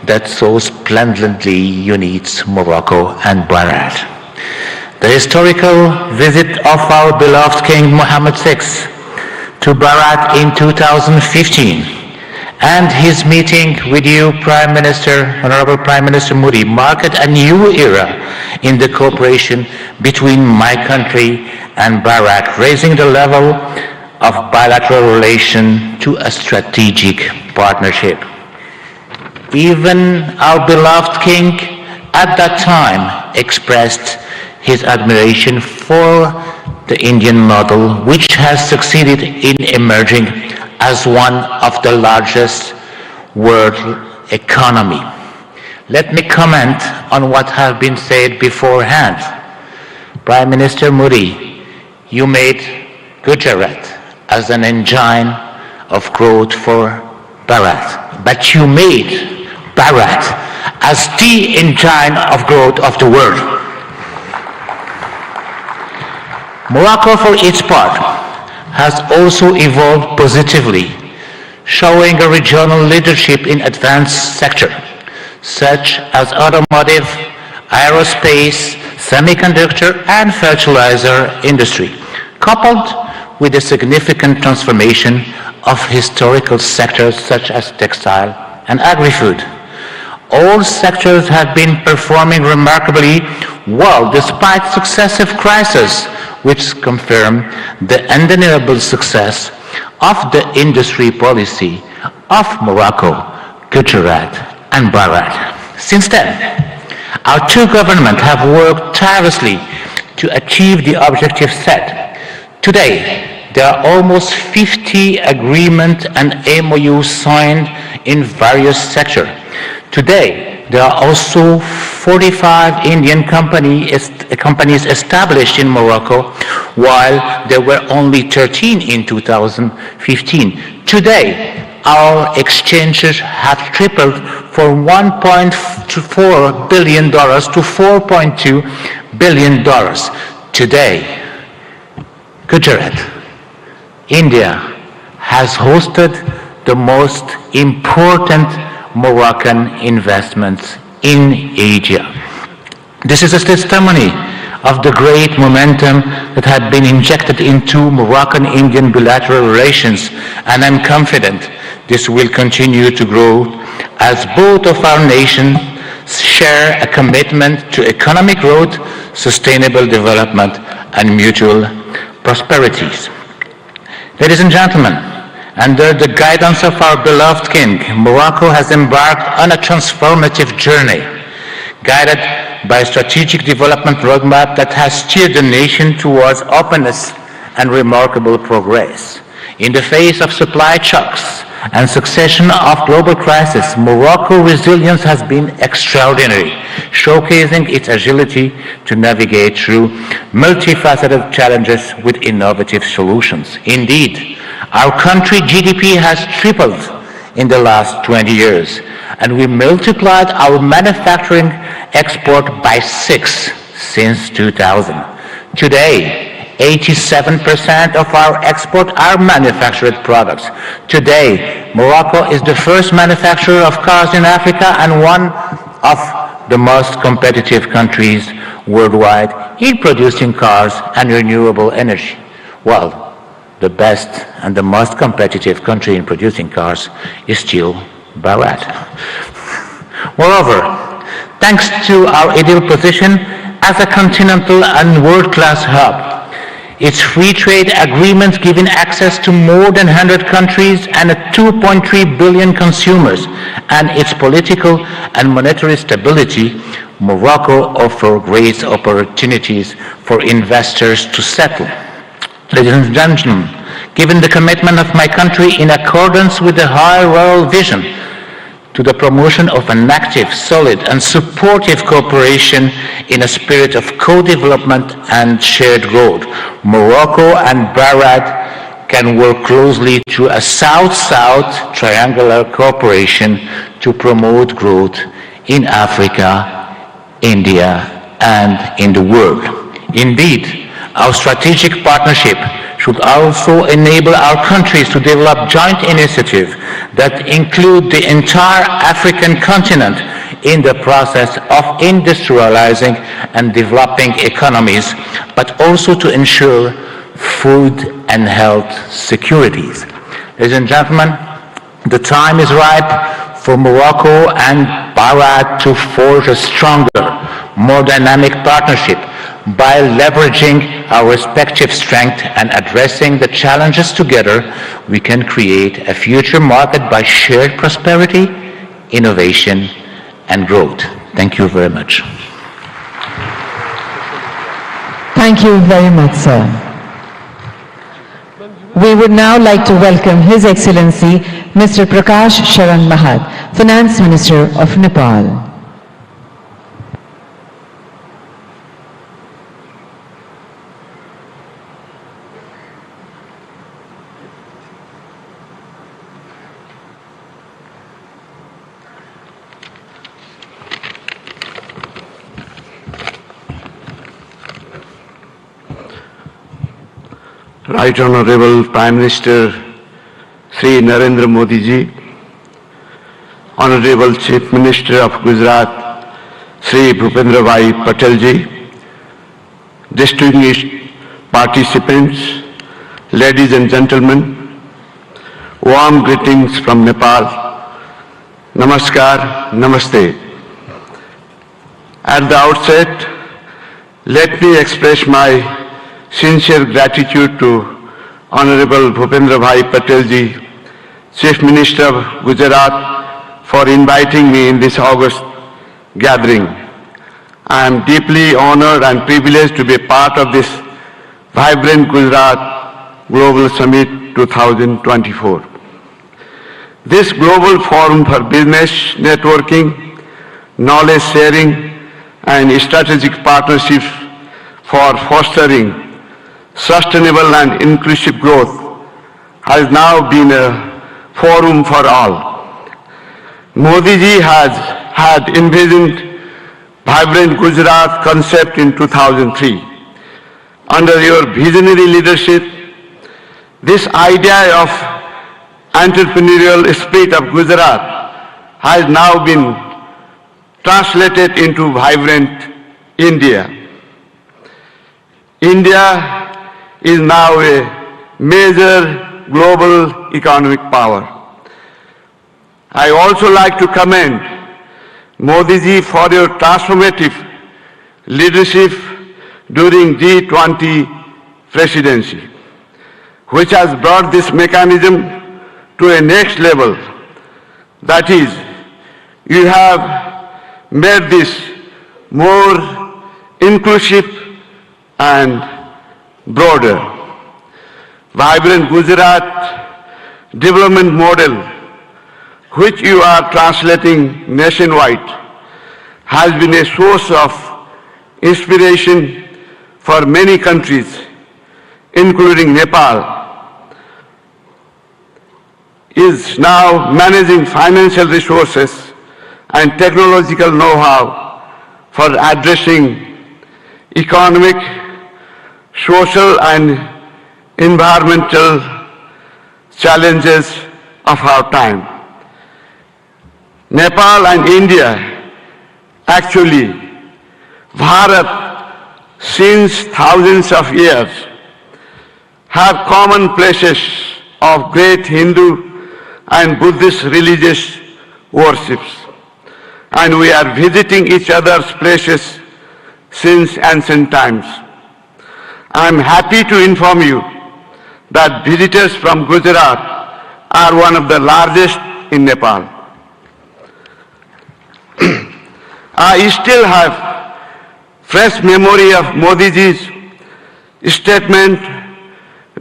that so splendidly unites Morocco and Bharat. The historical visit of our beloved King Mohammed VI to Bharat in 2015 and his meeting with you, Prime Minister, Honorable Prime Minister Modi, marked a new era in the cooperation between my country and Bharat, raising the level of bilateral relation to a strategic partnership. Even our beloved king at that time expressed his admiration for the Indian model, which has succeeded in emerging as one of the largest world economy. Let me comment on what has been said beforehand. Prime Minister Modi, you made Gujarat as an engine of growth for Bharat, but you made Bharat as the engine of growth of the world. Morocco, for its part, has also evolved positively, showing a regional leadership in advanced sectors, such as automotive, aerospace, semiconductor, and fertilizer industry, coupled with a significant transformation of historical sectors such as textile and agri-food. All sectors have been performing remarkably well despite successive crises, which confirm the undeniable success of the industry policy of Morocco, Gujarat, and Bharat. Since then, our two governments have worked tirelessly to achieve the objectives set. Today, there are almost 50 agreements and MOUs signed in various sectors. Today, there are also 45 Indian companies established in Morocco, while there were only 13 in 2015. Today, our exchanges have tripled from $1.4 billion to $4.2 billion. Today, Gujarat, India, has hosted the most important Moroccan investments in Asia. This is a testimony of the great momentum that had been injected into Moroccan-Indian bilateral relations, and I'm confident this will continue to grow as both of our nations share a commitment to economic growth, sustainable development, and mutual prosperities. Ladies and gentlemen, under the guidance of our beloved King, Morocco has embarked on a transformative journey, guided by a strategic development roadmap that has steered the nation towards openness and remarkable progress. In the face of supply shocks and succession of global crises, Morocco's resilience has been extraordinary, showcasing its agility to navigate through multifaceted challenges with innovative solutions. Indeed, our country's GDP has tripled in the last 20 years, and we multiplied our manufacturing export by 6 since 2000. Today, 87% of our export are manufactured products. Today, Morocco is the first manufacturer of cars in Africa and one of the most competitive countries worldwide in producing cars and renewable energy. Well, the best and the most competitive country in producing cars is still Bharat. Moreover, thanks to our ideal position as a continental and world-class hub, its free trade agreements giving access to more than 100 countries and 2.3 billion consumers, and its political and monetary stability, Morocco offers great opportunities for investors to settle. Ladies and gentlemen, given the commitment of my country in accordance with the high royal vision to the promotion of an active, solid and supportive cooperation in a spirit of co-development and shared growth, Morocco and Bahrain can work closely through a South-South triangular cooperation to promote growth in Africa, India and in the world. Indeed, our strategic partnership should also enable our countries to develop joint initiatives that include the entire African continent in the process of industrializing and developing economies, but also to ensure food and health securities. Ladies and gentlemen, the time is ripe for Morocco and Bahrain to forge a stronger, more dynamic partnership by leveraging our respective strengths and addressing the challenges together. We can create a future market by shared prosperity, innovation and growth. Thank you very much. Thank you very much, sir. We would now like to welcome His Excellency Mr. Prakash Sharan Mahat, Finance Minister of Nepal. Right Honorable Prime Minister Sri Narendramodi ji, Honorable Chief Minister of Gujarat Sri Bhupendra Bhai Patel ji, distinguished participants, ladies and gentlemen, warm greetings from Nepal. Namaskar, Namaste. At the outset, let me express my sincere gratitude to Honorable Bhupendra Bhai Patel ji, Chief Minister of Gujarat, for inviting me in this August gathering. I am deeply honored and privileged to be a part of this vibrant Gujarat Global Summit 2024. This global forum for business networking, knowledge sharing and strategic partnerships for fostering sustainable and inclusive growth has now been a forum for all. Modi ji had envisioned vibrant Gujarat concept in 2003. Under your visionary leadership, this idea of entrepreneurial spirit of Gujarat has now been translated into vibrant India. India is now a major global economic power. I also like to commend Modi ji for your transformative leadership during G20 presidency, which has brought this mechanism to a next level. That is, you have made this more inclusive and broader. Vibrant Gujarat development model, which you are translating nationwide, has been a source of inspiration for many countries, including Nepal, is now managing financial resources and technological know-how for addressing economic, social and environmental challenges of our time. Nepal and India, actually Bharat, since thousands of years, have common places of great Hindu and Buddhist religious worships. And we are visiting each other's places since ancient times. I am happy to inform you that visitors from Gujarat are one of the largest in Nepal. I still have fresh memory of Modi ji's statement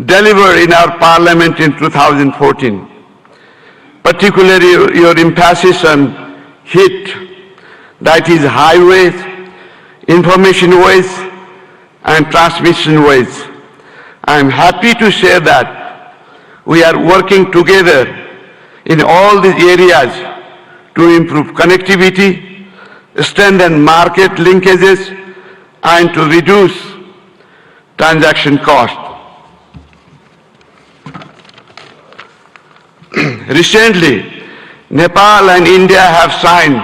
delivered in our parliament in 2014, particularly your emphasis on HIT, that is highways, information ways and transmission ways. I am happy to share that we are working together in all these areas to improve connectivity, strengthen market linkages and to reduce transaction cost. Recently, Nepal and India have signed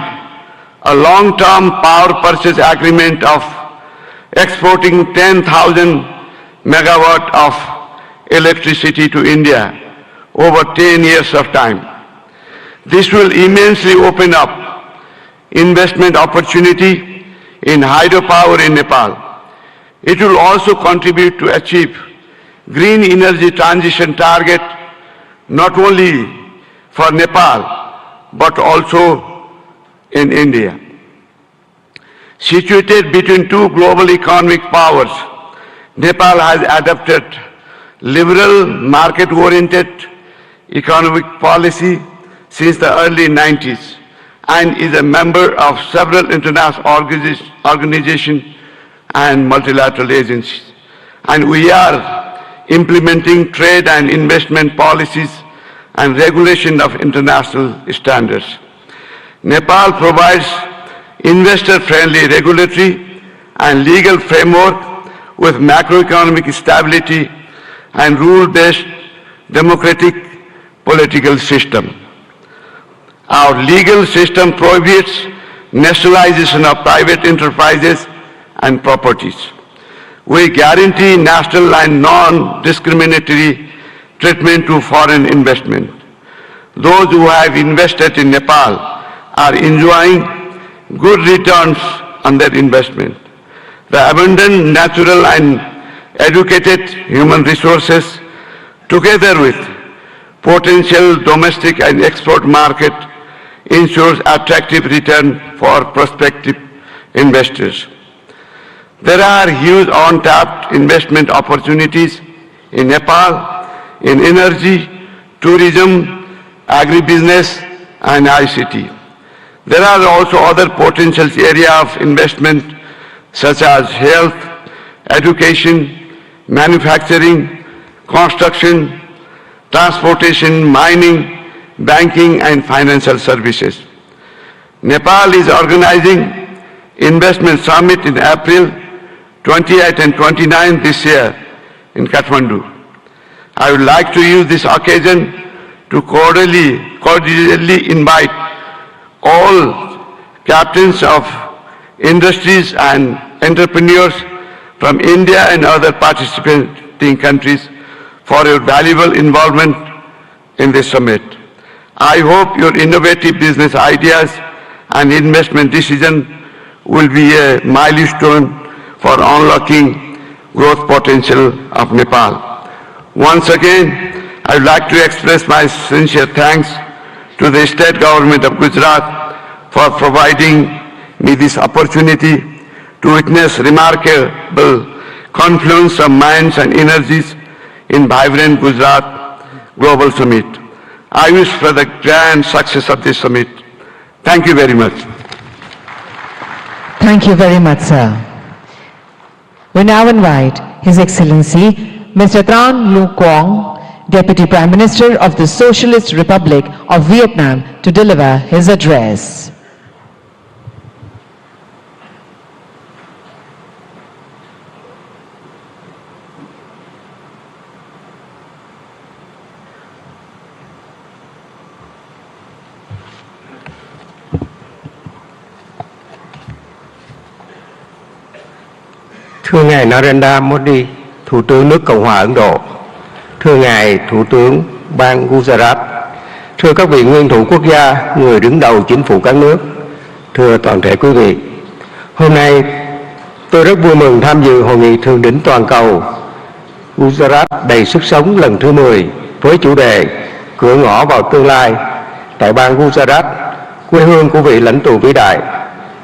a long-term power purchase agreement of exporting 10,000 megawatt of electricity to India over 10 years of time. This will immensely open up investment opportunity in hydropower in Nepal. It will also contribute to achieve green energy transition target not only for Nepal but also in India. Situated between two global economic powers, Nepal has adopted liberal market-oriented economic policy since the early 90s and is a member of several international organizations and multilateral agencies. And we are implementing trade and investment policies and regulation of international standards. Nepal provides investor-friendly regulatory and legal framework with macroeconomic stability and rule-based democratic political system. Our legal system prohibits nationalization of private enterprises and properties. We guarantee national and non-discriminatory treatment to foreign investment. Those who have invested in Nepal are enjoying good returns on their investment. The abundant natural and educated human resources, together with potential domestic and export market, ensures attractive return for prospective investors. There are huge untapped investment opportunities in Nepal, in energy, tourism, agribusiness, and ICT. There are also other potential areas of investment such as health, education, manufacturing, construction, transportation, mining, banking, and financial services. Nepal is organizing investment summit in April 28 and 29 this year in Kathmandu. I would like to use this occasion to cordially invite all captains of industries and entrepreneurs from India and other participating countries for your valuable involvement in this summit. I hope your innovative business ideas and investment decisions will be a milestone for unlocking growth potential of Nepal. Once again, I would like to express my sincere thanks to the state government of Gujarat for providing me this opportunity to witness remarkable confluence of minds and energies in vibrant Gujarat Global Summit. I wish for the grand success of this summit. Thank you very much. Thank you very much, sir. We now invite His Excellency Mr. Tran Lu Quang, Deputy Prime Minister of the Socialist Republic of Vietnam, to deliver his address. Thưa Ngài Narendramodi, Thủ tướng nước Cộng hòa Ấn Độ, thưa Ngài Thủ tướng bang Gujarat, thưa các vị nguyên thủ quốc gia, người đứng đầu chính phủ các nước, thưa toàn thể quý vị. Hôm nay, tôi rất vui mừng tham dự Hội nghị thượng đỉnh toàn cầu Gujarat đầy sức sống lần thứ 10 với chủ đề Cửa ngõ vào tương lai tại bang Gujarat, quê hương của vị lãnh tụ vĩ đại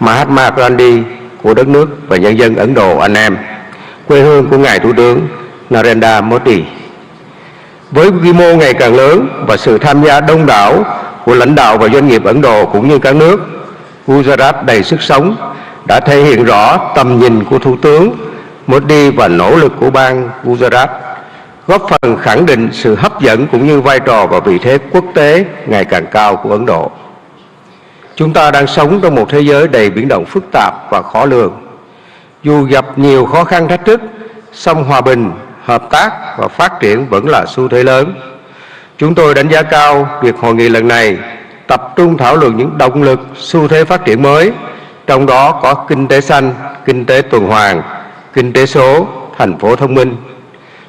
Mahatma Gandhi của đất nước và nhân dân Ấn Độ anh em, quê hương của Ngài Thủ tướng Narendramodi. Với quy mô ngày càng lớn và sự tham gia đông đảo của lãnh đạo và doanh nghiệp Ấn Độ cũng như các nước, Gujarat đầy sức sống đã thể hiện rõ tầm nhìn của Thủ tướng Modi và nỗ lực của bang Gujarat, góp phần khẳng định sự hấp dẫn cũng như vai trò và vị thế quốc tế ngày càng cao của Ấn Độ. Chúng ta đang sống trong một thế giới đầy biến động phức tạp và khó lường. Dù gặp nhiều khó khăn thách thức, song hòa bình, hợp tác và phát triển vẫn là xu thế lớn. Chúng tôi đánh giá cao việc hội nghị lần này tập trung thảo luận những động lực, xu thế phát triển mới, trong đó có kinh tế xanh, kinh tế tuần hoàn, kinh tế số, thành phố thông minh.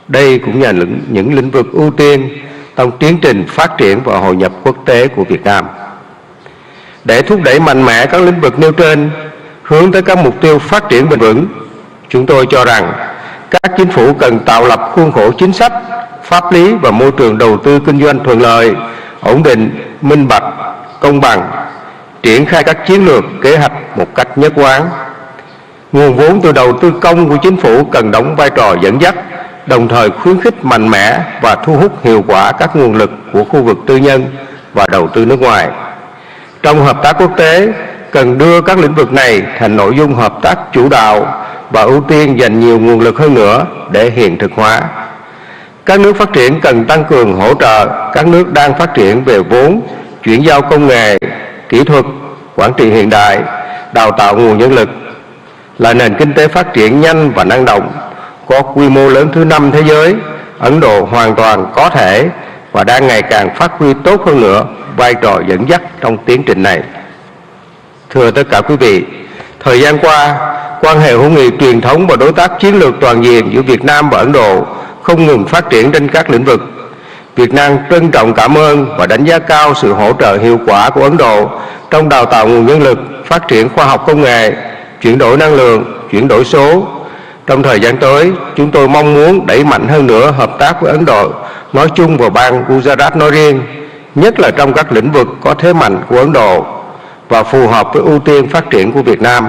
Đây cũng là những lĩnh vực ưu tiên trong tiến trình phát triển và hội nhập quốc tế của Việt Nam. Để thúc đẩy mạnh mẽ các lĩnh vực nêu trên, hướng tới các mục tiêu phát triển bền vững, chúng tôi cho rằng các chính phủ cần tạo lập khuôn khổ chính sách, pháp lý và môi trường đầu tư kinh doanh thuận lợi, ổn định, minh bạch, công bằng, triển khai các chiến lược, kế hoạch một cách nhất quán. Nguồn vốn từ đầu tư công của chính phủ cần đóng vai trò dẫn dắt, đồng thời khuyến khích mạnh mẽ và thu hút hiệu quả các nguồn lực của khu vực tư nhân và đầu tư nước ngoài. Trong hợp tác quốc tế, cần đưa các lĩnh vực này thành nội dung hợp tác chủ đạo và ưu tiên dành nhiều nguồn lực hơn nữa để hiện thực hóa. Các nước phát triển cần tăng cường hỗ trợ các nước đang phát triển về vốn, chuyển giao công nghệ, kỹ thuật, quản trị hiện đại, đào tạo nguồn nhân lực. Là nền kinh tế phát triển nhanh và năng động, có quy mô lớn thứ 5 thế giới, Ấn Độ hoàn toàn có thể và đang ngày càng phát huy tốt hơn nữa vai trò dẫn dắt trong tiến trình này. Thưa tất cả quý vị, thời gian qua, quan hệ hữu nghị truyền thống và đối tác chiến lược toàn diện giữa Việt Nam và Ấn Độ không ngừng phát triển trên các lĩnh vực. Việt Nam trân trọng cảm ơn và đánh giá cao sự hỗ trợ hiệu quả của Ấn Độ trong đào tạo nguồn nhân lực, phát triển khoa học công nghệ, chuyển đổi năng lượng, chuyển đổi số. Trong thời gian tới, chúng tôi mong muốn đẩy mạnh hơn nữa hợp tác với Ấn Độ nói chung và bang Gujarat nói riêng, nhất là trong các lĩnh vực có thế mạnh của Ấn Độ và phù hợp với ưu tiên phát triển của Việt Nam.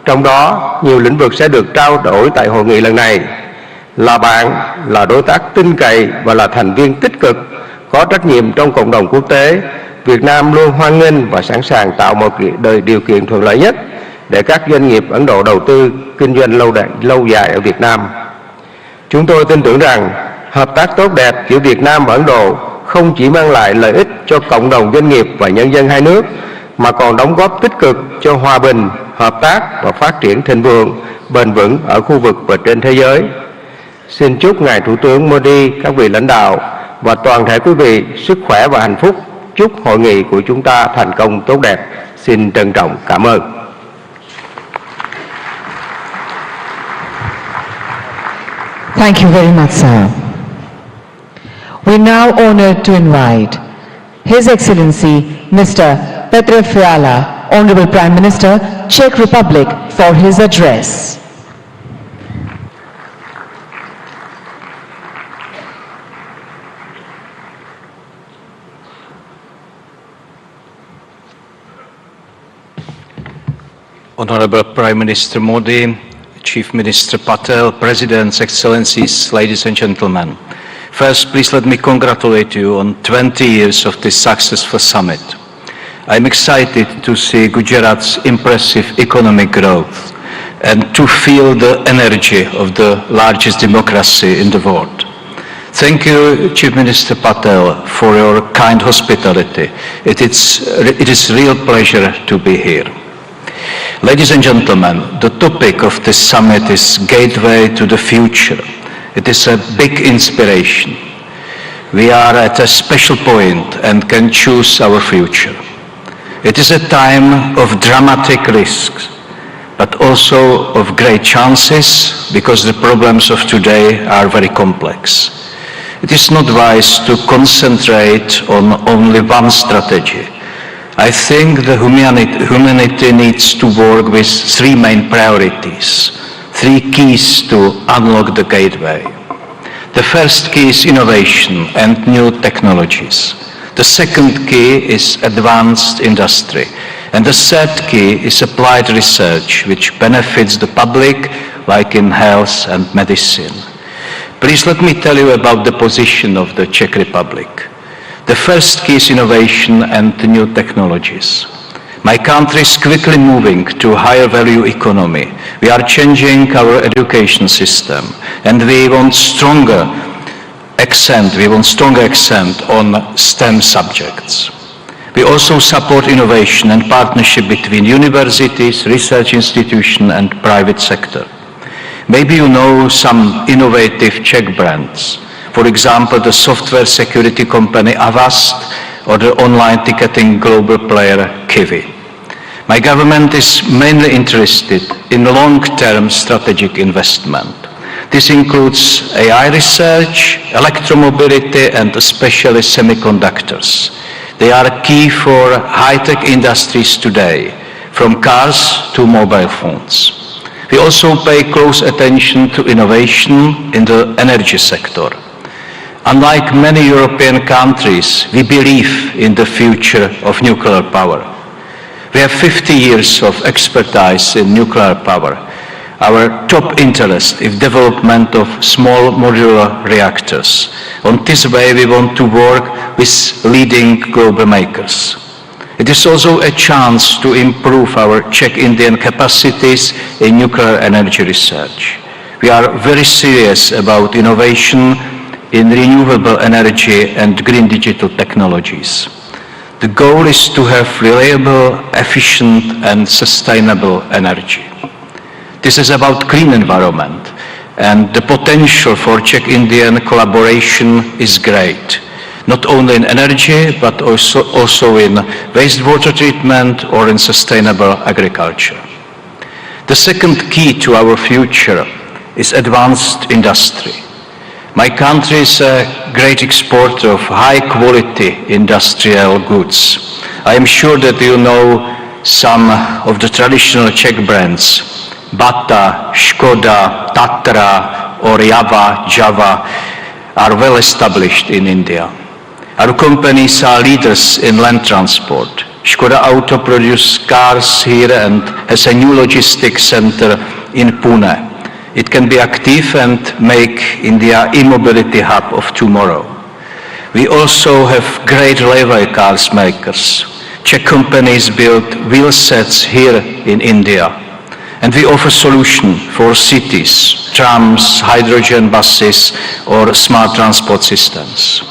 Trong đó, nhiều lĩnh vực sẽ được trao đổi tại hội nghị lần này. Là bạn, là đối tác tin cậy và là thành viên tích cực, có trách nhiệm trong cộng đồng quốc tế, Việt Nam luôn hoan nghênh và sẵn sàng tạo một điều kiện thuận lợi nhất để các doanh nghiệp Ấn Độ đầu tư, kinh doanh lâu dài ở Việt Nam. Chúng tôi tin tưởng rằng hợp tác tốt đẹp giữa Việt Nam và Ấn Độ không chỉ mang lại lợi ích cho cộng đồng doanh nghiệp và nhân dân hai nước, mà còn đóng góp tích cực cho hòa bình, hợp tác và phát triển thịnh vượng, bền vững ở khu vực và trên thế giới. Xin chúc Ngài Thủ tướng Modi, các vị lãnh đạo và toàn thể quý vị sức khỏe và hạnh phúc. Chúc hội nghị của chúng ta thành công tốt đẹp. Xin trân trọng cảm ơn. Thank you very much, sir. We now honored to invite His Excellency Mr. Petr Fiala, Honorable Prime Minister, Czech Republic, for his address. Honorable Prime Minister Modi, Chief Minister Patel, Presidents, Excellencies, ladies and gentlemen. First, please let me congratulate you on 20 years of this successful summit. I'm excited to see Gujarat's impressive economic growth and to feel the energy of the largest democracy in the world. Thank you, Chief Minister Patel, for your kind hospitality. It is real pleasure to be here. Ladies and gentlemen, the topic of this summit is Gateway to the Future. It is a big inspiration. We are at a special point and can choose our future. It is a time of dramatic risks, but also of great chances, because the problems of today are very complex. It is not wise to concentrate on only one strategy. I think the humanity needs to work with three main priorities, three keys to unlock the gateway. The first key is innovation and new technologies. The second key is advanced industry. And the third key is applied research, which benefits the public, like in health and medicine. Please let me tell you about the position of the Czech Republic. The first key is innovation and new technologies. My country is quickly moving to a higher value economy. We are changing our education system, and we want stronger accent on STEM subjects. We also support innovation and partnership between universities, research institutions and private sector. Maybe you know some innovative Czech brands. For example, the software security company Avast or the online ticketing global player Kite. My government is mainly interested in long-term strategic investment. This includes AI research, electromobility and especially semiconductors. They are key for high-tech industries today, from cars to mobile phones. We also pay close attention to innovation in the energy sector. Unlike many European countries, we believe in the future of nuclear power. We have 50 years of expertise in nuclear power. Our top interest is development of small modular reactors. On this way, we want to work with leading global makers. It is also a chance to improve our Czech-Indian capacities in nuclear energy research. We are very serious about innovation in renewable energy and green digital technologies. The goal is to have reliable, efficient and sustainable energy. This is about clean environment, and the potential for Czech-Indian collaboration is great, not only in energy, but also in wastewater treatment or in sustainable agriculture. The second key to our future is advanced industry. My country is a great exporter of high-quality industrial goods. I am sure that you know some of the traditional Czech brands. Bata, Škoda, Tatra or Java are well established in India. Our companies are leaders in land transport. Škoda Auto produces cars here and has a new logistics center in Pune. It can be active and make India e-mobility hub of tomorrow. We also have great railway cars makers. Czech companies build wheel sets here in India. And we offer solutions for cities, trams, hydrogen buses or smart transport systems.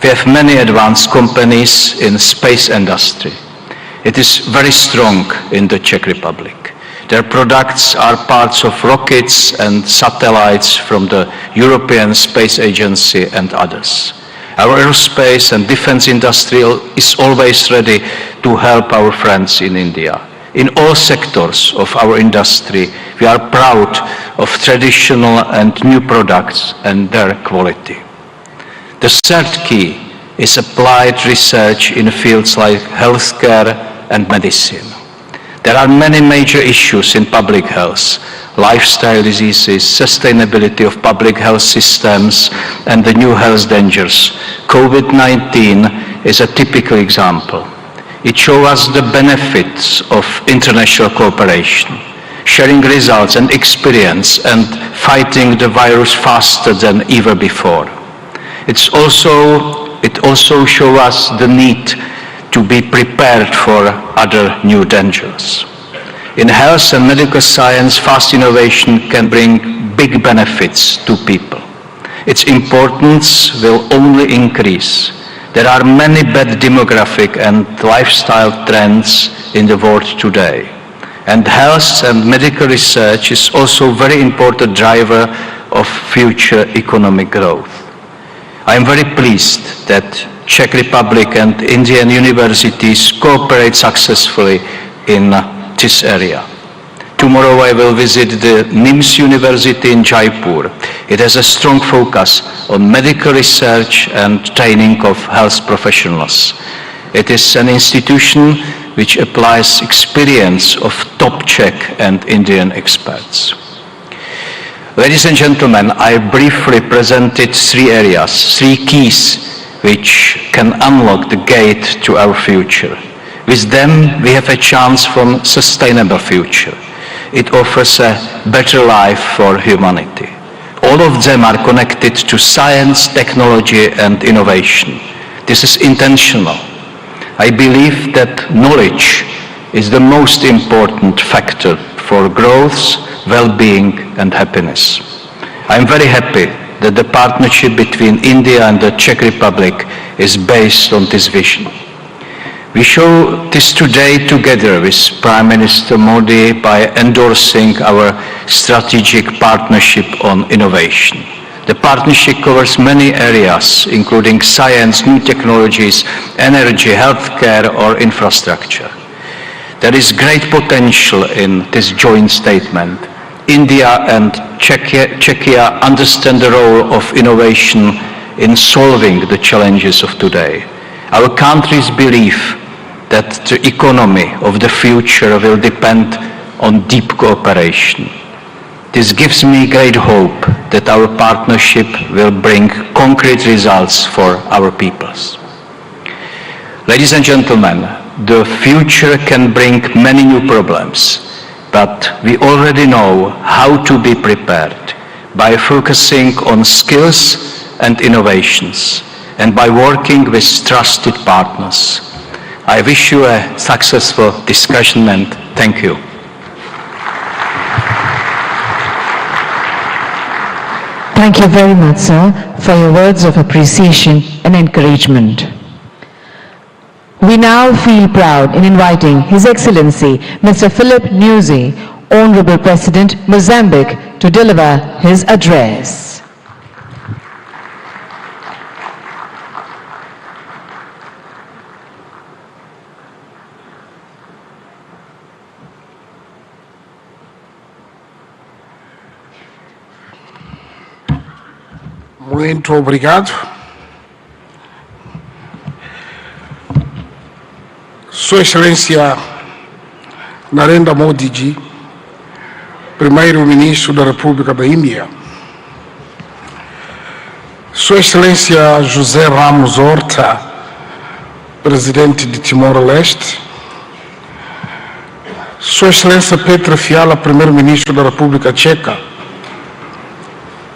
We have many advanced companies in space industry. It is very strong in the Czech Republic. Their products are parts of rockets and satellites from the European Space Agency and others. Our aerospace and defense industry is always ready to help our friends in India. In all sectors of our industry, we are proud of traditional and new products and their quality. The third key is applied research in fields like healthcare and medicine. There are many major issues in public health: lifestyle diseases, sustainability of public health systems, and the new health dangers. COVID-19 is a typical example. It shows us the benefits of international cooperation, sharing results and experience and fighting the virus faster than ever before. It also shows us the need to be prepared for other new dangers. In health and medical science, fast innovation can bring big benefits to people. Its importance will only increase. There are many bad demographic and lifestyle trends in the world today. And health and medical research is also a very important driver of future economic growth. I am very pleased that Czech Republic and Indian universities cooperate successfully in this area. Tomorrow I will visit the NIMS University in Jaipur. It has a strong focus on medical research and training of health professionals. It is an institution which applies experience of top Czech and Indian experts. Ladies and gentlemen, I briefly presented three areas, three keys which can unlock the gate to our future. With them, we have a chance for a sustainable future. It offers a better life for humanity. All of them are connected to science, technology, and innovation. This is intentional. I believe that knowledge is the most important factor for growth, well-being, and happiness. I am very happy that the partnership between India and the Czech Republic is based on this vision. We show this today together with Prime Minister Modi by endorsing our strategic partnership on innovation. The partnership covers many areas, including science, new technologies, energy, healthcare, or infrastructure. There is great potential in this joint statement. India and Czechia understand the role of innovation in solving the challenges of today. Our countries believe that the economy of the future will depend on deep cooperation. This gives me great hope that our partnership will bring concrete results for our peoples. Ladies and gentlemen, the future can bring many new problems, but we already know how to be prepared by focusing on skills and innovations and by working with trusted partners. I wish you a successful discussion and thank you. Thank you very much, sir, for your words of appreciation and encouragement. We now feel proud in inviting His Excellency Mr. Philip Nyusi, Honorable President, Mozambique, to deliver his address. Muito obrigado. Sua Excelência Narendramodi ji, Primeiro-Ministro da República da Índia. Sua Excelência José Ramos Horta, Presidente de Timor-Leste. Sua Excelência Petr Fiala, Primeiro-Ministro da República Tcheca.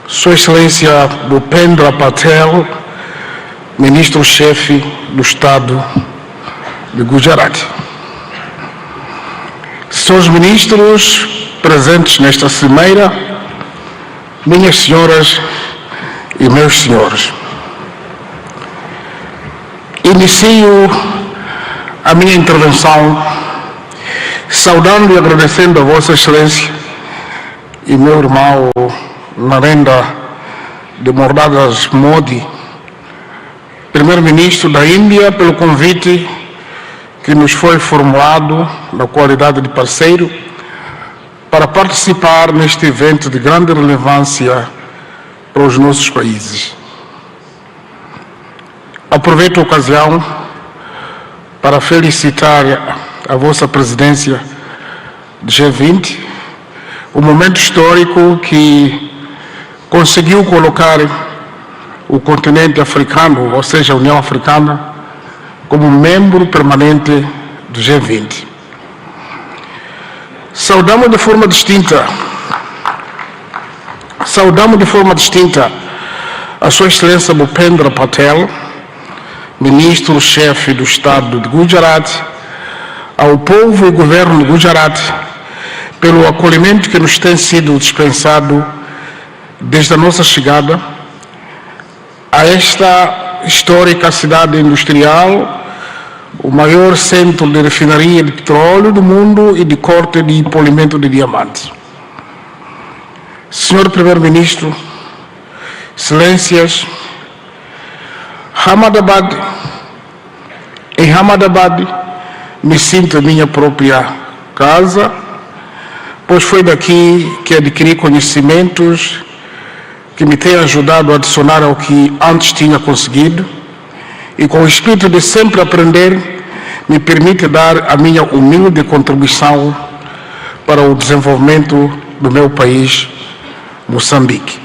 Sua Excelência Bhupendra Patel, Ministro-Chefe do Estado de Gujarat. Senhores Ministros presentes nesta cimeira, minhas senhoras e meus senhores. Inicio a minha intervenção saudando e agradecendo a Vossa Excelência e meu irmão Narendramodi, Primeiro-Ministro da Índia, pelo convite que nos foi formulado na qualidade de parceiro para participar neste evento de grande relevância para os nossos países. Aproveito a ocasião para felicitar a vossa presidência de G20, um momento histórico que conseguiu colocar o continente africano, ou seja, a União Africana, como membro permanente do G20. Saudamos de forma distinta a Sua Excelência Bhupendra Patel, Ministro-Chefe do Estado de Gujarat, ao povo e governo de Gujarat, pelo acolhimento que nos tem sido dispensado desde a nossa chegada a esta histórica cidade industrial, o maior centro de refinaria de petróleo do mundo e de corte e polimento de diamantes. Senhor Primeiro-Ministro, Excelências, em Ahmedabad me sinto em minha própria casa, pois foi daqui que adquiri conhecimentos que me têm ajudado a adicionar ao que antes tinha conseguido e com o espírito de sempre aprender me permite dar a minha humilde contribuição para o desenvolvimento do meu país, Moçambique.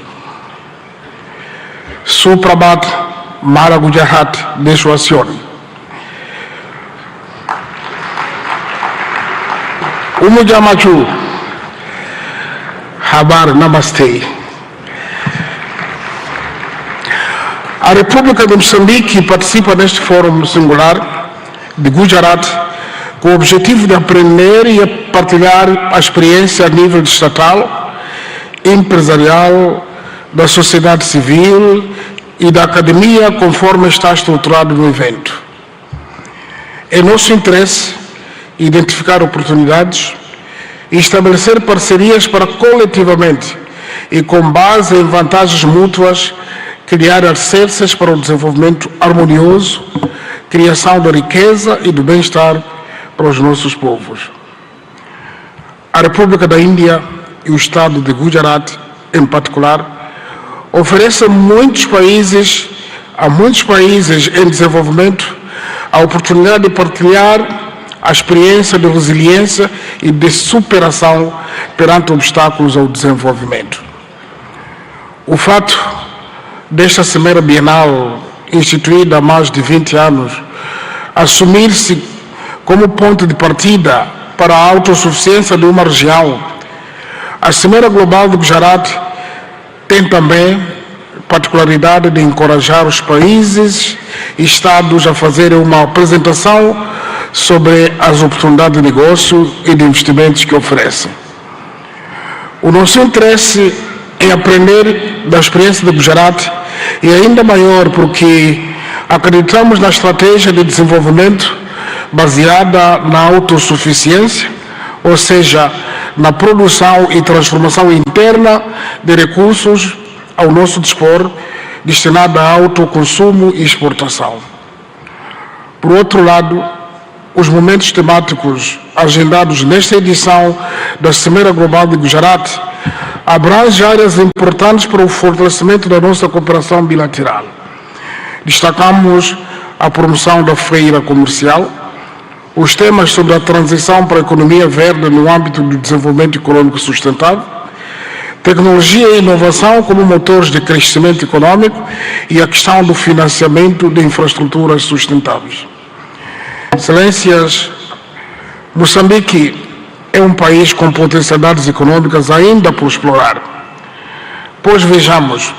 Suprabhat Mara Gujarat Deshwasiyon. Umujamaju, Habar Namaste. A República de Moçambique participa neste fórum singular de Gujarat com o objetivo de aprender e partilhar a experiência a nível estatal, empresarial, da sociedade civil e da academia, conforme está estruturado no evento. É nosso interesse identificar oportunidades e estabelecer parcerias para coletivamente e com base em vantagens mútuas criar alicerces para o desenvolvimento harmonioso, criação da riqueza e do bem-estar para os nossos povos. A República da Índia e o Estado de Gujarat, em particular, oferecem a muitos países em desenvolvimento a oportunidade de partilhar a experiência de resiliência e de superação perante obstáculos ao desenvolvimento. O fato desta Cimeira Bienal, instituída há mais de 20 anos, assumir-se como ponto de partida para a autossuficiência de uma região, a Cimeira Global de Gujarat tem também particularidade de encorajar os países e Estados a fazerem uma apresentação sobre as oportunidades de negócio e de investimentos que oferecem. O nosso interesse em aprender da experiência de Gujarat é ainda maior porque acreditamos na estratégia de desenvolvimento baseada na autossuficiência, ou seja, na produção e transformação interna de recursos ao nosso dispor, destinada a autoconsumo e exportação. Por outro lado, os momentos temáticos agendados nesta edição da Cimeira Global de Gujarat abrangem áreas importantes para o fortalecimento da nossa cooperação bilateral. Destacamos a promoção da feira comercial, os temas sobre a transição para a economia verde no âmbito do desenvolvimento econômico sustentável, tecnologia e inovação como motores de crescimento econômico e a questão do financiamento de infraestruturas sustentáveis. Excelências, Moçambique é um país com potencialidades econômicas ainda por explorar. Pois vejamos,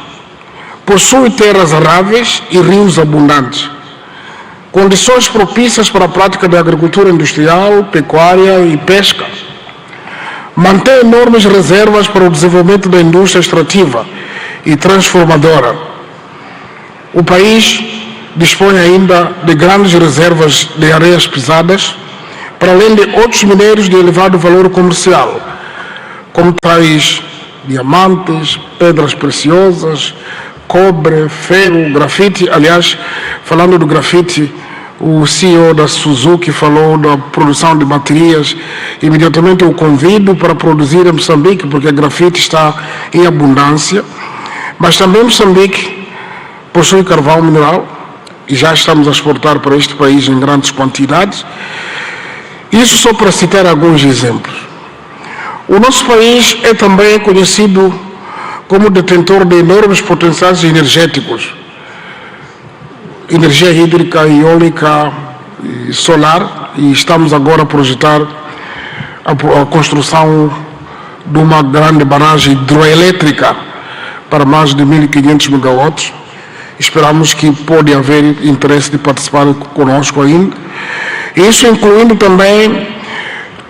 possui terras aráveis e rios abundantes, condições propícias para a prática da agricultura industrial, pecuária e pesca. Mantém enormes reservas para o desenvolvimento da indústria extrativa e transformadora. O país dispõe ainda de grandes reservas de areias pesadas, para além de outros minérios de elevado valor comercial, como tais diamantes, pedras preciosas, cobre, ferro, grafite. Aliás, falando do grafite, o CEO da Suzuki falou da produção de baterias. Imediatamente eu convido para produzir em Moçambique, porque a grafite está em abundância. Mas também Moçambique possui carvão mineral, e já estamos a exportar para este país em grandes quantidades. Isso só para citar alguns exemplos. O nosso país é também conhecido como detentor de enormes potenciais energéticos, energia hídrica, eólica e solar, e estamos agora a projetar a construção de uma grande barragem hidroelétrica para mais de 1.500 megawatts. Esperamos que pode haver interesse de participar conosco ainda. Isso incluindo também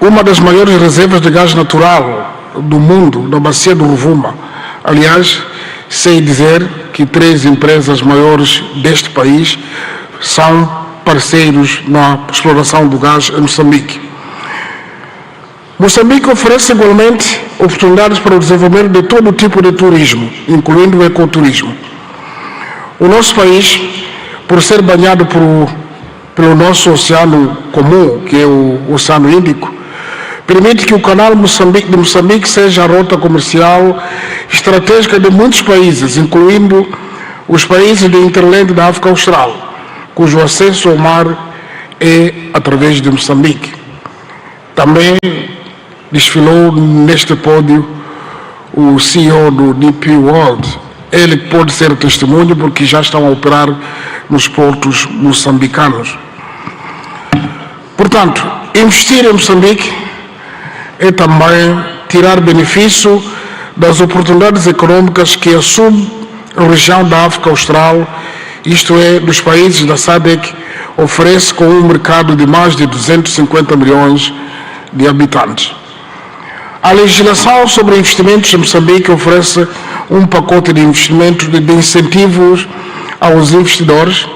uma das maiores reservas de gás natural do mundo, na bacia do Rovuma. Aliás, sei dizer que 3 empresas maiores deste país são parceiros na exploração do gás em Moçambique. Moçambique oferece igualmente oportunidades para o desenvolvimento de todo tipo de turismo, incluindo o ecoturismo. O nosso país, por ser banhado pelo nosso oceano comum, que é o Oceano Índico, permite que o canal de Moçambique seja a rota comercial estratégica de muitos países, incluindo os países de Interland da África Austral, cujo acesso ao mar é através de Moçambique. Também desfilou neste pódio o CEO do DP World. Ele pode ser testemunho porque já estão a operar nos portos moçambicanos. Portanto, investir em Moçambique é também tirar benefício das oportunidades econômicas que a sub-região da África Austral, isto é, dos países da SADC, oferece com um mercado de mais de 250 milhões de habitantes. A legislação sobre investimentos em Moçambique oferece um pacote de investimentos de incentivos aos investidores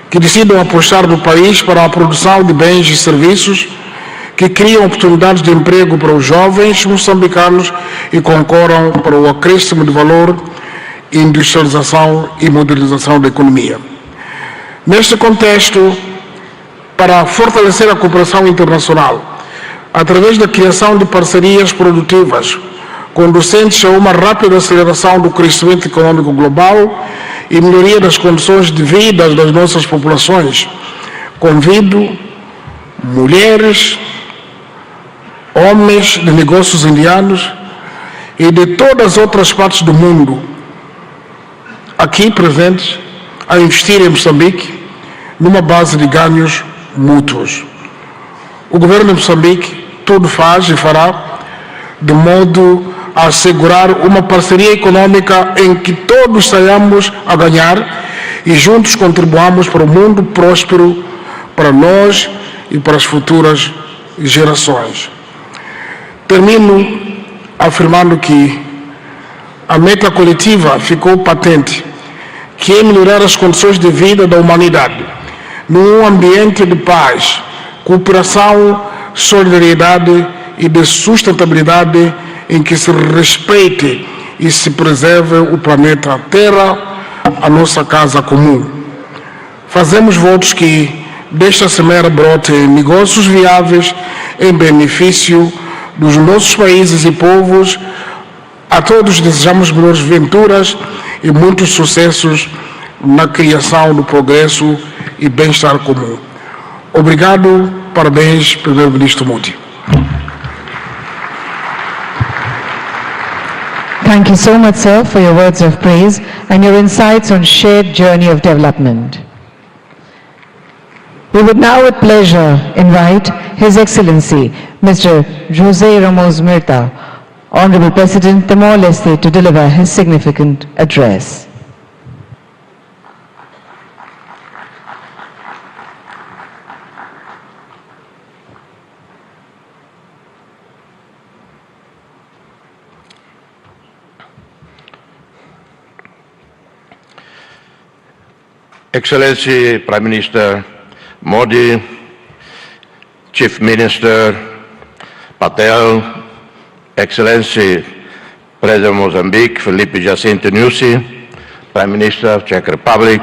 que decidam apostar no país para a produção de bens e serviços que criam oportunidades de emprego para os jovens moçambicanos e concorram para o acréscimo de valor, industrialização e modernização da economia. Neste contexto, para fortalecer a cooperação internacional, através da criação de parcerias produtivas, conducentes a uma rápida aceleração do crescimento econômico global e melhoria das condições de vida das nossas populações, convido mulheres, homens de negócios indianos e de todas as outras partes do mundo aqui presentes a investir em Moçambique numa base de ganhos mútuos. O governo de Moçambique tudo faz e fará de modo a assegurar uma parceria econômica em que todos saiamos a ganhar e juntos contribuamos para um mundo próspero para nós e para as futuras gerações. Termino afirmando que a meta coletiva ficou patente, que é melhorar as condições de vida da humanidade num ambiente de paz, cooperação, solidariedade e de sustentabilidade em que se respeite e se preserve o planeta Terra, a nossa casa comum. Fazemos votos que desta semeira brotem negócios viáveis em benefício dos nossos países e povos. A todos desejamos melhores venturas e muitos sucessos na criação do progresso e bem-estar comum. Obrigado, parabéns, Primeiro-Ministro Modi. Thank you so much, sir, for your words of praise and your insights on shared journey of development. We would now with pleasure invite His Excellency, Mr. José Ramos Mirta, Honorable President Timor-Leste, to deliver his significant address. Excellency Prime Minister Modi, Chief Minister Patel, Excellency President of Mozambique, Felipe Jacinto Nyusi, Prime Minister of Czech Republic,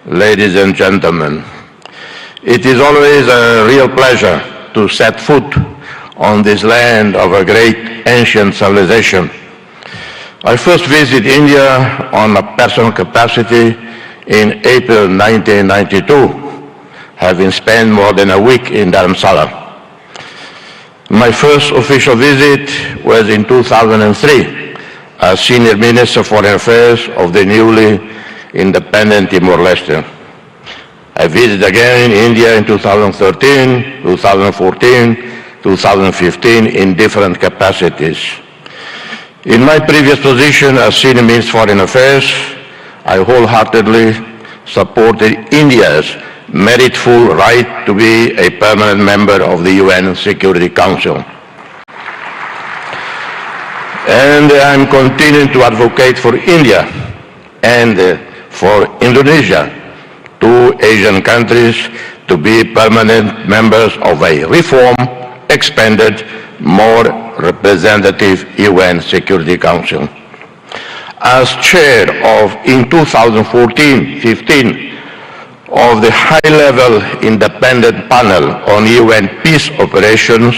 ladies and gentlemen. It is always a real pleasure to set foot on this land of a great ancient civilization. I first visited India on a personal capacity in April 1992, having spent more than a week in Dharamsala. My first official visit was in 2003 as Senior Minister of Foreign Affairs of the newly independent Timor-Leste. I visited again India in 2013, 2014, 2015 in different capacities. In my previous position as Senior Minister of Foreign Affairs, I wholeheartedly supported India's meritful right to be a permanent member of the UN Security Council. And I'm continuing to advocate for India and for Indonesia, two Asian countries, to be permanent members of a reformed, expanded, more representative UN Security Council. As chair of, in 2014-15, of the high-level independent panel on UN peace operations,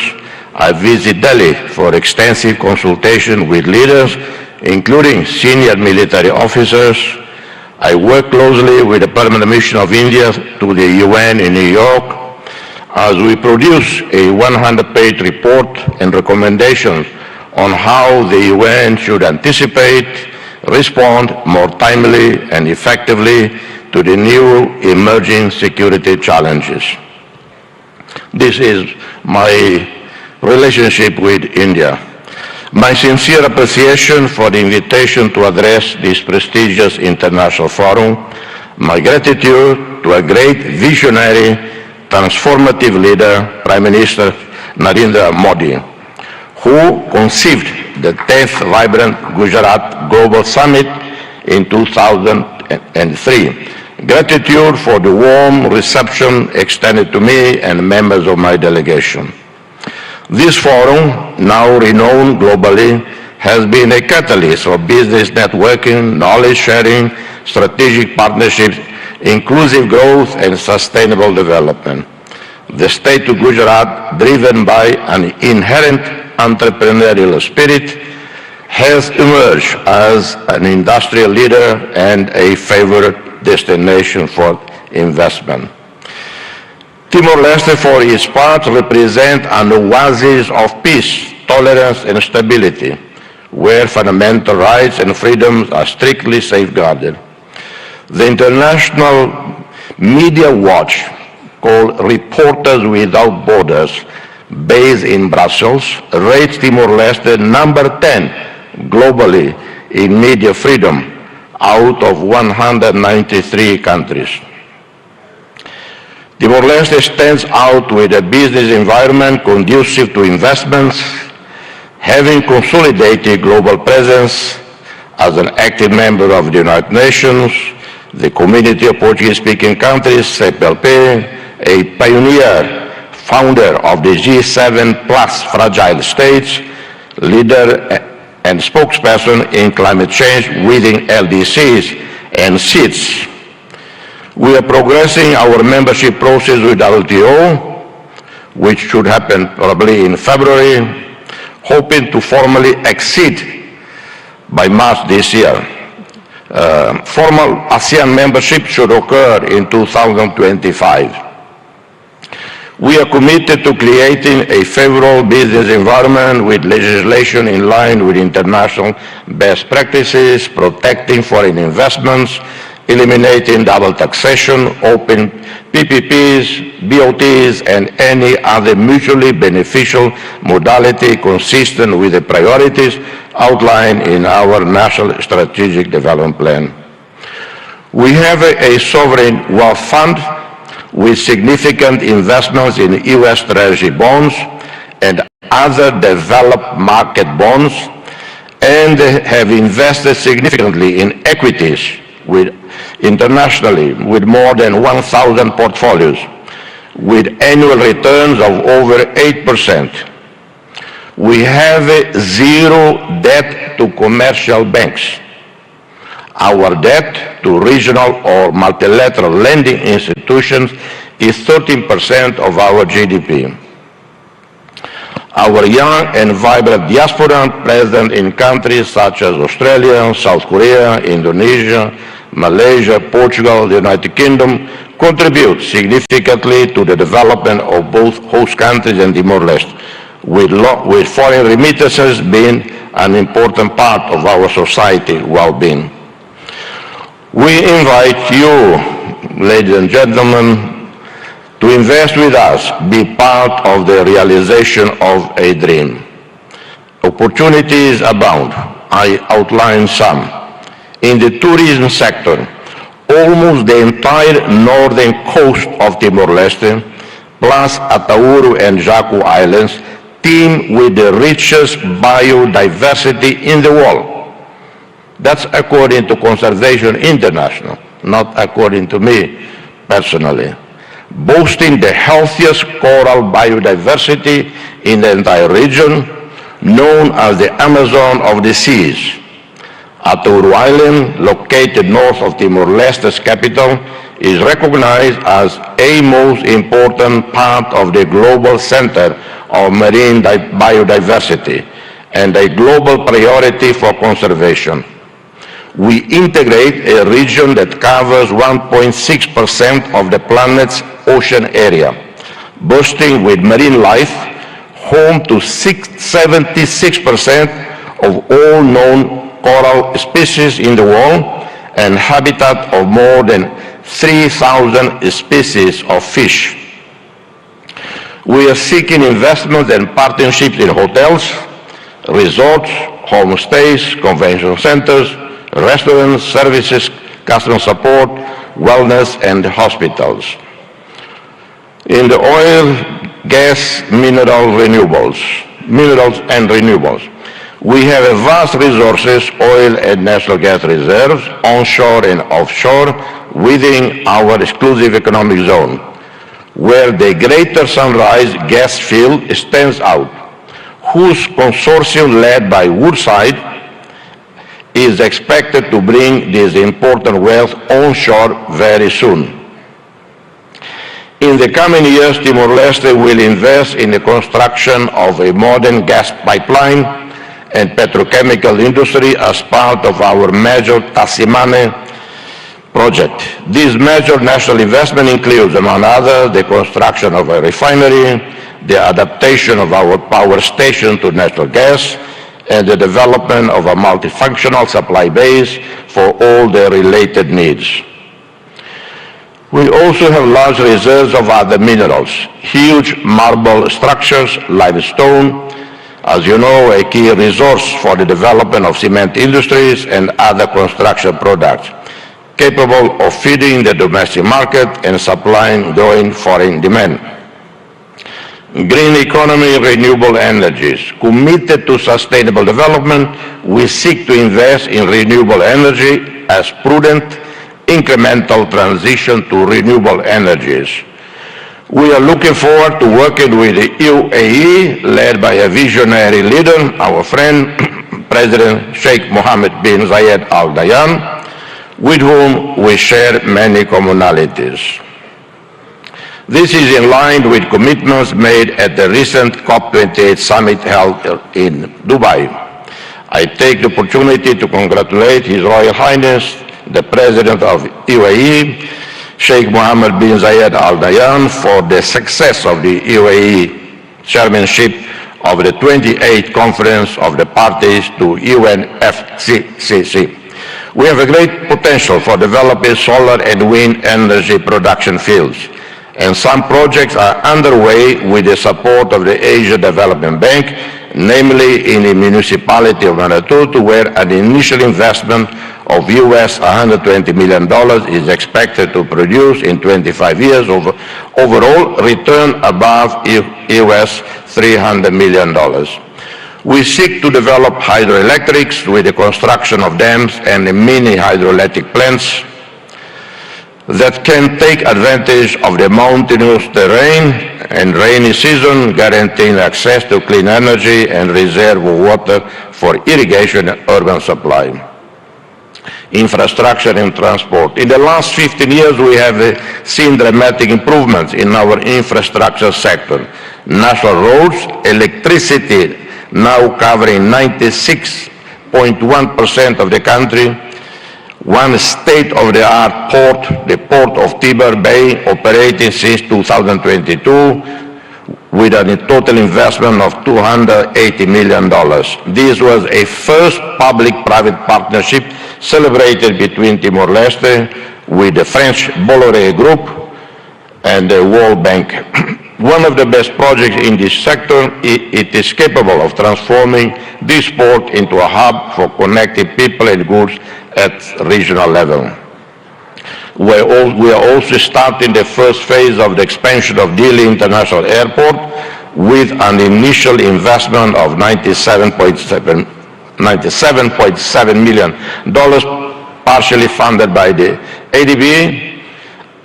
I visited Delhi for extensive consultation with leaders, including senior military officers. I worked closely with the Permanent Mission of India to the UN in New York as we produce a 100-page report and recommendations on how the UN should anticipate, respond more timely and effectively to the new emerging security challenges. This is my relationship with India. My sincere appreciation for the invitation to address this prestigious international forum, my gratitude to a great visionary, transformative leader, Prime Minister Narendra Modi, who conceived the 10th Vibrant Gujarat Global Summit in 2003. Gratitude for the warm reception extended to me and members of my delegation. This forum, now renowned globally, has been a catalyst for business networking, knowledge sharing, strategic partnerships, inclusive growth, and sustainable development. The state of Gujarat, driven by an inherent entrepreneurial spirit, has emerged as an industrial leader and a favored destination for investment. Timor-Leste, for its part, represents an oasis of peace, tolerance, and stability, where fundamental rights and freedoms are strictly safeguarded. The International Media Watch, called Reporters Without Borders, based in Brussels, rates Timor-Leste number 10 globally in media freedom out of 193 countries. Timor-Leste stands out with a business environment conducive to investments, having consolidated global presence as an active member of the United Nations, the Community of Portuguese-speaking countries, CPLP, a pioneer, founder of the G7 Plus Fragile States, leader and spokesperson in climate change within LDCs and SEEDS. We are progressing our membership process with WTO, which should happen probably in February, hoping to formally exceed by March this year. Formal ASEAN membership should occur in 2025. We are committed to creating a favorable business environment with legislation in line with international best practices, protecting foreign investments, eliminating double taxation, open PPPs, BOTs, and any other mutually beneficial modality consistent with the priorities outlined in our National Strategic Development Plan. We have a sovereign wealth fund with significant investments in U.S. Treasury bonds and other developed market bonds, and have invested significantly in equities internationally with more than 1,000 portfolios, with annual returns of over 8%. We have zero debt to commercial banks. Our debt to regional or multilateral lending institutions is 13% of our GDP. Our young and vibrant diaspora present in countries such as Australia, South Korea, Indonesia, Malaysia, Portugal, the United Kingdom contribute significantly to the development of both host countries and Timor-Leste, with foreign remittances being an important part of our society well-being. We invite you, ladies and gentlemen, to invest with us, be part of the realization of a dream. Opportunities abound. I outline some. In the tourism sector, almost the entire northern coast of Timor-Leste, plus Atauru and Jacu Islands, teem with the richest biodiversity in the world. That's according to Conservation International, not according to me personally. Boasting the healthiest coral biodiversity in the entire region, known as the Amazon of the seas. Atauru Island, located north of Timor-Leste's capital, is recognized as a most important part of the global center of marine biodiversity and a global priority for conservation. We integrate a region that covers 1.6% of the planet's ocean area, boasting with marine life, home to 76% of all known coral species in the world, and habitat of more than 3,000 species of fish. We are seeking investments and partnerships in hotels, resorts, homestays, convention centers, restaurants, services, customer support, wellness, and hospitals. In the oil, gas, minerals and renewables, we have a vast resources, oil and natural gas reserves, onshore and offshore, within our exclusive economic zone, where the Greater Sunrise gas field stands out, whose consortium led by Woodside is expected to bring this important wealth onshore very soon. In the coming years, Timor-Leste will invest in the construction of a modern gas pipeline and petrochemical industry as part of our major Tasimane project. This major national investment includes, among others, the construction of a refinery, the adaptation of our power station to natural gas, and the development of a multifunctional supply base for all the related needs. We also have large reserves of other minerals, huge marble structures, limestone, as you know, a key resource for the development of cement industries and other construction products, capable of feeding the domestic market and supplying growing foreign demand. Green economy, renewable energies. Committed to sustainable development, we seek to invest in renewable energy as prudent, incremental transition to renewable energies. We are looking forward to working with the UAE, led by a visionary leader, our friend, President Sheikh Mohammed bin Zayed Al Nahyan, with whom we share many commonalities. This is in line with commitments made at the recent COP28 summit held in Dubai. I take the opportunity to congratulate His Royal Highness, the President of UAE, Sheikh Mohammed bin Zayed Al Nahyan, for the success of the UAE chairmanship of the 28th Conference of the Parties to UNFCCC. We have a great potential for developing solar and wind energy production fields, and some projects are underway with the support of the Asia Development Bank, namely in the municipality of Mandir, where an initial investment of US $120 million is expected to produce in 25 years overall return above US $300 million. We seek to develop hydroelectrics with the construction of dams and mini hydroelectric plants that can take advantage of the mountainous terrain and rainy season, guaranteeing access to clean energy and reserve water for irrigation and urban supply. Infrastructure and transport. In the last 15 years, we have seen dramatic improvements in our infrastructure sector. National roads, electricity now covering 96.1% of the country, one state-of-the-art port, the Port of Tiber Bay, operating since 2022 with a total investment of $280 million. This was a first public-private partnership celebrated between Timor-Leste with the French Bolloré Group and the World Bank. One of the best projects in this sector, it is capable of transforming this port into a hub for connecting people and goods at regional level. We are also starting the first phase of the expansion of Dili International Airport with an initial investment of $97.7 million, partially funded by the ADB,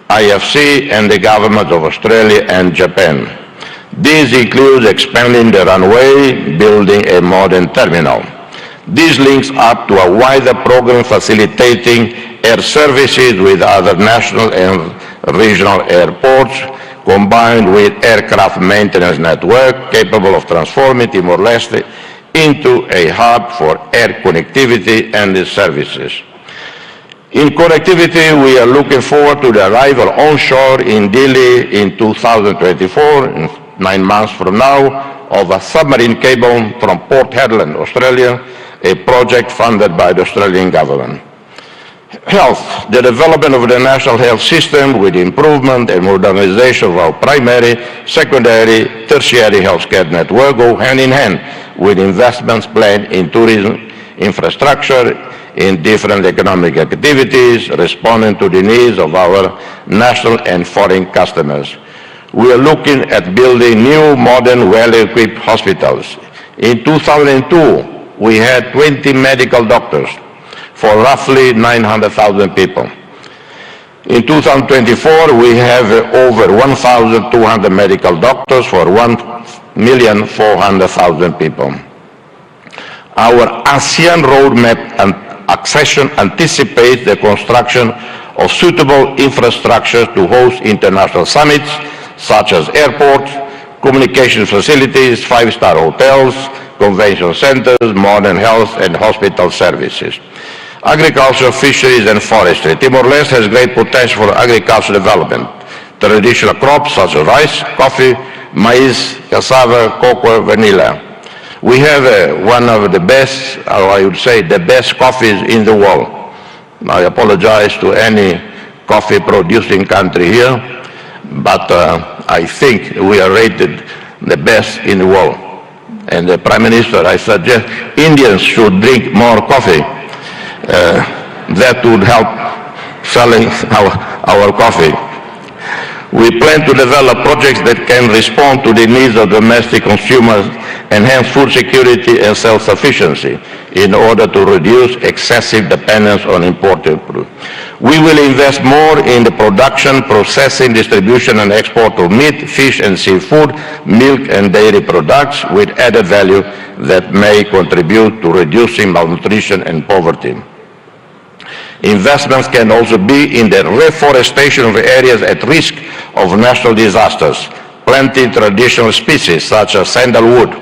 IFC, and the government of Australia and Japan. This includes expanding the runway, building a modern terminal. This links up to a wider program facilitating air services with other national and regional airports, combined with aircraft maintenance network capable of transforming Timor-Leste into a hub for air connectivity and services. In connectivity, we are looking forward to the arrival onshore in Dili in 2024, in 9 months from now, of a submarine cable from Port Hedland, Australia, a project funded by the Australian government. Health, the development of the national health system with improvement and modernization of our primary, secondary, tertiary healthcare network go hand in hand with investments planned in tourism, infrastructure, in different economic activities, responding to the needs of our national and foreign customers. We are looking at building new, modern, well-equipped hospitals. In 2002, we had 20 medical doctors for roughly 900,000 people. In 2024, we have over 1,200 medical doctors for 1,400,000 people. Our ASEAN roadmap and accession anticipates the construction of suitable infrastructure to host international summits, such as airports, communication facilities, five-star hotels, convention centers, modern health and hospital services. Agriculture, fisheries and forestry. Timor-Leste has great potential for agricultural development. Traditional crops such as rice, coffee, maize, cassava, cocoa, vanilla. We have one of the best, or I would say the best coffees in the world. I apologize to any coffee producing country here, but I think we are rated the best in the world. And the Prime Minister, I suggest Indians should drink more coffee. That would help selling our coffee. We plan to develop projects that can respond to the needs of domestic consumers, enhance food security and self-sufficiency in order to reduce excessive dependence on imported food. We will invest more in the production, processing, distribution and export of meat, fish and seafood, milk and dairy products with added value that may contribute to reducing malnutrition and poverty. Investments can also be in the reforestation of areas at risk of natural disasters, planting traditional species such as sandalwood,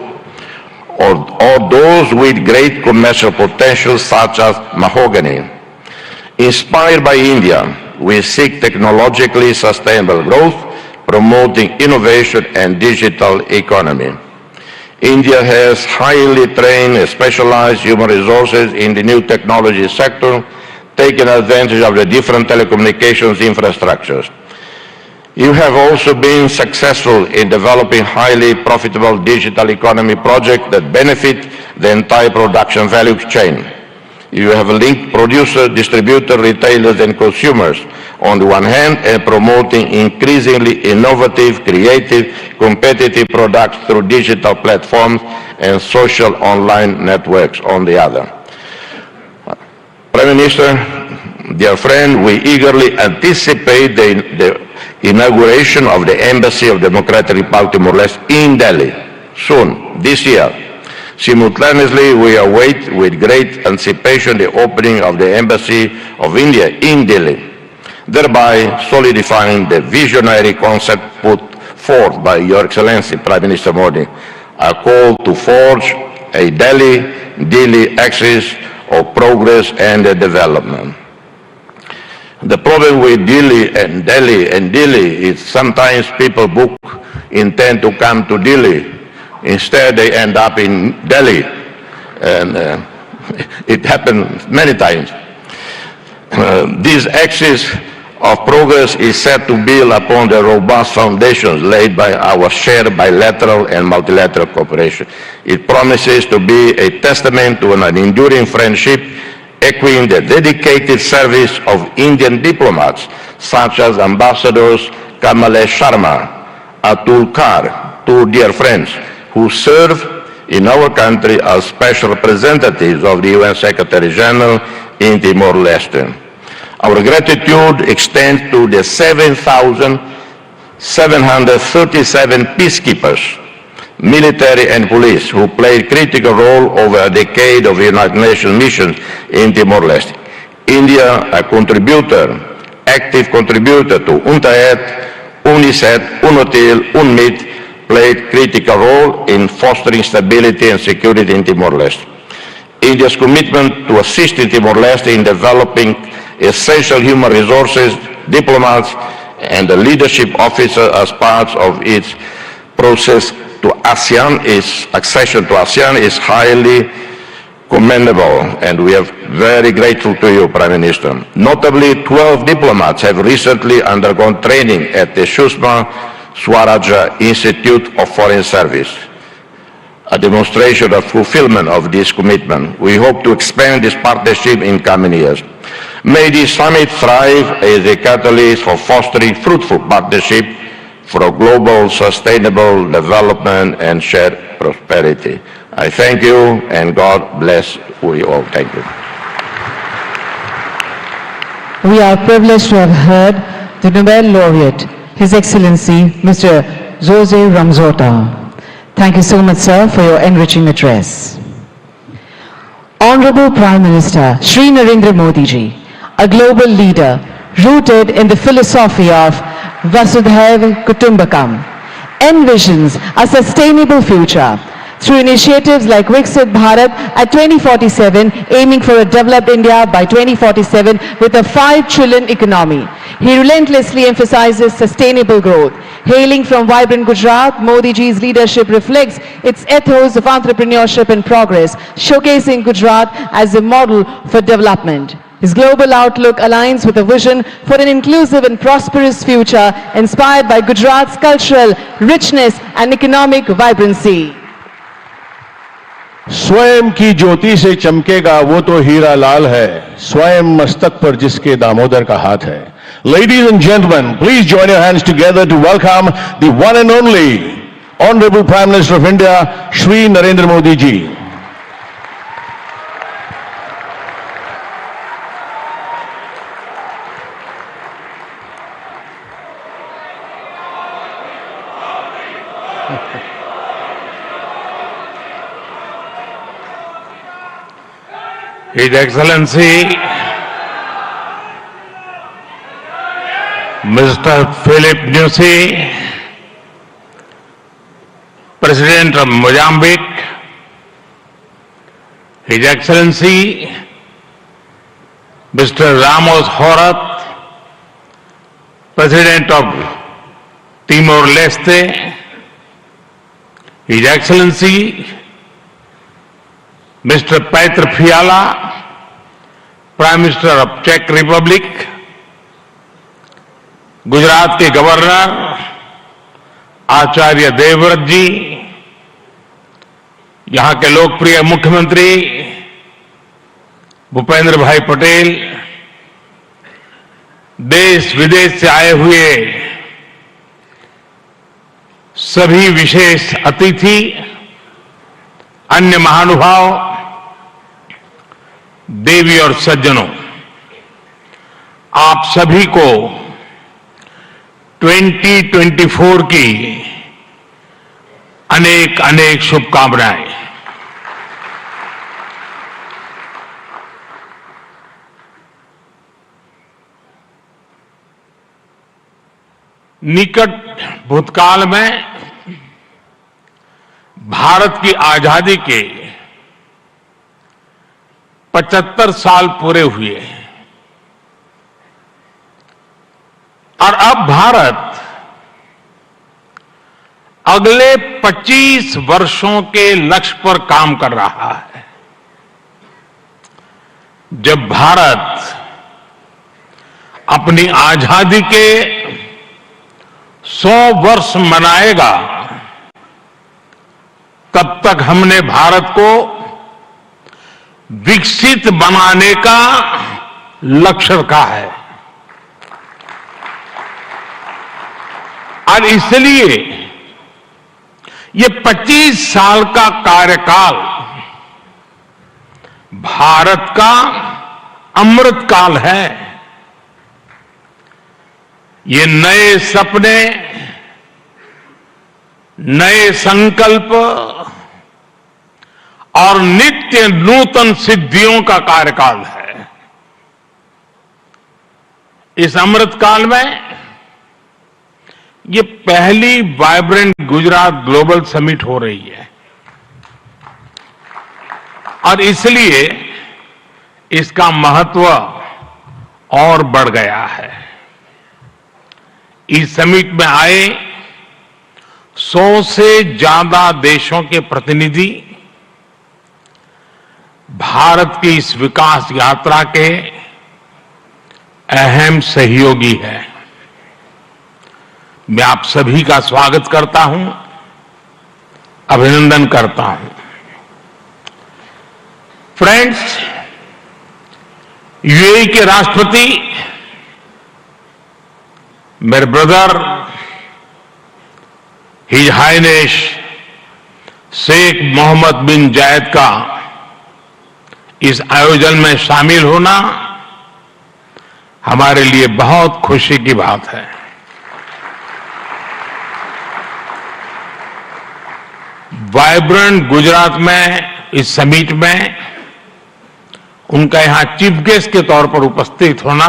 or those with great commercial potential such as mahogany. Inspired by India, we seek technologically sustainable growth, promoting innovation and digital economy. India has highly trained and specialized human resources in the new technology sector, taking advantage of the different telecommunications infrastructures. You have also been successful in developing highly profitable digital economy projects that benefit the entire production value chain. You have linked producers, distributors, retailers and consumers on the one hand and promoting increasingly innovative, creative, competitive products through digital platforms and social online networks on the other. Prime Minister, dear friend, we eagerly anticipate the inauguration of the Embassy of Democratic Republic of Timor-Leste in Delhi soon, this year. Simultaneously, we await with great anticipation the opening of the Embassy of India in Delhi, thereby solidifying the visionary concept put forth by Your Excellency Prime Minister Modi, a call to forge a Delhi axis of progress and development. The problem with Delhi is sometimes people intend to come to Delhi. Instead, they end up in Delhi. And it happened many times. This axis of progress is set to build upon the robust foundations laid by our shared bilateral and multilateral cooperation. It promises to be a testament to an enduring friendship, echoing the dedicated service of Indian diplomats such as Ambassadors Kamalesh Sharma, Atul Kar, two dear friends who serve in our country as special representatives of the UN Secretary General in Timor-Leste. Our gratitude extends to the 7,737 peacekeepers, military and police, who played critical role over a decade of United Nations missions in Timor-Leste. India, a active contributor to UNTAED, UNICEF, UNOTIL, UNMIT, played critical role in fostering stability and security in Timor-Leste. India's commitment to assisting Timor-Leste in developing essential human resources, diplomats, and the leadership officers as part of its process to accession to ASEAN is highly commendable, and we are very grateful to you, Prime Minister. Notably, 12 diplomats have recently undergone training at the Sushma Swaraj Institute of Foreign Service, a demonstration of fulfillment of this commitment. We hope to expand this partnership in coming years. May this summit thrive as a catalyst for fostering fruitful partnership for a global sustainable development and shared prosperity. I thank you, and God bless we all. Thank you. We are privileged to have heard the Nobel laureate, His Excellency Mr. Jose Ramzota. Thank you so much, sir, for your enriching address. Honorable Prime Minister Shri Narendramodi ji, a global leader rooted in the philosophy of Vasudhaiva Kutumbakam, envisions a sustainable future through initiatives like Viksit Bharat at 2047, aiming for a developed India by 2047 with a 5 trillion economy. He relentlessly emphasizes sustainable growth. Hailing from vibrant Gujarat, Modi ji's leadership reflects its ethos of entrepreneurship and progress, showcasing Gujarat as a model for development. His global outlook aligns with a vision for an inclusive and prosperous future inspired by Gujarat's cultural richness and economic vibrancy. स्वयं की ज्योति से चमकेगा वो तो हीरा लाल है, स्वयं मस्तक पर जिसके दामोदर का हाथ है. Ladies and gentlemen, please join your hands together to welcome the one and only Honorable Prime Minister of India, Shri Narendra Modi ji. His Excellency Mr. Philip Nyusi, President of Mozambique, His Excellency Mr. Ramos Horat, President of Timor-Leste, His Excellency Mr. Petr Fiala, Prime Minister of Czech Republic, Gujarat के governor Acharya Devvrat जी, यहां के लोकप्रिय मुख्यमंत्री भूपेंद्र भाई पटेल, देश विदेश से आए हुए सभी विशेष अतिथि, अन्य महानुभाव, देवी और सज्जनों, आप सभी को 2024 की अनेक अनेक शुभकामनाएं। निकट भूतकाल में भारत की आजादी के 75 साल पूरे हुए और अब भारत अगले 25 वर्षों के लक्ष्य पर काम कर रहा है। जब भारत अपनी आजादी के 100 वर्ष मनाएगा, तब तक हमने भारत को विकसित बनाने का लक्ष्य रखा है और इसलिए ये 25 साल का कार्यकाल भारत का अमृत काल है। ये नए सपने, नए संकल्प और नित्य नूतन सिद्धियों का कार्यकाल है। इस अमृत काल में ये पहली वाइब्रेंट गुजरात ग्लोबल समिट हो रही है और इसलिए इसका महत्व और बढ़ गया है। इस समिट में आए 100 से ज्यादा देशों के प्रतिनिधि भारत की इस विकास यात्रा के अहम सहयोगी है। मैं आप सभी का स्वागत करता हूं, अभिनंदन करता हूं। फ्रेंड्स, यूएई के राष्ट्रपति मेरे brother his highness Sheikh Mohammed bin Zayed का इस आयोजन में शामिल होना हमारे लिए बहुत खुशी की बात है। वाइब्रेंट गुजरात में इस समिट में उनका यहां चीफ गेस्ट के तौर पर उपस्थित होना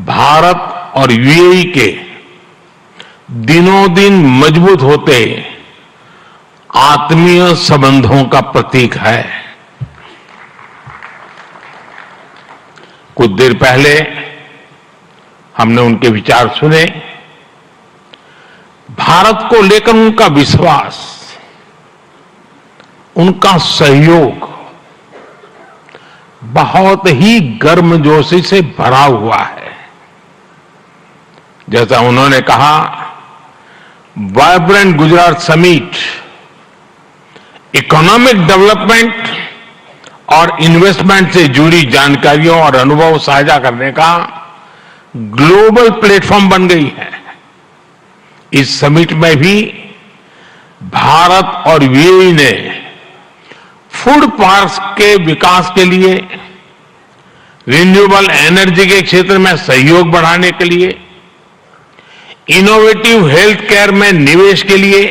भारत और यूएई के दिनों दिन मजबूत होते आत्मीय संबंधों का प्रतीक है। कुछ देर पहले हमने उनके विचार सुने। भारत को लेकर उनका विश्वास, उनका सहयोग बहुत ही गर्मजोशी से भरा हुआ है। जैसा उन्होंने कहा, vibrant Gujarat summit economic development और इन्वेस्टमेंट से जुड़ी जानकारियों और अनुभव साझा करने का ग्लोबल प्लेटफॉर्म बन गई है। इस समिट में भी भारत और यूएई ने फूड पार्क्स के विकास के लिए, रिन्यूएबल एनर्जी के क्षेत्र में सहयोग बढ़ाने के लिए, इनोवेटिव हेल्थ केयर में निवेश के लिए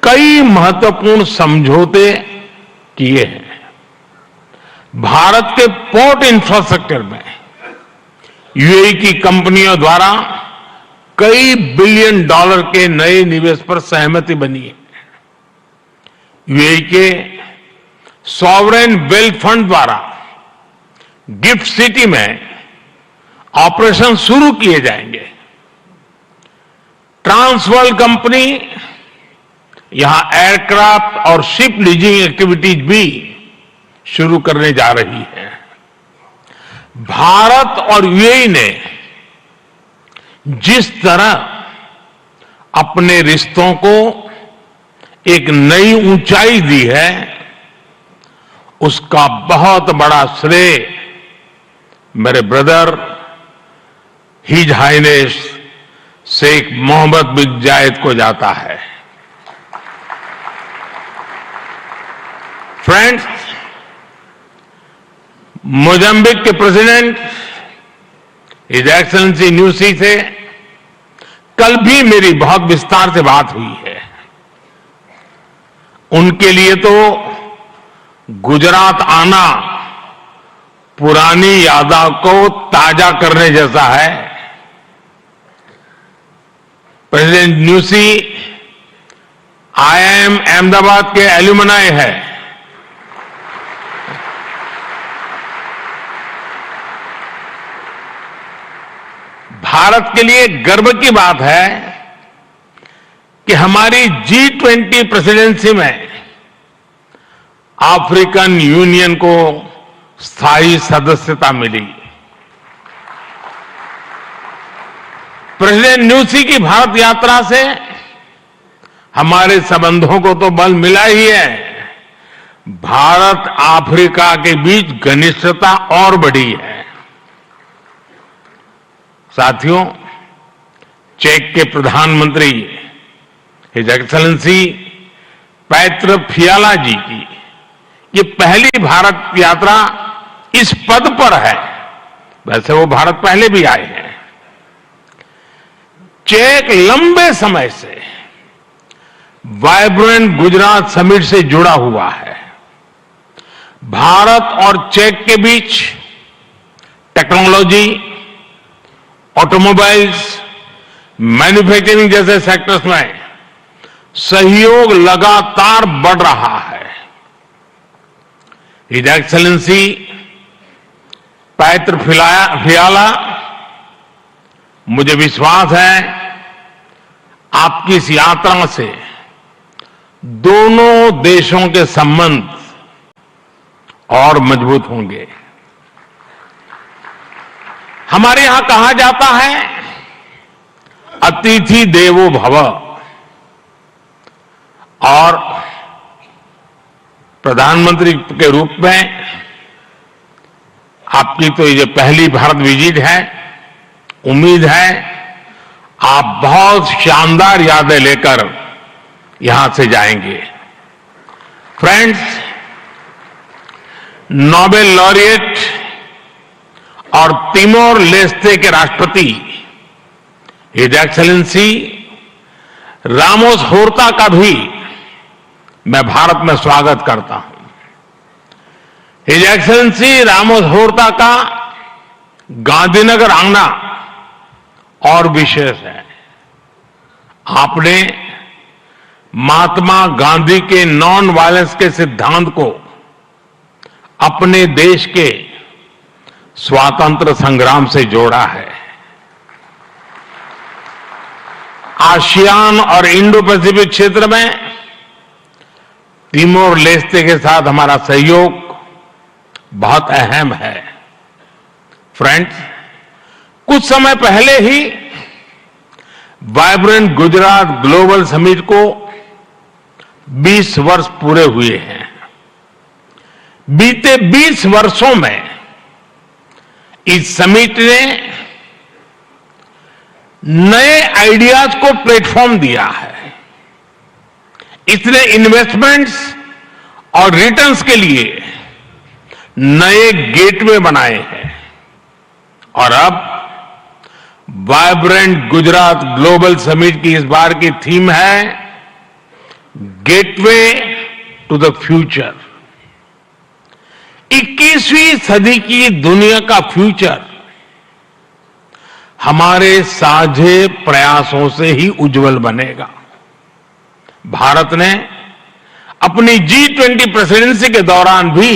कई महत्वपूर्ण समझौते किए हैं। भारत के पोर्ट इंफ्रास्ट्रक्चर में यूएई की कंपनियों द्वारा कई बिलियन डॉलर के नए निवेश पर सहमति बनी है। यूएई के सॉवरेन वेल्थ फंड द्वारा गिफ्ट सिटी में ऑपरेशन शुरू किए जाएंगे। ट्रांसवर्ल्ड कंपनी यहां एयरक्राफ्ट और शिप लीजिंग एक्टिविटीज भी शुरू करने जा रही है। भारत और यूएई ने जिस तरह अपने रिश्तों को एक नई ऊंचाई दी है, उसका बहुत बड़ा श्रेय मेरे brother his highness Sheikh Mohammed bin Zayed को जाता है। फ्रेंड्स, मोजाम्बिक के प्रेसिडेंट हिज एक्सेलेंसी न्यूसी से कल भी मेरी बहुत विस्तार से बात हुई है। उनके लिए तो गुजरात आना पुरानी यादों को ताजा करने जैसा है। प्रेसिडेंट न्यूसी आईआईएम अहमदाबाद के एल्यूमनाई है। भारत के लिए गर्व की बात है कि हमारी G20 प्रेसिडेंसी में अफ्रीकन यूनियन को स्थायी सदस्यता मिली। प्रेसिडेंट न्यूसी की भारत यात्रा से हमारे संबंधों को तो बल मिला ही है, भारत अफ्रीका के बीच घनिष्ठता और बढ़ी है। साथियों, चेक के प्रधानमंत्री हिज एक्सेलेंसी पैत्र फियाला जी की ये पहली भारत यात्रा इस पद पर है। वैसे वो भारत पहले भी आए हैं। चेक लंबे समय से वाइब्रेंट गुजरात समिट से जुड़ा हुआ है। भारत और चेक के बीच टेक्नोलॉजी, ऑटोमोबाइल्स, मैन्युफैक्चरिंग जैसे सेक्टर्स में सहयोग लगातार बढ़ रहा है। हिज एक्सेलेंसी पैत्र फियाला, मुझे विश्वास है आपकी इस यात्रा से दोनों देशों के संबंध और मजबूत होंगे। हमारे यहां कहा जाता है अतिथि देवो भव, और प्रधानमंत्री के रूप में आपकी तो ये पहली भारत विजिट है। उम्मीद है आप बहुत शानदार यादें लेकर यहां से जाएंगे। फ्रेंड्स, नोबेल लॉरिएट और तिमोर लेस्ते के राष्ट्रपति हिज एक्सेलेंसी रामोस होर्ता का भी मैं भारत में स्वागत करता हूं। हिज एक्सेलेंसी रामोस होर्ता का गांधीनगर आना और विशेष है। आपने महात्मा गांधी के नॉन वायलेंस के सिद्धांत को अपने देश के स्वातंत्र संग्राम से जोड़ा है। आसियान और इंडो पैसिफिक क्षेत्र में तिमोर लेस्ते के साथ हमारा सहयोग बहुत अहम है। फ्रेंड्स, कुछ समय पहले ही वाइब्रेंट गुजरात ग्लोबल समिट को 20 वर्ष पूरे हुए हैं। बीते 20 वर्षों में इस समिट ने नए आइडियाज को प्लेटफॉर्म दिया है। इसने इन्वेस्टमेंट्स और रिटर्न्स के लिए नए गेटवे बनाए हैं। और अब वाइब्रेंट गुजरात ग्लोबल समिट की इस बार की थीम है गेटवे टू द फ्यूचर। 21वीं सदी की दुनिया का फ्यूचर हमारे साझे प्रयासों से ही उज्जवल बनेगा। भारत ने अपनी G20 प्रेसिडेंसी के दौरान भी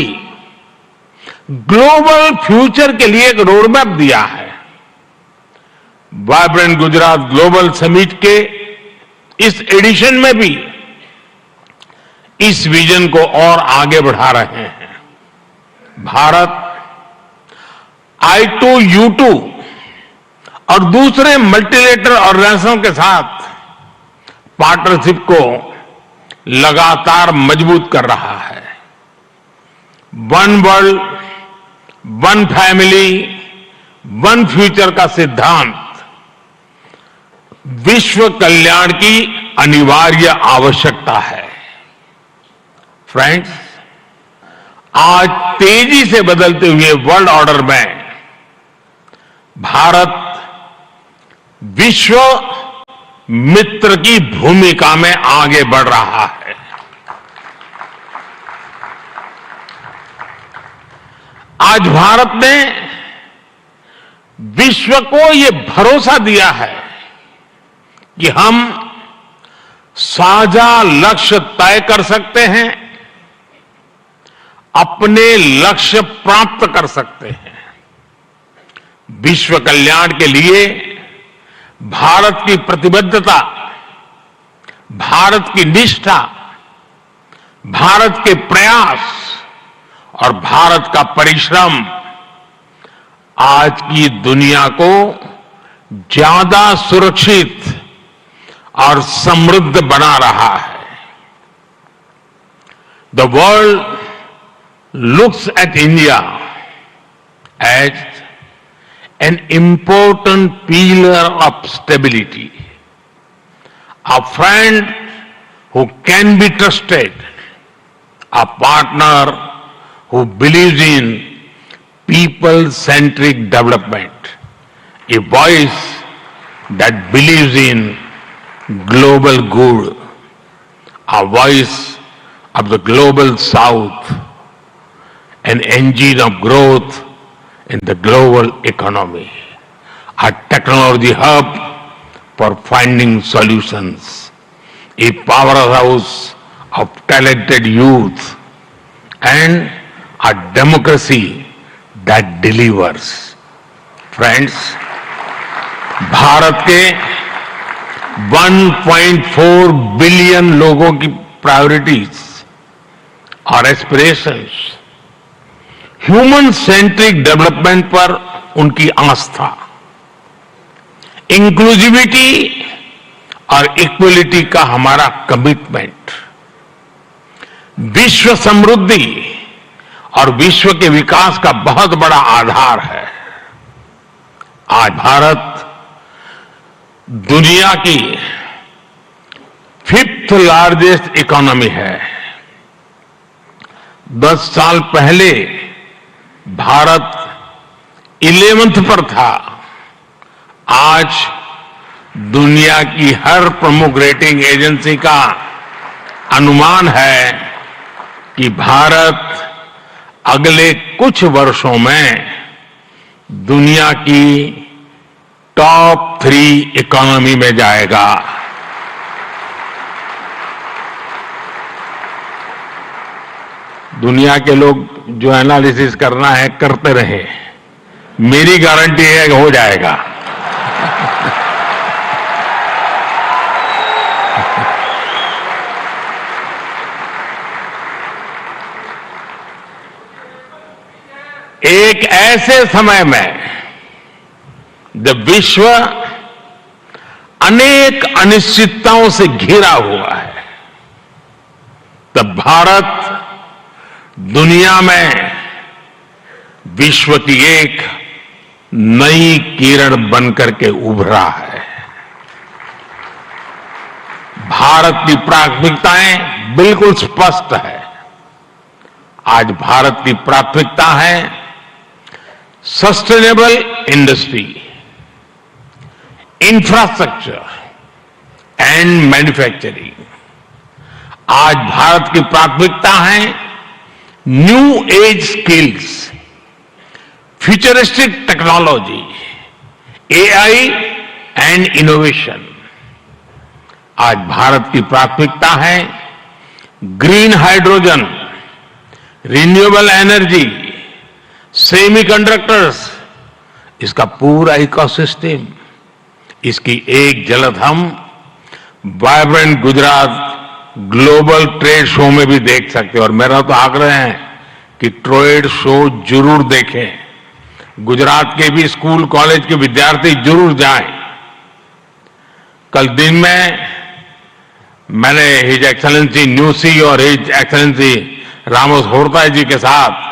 ग्लोबल फ्यूचर के लिए एक रोडमैप दिया है। वाइब्रेंट गुजरात ग्लोबल समिट के इस एडिशन में भी इस विजन को और आगे बढ़ा रहे हैं। भारत I2U2 और दूसरे मल्टीलेटरल ऑर्गेनाइजेशन के साथ पार्टनरशिप को लगातार मजबूत कर रहा है। One world, one family, one future का सिद्धांत विश्व कल्याण की अनिवार्य आवश्यकता है। फ्रेंड्स, आज तेजी से बदलते हुए वर्ल्ड ऑर्डर में भारत विश्व मित्र की भूमिका में आगे बढ़ रहा है। आज भारत ने विश्व को ये भरोसा दिया है कि हम साझा लक्ष्य तय कर सकते हैं, अपने लक्ष्य प्राप्त कर सकते हैं। विश्व कल्याण के लिए भारत की प्रतिबद्धता, भारत की निष्ठा, भारत के प्रयास और भारत का परिश्रम आज की दुनिया को ज्यादा सुरक्षित और समृद्ध बना रहा है। The world looks at India as an important pillar of stability, a friend who can be trusted, a partner who believes in people-centric development, a voice that believes in global good, a voice of the global south, an engine of growth in the global economy, a technology hub for finding solutions, a powerhouse of talented youth, and a democracy that delivers. Friends, Bharat के 1.4 billion लोगों की priorities और aspirations human centric development पर उनकी आस्था, inclusivity और equality का हमारा commitment, विश्व समृद्धि और विश्व के विकास का बहुत बड़ा आधार है। आज भारत दुनिया की 5th लार्जेस्ट इकोनॉमी है। 10 साल पहले भारत 11th पर था। आज दुनिया की हर प्रमुख रेटिंग एजेंसी का अनुमान है कि भारत अगले कुछ वर्षों में दुनिया की टॉप 3 इकोनॉमी में जाएगा। दुनिया के लोग जो एनालिसिस करना है करते रहे, मेरी गारंटी है कि हो जाएगा। एक ऐसे समय में जब विश्व अनेक अनिश्चितताओं से घिरा हुआ है, तब भारत दुनिया में विश्व की एक नई किरण बनकर के उभरा है। भारत की प्राथमिकताएं बिल्कुल स्पष्ट है। आज भारत की प्राथमिकता है sustainable industry, infrastructure and manufacturing. आज भारत की प्राथमिकता है new age skills, futuristic technology, AI and innovation. आज भारत की प्राथमिकता है green hydrogen, renewable energy, semiconductors, इसका पूरा इकोसिस्टम। इसकी एक झलक हम vibrant Gujarat global trade show में भी देख सकते हैं। और मेरा तो आग्रह है कि ट्रेड शो जरूर देखें। गुजरात के भी स्कूल कॉलेज के विद्यार्थी जरूर जाएं। कल दिन में मैंने हिज एक्सेलेंसी न्यूसी और हिज एक्सेलेंसी रामोस होरताई जी के साथ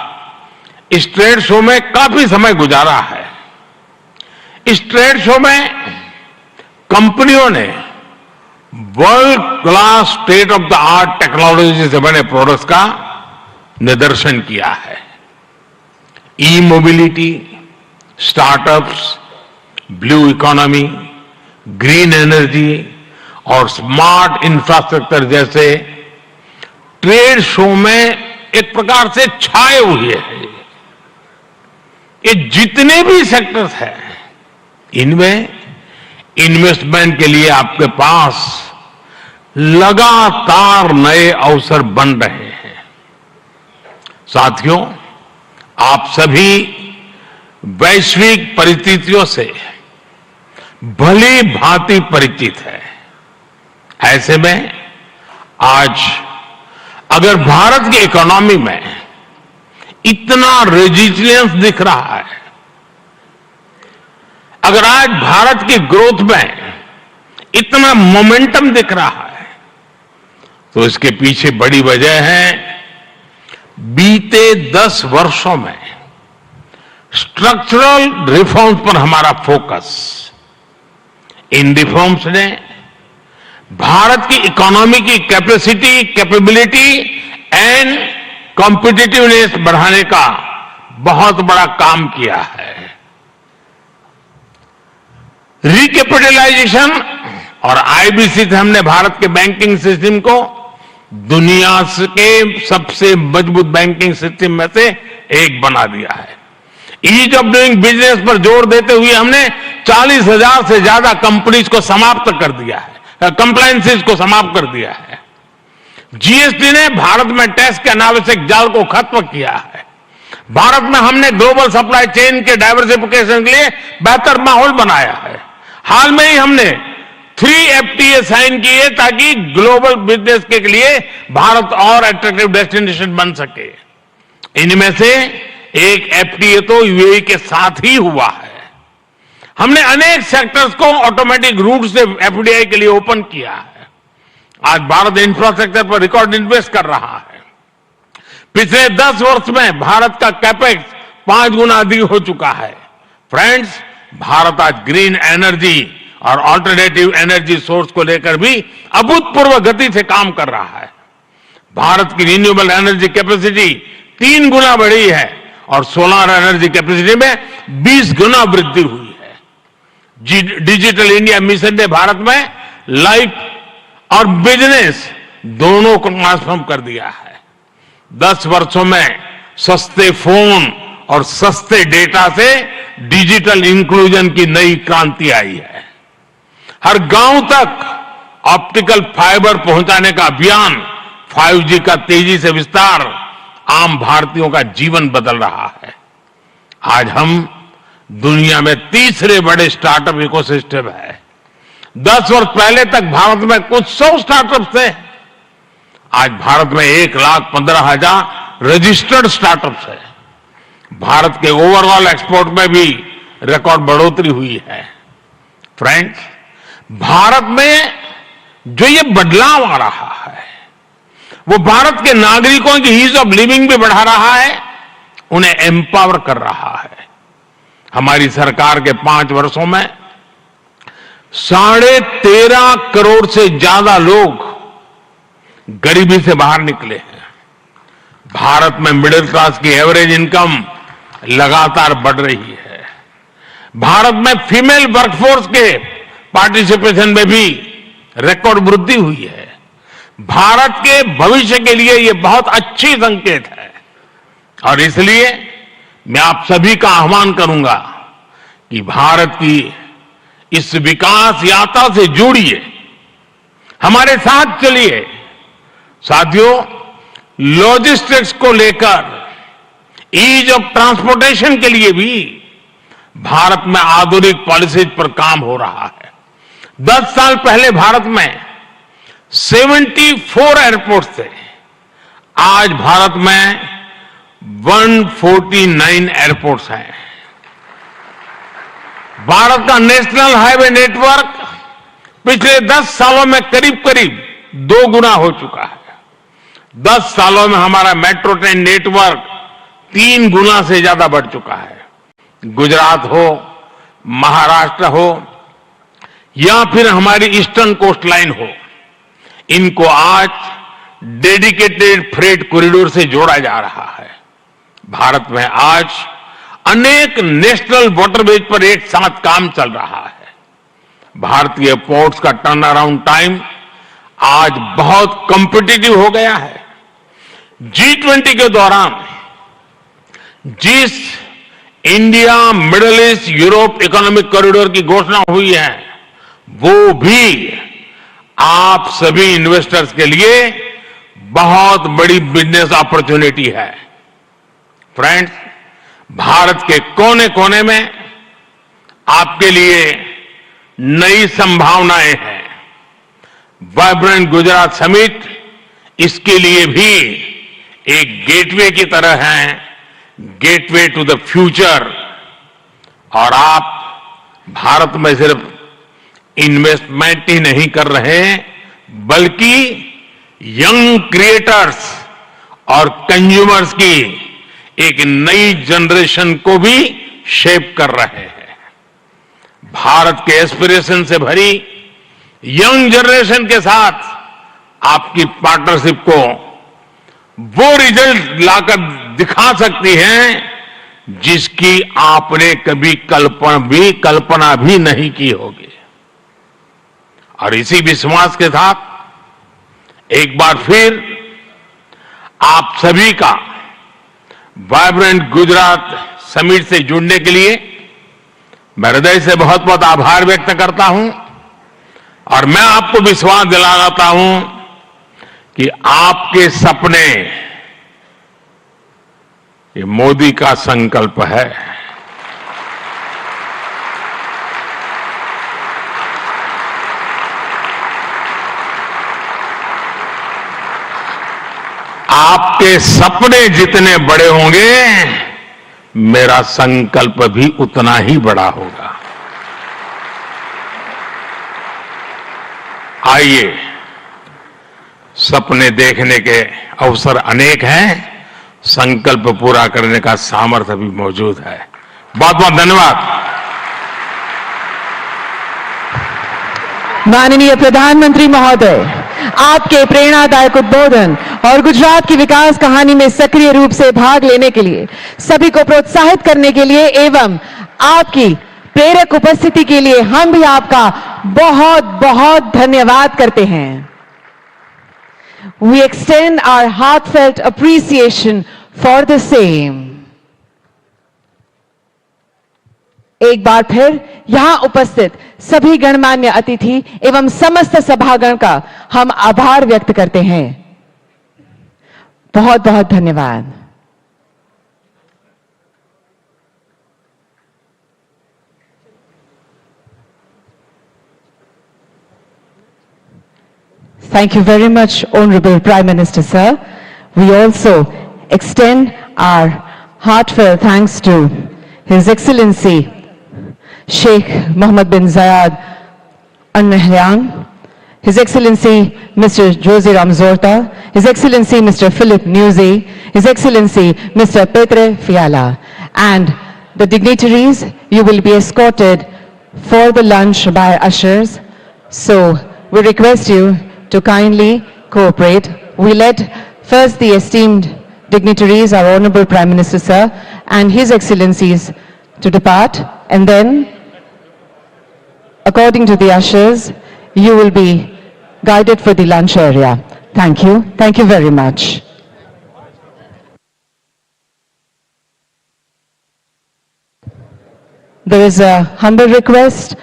इस ट्रेड शो में काफी समय गुजारा है। इस ट्रेड शो में कंपनियों ने world class state of the art technology से बने प्रोडक्ट्स का निदर्शन किया है। E mobility, startups, blue economy, green energy और स्मार्ट इंफ्रास्ट्रक्चर जैसे ट्रेड शो में एक प्रकार से छाए हुए हैं। ये जितने भी सेक्टर्स हैं, इनमें इन्वेस्टमेंट के लिए आपके पास लगातार नए अवसर बन रहे हैं। साथियों, आप सभी वैश्विक परिस्थितियों से भली भांति परिचित है। ऐसे में आज अगर भारत की इकोनॉमी में इतना रेजिलियंस दिख रहा है, अगर आज भारत की ग्रोथ में इतना मोमेंटम दिख रहा है, तो इसके पीछे बड़ी वजह है बीते 10 वर्षों में स्ट्रक्चरल रिफॉर्म्स पर हमारा फोकस। इन रिफॉर्म्स ने भारत की इकोनॉमी की कैपेसिटी, कैपेबिलिटी एंड कॉम्पिटिटिवनेस बढ़ाने का बहुत बड़ा काम किया है। रिकैपिटलाइजेशन और आईबीसी से हमने भारत के बैंकिंग सिस्टम को दुनिया के सबसे मजबूत बैंकिंग सिस्टम में से एक बना दिया है। ईज ऑफ डूइंग बिजनेस पर जोर देते हुए हमने 40,000 से ज्यादा कंपनीज को समाप्त कर दिया है, कंप्लायंसेस को समाप्त कर दिया है। जीएसटी ने भारत में टैक्स के अनावश्यक जाल को खत्म किया है। भारत में हमने ग्लोबल सप्लाई चेन के डाइवर्सिफिकेशन के लिए बेहतर माहौल बनाया है। हाल में ही हमने 3 FTA साइन किए ताकि ग्लोबल बिजनेस के लिए भारत और अट्रैक्टिव डेस्टिनेशन बन सके। इनमें से एक एफटीए तो यूएई के साथ ही हुआ है। हमने अनेक सेक्टर्स को ऑटोमेटिक रूट से एफडीआई के लिए ओपन किया है। आज भारत इंफ्रास्ट्रक्चर पर रिकॉर्ड इन्वेस्ट कर रहा है। पिछले 10 वर्ष में भारत का कैपेक्स 5 गुना अधिक हो चुका है। फ्रेंड्स, भारत आज ग्रीन एनर्जी और ऑल्टरनेटिव एनर्जी सोर्स को लेकर भी अभूतपूर्व गति से काम कर रहा है। भारत की रिन्यूएबल एनर्जी कैपेसिटी 3 गुना बढ़ी है और सोलर एनर्जी कैपेसिटी में 20 गुना वृद्धि हुई है। डिजिटल इंडिया मिशन ने भारत में लाइफ और बिजनेस दोनों को ट्रांसफॉर्म कर दिया है। 10 वर्षों में सस्ते फोन और सस्ते डेटा से डिजिटल इंक्लूजन की नई क्रांति आई है। हर गांव तक ऑप्टिकल फाइबर पहुंचाने का अभियान, 5G का तेजी से विस्तार आम भारतीयों का जीवन बदल रहा है। आज हम दुनिया में तीसरे बड़े स्टार्टअप इकोसिस्टम है। 10 वर्ष पहले तक भारत में कुछ 100 स्टार्टअप थे। आज भारत में 1,15,000 रजिस्टर्ड स्टार्टअप्स है। भारत के ओवरऑल एक्सपोर्ट में भी रिकॉर्ड बढ़ोतरी हुई है। फ्रेंड्स, भारत में जो ये बदलाव आ रहा है वो भारत के नागरिकों की ईज ऑफ लिविंग भी बढ़ा रहा है, उन्हें एम्पावर कर रहा है। हमारी सरकार के 5 वर्षों में 13.5 करोड़ से ज्यादा लोग गरीबी से बाहर निकले हैं। भारत में मिडिल क्लास की एवरेज इनकम लगातार बढ़ रही है। भारत में फीमेल वर्कफोर्स के पार्टिसिपेशन में भी रिकॉर्ड वृद्धि हुई है। भारत के भविष्य के लिए ये बहुत अच्छी संकेत है और इसलिए मैं आप सभी का आह्वान करूंगा कि भारत की इस विकास यात्रा से जुड़िए, हमारे साथ चलिए। साथियों, लॉजिस्टिक्स को लेकर ईज ऑफ ट्रांसपोर्टेशन के लिए भी भारत में आधुनिक पॉलिसीज पर काम हो रहा है। 10 साल पहले भारत में 74 एयरपोर्ट थे। आज भारत में 149 एयरपोर्ट्स हैं। भारत का नेशनल हाईवे नेटवर्क पिछले 10 सालों में करीब करीब 2 गुना हो चुका है। 10 सालों में हमारा मेट्रो ट्रेन नेटवर्क 3 गुना से ज्यादा बढ़ चुका है। गुजरात हो, महाराष्ट्र हो या फिर हमारी ईस्टर्न कोस्ट लाइन हो, इनको आज डेडिकेटेड फ्रेट कॉरिडोर से जोड़ा जा रहा है। भारत में आज अनेक नेशनल वाटरवेज पर एक साथ काम चल रहा है। भारतीय पोर्ट्स का टर्न अराउंड टाइम आज बहुत कॉम्पिटिटिव हो गया है। G20 के दौरान जिस India middle east Europe economic corridor की घोषणा हुई है, वो भी आप सभी इन्वेस्टर्स के लिए बहुत बड़ी बिजनेस अपॉर्चुनिटी है। फ्रेंड्स, भारत के कोने कोने में आपके लिए नई संभावनाएं हैं। वाइब्रेंट गुजरात समिट इसके लिए भी एक गेटवे की तरह है, गेटवे टू द फ्यूचर। और आप भारत में सिर्फ इन्वेस्टमेंट ही नहीं कर रहे, बल्कि यंग क्रिएटर्स और कंज्यूमर्स की एक नई जनरेशन को भी शेप कर रहे हैं। भारत के एस्पिरेशन से भरी यंग जनरेशन के साथ आपकी पार्टनरशिप को वो रिजल्ट लाकर दिखा सकती है जिसकी आपने कभी कल्पना भी नहीं की होगी। और इसी विश्वास के साथ एक बार फिर आप सभी का वाइब्रेंट गुजरात समिट से जुड़ने के लिए मैं हृदय से बहुत बहुत आभार व्यक्त करता हूं और मैं आपको विश्वास दिलाता हूं कि आपके सपने ये मोदी का संकल्प है। आपके सपने जितने बड़े होंगे, मेरा संकल्प भी उतना ही बड़ा होगा। आइए, सपने देखने के अवसर अनेक हैं, संकल्प पूरा करने का सामर्थ्य भी मौजूद है। बहुत बहुत धन्यवाद। माननीय प्रधानमंत्री महोदय, आपके प्रेरणादायक उद्बोधन और गुजरात की विकास कहानी में सक्रिय रूप से भाग लेने के लिए, सभी को प्रोत्साहित करने के लिए एवं आपकी प्रेरक उपस्थिति के लिए हम भी आपका बहुत बहुत धन्यवाद करते हैं। We extend our heartfelt appreciation for the same. एक बार फिर यहां उपस्थित सभी गणमान्य अतिथि एवं समस्त सभागण का हम आभार व्यक्त करते हैं। बहुत बहुत धन्यवाद। Thank you very much, Honorable Prime Minister, sir. We also extend our heartfelt thanks to His Excellency Sheikh Mohammed bin Zayed Al Nahyan, His Excellency Mr. Jose Ramzorta, His Excellency Mr. Philip Newsey, His Excellency Mr. Petre Fiala, and the dignitaries. You will be escorted for the lunch by ushers. So we request you to kindly cooperate. We let first the esteemed dignitaries, our Honorable Prime Minister, sir, and His Excellencies to depart, and then according to the ushers, you will be guided for the lunch area. Thank you. Thank you very much. There is a humble request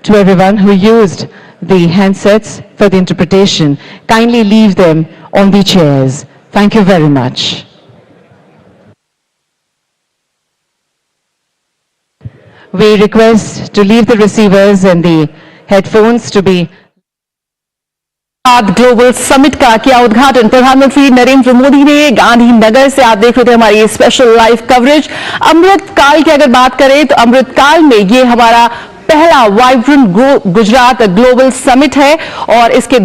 to everyone who used the handsets for the interpretation. Kindly leave them on the chairs. Thank you very much. We request to leave the receivers and the headphones to be global summit का किया उद्घाटन प्रधानमंत्री नरेंद्र मोदी ने गांधीनगर से। आप देख रहे थे हमारी स्पेशल लाइव कवरेज। अमृत काल की अगर बात करें तो अमृत काल में ये हमारा पहला वाइब्रेंट गुजरात ग्लोबल समिट है और इसके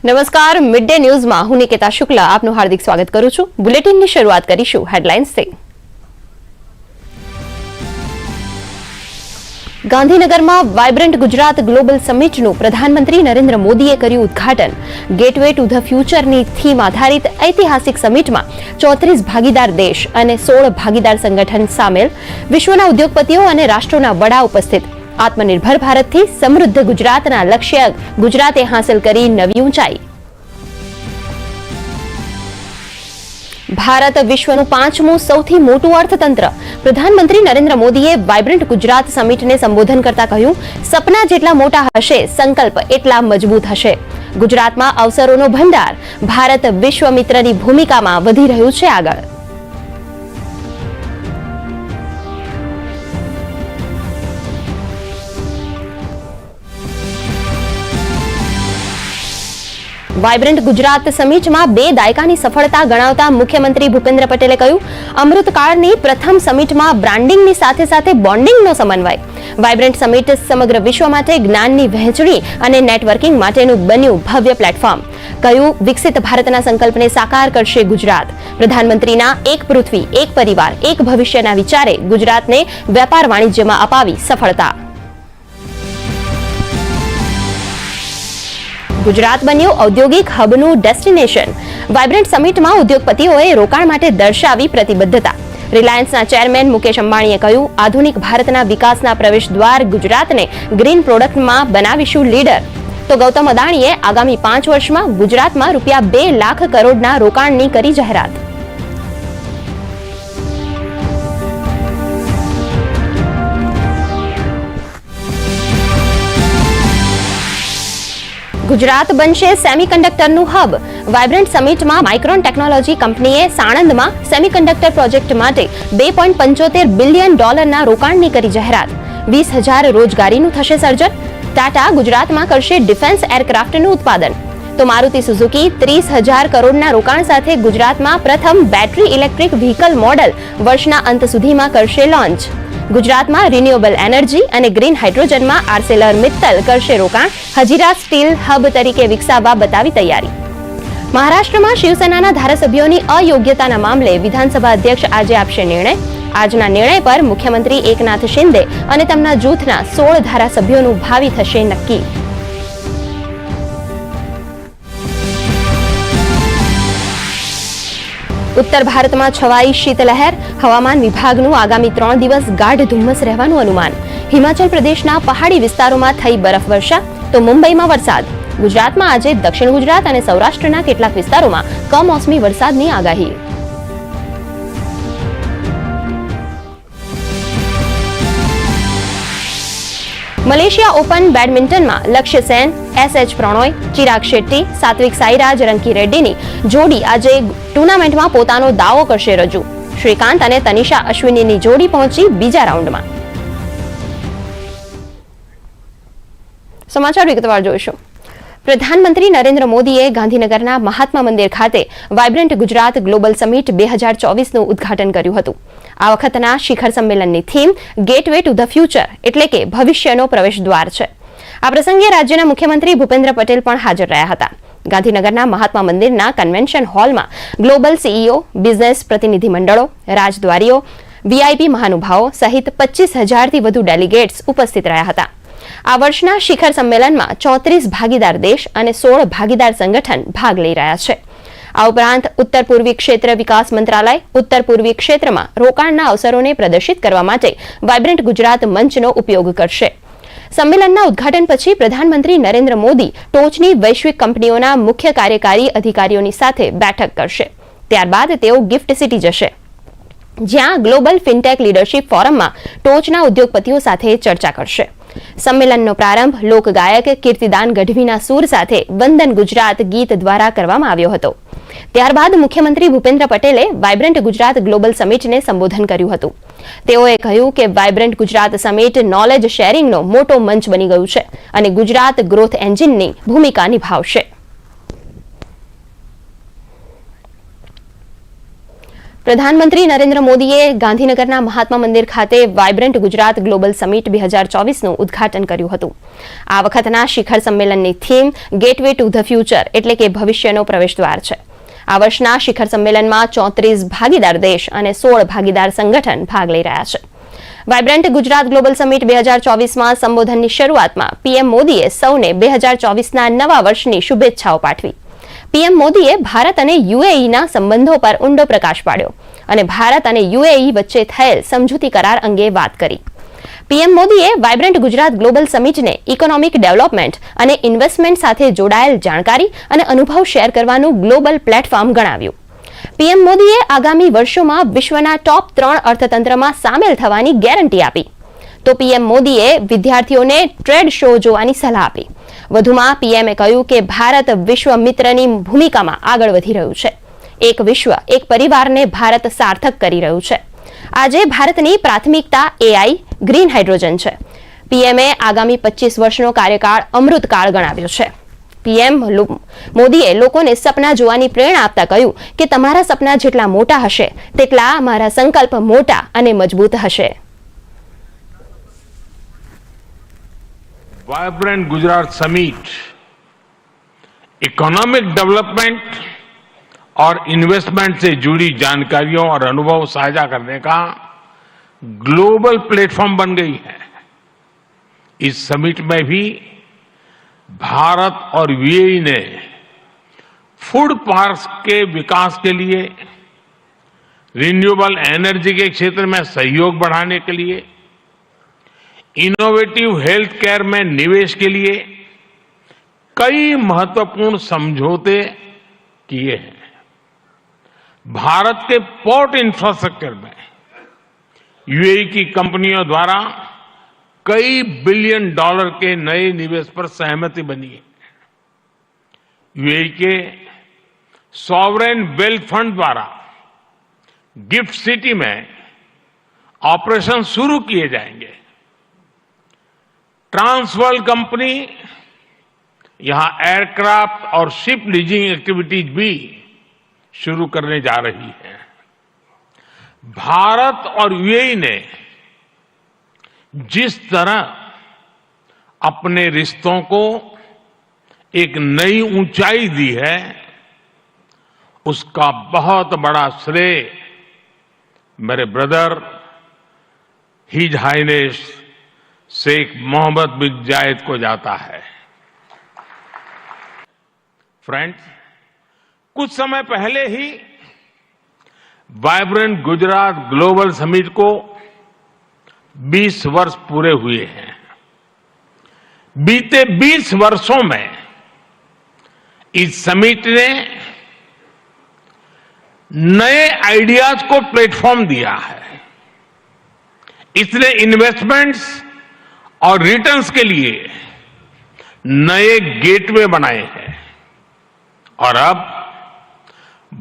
નમસ્કાર, મિડ ડે ન્યૂઝમાં હું નિકેતા શુક્લા આપનું હાર્દિક સ્વાગત કરું છું। બુલેટિનની શરૂઆત કરીશું હેડલાઇન્સથી। ગાંધીનગરમાં વાઇબ્રન્ટ ગુજરાત ગ્લોબલ સમિટનું પ્રધાનમંત્રી નરેન્દ્ર મોદીએ કર્યું ઉદ્ઘાટન। ગેટવે ટુ ધ ફ્યુચરની થીમ આધારિત ઐતિહાસિક સમિટમાં 34 ભાગીદાર દેશ અને 16 ભાગીદાર સંગઠન સામેલ। વિશ્વના ઉદ્યોગપતિઓ અને રાષ્ટ્રોના વડા ઉપસ્થિત। आत्मनिर्भर भारत थी समृद्ध गुजरातना लक्ष्य गुजराते हासिल करी नवी ऊंचाई। भारत विश्वનું પાંચમું સૌથી મોટું અર્થતંત્ર। પ્રધાનમંત્રી નરેન્દ્ર મોદીએ વાઇબ્રન્ટ ગુજરાત સમિટને સંબોધન કરતા કહ્યું, સપના જેટલા મોટા હશે, સંકલ્પ એટલા મજબૂત હશે। ગુજરાતમાં અવસરોનો ભંડાર। ભારત વિશ્વ મિત્રની ભૂમિકામાં વધી રહ્યું છે આગળ। વાઇબ્રન્ટ ગુજરાત સમિટમાં 2 દાયકાની સફળતા ગણાવતા મુખ્યમંત્રી ભૂપેન્દ્ર પટેલે કહ્યું, અમૃતકાળની પ્રથમ સમિટમાં બ્રાન્ડિંગની સાથે સાથે બોન્ડિંગનો સમન્વય। વાઇબ્રન્ટ સમિટ સમગ્ર વિશ્વ માટે જ્ઞાનની વહેંચણી અને નેટવર્કિંગ માટેનું બન્યું ભવ્ય પ્લેટફોર્મ। કહ્યું, વિકસિત ભારતના સંકલ્પને સાકાર કરશે ગુજરાત। પ્રધાનમંત્રીના એક પૃથ્વી એક પરિવાર એક ભવિષ્યના વિચારે ગુજરાતને વેપાર વાણિજ્યમાં અપાવી સફળતા। गुजरात बन्यो औद्योगिक हबનું डेस्टिनेशन। वाइब्रન્ટ समिटમાં ઉદ્યોગપતિઓએ રોકાણ માટે દર્શાવી પ્રતિબદ્ધતા। રિલાયન્સના ચેરમેન મુકેશ અંબાણીએ કહ્યું, આધુનિક ભારતના વિકાસના પ્રવેશદ્વાર ગુજરાતને ગ્રીન પ્રોડક્ટમાં બનાવીશું લીડર। તો ગૌતમ અદાણીએ આગામી 5 વર્ષમાં ગુજરાતમાં રૂપિયા 2 લાખ કરોડના રોકાણની કરી જાહેરાત। ગુજરાત બનશે સેમિકન્ડક્ટરનું હબ. વાઇબ્રન્ટ સમિટમાં માઇક્રોન ટેકનોલોજી કંપનીએ સાણંદમાં સેમિકન્ડક્ટર પ્રોજેક્ટ માટે $2.75 બિલિયન રોકાણની કરી જાહેરાત. 20,000 રોજગારીનું થશે સર્જન. ટાટા ગુજરાતમાં કરશે ડિફેન્સ એરક્રાફ્ટનું ઉત્પાદન. તો મારુતિ સુઝુકી 30,000 કરોડના રોકાણ સાથે ગુજરાતમાં પ્રથમ બેટરી ઇલેક્ટ્રિક વ્હીકલ મોડલ વર્ષના અંત સુધીમાં કરશે લોન્ચ. ગુજરાતમાં રિન્યુએબલ એનર્જી અને ગ્રીન હાઇડ્રોજનમાં આર્સેલર મિત્તલ કરશે રોકાણ. હજીરા સ્ટીલ હબ તરીકે વિકસાવવા બતાવી તૈયારી. મહારાષ્ટ્રમાં શિવસેનાના ધારાસભ્યોની અયોગ્યતાના મામલે વિધાનસભા અધ્યક્ષ આજે આપશે નિર્ણય. આજના નિર્ણય પર મુખ્યમંત્રી એકનાથ શિંદે અને તેમના જૂથના 16 ધારાસભ્યોનું ભાવિ થશે નક્કી. ઉત્તર ભારતમાં છવાઈ શીતલહેર. હવામાન વિભાગનું આગામી 3 દિવસ ગાઢ ધુમ્મસ રહેવાનું અનુમાન. હિમાચલ પ્રદેશના પહાડી વિસ્તારોમાં થઈ બરફવર્ષા તો મુંબઈમાં વરસાદ. ગુજરાતમાં આજે દક્ષિણ ગુજરાત અને સૌરાષ્ટ્રના કેટલાક વિસ્તારોમાં કમોસમી વરસાદની આગાહી. મલેશિયા ઓપન બેડમિન્ટનમાં લક્ષ્ય સેન, એસ.એચ. પ્રણોય, ચિરાગ શેટ્ટી, સાત્વિક સાઈરાજ રંકી રેડ્ડીની જોડી આજે ટુર્નામેન્ટમાં પોતાનો દાવો કરશે રજૂ. શ્રીકાંત અને તનિષા અશ્વિનીની જોડી પહોંચી બીજા રાઉન્ડમાં. સમાચાર વિગતવાર જોઈશું. પ્રધાનમંત્રી નરેન્દ્ર મોદીએ ગાંધીનગરના મહાત્મા મંદિર ખાતે વાઇબ્રન્ટ ગુજરાત ગ્લોબલ સમિટ 2024નું ઉદ્ઘાટન કર્યું હતું. આ વખતના શિખર સંમેલનની theme gateway to the future એટલે કે ભવિષ્યનો પ્રવેશદ્વાર છે. આ પ્રસંગે રાજ્યના મુખ્યમંત્રી ભૂપેન્દ્ર પટેલ પણ હાજર રહ્યા હતા. ગાંધીનગરના મહાત્મા મંદિરના કન્વેન્શન હોલમાં ગ્લોબલ સીઈઓ, બિઝનેસ પ્રતિનિધિ મંડળો, રાજદ્વારીઓ, વીઆઈપી મહાનુભાવો સહિત 25,000થી વધુ ડેલિગેટ્સ ઉપસ્થિત રહ્યા હતા. આ વર્ષના શિખર સંમેલનમાં 34 ભાગીદાર દેશ અને 16 ભાગીદાર સંગઠન ભાગ લઈ રહ્યા છે. આ ઉપરાંત ઉત્તર પૂર્વી ક્ષેત્ર વિકાસ મંત્રાલય ઉત્તર પૂર્વી ક્ષેત્રમાં રોકાણના અવસરોને પ્રદર્શિત કરવા માટે વાઇબ્રન્ટ ગુજરાત મંચનો ઉપયોગ કરશે. સંમેલનના ઉદ્ઘાટન પછી પ્રધાનમંત્રી નરેન્દ્ર મોદી ટોચની વૈશ્વિક કંપનીઓના મુખ્ય કાર્યકારી અધિકારીઓની સાથે બેઠક કરશે. ત્યારબાદ તેઓ ગિફ્ટ સિટી જશે, જ્યાં ગ્લોબલ ફિનટેક લીડરશિપ ફોરમમાં ટોચના ઉદ્યોગપતિઓ સાથે ચર્ચા કરશે. સંમેલનનો પ્રારંભ લોકગાયક કીર્તિદાન ગઢવીના સૂર સાથે વંદન ગુજરાત ગીત દ્વારા કરવામાં આવ્યો હતો. ત્યારબાદ મુખ્યમંત્રી ભૂપેન્દ્ર પટેલે વાઇબ્રન્ટ ગુજરાત ગ્લોબલ સમિટને સંબોધન કર્યું હતું. તેઓએ કહ્યું કે વાઇબ્રન્ટ ગુજરાત સમિટ નોલેજ શેરિંગનો મોટો મંચ બની ગયું છે અને ગુજરાત ગ્રોથ એન્જિનની ભૂમિકા નિભાવશે. પ્રધાનમંત્રી નરેન્દ્ર મોદીએ ગાંધીનગરના મહાત્મા મંદિર ખાતે વાઇબ્રન્ટ ગુજરાત ગ્લોબલ સમિટ 2024નું ઉદ્ઘાટન કર્યું હતું. આ વખતના શિખર સંમેલનની theme gateway to the future એટલે કે ભવિષ્યનો પ્રવેશદ્વાર છે. આ વર્ષના શિખર સંમેલનમાં 34 ભાગીદાર દેશ અને 16 ભાગીદાર સંગઠન ભાગ લઈ રહ્યા છે. વાઇબ્રન્ટ ગુજરાત ગ્લોબલ સમિટ 2024માં સંબોધનની શરૂઆતમાં પીએમ મોદીએ સૌને 2024ના નવા વર્ષની શુભેચ્છાઓ પાઠવી. પીએમ મોદીએ ભારત અને યુએઈના સંબંધો પર ઊંડો પ્રકાશ પાડ્યો અને ભારત અને યુએઈ વચ્ચે થયેલ સમજૂતી કરાર અંગે વાત કરી. પીએમ મોદીએ વાઇબ્રન્ટ ગુજરાત ગ્લોબલ સમિટને ઇકોનોમિક ડેવલપમેન્ટ અને ઇન્વેસ્ટમેન્ટ સાથે જોડાયેલ જાણકારી અને અનુભવ શેર કરવાનું ગ્લોબલ પ્લેટફોર્મ ગણાવ્યું. પીએમ મોદીએ આગામી વર્ષોમાં વિશ્વના ટોપ 3 અર્થતંત્રમાં સામેલ થવાની ગેરંટી આપી. તો પીએમ મોદીએ વિદ્યાર્થીઓને ટ્રેડ શો જોવાની સલાહ આપી. વધુમાં પીએમએ કહ્યું કે ભારત વિશ્વ મિત્રની ભૂમિકામાં આગળ વધી રહ્યું છે. એક વિશ્વ એક પરિવારને ભારત સાર્થક કરી રહ્યું છે. આજે ભારતની પ્રાથમિકતા એઆઈ, ગ્રીન હાઇડ્રોજન છે. પીએમએ આગામી 25 વર્ષનો કાર્યકાળ અમૃતકાળ ગણાવ્યો છે. પીએમ મોદીએ લોકોને સપના જોવાની પ્રેરણા આપતા કહ્યું કે તમારા સપના જેટલા મોટા હશે તેટલા અમારા સંકલ્પ મોટા અને મજબૂત હશે. Vibrant Gujarat summit economic development और इन्वेस्टमेंट से जुड़ी जानकारियों और अनुभव साझा करने का ग्लोबल प्लेटफॉर्म बन गई है. इस समिट में भी भारत और यूएई ने फूड पार्क्स के विकास के लिए, रिन्यूएबल एनर्जी के क्षेत्र में सहयोग बढ़ाने के लिए, इनोवेटिव हेल्थ केयर में निवेश के लिए कई महत्वपूर्ण समझौते किए हैं. भारत के पोर्ट इंफ्रास्ट्रक्चर में यूएई की कंपनियों द्वारा कई $1 बिलियन के नए निवेश पर सहमति बनी है. यूएई के सॉवरेन वेल्थ फंड द्वारा गिफ्ट सिटी में ऑपरेशन शुरू किए जाएंगे। ट्रांसवर्ल्ड कंपनी यहां एयरक्राफ्ट और शिप लीजिंग एक्टिविटीज भी शुरू करने जा रही है। भारत और यूएई ने जिस तरह अपने रिश्तों को एक नई ऊंचाई दी है, उसका बहुत बड़ा श्रेय मेरे brother his highness Sheikh Mohammed bin Zayed को जाता है। फ्रेंड्स, कुछ समय पहले ही वाइब्रेंट गुजरात ग्लोबल समिट को 20 वर्ष पूरे हुए हैं। बीते 20 वर्षों में इस समिट ने नए आइडियाज को प्लेटफॉर्म दिया है। इसने इन्वेस्टमेंट्स और रिटर्न्स के लिए नए गेटवे बनाए हैं। और अब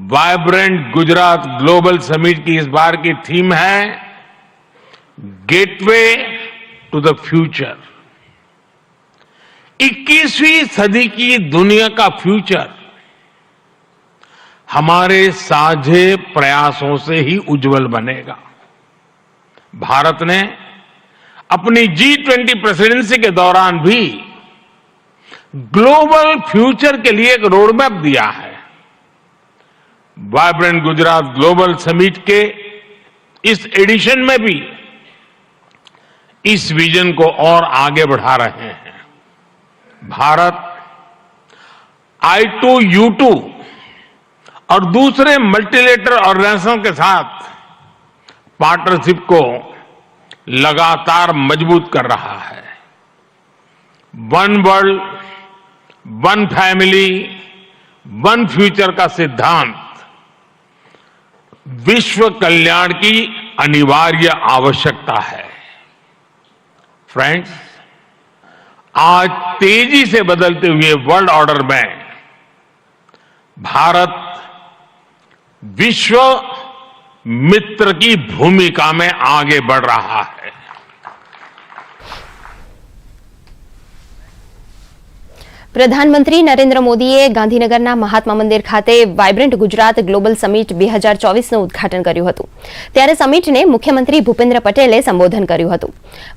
वाइब्रेंट गुजरात ग्लोबल समिट की इस बार की थीम है गेटवे टू द फ्यूचर। 21वीं सदी की दुनिया का फ्यूचर हमारे साझे प्रयासों से ही उज्जवल बनेगा। भारत ने अपनी G20 प्रेसिडेंसी के दौरान भी ग्लोबल फ्यूचर के लिए एक रोडमैप दिया है। वाइब्रेंट गुजरात ग्लोबल समिट के इस एडिशन में भी इस विजन को और आगे बढ़ा रहे हैं। भारत I2U2 और दूसरे मल्टीलेटरल ऑर्गेनाइजेशन के साथ पार्टनरशिप को लगातार मजबूत कर रहा है। One world, one family, one future का सिद्धांत विश्व कल्याण की अनिवार्य आवश्यकता है। फ्रेंड्स, आज तेजी से बदलते हुए वर्ल्ड ऑर्डर में भारत विश्व मित्र की भूमिका में आगे बढ़ रहा है। પ્રધાનમંત્રી નરેન્દ્ર મોદીએ ગાંધીનગરના મહાત્મા મંદિર ખાતે વાઇબ્રન્ટ ગુજરાત ગ્લોબલ સમિટ 2024નું ઉદ્ઘાટન કર્યું હતું। ત્યારે સમિટને મુખ્યમંત્રી ભૂપેન્દ્ર પટેલે સંબોધન કર્યું હતું।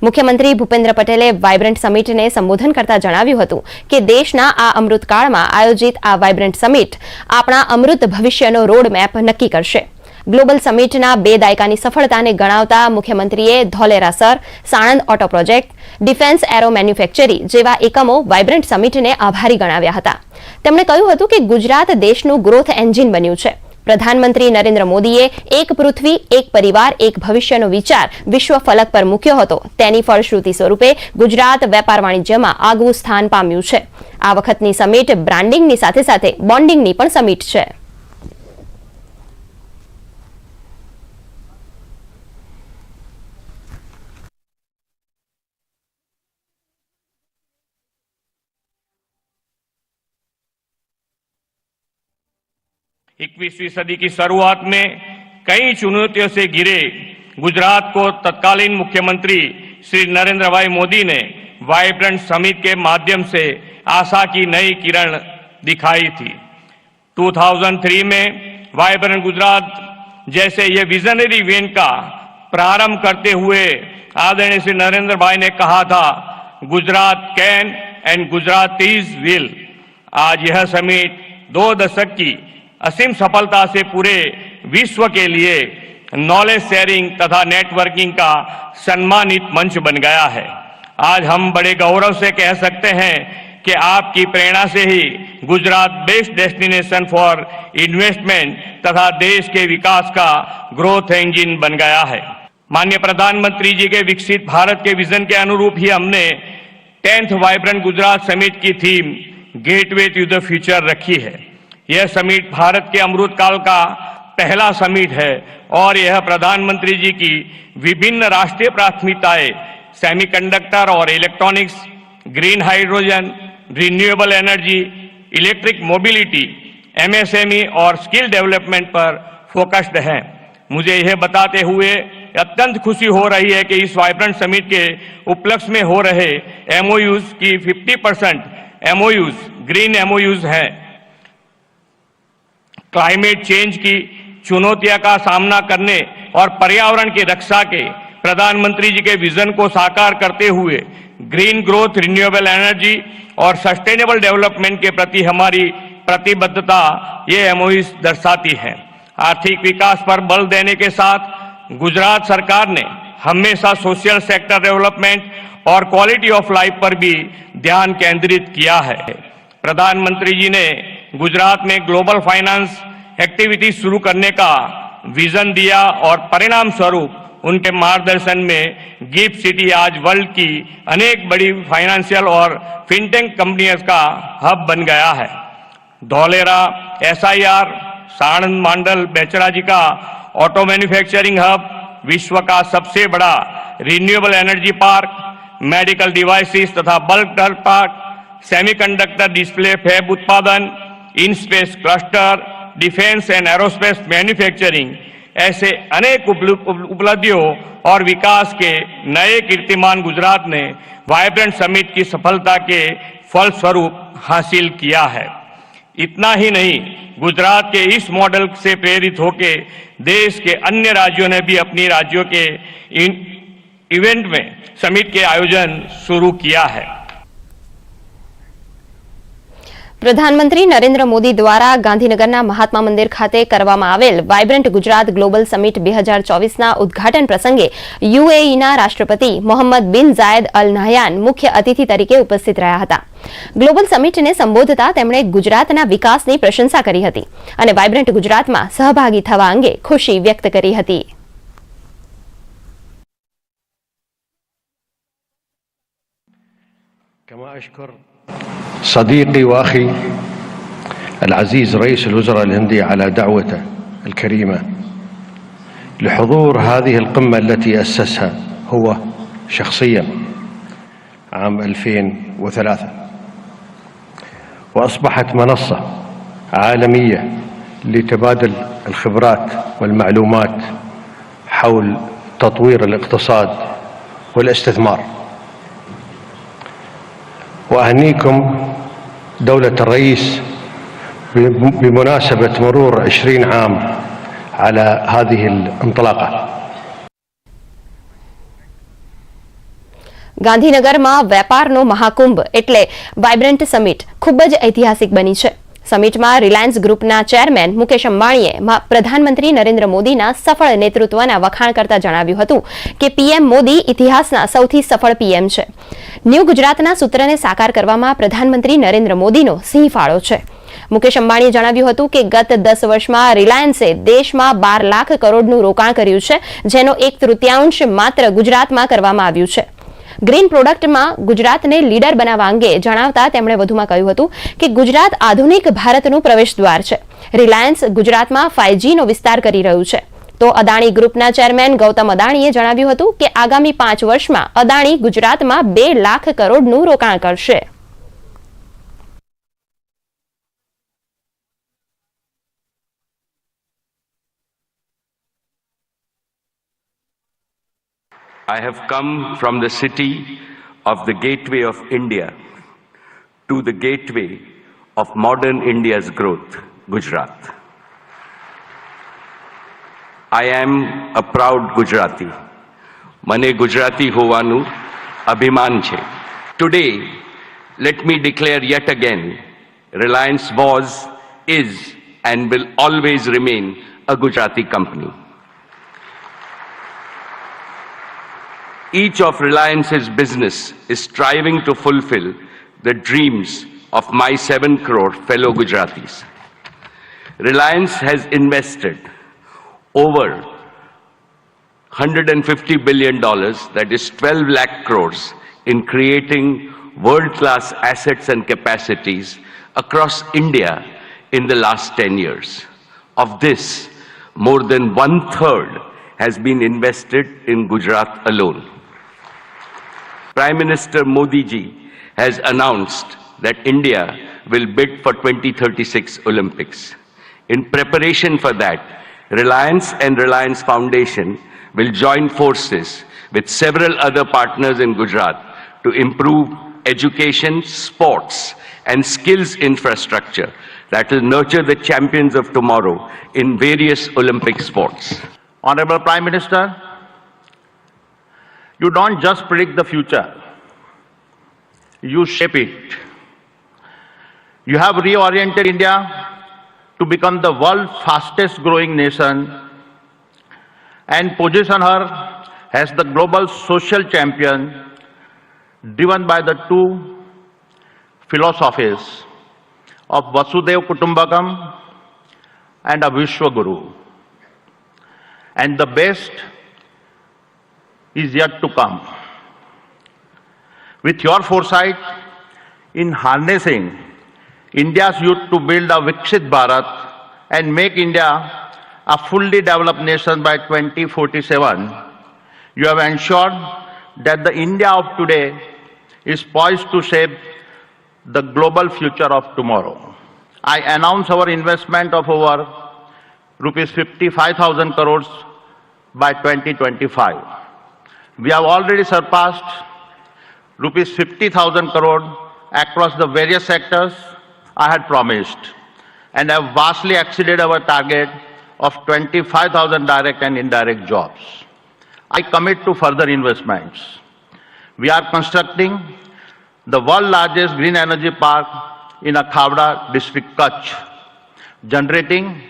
મુખ્યમંત્રી ભૂપેન્દ્ર પટેલે વાઇબ્રન્ટ સમિટને સંબોધન કરતા જણાવ્યું હતું કે દેશના આ અમૃતકાળમાં આયોજિત આ વાઇબ્રન્ટ સમિટ આપણા અમૃત ભવિષ્યનો રોડમેપ નક્કી કરશે। ગ્લોબલ સમિટના 2 દાયકાની સફળતાને ગણાવતા મુખ્યમંત્રીએ ધોલેરાસર, Sanand auto project, defence aero manufactory જેવા એકમો વાઇબ્રન્ટ સમિટને આભારી ગણાવ્યા હતા। તેમણે કહ્યું હતું કે ગુજરાત દેશનું ગ્રોથ એન્જિન બન્યું છે। પ્રધાનમંત્રી નરેન્દ્ર મોદીએ એક પૃથ્વી, એક પરિવાર, એક ભવિષ્યનો વિચાર વિશ્વ ફલક પર મૂક્યો હતો। તેની ફળશ્રુતિ સ્વરૂપે ગુજરાત વેપાર વાણિજ્યમાં આગવું સ્થાન પામ્યું છે। આ વખતની સમિટ બ્રાન્ડિંગની સાથે સાથે બોન્ડિંગની પણ સમિટ છે। इक्कीसवीं सदी की शुरुआत में कई चुनौतियों से घिरे गुजरात को तत्कालीन मुख्यमंत्री श्री नरेंद्र भाई मोदी ने वाइब्रेंट समिट के माध्यम से आशा की नई किरण दिखाई थी। 2003 में वाइब्रेंट गुजरात जैसे ये विजनरी इवेंट का प्रारंभ करते हुए आदरणीय श्री नरेंद्र भाई ने कहा था, Gujarat can and Gujaratis will. आज यह समिट 2 दशक की असीम सफलता से पूरे विश्व के लिए नॉलेज शेयरिंग तथा नेटवर्किंग का सम्मानित मंच बन गया है। आज हम बड़े गौरव से कह सकते हैं कि आपकी प्रेरणा से ही Gujarat best destination for investment तथा देश के विकास का ग्रोथ इंजन बन गया है। माननीय प्रधानमंत्री जी के विकसित भारत के विजन के अनुरूप ही हमने 10th वाइब्रेंट गुजरात समिट की theme gateway to the future रखी है। यह समिट भारत के अमृत काल का पहला समिट है और यह प्रधानमंत्री जी की विभिन्न राष्ट्रीय प्राथमिकताएं सेमीकंडक्टर और electronics, green hydrogen, renewable energy, electric mobility, MSME और स्किल डेवलपमेंट पर फोकस्ड है। मुझे यह बताते हुए अत्यंत खुशी हो रही है कि इस वाइब्रेंट समिट के उपलक्ष्य में हो रहे एमओयूज की 50% एमओयूज ग्रीन एमओयूज हैं। क्लाइमेट चेंज की चुनौतियों का सामना करने और पर्यावरण की रक्षा के प्रधानमंत्री जी के विजन को साकार करते हुए ग्रीन ग्रोथ, रिन्यूएबल एनर्जी और सस्टेनेबल डेवलपमेंट के प्रति हमारी प्रतिबद्धता ये एमओयूज दर्शाती है। आर्थिक विकास पर बल देने के साथ गुजरात सरकार ने हमेशा सोशल सेक्टर डेवलपमेंट और क्वालिटी ऑफ लाइफ पर भी ध्यान केंद्रित किया है। प्रधानमंत्री जी ने गुजरात में ग्लोबल फाइनेंस एक्टिविटी शुरू करने का विजन दिया और परिणाम स्वरूप उनके मार्गदर्शन में गिफ्ट सिटी आज वर्ल्ड की अनेक बड़ी फाइनेंशियल और फिनटेक कंपनियों का हब बन गया है। धौलेरा, SIR, साणंद मंडल बेचराजी का ऑटो मैन्युफैक्चरिंग हब, विश्व का सबसे बड़ा renewable energy park, medical devices तथा bulk drug park, semiconductor display fab उत्पादन, in space cluster, defence and aerospace manufacturing, ऐसे अनेक उपलब्धियों और विकास के नए कीर्तिमान गुजरात ने वाइब्रेंट समिट की सफलता के फलस्वरूप हासिल किया है। इतना ही नहीं, गुजरात के इस मॉडल से प्रेरित होकर देश के अन्य राज्यों ने भी अपनी राज्यों के इवेंट में समिट के आयोजन शुरू किया है। પ્રધાનમંત્રી નરેન્દ્ર મોદી દ્વારા ગાંધીનગરના મહાત્મા મંદિર ખાતે કરવામાં આવેલ વાઇબ્રન્ટ ગુજરાત ગ્લોબલ સમિટ 2024ના ઉદ્ઘાટન પ્રસંગે યુએઈના રાષ્ટ્રપતિ મોહમ્મદ બિન ઝાયદ અલ નહયાન મુખ્ય અતિથિ તરીકે ઉપસ્થિત રહ્યા હતા। ગ્લોબલ સમિટને સંબોધતા તેમણે ગુજરાતના વિકાસની પ્રશંસા કરી હતી અને વાઇબ્રન્ટ ગુજરાતમાં સહભાગી થવા અંગે ખુશી વ્યક્ત કરી હતી। صديقي واخي العزيز رئيس الوزراء الهندي على دعوته الكريمه لحضور هذه القمه التي اسسها هو شخصيا عام 2003 واصبحت منصه عالميه لتبادل الخبرات والمعلومات حول تطوير الاقتصاد والاستثمار. وأهنيكم دولة الرئيس بمناسبة مرور 20 عام على هذه الانطلاقة. ગાંધીનગરમાં વેપારનો મહાકુંભ એટલે વાઇબ્રન્ટ સમિટ ખૂબ જ ઐતિહાસિક બની છે। સમિટમાં રિલાયન્સ ગ્રુપના ચેરમેન મુકેશ અંબાણીએ પ્રધાનમંત્રી નરેન્દ્ર મોદીના સફળ નેતૃત્વના વખાણ કરતા જણાવ્યું હતું કે પીએમ મોદી ઇતિહાસના સૌથી સફળ પીએમ છે। ન્યૂ ગુજરાતના સૂત્રને સાકાર કરવામાં પ્રધાનમંત્રી નરેન્દ્ર મોદીનો સિંહ ફાળો છે। મુકેશ અંબાણીએ જણાવ્યું હતું કે ગત 10 વર્ષમાં રિલાયન્સે દેશમાં 12 લાખ કરોડનું રોકાણ કર્યું છે, જેનો 1/3 માત્ર ગુજરાતમાં કરવામાં આવ્યું છે। ગ્રીન પ્રોડક્ટમાં ગુજરાતને લીડર બનાવવા અંગે જણાવતા તેમણે વધુમાં કહ્યું હતું કે ગુજરાત આધુનિક ભારતનું પ્રવેશદ્વાર છે। રિલાયન્સ ગુજરાતમાં 5G નો વિસ્તાર કરી રહ્યું છે। તો અદાણી ગ્રુપના ચેરમેન ગૌતમ અદાણીએ જણાવ્યું હતું કે આગામી 5 વર્ષમાં અદાણી ગુજરાતમાં 2 લાખ કરોડનું રોકાણ કરશે। I have come from the city of the gateway of India to the gateway of modern India's growth, Gujarat. I am a proud Gujarati. Mane Gujarati hovanu abhiman che. Today, let me declare yet again, Reliance was, is and will always remain a Gujarati company. Each of Reliance's business is striving to fulfill the dreams of my 7 crore fellow Gujaratis. Reliance has invested over $150 billion, that is 12 lakh crores, in creating world-class assets and capacities across India in the last 10 years. Of this, more than 1/3 has been invested in Gujarat alone. Prime Minister Modi ji has announced that India will bid for 2036 Olympics. In preparation for that, Reliance and Reliance Foundation will join forces with several other partners in Gujarat to improve education, sports, and skills infrastructure that will nurture the champions of tomorrow in various Olympic sports. Honorable Prime Minister, you don't just predict the future, you shape it. You have reoriented India to become the world's fastest growing nation and position her as the global social champion driven by the two philosophies of Vasudhaiva Kutumbakam and a Vishwa Guru. And the best is yet to come. With your foresight in harnessing India's youth to build a Viksit Bharat and make India a fully developed nation by 2047, you have ensured that the India of today is poised to shape the global future of tomorrow. I announce our investment of over rupees 55,000 crores by 2025. We have already surpassed rupees 50,000 crore across the various sectors I had promised and have vastly exceeded our target of 25,000 direct and indirect jobs. I commit to further investments. We are constructing the world's largest green energy park in Khavda district, Kutch, generating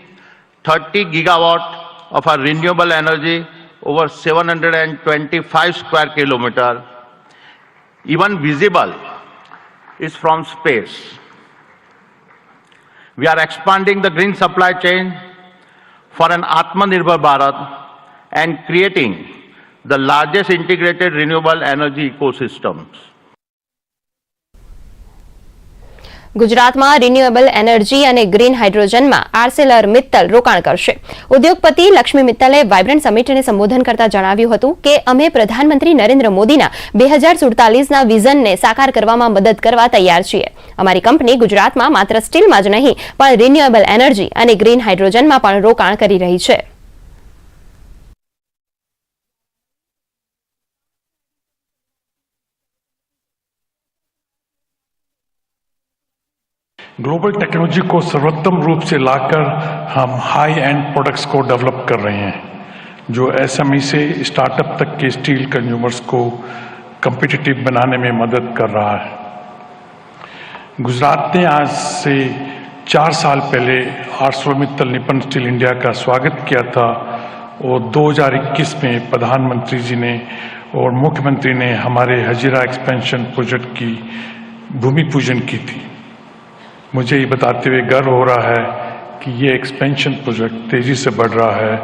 30 gigawatt of our renewable energy over 725 square kilometers. Even visible is from space. We are expanding the green supply chain for an Atmanirbhar Bharat and creating the largest integrated renewable energy ecosystems. ગુજરાતમાં renewable energy અને green હાઇડ્રોજનમાં Arcelor Mittal રોકાણ કરશે. ઉદ્યોગપતિ Lakshmi મિત્તલે vibrant સમિટને સંબોધન કરતા જણાવ્યું હતું કે અમે પ્રધાનમંત્રી નરેન્દ્ર મોદીના 2047ના વિઝનને સાકાર કરવામાં મદદ કરવા તૈયાર છીએ. અમારી કંપની ગુજરાતમાં માત્ર સ્ટીલમાં જ નહીં પણ રિન્યુએબલ એનર્જી અને ગ્રીન હાઇડ્રોજનમાં પણ રોકાણ કરી રહી છે. ग्लोबल टेक्नोलॉजी को सर्वोत्तम रूप से लाकर हम हाई एंड प्रोडक्ट्स को डेवलप कर रहे हैं जो एसएमई से स्टार्टअप तक के स्टील कंज्यूमर्स को कम्पिटिटिव बनाने में मदद कर रहा है. गुजरात ने आज से 4 साल पहले आर्सलरमित्तल निपन स्टील इंडिया का स्वागत किया था और 2021 में प्रधानमंत्री जी ने और मुख्यमंत्री ने हमारे हजीरा एक्सपेंशन प्रोजेक्ट की भूमि पूजन की थी. मुझे ये बताते हुए गर्व हो रहा है कि ये एक्सपेंशन प्रोजेक्ट तेजी से बढ़ रहा है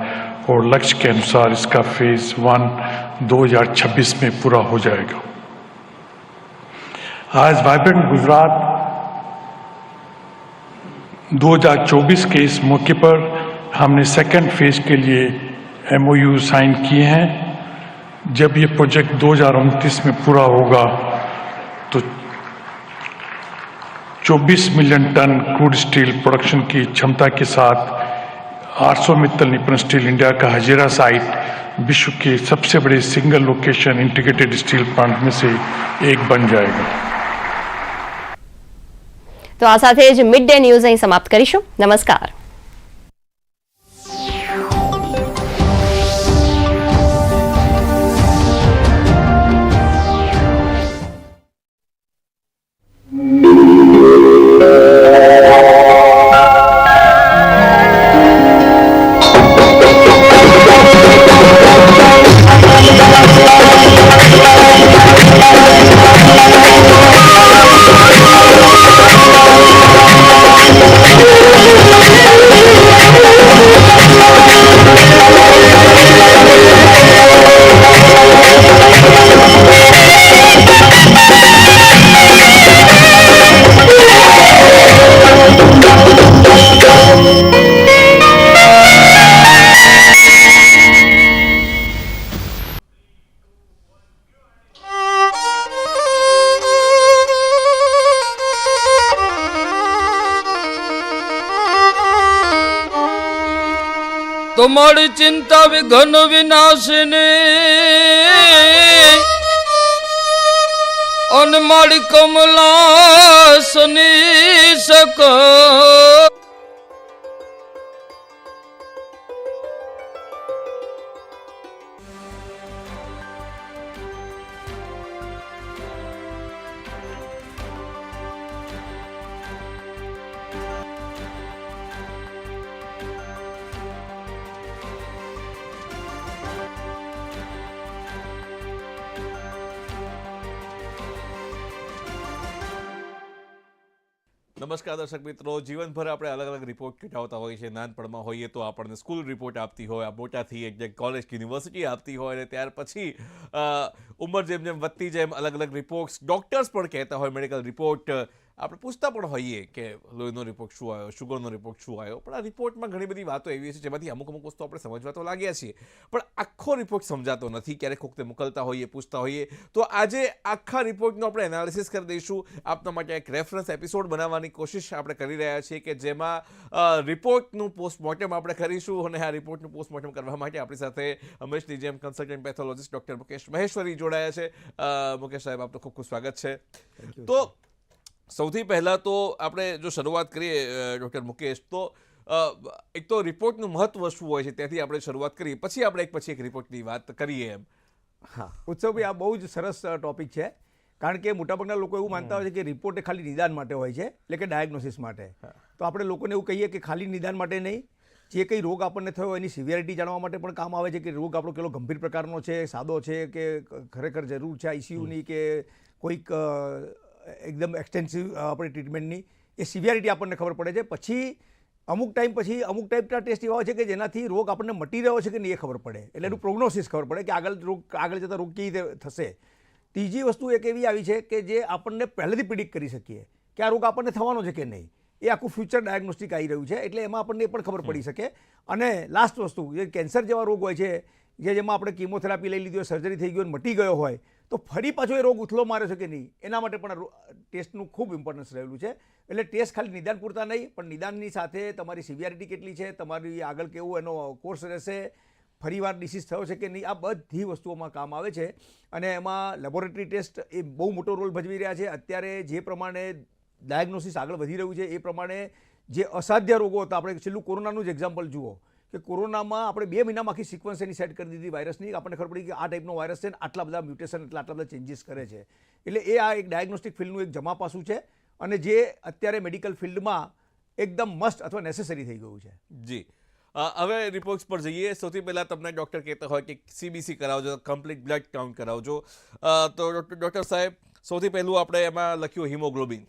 और लक्ष्य के अनुसार इसका फेज 1 2026 में पूरा हो जाएगा. आज वाइब्रेंट गुजरात 2024 के इस मौके पर हमने सेकंड फेज के लिए MOU साइन किए हैं. जब ये प्रोजेक्ट 2029 में पूरा होगा तो 24 million tonne crude steel production की क्षमता के साथ आर्सलरमित्तल निपन स्टील इंडिया का हजीरा साइट विश्व के सबसे बड़े single location integrated steel plant में से एक बन जाएगा. તો આ સાથે જ મિડ ડે ન્યૂઝ અહીં સમાપ્ત કરીશું. નમસ્કાર. Thank you. તમારી ચિંતા વિઘન વિનાશિની અને મારી કમલાસની સક નમસ્કાર દર્શક મિત્રો, જીવનભર આપણે અલગ અલગ રિપોર્ટ કઢાવતા હોઈએ છીએ. નાનપણમાં હોઈએ તો આપણને સ્કૂલ રિપોર્ટ આપતી હોય, મોટાથી એક કોલેજ કે યુનિવર્સિટી આપતી હોય, અને ત્યાર પછી ઉંમર જેમ જેમ વધતી જાય એમ અલગ અલગ રિપોર્ટ્સ ડૉક્ટર્સ પણ કહેતા હોય, મેડિકલ રિપોર્ટ આપણે પૂછતા પણ હોઈએ કે લોહીનો રિપોર્ટ શું આવ્યો, શુગરનો રિપોર્ટ શું આવ્યો. પણ આ રિપોર્ટમાં ઘણી બધી વાતો એવી છે જેમાંથી અમુક વસ્તુ આપણે સમજવા તો લાગ્યા છીએ, પણ આખો રિપોર્ટ સમજાતો નથી. ક્યારેક વખતે મોકલતા હોઈએ, પૂછતા હોઈએ. તો આજે આખા રિપોર્ટનું આપણે એનાલિસિસ કરી દઈશું. આપના માટે એક રેફરન્સ એપિસોડ બનાવવાની કોશિશ આપણે કરી રહ્યા છીએ કે જેમાં રિપોર્ટનું પોસ્ટમોર્ટમ આપણે કરીશું. અને આ રિપોર્ટનું પોસ્ટમોર્ટમ કરવા માટે આપણી સાથે હંમેશની જેમ consultant pathologist doctor Mukesh Maheshwari જોડાયા છે. મુકેશ સાહેબ, આપનું ખૂબ ખૂબ સ્વાગત છે. તો સૌથી પહેલાં તો આપણે જો શરૂઆત કરીએ ડૉક્ટર મુકેશ, તો એક તો રિપોર્ટનું મહત્વ શું હોય છે ત્યાંથી આપણે શરૂઆત કરીએ, પછી આપણે પછી એક રિપોર્ટની વાત કરીએ એમ. હા, ઉત્સવભાઈ, આ બહુ જ સરસ ટોપિક છે. કારણ કે મોટાભાગના લોકો એવું માનતા હોય છે કે રિપોર્ટ એ ખાલી નિદાન માટે હોય છે, એટલે કે ડાયગ્નોસિસ માટે. તો આપણે લોકોને એવું કહીએ કે ખાલી નિદાન માટે નહીં, જે કંઈ રોગ આપણને થયો એની સિવિયરિટી જાણવા માટે પણ કામ આવે છે, કે રોગ આપણો કેટલો ગંભીર પ્રકારનો છે, સાદો છે કે ખરેખર જરૂર છે આઈસીયુની કે કોઈક એકદમ એક્સટેન્સિવ આપણે ટ્રીટમેન્ટની, એ સિવિયરિટી આપણને ખબર પડે છે. પછી અમુક ટાઈપના ટેસ્ટ એવા હોય છે કે જેનાથી રોગ આપણને મટી રહ્યો છે કે નહીં એ ખબર પડે, એટલે એનું પ્રોગ્નોસિસ ખબર પડે કે આગળ જતાં રોગ કેવી રીતે થશે. ત્રીજી વસ્તુ એક એવી આવી છે કે જે આપણને પહેલેથી પ્રિડિક્ટ કરી શકીએ કે આ રોગ આપણને થવાનો છે કે નહીં. એ આખું ફ્યુચર ડાયગ્નોસ્ટિક આવી રહ્યું છે, એટલે એમાં આપણને એ પણ ખબર પડી શકે. અને લાસ્ટ વસ્તુ, જે કેન્સર જેવા રોગ હોય છે, જેમાં આપણે કીમોથેરાપી લઈ લીધી હોય, સર્જરી થઈ ગઈ હોય, મટી ગયો હોય, તો ફરી પાછો એ રોગ ઉથલો મારે છે કે નહીં, એના માટે પણ ટેસ્ટનું ખૂબ ઇમ્પોર્ટન્સ રહેલું છે. એટલે ટેસ્ટ ખાલી નિદાન પૂરતા નહીં, પણ નિદાનની સાથે તમારી સિવિયરિટી કેટલી છે, તમારી આગળ કેવું એનો કોર્સ રહેશે, ફરીવાર ડિસીઝ થયો છે કે નહીં, આ બધી વસ્તુઓમાં કામ આવે છે. અને એમાં લેબોરેટરી ટેસ્ટ એ બહુ મોટો રોલ ભજવી રહ્યા છે. અત્યારે જે પ્રમાણે ડાયગ્નોસિસ આગળ વધી રહ્યું છે એ પ્રમાણે જે અસાધ્ય રોગો હતા, આપણે છેલ્લું કોરોનાનું જ એક્ઝામ્પલ જુઓ કે કોરોનામાં આપણે 2 મહિનામાં આખી સિક્વન્સ એની સેટ કરી દીધી વાયરસની. આપણને ખબર પડી કે આ ટાઈપનો વાયરસ છે, આટલા બધા મ્યુટેશન, આટલા બધા ચેન્જીસ કરે છે. એટલે એ આ એક ડાયગ્નોસ્ટિક ફિલ્ડનું એક જમા પાસું છે, અને જે અત્યારે મેડિકલ ફિલ્ડમાં એકદમ મસ્ટ અથવા નેસેસરી થઈ ગયું છે. જી, હવે રિપોર્ટ્સ પર જઈએ. સૌથી પહેલાં તમને ડૉક્ટર કહેતા હોય કે CBC કરાવજો, કમ્પ્લીટ બ્લડ કાઉન્ટ કરાવજો. તો ડૉક્ટર સાહેબ, સૌથી પહેલું આપણે એમાં લખ્યું હિમોગ્લોબિન.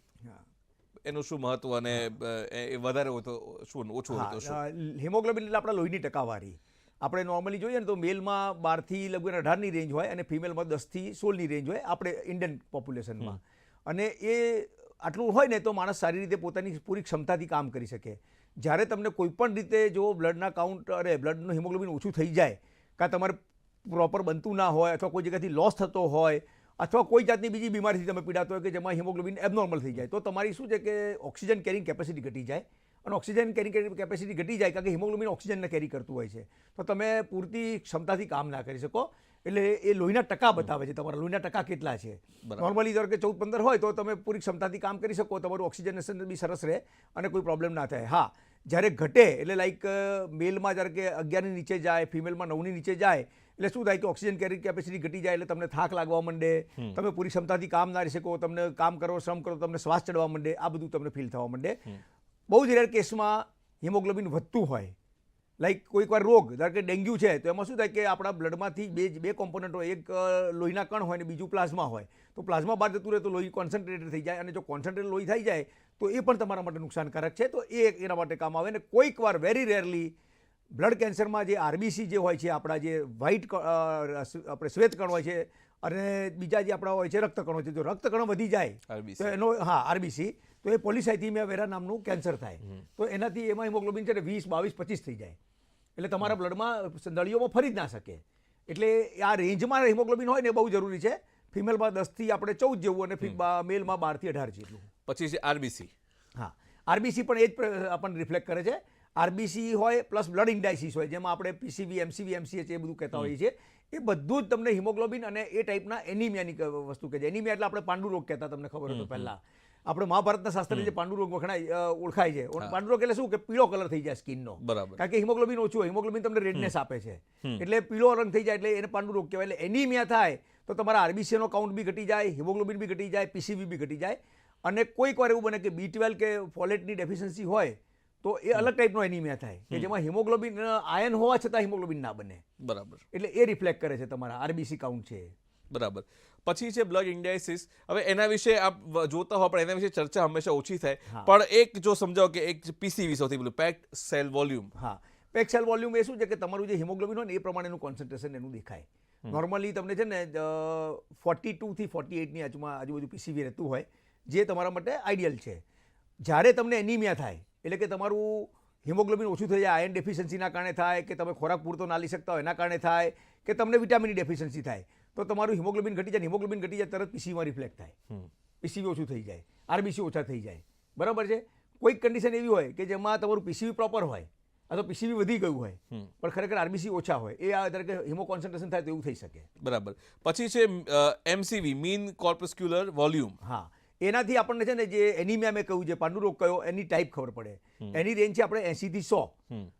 એનું શું મહત્વ, અને એ વધારે હોય તો શું, ઓછું હોય તો શું? હિમોગ્લોબિન એટલે આપણા લોહીની ટકાવારી. આપણે નોર્મલી જોઈએ ને તો મેલમાં 12થી લગભગ 18ની રેન્જ હોય અને ફિમેલમાં 10થી 16ની રેન્જ હોય આપણે ઇન્ડિયન પોપ્યુલેશનમાં. અને એ આટલું હોય ને તો માણસ સારી રીતે પોતાની પૂરી ક્ષમતાથી કામ કરી શકે. જ્યારે તમને કોઈ પણ રીતે જો બ્લડના કાઉન્ટ અને બ્લડનું હિમોગ્લોબિન ઓછું થઈ જાય, કાં તમારે પ્રોપર બનતું ના હોય, અથવા કોઈ જગ્યાથી લોસ થતો હોય, અથવા કોઈ જાતની બીજી બીમારીથી તમે પીડાતો હોય કે જેમાં હિમોગ્લોબિન એબનોર્મલ થઈ જાય, તો તમારી શું છે કે ઓક્સિજન કેરિંગ કેપેસિટી ઘટી જાય. અને ઓક્સિજન કેરિંગ કેપેસિટી ઘટી જાય કારણ કે હિમોગ્લોબિન ઓક્સિજનને કેરી કરતું હોય છે, તો તમે પૂરતી ક્ષમતાથી કામ ના કરી શકો. એટલે એ લોહીના ટકા બતાવે છે, તમારા લોહીના ટકા કેટલા છે. નોર્મલી ધારો કે 14-15 હોય તો તમે પૂરી ક્ષમતાથી કામ કરી શકો, તમારું ઓક્સિજનેશન બી સરસ રહે અને કોઈ પ્રોબ્લેમ ના થાય. હા, જ્યારે ઘટે એટલે લાઈક મેલમાં જ્યારે કે 11ની નીચે જાય, ફિમેલમાં 9ની નીચે જાય, એટલે શું થાય કે ઓક્સિજન કેરી કેપેસિટી ઘટી જાય, એટલે તમને થાક લાગવા માંડે, તમે પૂરી ક્ષમતાથી કામ ના રહી શકો, તમને કામ કરો, શ્રમ કરો, તમને શ્વાસ ચડવા માંડે, આ બધું તમને ફીલ થવા માંડે. બહુ જ રેર કેસમાં હિમોગ્લોબિન વધતું હોય, લાઈક કોઈક વાર રોગ, ધારો કે ડેન્ગ્યુ છે, તો એમાં શું થાય કે આપણા બ્લડમાંથી બે કોમ્પોનન્ટ હોય, એક લોહીના કણ હોય ને બીજું પ્લાઝમા હોય. તો પ્લાઝમા બહાર જતું રહે તો લોહી કોન્સન્ટ્રેટેડ થઈ જાય, અને જો કોન્સન્ટ્રેટેડ લોહી થઈ જાય તો એ પણ તમારા માટે નુકસાનકારક છે. તો એ એના માટે કામ આવે. ને કોઈક વાર વેરી રેરલી બ્લડ કેન્સરમાં જે RBC જે હોય છે, આપણા જે વ્હાઇટ આપણે શ્વેત કણ હોય છે, અને બીજા જે આપણા હોય છે રક્તકણો છે, જો રક્તકણો વધી જાય તો એનો RBC, તો એ પોલિસાયથીમિયા વેરા નામનું કેન્સર થાય. તો એનાથી એમાં હિમોગ્લોબિન છે ને 20, 22, 25 થઈ જાય, એટલે તમારા બ્લડમાં નળીઓમાં ફરી જ ના શકે. એટલે આ રેન્જમાં હિમોગ્લોબિન હોય ને બહુ જરૂરી છે. ફિમેલમાં 10થી આપણે 14 જેવું, અને મેલમાં 12થી 18 જેટલું. પછી છે RBC. હા, RBC પણ એ જ આપણને રિફ્લેક્ટ કરે છે. આરબીસી હોય પ્લસ બ્લડ ઇન્ડાઇસિસ હોય, જેમાં આપણે પીસીવી, એમસીવી, એમસીએચ એ બધું કહેતા હોઈએ છીએ, એ બધું જ તમને હિમોગ્લોબિન અને એ ટાઈપના એનિમિયાની વસ્તુ કહે છે. એનિમિયા એટલે આપણે પાંડુ રોગ કહેતા, તમને ખબર હોય તો પહેલા આપણે મહાભારતના શાસ્ત્રની જે પાંડુ રોગ ઓળખાય છે. પાંડુ રોગ એટલે શું કે પીળો કલર થઈ જાય સ્કિનનો, કારણ કે હિમોગ્લોબિન ઓછું હોય. હિમોગ્લોબિન તમને રેડનેસ આપે છે, એટલે પીળો રંગ થઈ જાય એટલે એને પાંડુ રોગ કહેવાય. એટલે એનિમિયા થાય તો તમારા આરબીસીનો કાઉન્ટ બી ઘટી જાય, હિમોગ્લોબિન બી ઘટી જાય, પીસીવી બી ઘટી જાય. અને કોઈક વાર એવું બને કે B12 કે ફોલેટની ડેફિશિયન્સી હોય તો એ અલગ ટાઈપનો એનિમિયા થાય કે જેમાં હિમોગ્લોબિન આયન હોવા છતાં હિમોગ્લોબિન ના બને. બરાબર. એટલે એ રિફ્લેક્ટ કરે છે તમારા આરબીસી કાઉન્ટ છે. બરાબર. પછી છે બ્લડ ઇન્ડાઇસિસ. હવે એના વિશે આપ જોતા હો, પણ એના વિશે ચર્ચા હંમેશા ઓછી થાય. પણ એક જો સમજાવો કે એક પીસીવી સૌથી પેલું પેક્ડ સેલ વોલ્યુમ. હા, પેક્ડ સેલ વોલ્યુમ એ શું છે કે તમારું જે હિમોગ્લોબિન હોય ને એ પ્રમાણેનું કોન્સન્ટ્રેશન એનું દેખાય. નોર્મલી તમને છે ને 42 થી 48ની આજુબાજુ પીસીવી રહેતું હોય, જે તમારા માટે આઈડિયલ છે. જ્યારે તમને એનિમિયા થાય એટલે કે તમારું હિમોગ્લોબિન ઓછું થઈ જાય, આયર્ન ડેફિશિયન્સીના કારણે થાય, કે તમે ખોરાક પૂરતો ના લઈ શકતા હોય એના કારણે થાય, કે તમને વિટામિનની ડેફિશિયન્સી થાય, તો તમારું હિમોગ્લોબિન ઘટી જાય. હિમોગ્લોબિન ઘટી જાય તરત પીસીવીમાં રિફ્લેક્ટ થાય, પીસીવી ઓછું થઈ જાય, આરબીસી ઓછા થઈ જાય. બરાબર છે. કોઈક કન્ડિશન એવી હોય કે જેમાં તમારું પીસીવી પ્રોપર હોય અથવા પીસીવી વધી ગયું હોય પણ ખરેખર આરબીસી ઓછા હોય, એ ધારો કે હિમો કોન્સન્ટ્રેશન થાય તો એવું થઈ શકે. બરાબર. પછી છે એમસીવી, મીન કોર્પસ્ક્યુલર વોલ્યુમ. હા, એનાથી આપણને છે ને જે એનિમિયા મેં કહ્યું છે, પાંડુ રોગ કયો, એની ટાઈપ ખબર પડે. એની રેન્જ છે આપણે 80 થી 100.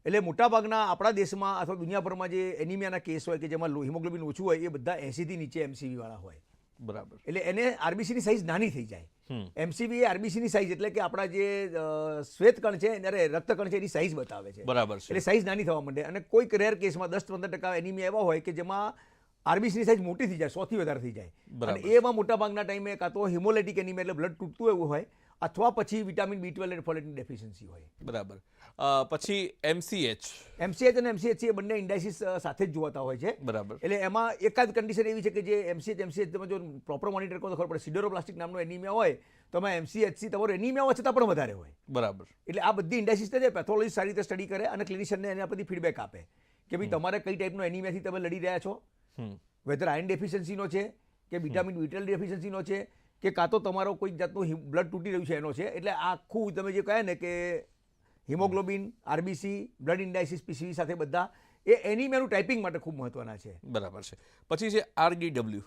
એટલે મોટાભાગના આપણા દેશમાં અથવા દુનિયાભરમાં જે એનિમિયાના કેસ હોય કે જેમાં હિમોગ્લોબિન ઓછું હોય એ બધા 80 થી નીચે એમસીવી વાળા હોય. બરાબર. એટલે એને આરબીસીની સાઇઝ નાની થઈ જાય. એમસીવી એ આરબીસીની સાઇઝ એટલે કે આપણા જે શ્વેત કણ છે, રક્ત કણ છે, એની સાઇઝ બતાવે છે. બરાબર. એટલે સાઇઝ નાની થવા માંડે. અને કોઈક રેર કેસમાં 10-15% એનિમિયા એવા હોય કે જેમાં આરબીસીની સાઇઝ મોટી થઈ જાય, 100 થી વધારે થઈ જાય. અને એમાં મોટાભાગના ટાઈમે કાં તો હિમોલેટિક એનિમિયા એટલે બ્લડ તૂટતું એવું હોય, અથવા પછી વિટામિન B12 અને ફોલેટની ડેફિશિયન્સી હોય. બરાબર. પછી એમસીએચ અને એમસીએચ એ બંને ઇન્ડાઇસિસ સાથે જ જોવાતા હોય છે. બરાબર. એટલે એમાં એકાદ કન્ડિશન એવી છે કે જે એમસીએચ તમે જો પ્રોપર મોનિટર કરો તો ખબર પડે. સિડરોપ્લાસ્ટિક નામનો એનિમિયા હોય તો એમાં એમસીએચસી તમારો એનિમિયા હોવા છતાં પણ વધારે હોય. બરાબર. એટલે આ બધી ઇન્ડાઇસિસ છે, પેથોલોજી સારી રીતે સ્ટડી કરે અને ક્લિનિશિયનને એના પરથી ફીડબેક આપે કે ભાઈ તમારે કઈ ટાઈપનો એનિમિયાથી તમે લડી રહ્યા છો, વેધર આયર્ન ડેફિશિયન્સીનો છે કે વિટામિન B12 ડેફિશિયન્સીનો છે કે કાં તો તમારો કોઈ જાતનું બ્લડ તૂટી રહ્યું છે એનો છે. એટલે આખું તમે જે કહે ને કે હિમોગ્લોબિન, આરબીસી, બ્લડ ઇન્ડાઇસિસ, પીસીવી સાથે બધા એ એનિમિયાનું ટાઈપિંગ માટે ખૂબ મહત્વના છે. બરાબર છે. પછી છે આરડીડબ્લ્યુ.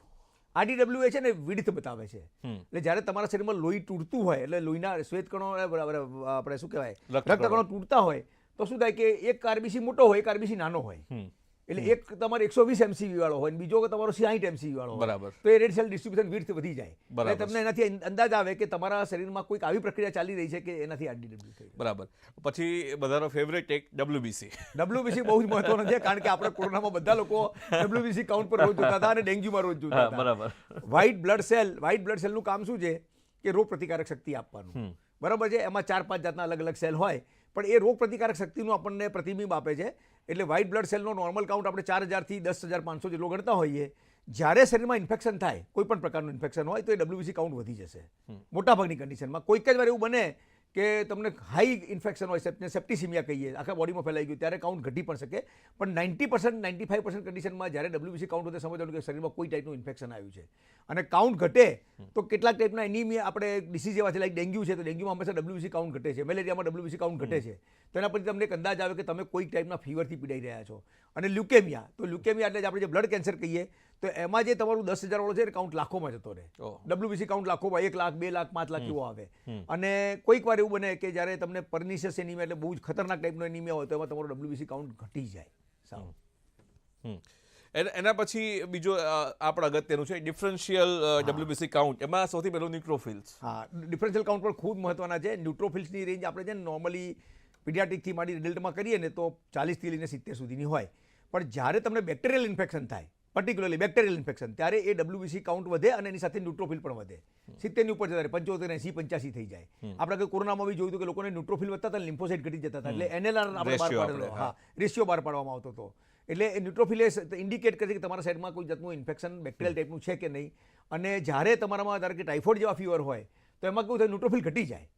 આરડીડબ્લ્યુ એ છે ને વિડથ બતાવે છે. એટલે જ્યારે તમારા શરીરમાં લોહી તૂટતું હોય એટલે લોહીના શ્વેત કણો આપણે શું કહેવાય રક્ત કણો તૂટતા હોય તો શું થાય કે એક આરબીસી મોટો હોય, એક આરબીસી નાનો હોય. એટલે એક તમારે 120 એમસીવી વાળો હોય, બીજો તમારો 60 એમસીવી વાળો હોય. બરાબર. તો એ રેડ સેલ ડિસ્ટ્રીબ્યુશન વિડથ વધી જાય. એટલે તમને એનાથી અંદાજ આવે કે તમારા શરીરમાં કોઈક આવી પ્રક્રિયા ચાલી રહી છે કે એનાથી આરડીડબ્લ્યુ થઈ. બરાબર. પછી બધાનો ફેવરેટ એક WBC. WBC બહુ જ મહત્વનો છે, કારણ કે આપણે કોરોનામાં બધા લોકો WBC કાઉન્ટ પર રોજ જોતા હતા અને ડેન્ગ્યુમાં રોજ જોતા હતા. બરાબર. વ્હાઇટ બ્લડ સેલનું કામ શું છે કે રોગ પ્રતિકારક શક્તિ આપવાનું. બરાબર છે. એમાં 4-5 જાતના અલગ અલગ સેલ હોય, પણ એ રોગ પ્રતિકારક શક્તિનું આપણને પ્રતિબિંબ આપે છે. એટલે વ્હાઇટ બ્લડ સેલનો નોર્મલ કાઉન્ટ આપણે 4000 થી 10,500 જેટલો ગણતા હોઈએ. જ્યારે શરીરમાં ઇન્ફેક્શન થાય, કોઈ પણ પ્રકારનું ઇન્ફેક્શન હોય તો એ WBC કાઉન્ટ વધી જશે મોટાભાગની કન્ડિશનમાં. કોઈક જ વાર એવું બને કે તમને હાઈ ઇન્ફેક્શન હોય, સેપ્ટિસિમિયા કહીએ, આખા બોડીમાં ફેલાઈ ગયું, ત્યારે કાઉન્ટ ઘટી પણ શકે. પણ 90% 95% કન્ડિશનમાં જ્યારે WBC કાઉન્ટ વધે સમજવાનું કે શરીરમાં કોઈ ટાઈપનું ઇન્ફેક્શન આવ્યું છે. અને કાઉન્ટ ઘટે તો કેટલાક ટાઈપના એનિમિયા આપણે ડિસીઝ એવા છે, લાઈક ડેન્ગ્યુ છે તો ડેન્ગ્યુમાં હંમેશા WBC કાઉન્ટ ઘટે છે, મેલેરિયામાં WBC કાઉન્ટ ઘટે છે. તો એના પરથી તમને એક અંદાજ આવે કે તમે કોઈક ટાઈપના ફીવરથી પીડાઈ રહ્યા છો. અને લ્યુકેમિયા, તો લ્યુકેમિયા એટલે આપણે જે બ્લડ કેન્સર કહીએ તો એમાં જે તમારું 10,000 વાળો છે કાઉન્ટ લાખોમાં જતો રહે. WBC કાઉન્ટ લાખોમાં 1 લાખ, 2 લાખ, 5 લાખ એવો આવે. અને કોઈક વાર એવું બને કે જ્યારે તમને પર્નિશિયસ એનિમિયા એટલે બહુ જ ખતરનાક ટાઈપનો એનિમિયા હોય તો એમાં તમારો WBC કાઉન્ટ ઘટી જાય. સાવ એના પછી બીજો આપણા અગત્યનું છે ડિફરન્શિયલ WBC કાઉન્ટ. એમાં સૌથી પહેલું ન્યુટ્રોફિલ્સ. હા, ડિફરન્શિયલ કાઉન્ટ પણ ખૂબ મહત્વના છે. ન્યુટ્રોફિલ્સની રેન્જ આપણે છે ને નોર્મલી પીડિયાટ્રિકથી માંડી એડલ્ટમાં કરીએ ને તો 40 થી લઈને 70 સુધીની હોય. પણ જ્યારે તમને બેક્ટેરિયલ ઇન્ફેક્શન થાય, પર્ટિક્યુલરલી બેક્ટેરિયલ ઇન્ફેક્શન, ત્યારે એ WBC કાઉન્ટ વધે અને એની સાથે ન્યુટ્રોફિલ પણ વધે. 70 ની ઉપર જતા 75, 80, 85 થઈ જાય. આપણે કોઈ કોરોનામાં બી જોયું હતું કે લોકોને ન્યુટ્રોફિલ વધતા હતા, લિમ્ફોસાઇટ ઘટી જતા હતા. એટલે NLR આપણે બહાર પાડેલો, હા, રેશિયો બહાર પાડવામાં આવતો હતો. એટલે એ ન્યુટ્રોફિલ ઇન્ડિકેટ કરે છે કે તમારા સાઈડમાં કોઈ જાતનું ઇન્ફેક્શન બેક્ટેરિયલ ટાઈપનું છે કે નહીં. અને જ્યારે તમારામાં ધારો કે ટાઇફોઇડ જેવા ફીવર હોય તો એમાં કેવું થાય, ન્યુટ્રોફિલ ઘટી જાય.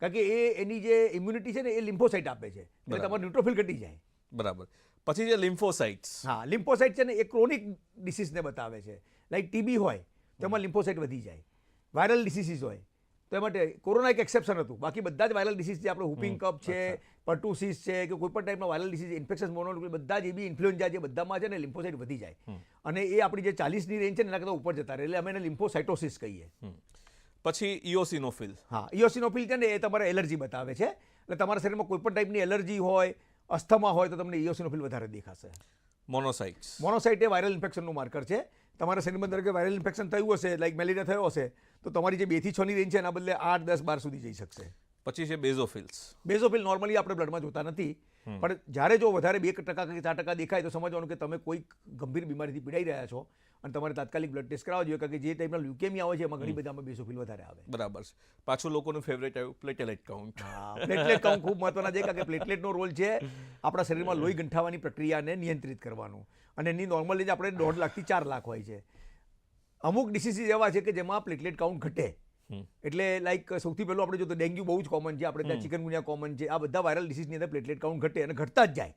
કારણ કે એની જે ઇમ્યુનિટી છે ને એ લિમ્ફોસાઇટ આપે છે, એટલે તમારું ન્યુટ્રોફિલ ઘટી જાય. બરાબર. પછી જે લિમ્ફોસાઇટ્સ. હા, લિમ્ફોસાઇટ છે ને એ ક્રોનિક ડિસીઝને બતાવે છે. લાઈક TB હોય તો એમાં લિમ્ફોસાઇટ વધી જાય. વાયરલ ડિસીઝીસ હોય તો એ માટે કોરોના એક એક્સેપ્શન હતું, બાકી બધા જ વાયરલ ડિસીઝ જે આપણે હુપિંગ કપ છે, પર્ટુસિસ છે કે કોઈ પણ ટાઈપના વાયરલ ડિસીઝ, ઇન્ફેક્શન મોનોકોલ બધા જ એબી ઇન્ફ્લુએન્ઝા જે બધામાં છે ને લિમ્ફોસાઇટ વધી જાય અને એ આપણી જે 40ની રેન્જ છે ને એના કરતાં ઉપર જતા રહે, એટલે અમે એને લિમ્ફોસાઇટોસિસ કહીએ. પછી ઇઓસિનોફિલ. હા, ઇઓસિનોફિલ છે ને એ તમારે એલર્જી બતાવે છે, એટલે તમારા શરીરમાં કોઈ પણ ટાઈપની એલર્જી હોય, અસ્થમા હોય તો તમને ઇઓસિનોફિલ વધારે દેખાશે. મોનોસાઇટ એ વાયરલ ઇન્ફેક્શનનું માર્કર છે. તમારા શરીરમાં ધારો કે વાયરલ ઇન્ફેક્શન થયું હશે, લાઈક મેલેરિયા થયો હશે, તો તમારી જે 2 થી 6ની રેન્જ છે એના બદલે 8, 10, 12 સુધી જઈ શકશે. પછી છે બેઝોફિલ્સ. બેઝોફિલ નોર્મલી આપણે બ્લડમાં જોતા નથી, પણ જ્યારે જો વધારે 2% કે 4% દેખાય તો સમજવાનું કે તમે કોઈ ગંભીર બીમારીથી પીડાઈ રહ્યા છો અને તમારે તાત્કાલિક બ્લડ ટેસ્ટ કરાવવો જોઈએ, કારણ કે જે ટાઈપના લ્યુકેમિયા હોય છે એમાં ઘણી બધામાં બેઝોફિલ વધારે આવે. બરાબર છે. પાછું લોકોનું ફેવરેટ આવ્યું પ્લેટલેટ કાઉન્ટ. પ્લેટલેટ કાઉન્ટ ખૂબ મહત્વના છે, કારણ કે પ્લેટલેટનો રોલ છે આપણા શરીરમાં લોહી ગંઠાવાની પ્રક્રિયાને નિયંત્રિત કરવાનું, અને એની નોર્મલી જ આપણે 1.5 લાખથી 4 લાખ હોય છે. અમુક ડિસીઝીસ એવા છે કે જેમાં પ્લેટલેટ કાઉન્ટ ઘટે, એટલે લાઈક સૌથી પહેલું આપણે જો તો ડેન્ગ્યુ બહુ જ કોમન છે, આપણે ત્યાં ચિકનગુનિયા કોમન છે, આ બધા વાયરલ ડિસીઝની અંદર પ્લેટલેટ કાઉન્ટ ઘટે અને ઘટતા જ જાય.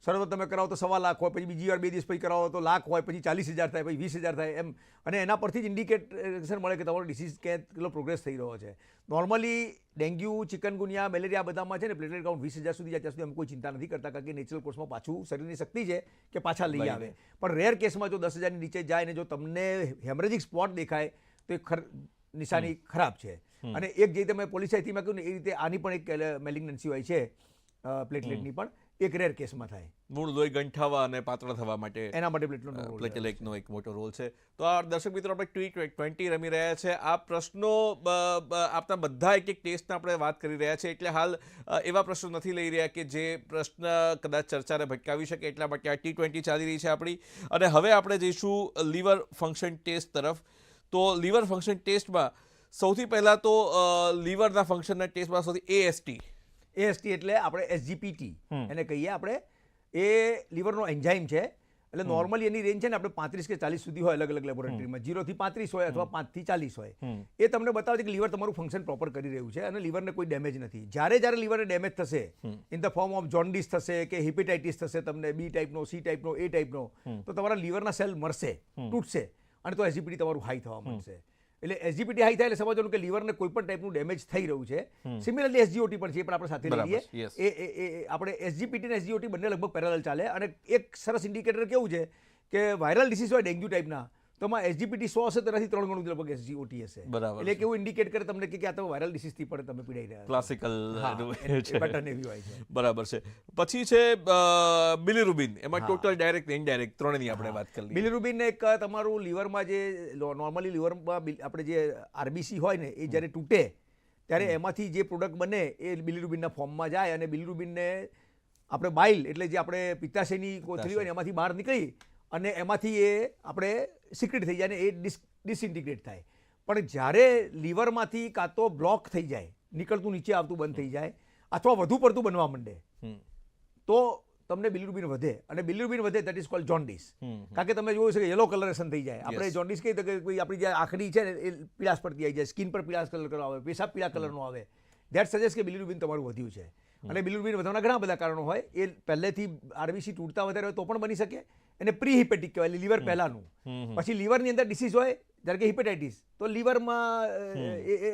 સર તમે કરાવો તો 1.25 લાખ હોય, પછી બીજી વાર 2 દિવસ પછી કરાવો તો લાખ હોય, પછી 40,000 થાય, પછી 20,000 થાય એમ, અને એના પરથી જ ઇન્ડિકેશન મળે કે તમારો ડિસીઝ કેટલો પ્રોગ્રેસ થઈ રહ્યો છે. નોર્મલી ડેન્ગ્યુ, ચિકનગુનિયા, મેલેરિયા બધામાં છે ને પ્લેટલેટ કાઉન્ટ 20,000 સુધી જાય ત્યાં સુધી અમે કોઈ ચિંતા નથી કરતા, કારણ કે નેચરલ કોર્સમાં પાછું શરીરની શક્તિ છે કે પાછા લઈ આવે. પણ રેર કેસમાં જો 10,000ની નીચે જાય ને જો તમને હેમરેજિક સ્પોટ દેખાય તો એ નિશાની ખરાબ છે. અને એક જે તમે પોલિસાઇથીમાં કહ્યું ને એ રીતે આની પણ એક મેલિગ્નન્સી હોય છે પ્લેટલેટની, પણ એક રેર કેસમાં થાય. મૂળ લોહી ગંઠાવા અને પાતળા થવા માટે એના માટે પ્લેટલેટનો એક મોટો રોલ છે. તો આ દર્શક મિત્રો આપણે T20 રમી રહ્યા છે. આ પ્રશ્નો આપણા બધા એક ટેસ્ટના આપણે વાત કરી રહ્યા છે, એટલે હાલ એવા પ્રશ્નો નથી લઈ રહ્યા કે જે પ્રશ્ન કદાચ ચર્ચાને ભટકાવી શકે, એટલા માટે આ T20 ચાલી રહી છે આપણી. અને હવે આપણે જઈશું લીવર ફંક્શન ટેસ્ટ તરફ. તો લીવર ફંક્શન ટેસ્ટમાં સૌથી પહેલાં તો લીવરના ફંક્શનના ટેસ્ટમાં સૌથી AST એટલે આપણે SGPT એને કહીએ આપણે. એ લીવરનો એન્ઝાઇમ છે, એટલે નોર્મલી એની રેન્જ છે ને આપણે 35 કે 40 સુધી હોય અલગ અલગ લેબોરેટરીમાં, 0 થી 35 હોય અથવા 5 થી 40 હોય. એ તમને બતાવે છે કે લીવર તમારું ફંક્શન પ્રોપર કરી રહ્યું છે અને લીવરને કોઈ ડેમેજ નથી. જ્યારે લીવરને ડેમેજ થશે in the form of jaundice થશે કે હિપેટાઇટિસ થશે, તમને B ટાઈપનો, C ટાઈપનો, A ટાઈપનો, તો તમારા લીવરના સેલ મરશે, તૂટશે, અને તો SGPT તમારું હાઈ થવા માંડશે. એટલે SGPT હાઈ થાય એટલે સમજવાનું કે લીવરને કોઈ પણ ટાઈપનું ડેમેજ થઈ રહ્યું છે. સિમિલરલી SGOT પણ છે, પણ આપણે સાથે લઈ લઈએ. એ આપણે SGPT અને SGOT બંને લગભગ પેરેલલ ચાલે. અને એક સરસ ઇન્ડિકેટર કેવું છે કે વાયરલ ડિસીઝ હોય ડેન્ગ્યુ ટાઈપના, તો એમાં SGPT 100 હશે તો એનાથી 3 ગણું લગભગ SGOT હશે. એટલે કેવું ઇન્ડિકેટ કરે તમને કે આ તો વાયરલ ડિસીઝથી પણ તમે પીડાઈ રહ્યા છો. ક્લાસિકલ પેટર્ન એવી હોય છે. બરાબર છે. પછી છે બિલિરુબિન. એમાં ટોટલ ડાયરેક્ટ ને ઇનડાયરેક્ટ ત્રણની આપણે વાત કરી. બિલિરુબિન એક તમારું લીવરમાં જે નોર્મલી લીવરમાં આપણે જે RBC હોય ને એ જ્યારે તૂટે ત્યારે એમાંથી જે પ્રોડક્ટ બને એ બિલિરુબિનના ફોર્મમાં જાય, અને બિલિરુબિનને આપણે બાઇલ એટલે જે આપણે પિત્તાશયની કોથળી હોય ને એમાંથી બહાર નીકળી અને એમાંથી એ આપણે સિક્રેટ થઈ જાય ને એ ડિસઇન્ટિગ્રેટ થાય. પણ જ્યારે લીવરમાંથી કાં તો બ્લોક થઈ જાય, નીકળતું નીચે આવતું બંધ થઈ જાય, અથવા વધુ પડતું બનવા માંડે, તો તમને બિલિરુબિન વધે. અને બિલિરુબિન વધે દેટ ઇઝ કોલ્ડ જોન્ડિસ. કારણ કે તમે જોયું છે કે યલો કલરેશન થઈ જાય. આપણે જોન્ડિસ કહીએ તો કે આપણી જે આંખડી છે ને એ પીળાશ પડતી આવી જાય, સ્કિન પર પીળાશ કલર આવે, પેશાબ પીળા કલરનો આવે. દેટ સજેસ્ટ કે બિલિરુબિન તમારું વધ્યું છે. અને બિલિરુબિન વધવાના ઘણા બધા કારણો હોય. એ પહેલેથી RBC તૂટતા વધારે હોય તો પણ બની શકે. એને પ્રી હિપેટિક કહેવાય, લીવર પહેલાનું. પછી લીવરની અંદર ડિસીઝ હોય, જ્યારે કે હિપેટાઇટિસ, તો લીવરમાં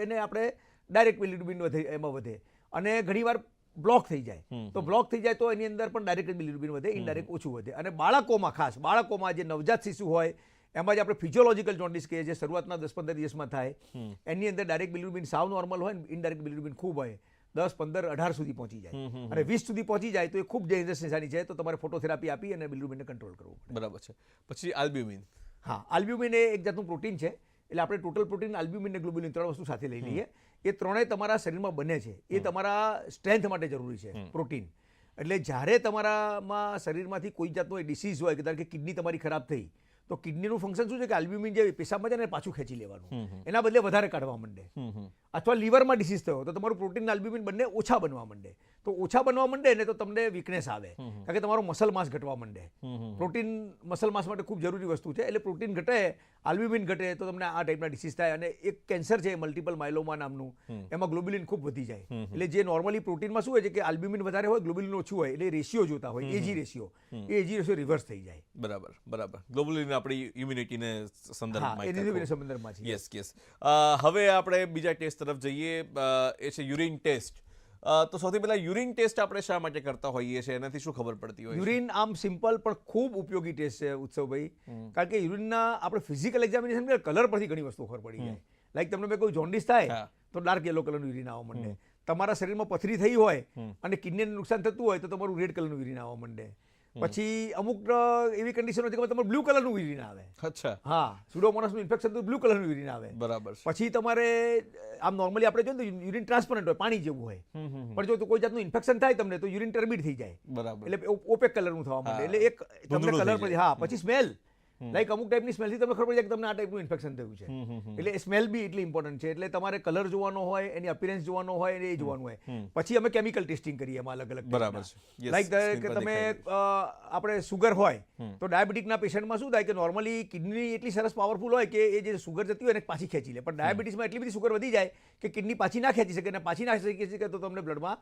એને આપણે ડાયરેક્ટ બિલિરુબિન એમાં વધે. અને ઘણીવાર બ્લોક થઈ જાય, તો બ્લોક થઈ જાય તો એની અંદર પણ ડાયરેક્ટ બિલિરુબિન વધે, ઇનડાયરેક્ટ ઓછું વધે. અને બાળકોમાં, ખાસ બાળકોમાં જે નવજાત શિશુ હોય એમાં જે આપણે ફિઝિયોલોજીકલ જોન્ડિસ કહીએ, જે શરૂઆતના 10-15 દિવસમાં થાય, એની અંદર ડાયરેક્ટ બિલિરુબિન સાવ નોર્મલ હોય, ઇનડાયરેક્ટ બિલિરુબિન ખૂબ હોય, 10, 15, 18 સુધી પહોંચી જાય. અને 20 સુધી પહોંચી જાય તો એ ખૂબ ડેન્જરસ નિશાની છે. તો તમારે ફોટોથેરાપી આપી અને બિલિરુબિનને કંટ્રોલ કરવું પડે. બરાબર છે. પછી આલ્બ્યુમિન. હા, આલ્બ્યુમિન એ એક જાતનું પ્રોટીન છે. એટલે આપણે ટોટલ પ્રોટીન, આલ્બ્યુમિન અને ગ્લોબ્યુલિન 3 વસ્તુ સાથે લઈ લઈએ. એ ત્રણેય તમારા શરીરમાં બને છે. એ તમારા સ્ટ્રેન્થ માટે જરૂરી છે પ્રોટીન. એટલે જ્યારે તમારામાં શરીરમાંથી કોઈ જાતનો ડિસીઝ હોય, કે ધારો કે કિડની તમારી ખરાબ થઈ, તો કિડનીનું ફંક્શન શું છે કે આલ્બ્યુમિન જે પેશાબમાં છે ને પાછું ખેંચી લેવાનું, એના બદલે વધારે કાઢવા માંડે. અથવા લીવરમાં ડિસીઝ થયો તો તમારું પ્રોટીન આલ્બ્યુમિન બંને ઓછા બનવા માંડે. તો ઓછા બનવા માંડે ને તો તમને વીકનેસ આવે, કારણ કે તમારો મસલ માસ ઘટવા માંડે. પ્રોટીન મસલ માસ માટે ખૂબ જરૂરી વસ્તુ છે. એટલે પ્રોટીન ઘટે, આલ્બ્યુમિન ઘટે તો તમને આ ટાઈપના ડિસીઝ થાય. અને એક કેન્સર છે મલ્ટિપલ માયલોમા નામનું, એમાં ગ્લોબ્યુલિન ખૂબ વધી જાય. એટલે જે નોર્મલી પ્રોટીનમાં શું હોય છે કે આલ્બ્યુમિન વધારે હોય, ગ્લોબ્યુલિન ઓછું હોય, એટલે રેશિયો જોતા હોય, એજી રેશિયો, એ એજી રેશિયો રિવર્સ થઈ જાય. બરાબર. ગ્લોબ્યુલિન આપણી ઇમ્યુનિટીને સંદર્ભમાં છે. યસ. હવે આપણે બીજા ટેસ્ટ તરફ જઈએ, એ છે યુરિન ટેસ્ટ. તો સૌથી પહેલા યુરિન ટેસ્ટ આપણે શા માટે કરતા હોઈએ છીએ, એનાથી શું ખબર પડતી હોય? યુરિન આમ સિમ્પલ પણ ખૂબ ઉપયોગી ટેસ્ટ છે ઉત્સવભાઈ, કારણ કે યુરિનના આપણે ફિઝિકલ એક્ઝામિનેશન કલર પરથી ઘણી વસ્તુ ખબર પડી જાય. લાઈક તમને મેં કોઈ જોન્ડિસ થાય તો ડાર્ક યલો કલરનું યુરિન આવવા માંડે. તમારા શરીરમાં પથરી થઈ હોય અને કિડનીને નુકસાન થતું હોય તો તમારું રેડ કલરનું યુરિન આવવા માંડે. પછી અમુક એવી કન્ડિશનો છે કે તમારે બ્લુ કલરનું યુરિન આવે. અચ્છા. હા, સ્યુડોમોનાસનું ઇન્ફેક્શન તો બ્લુ કલરનું યુરિન આવે. બરાબર. પછી તમારે આમ નોર્મલી આપણે જોઈએ તો યુરિન ટ્રાન્સપરન્ટ હોય, પાણી જેવું હોય, પણ જો કોઈ જાતનું ઇન્ફેક્શન થાય તમને તો યુરિન ટર્બિડ થઈ જાય. બરાબર. એટલે ઓપેક કલરનું થવા માંડે. એટલે એક તમને કલર પછી પછી સ્મેલ, લાઈક અમુક ટાઈપની સ્મેલથી તમને ખબર પડી જાય કે તમને આ ટાઈપનું ઇન્ફેક્શન થયું છે. એટલે સ્મેલ બી એટલી ઇમ્પોર્ટન્ટ છે. એટલે તમારે કલર જોવાનો હોય, એની અપિયરન્સ જોવાનો હોય, એ જોવાનું હોય. પછી અમે કેમિકલ ટેસ્ટિંગ કરીએ એમાં અલગ અલગ. બરાબર છે. લાઈક કે તમે આપણે સુગર હોય તો ડાયાબિટીકના પેશન્ટમાં શું થાય કે નોર્મલી કિડની એટલી સરસ પાવરફુલ હોય કે એ જે સુગર જતી હોય એને પાછી ખેંચી લે. પણ ડાયાબિટીસમાં એટલી બધી સુગર વધી જાય કે કિડની પાછી ના ખેંચી શકે, અને પાછી ના ખેંચી શકે તો તમને બ્લડમાં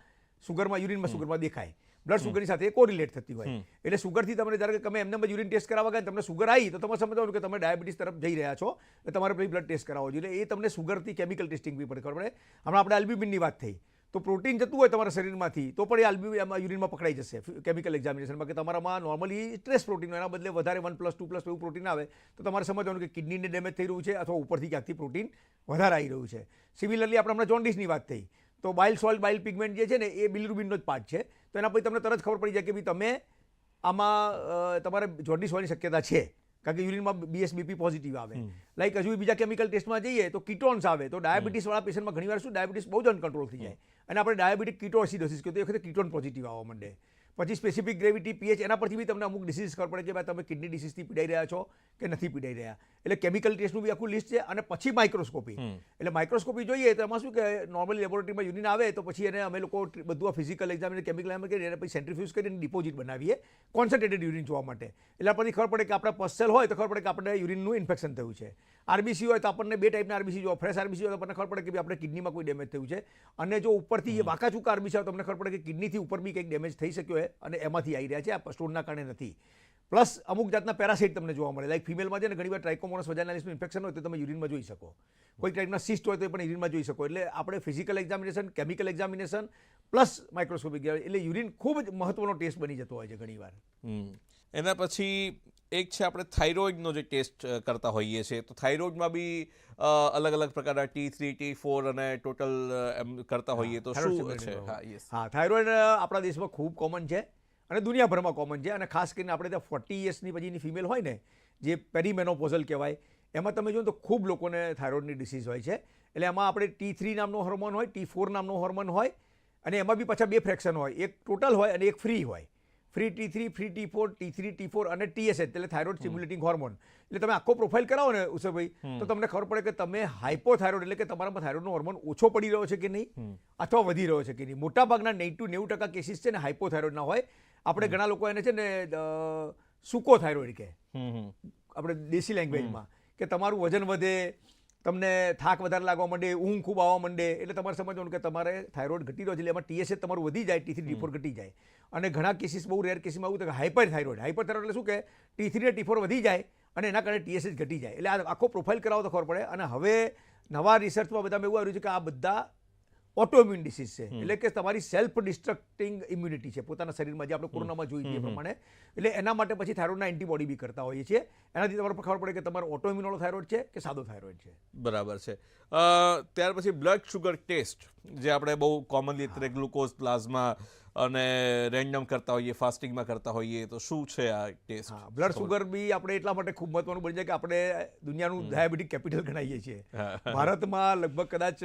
સુગરમાં યુરિનમાં સુગરમાં દેખાય. બ્લડ સુગરની સાથે કોરિલેટ થતી હોય. એટલે સુગરથી તમને જ્યારે તમે એમને યુરિન ટેસ્ટ કરાવવા ગયા તમને સુગર આવી તો તમારે સમજવાનું કે તમે ડાયાબિટીસ તરફ જઈ રહ્યા છો, એટલે તમારે પછી બ્લડ ટેસ્ટ કરાવવો જોઈએ. એ તમને સુગરથી કેમિકલ ટેસ્ટિંગ બી ખબર પડે. હમણાં આપણે આલ્બ્યુમિનની વાત થઈ તો પ્રોટીન જતું હોય તમારા શરીરમાંથી તો પણ એ આલ્બ્યુમિન યુરિનમાં પકડાઈ જશે કેમિકલ એક્ઝામિનેશનમાં, કે તમારામાં નોર્મલી સ્ટ્રેસ પ્રોટીન હોય, એના બદલે વધારે 1+2+ એવું પ્રોટીન આવે તો તમારે સમજવાનું કે કિડનીને ડેમેજ થઈ રહ્યું છે અથવા ઉપરથી ક્યાંકથી પ્રોટીન વધારે આવી રહ્યું છે. સિમિલરલી આપણે હમણાં જોન્ડિસની વાત થઈ તો બાઇલ સોલ્ટ, બાઇલ પિગમેન્ટ જે છે ને એ બિલિરુબિનનો જ પાર્ટ છે. તો એના પછી તમને તરત ખબર પડી જાય કે ભાઈ તમે આમાં તમારે જોન્ડિસ હોવાની શક્યતા છે, કારણ કે યુરિનમાં BSBP પોઝિટિવ આવે. લાઈક હજુ બીજા કેમિકલ ટેસ્ટમાં જઈએ તો કીટોન્સ આવે. તો ડાયાબિટીસવાળા પેશન્ટમાં ઘણીવાર શું ડાયાબિટીસ બહુ જ અનકન્ટ્રોલ થઈ જાય અને આપણે ડાયાબિટીક કીટોએસિડોસિસ કહ્યું તો એ વખતે કીટોન પોઝિટિવ આવવા માંડે. પછી સ્પેસિફિક ગ્રેવિટી, પીએચ, એના પરથી બી તમને અમુક ડિસીઝ ખબર પડે કે ભાઈ તમે કિડની ડિસીઝથી પીડાઈ રહ્યા છો કે નથી પીડાઈ રહ્યા. એટલે કેમિકલ ટેસ્ટનું બી આખું લિસ્ટ છે. અને પછી માઇક્રોસ્કોપી. એટલે માઇક્રોસ્કોપી જોઈએ તો એમાં શું કે નોર્મલી લેબોરેટરીમાં યુરિન આવે તો પછી એને અમે લોકો બધું આ ફિઝિકલ એક્ઝામ કેમિકલ એમ કરીને એને પછી સેન્ટ્રીફ્યુઝ કરીને ડિપોઝિટ બનાવીએ કોન્સન્ટ્રેટેડ યુરિન જોવા માટે. એટલે પછી ખબર પડે કે આપણા પસ્સેલ હોય તો ખબર પડે કે આપણે યુરિનનું ઇન્ફેક્શન થયું છે. આરબીસી હોય તો આપણને બે ટાઈપના આરબીસી જોવા, ફ્રેશ આરબીસી હોય તો આપણને ખબર પડે કે આપણે કિડનીમાં કોઈ ડેમેજ થયું છે. અને જો ઉપરથી વાંકાચૂકા આરબીસી હોય તો તમને ખબર પડે કે કિડનીથી ઉપર બી કંઈક ડેમેજ થઈ શક્યો હોય અને એમાંથી આવી રહ્યા છે, આ સ્ટોનના કારણે નથી. પ્લસ અમુક જાતના પેરાસાઇટ તમને જોવા મળે. લાઈક ફિમેલમાં છે ને ઘણીવાર ટ્રાઇકોમોનસ વજાઇનાલિસનું ઇન્ફેક્શન હોય તો તમે યુરિનમાં જોઈ શકો, કોઈ ટાઈપના સિસ્ટ હોય તો એ પણ યુરિનમાં જોઈ શકો. એટલે આપણે physical examination, chemical examination plus microscopic, એટલે યુરિન ખૂબ જ મહત્વનો ટેસ્ટ બની જતો હોય છે ઘણીવાર. એના પછી એક છે આપણે થાઇરોઇડનો જે ટેસ્ટ કરતા હોઈએ છીએ, તો થાઇરોઇડમાં બી અલગ અલગ પ્રકારના T3, T4 અને ટોટલ એમ કરતા હોઈએ તો શું છે? હા, થાઇરોઇડ આપણા દેશમાં ખૂબ કોમન છે અને દુનિયાભરમાં કોમન છે. અને ખાસ કરીને આપણે ત્યાં 40 યર્સની પછીની ફિમેલ હોય ને, જે પેરીમેનોપોઝલ કહેવાય, એમાં તમે જુઓ તો ખૂબ લોકોને થાઇરોઇડની ડિસીઝ હોય છે. એટલે એમાં આપણે T3 નામનો હોર્મોન હોય, T4 નામનો હોર્મોન હોય, અને એમાં બી પાછા બે ફ્રેક્શન હોય, એક ટોટલ હોય અને એક ફ્રી હોય. Free T3, free T4, T3, T4 અને TSH એટલે થાઇરોઇડ સ્ટિમ્યુલેટિંગ હોર્મોન. એટલે તમે આખો પ્રોફાઇલ કરાવો ને ઉષાભાઈ તો તમને ખબર પડે કે તમે હાઇપોથાઇરોઇડ એટલે કે તમારામાં થાઇરોઇડનો હોર્મોન ઓછો પડી રહ્યો છે કે નહીં અથવા વધી રહ્યો છે કે નહીં. મોટાભાગના 90% કેસીસ છે ને હાઇપોથાઇરોઇડના હોય. આપણે ઘણા લોકો એને છે ને સુકો થાઇરોઇડ કહે, આપણે દેશી લેંગ્વેજમાં, કે તમારું વજન વધે, તમને થાક વધારે લાગવા માંડે, ઊંઘ ખૂબ આવવા માંડે. એટલે તમારે સમજવાનું કે તમારે થાઇરોઇડ ઘટી રહ્યો છે, એટલે એમાં TSH તમારું વધી જાય, T3, T4 ઘટી જાય. અને ઘણા કેસીસ, બહુ રેર કેસીસમાં એવું થાય કે હાઇપરથાઇરોઇડ એટલે શું કે T3 અને T4 વધી જાય અને એના કારણે TSH ઘટી જાય. એટલે આ આખો પ્રોફાઇલ કરાવો તો ખબર પડે. અને હવે નવા રિસર્ચમાં બધામાં એવું આવ્યું છે કે આ બધા ઓટોઇમ્યુન ડિસીઝ છે, એટલે કે તમારી સેલ્ફ ડિસ્ટ્રક્ટિંગ ઇમ્યુનિટી છે પોતાના શરીરમાં, જે આપણે કોરોનામાં જોઈ છીએ પ્રમાણે. એટલે એના માટે પછી થાઇરોઇડના એન્ટીબોડી બી કરતા હોઈએ છીએ. એનાથી તમારે ખબર પડે કે તમારો ઓટોઇમ્યુનવાળો થાઇરોઇડ છે કે સાદો થાઇરોઇડ છે. બરાબર છે. ત્યાર પછી બ્લડ શુગર ટેસ્ટ, જે આપણે બહુ કોમનલી અત્યારે ગ્લુકોઝ, પ્લાઝમા અને રેન્ડમ કરતા હોઈએ, ફાસ્ટિંગમાં કરતા હોઈએ, તો શું છે આ ટેસ્ટ? બ્લડ શુગર બી આપણે એટલા માટે ખૂબ મહત્વનું બની જાય કે આપણે દુનિયાનું ડાયાબિટીક કેપિટલ ગણાવીએ છીએ. ભારતમાં લગભગ કદાચ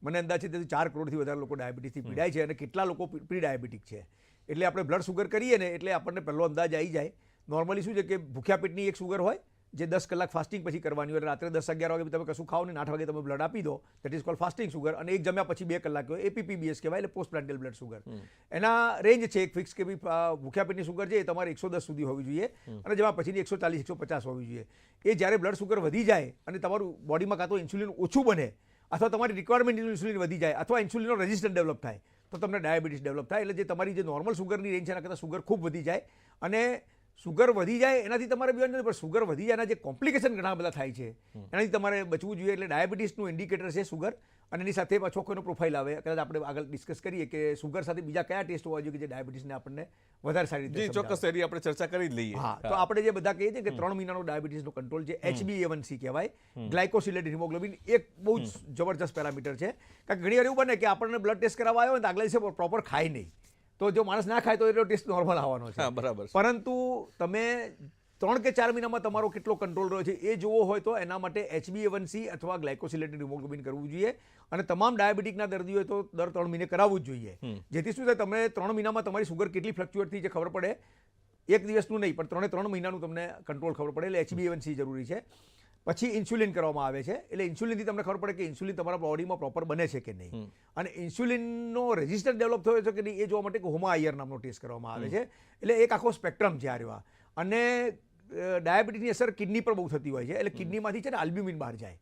મને અંદાજ છે 4 કરોડથી વધારે લોકો ડાયાબિટીસથી પીડાય છે અને કેટલા લોકો પ્રી ડાયાબિટીક છે. એટલે આપણે બ્લડ શુગર કરીએ ને એટલે આપણને પહેલો અંદાજ આવી જાય. નોર્મલી શું છે કે ભૂખ્યા પેટની એક શુગર હોય જે 10 કલાક ફાસ્ટિંગ પછી કરવાની હોય, રાત્રે 10-11 વાગે તમે કશું ખાઓ ને 8 વાગે તમે બ્લડ આપી દો, that is cold fasting sugar. અને એક જમ્યા પછી 2 કલાક હોય, APPBS કહેવાય, એટલે પોસ્ટ પ્રાન્ટિયલ બ્લડ સુગર. એના રેન્જ છે એક ફિક્સ કે ભાઈ ભૂખ્યા પેટની સુગર છે એ તમારે 110 સુધી હોવી જોઈએ અને જમ્યા પછીની 140-150 હોવી જોઈએ. એ જ્યારે બ્લડ સુગર વધી જાય અને તમારું બોડીમાં કાં તો ઇન્સ્યુલિન ઓછું બને અથવા તમારી રિક્વાયરમેન્ટ ઇન્સ્યુલિન વધી જાય અથવા ઇન્સ્યુલિનનો રેઝિસ્ટન્સ ડેવલપ થાય તો તમને ડાયાબિટીસ ડેવલપ થાય. એટલે જે તમારી જે નોર્મલ સુગરની રેન્જ છે એના કરતાં સુગર ખૂબ વધી જાય અને સુગર વધી જાય એનાથી તમારે બિયોન્ડ નથી, પણ સુગર વધી જાય એના જે કોમ્પ્લિકેશન ઘણા બધા થાય છે એનાથી તમારે બચવું જોઈએ. એટલે ડાયાબિટીસનું ઇન્ડિકેટર છે સુગર અને એની સાથે પાછો કોઈનો પ્રોફાઇલ આવે. કદાચ આપણે આગળ ડિસ્કસ કરીએ કે સુગર સાથે બીજા કયા ટેસ્ટ હોવા જોઈએ કે જે ડાયાબિટીસને આપણને વધારે સારી રીતે ચોક્કસ એની આપણે ચર્ચા કરી જ લઈએ. હા, તો આપણે જે બધા કહીએ છીએ કે 3 મહિનાનો ડાયાબિટીસનો કંટ્રોલ છે, HbA1c કહેવાય, ગ્લાયકોસિલેટેડ હિમોગ્લોબિન, એક બહુ જ જબરજસ્ત પેરામીટર છે. કારણ કે ઘણી વાર એવું બને કે આપણને બ્લડ ટેસ્ટ કરાવવા આવ્યો ને તો આગલા દિવસે પ્રોપર ખાય નહીં, તો જો માણસ ના ખાય તો એટલો ટેસ્ટ નોર્મલ આવવાનો છે. બરાબર. પરંતુ તમે 3 કે 4 મહિનામાં તમારો કેટલો કંટ્રોલ રહ્યો છે એ જોવો હોય તો એના માટે HbA1c અથવા ગ્લાયકોસિલેટેડ હિમોગ્લોબિન કરવું જોઈએ. અને તમામ ડાયાબિટીકના દર્દીઓએ તો દર 3 મહિને કરાવવું જ જોઈએ, જેથી શું થાય તમને 3 મહિનામાં તમારી સુગર કેટલી ફ્લક્ચ્યુએટ થઈ છે ખબર પડે. એક દિવસનું નહીં પણ 3 મહિનાનું તમને કંટ્રોલ ખબર પડે. એટલે HbA1c જરૂરી છે. પછી ઇન્સ્યુલિન કરવામાં આવે છે. એટલે ઇન્સ્યુલિનથી તમને ખબર પડે કે ઇન્સ્યુલિન તમારા બોડીમાં પ્રોપર બને છે કે નહીં અને ઇન્સ્યુલિનનો રેઝિસ્ટન્સ ડેવલપ થયો છે કે નહીં એ જોવા માટે હોમા આયર નામનો ટેસ્ટ કરવામાં આવે છે. એટલે એક આખો સ્પેક્ટ્રમ છે આ રહ્યો. અને ડાયાબિટીસની અસર કિડની પર બહુ થતી હોય છે, એટલે કિડનીમાંથી છે ને આલ્બ્યુમિન બહાર જાય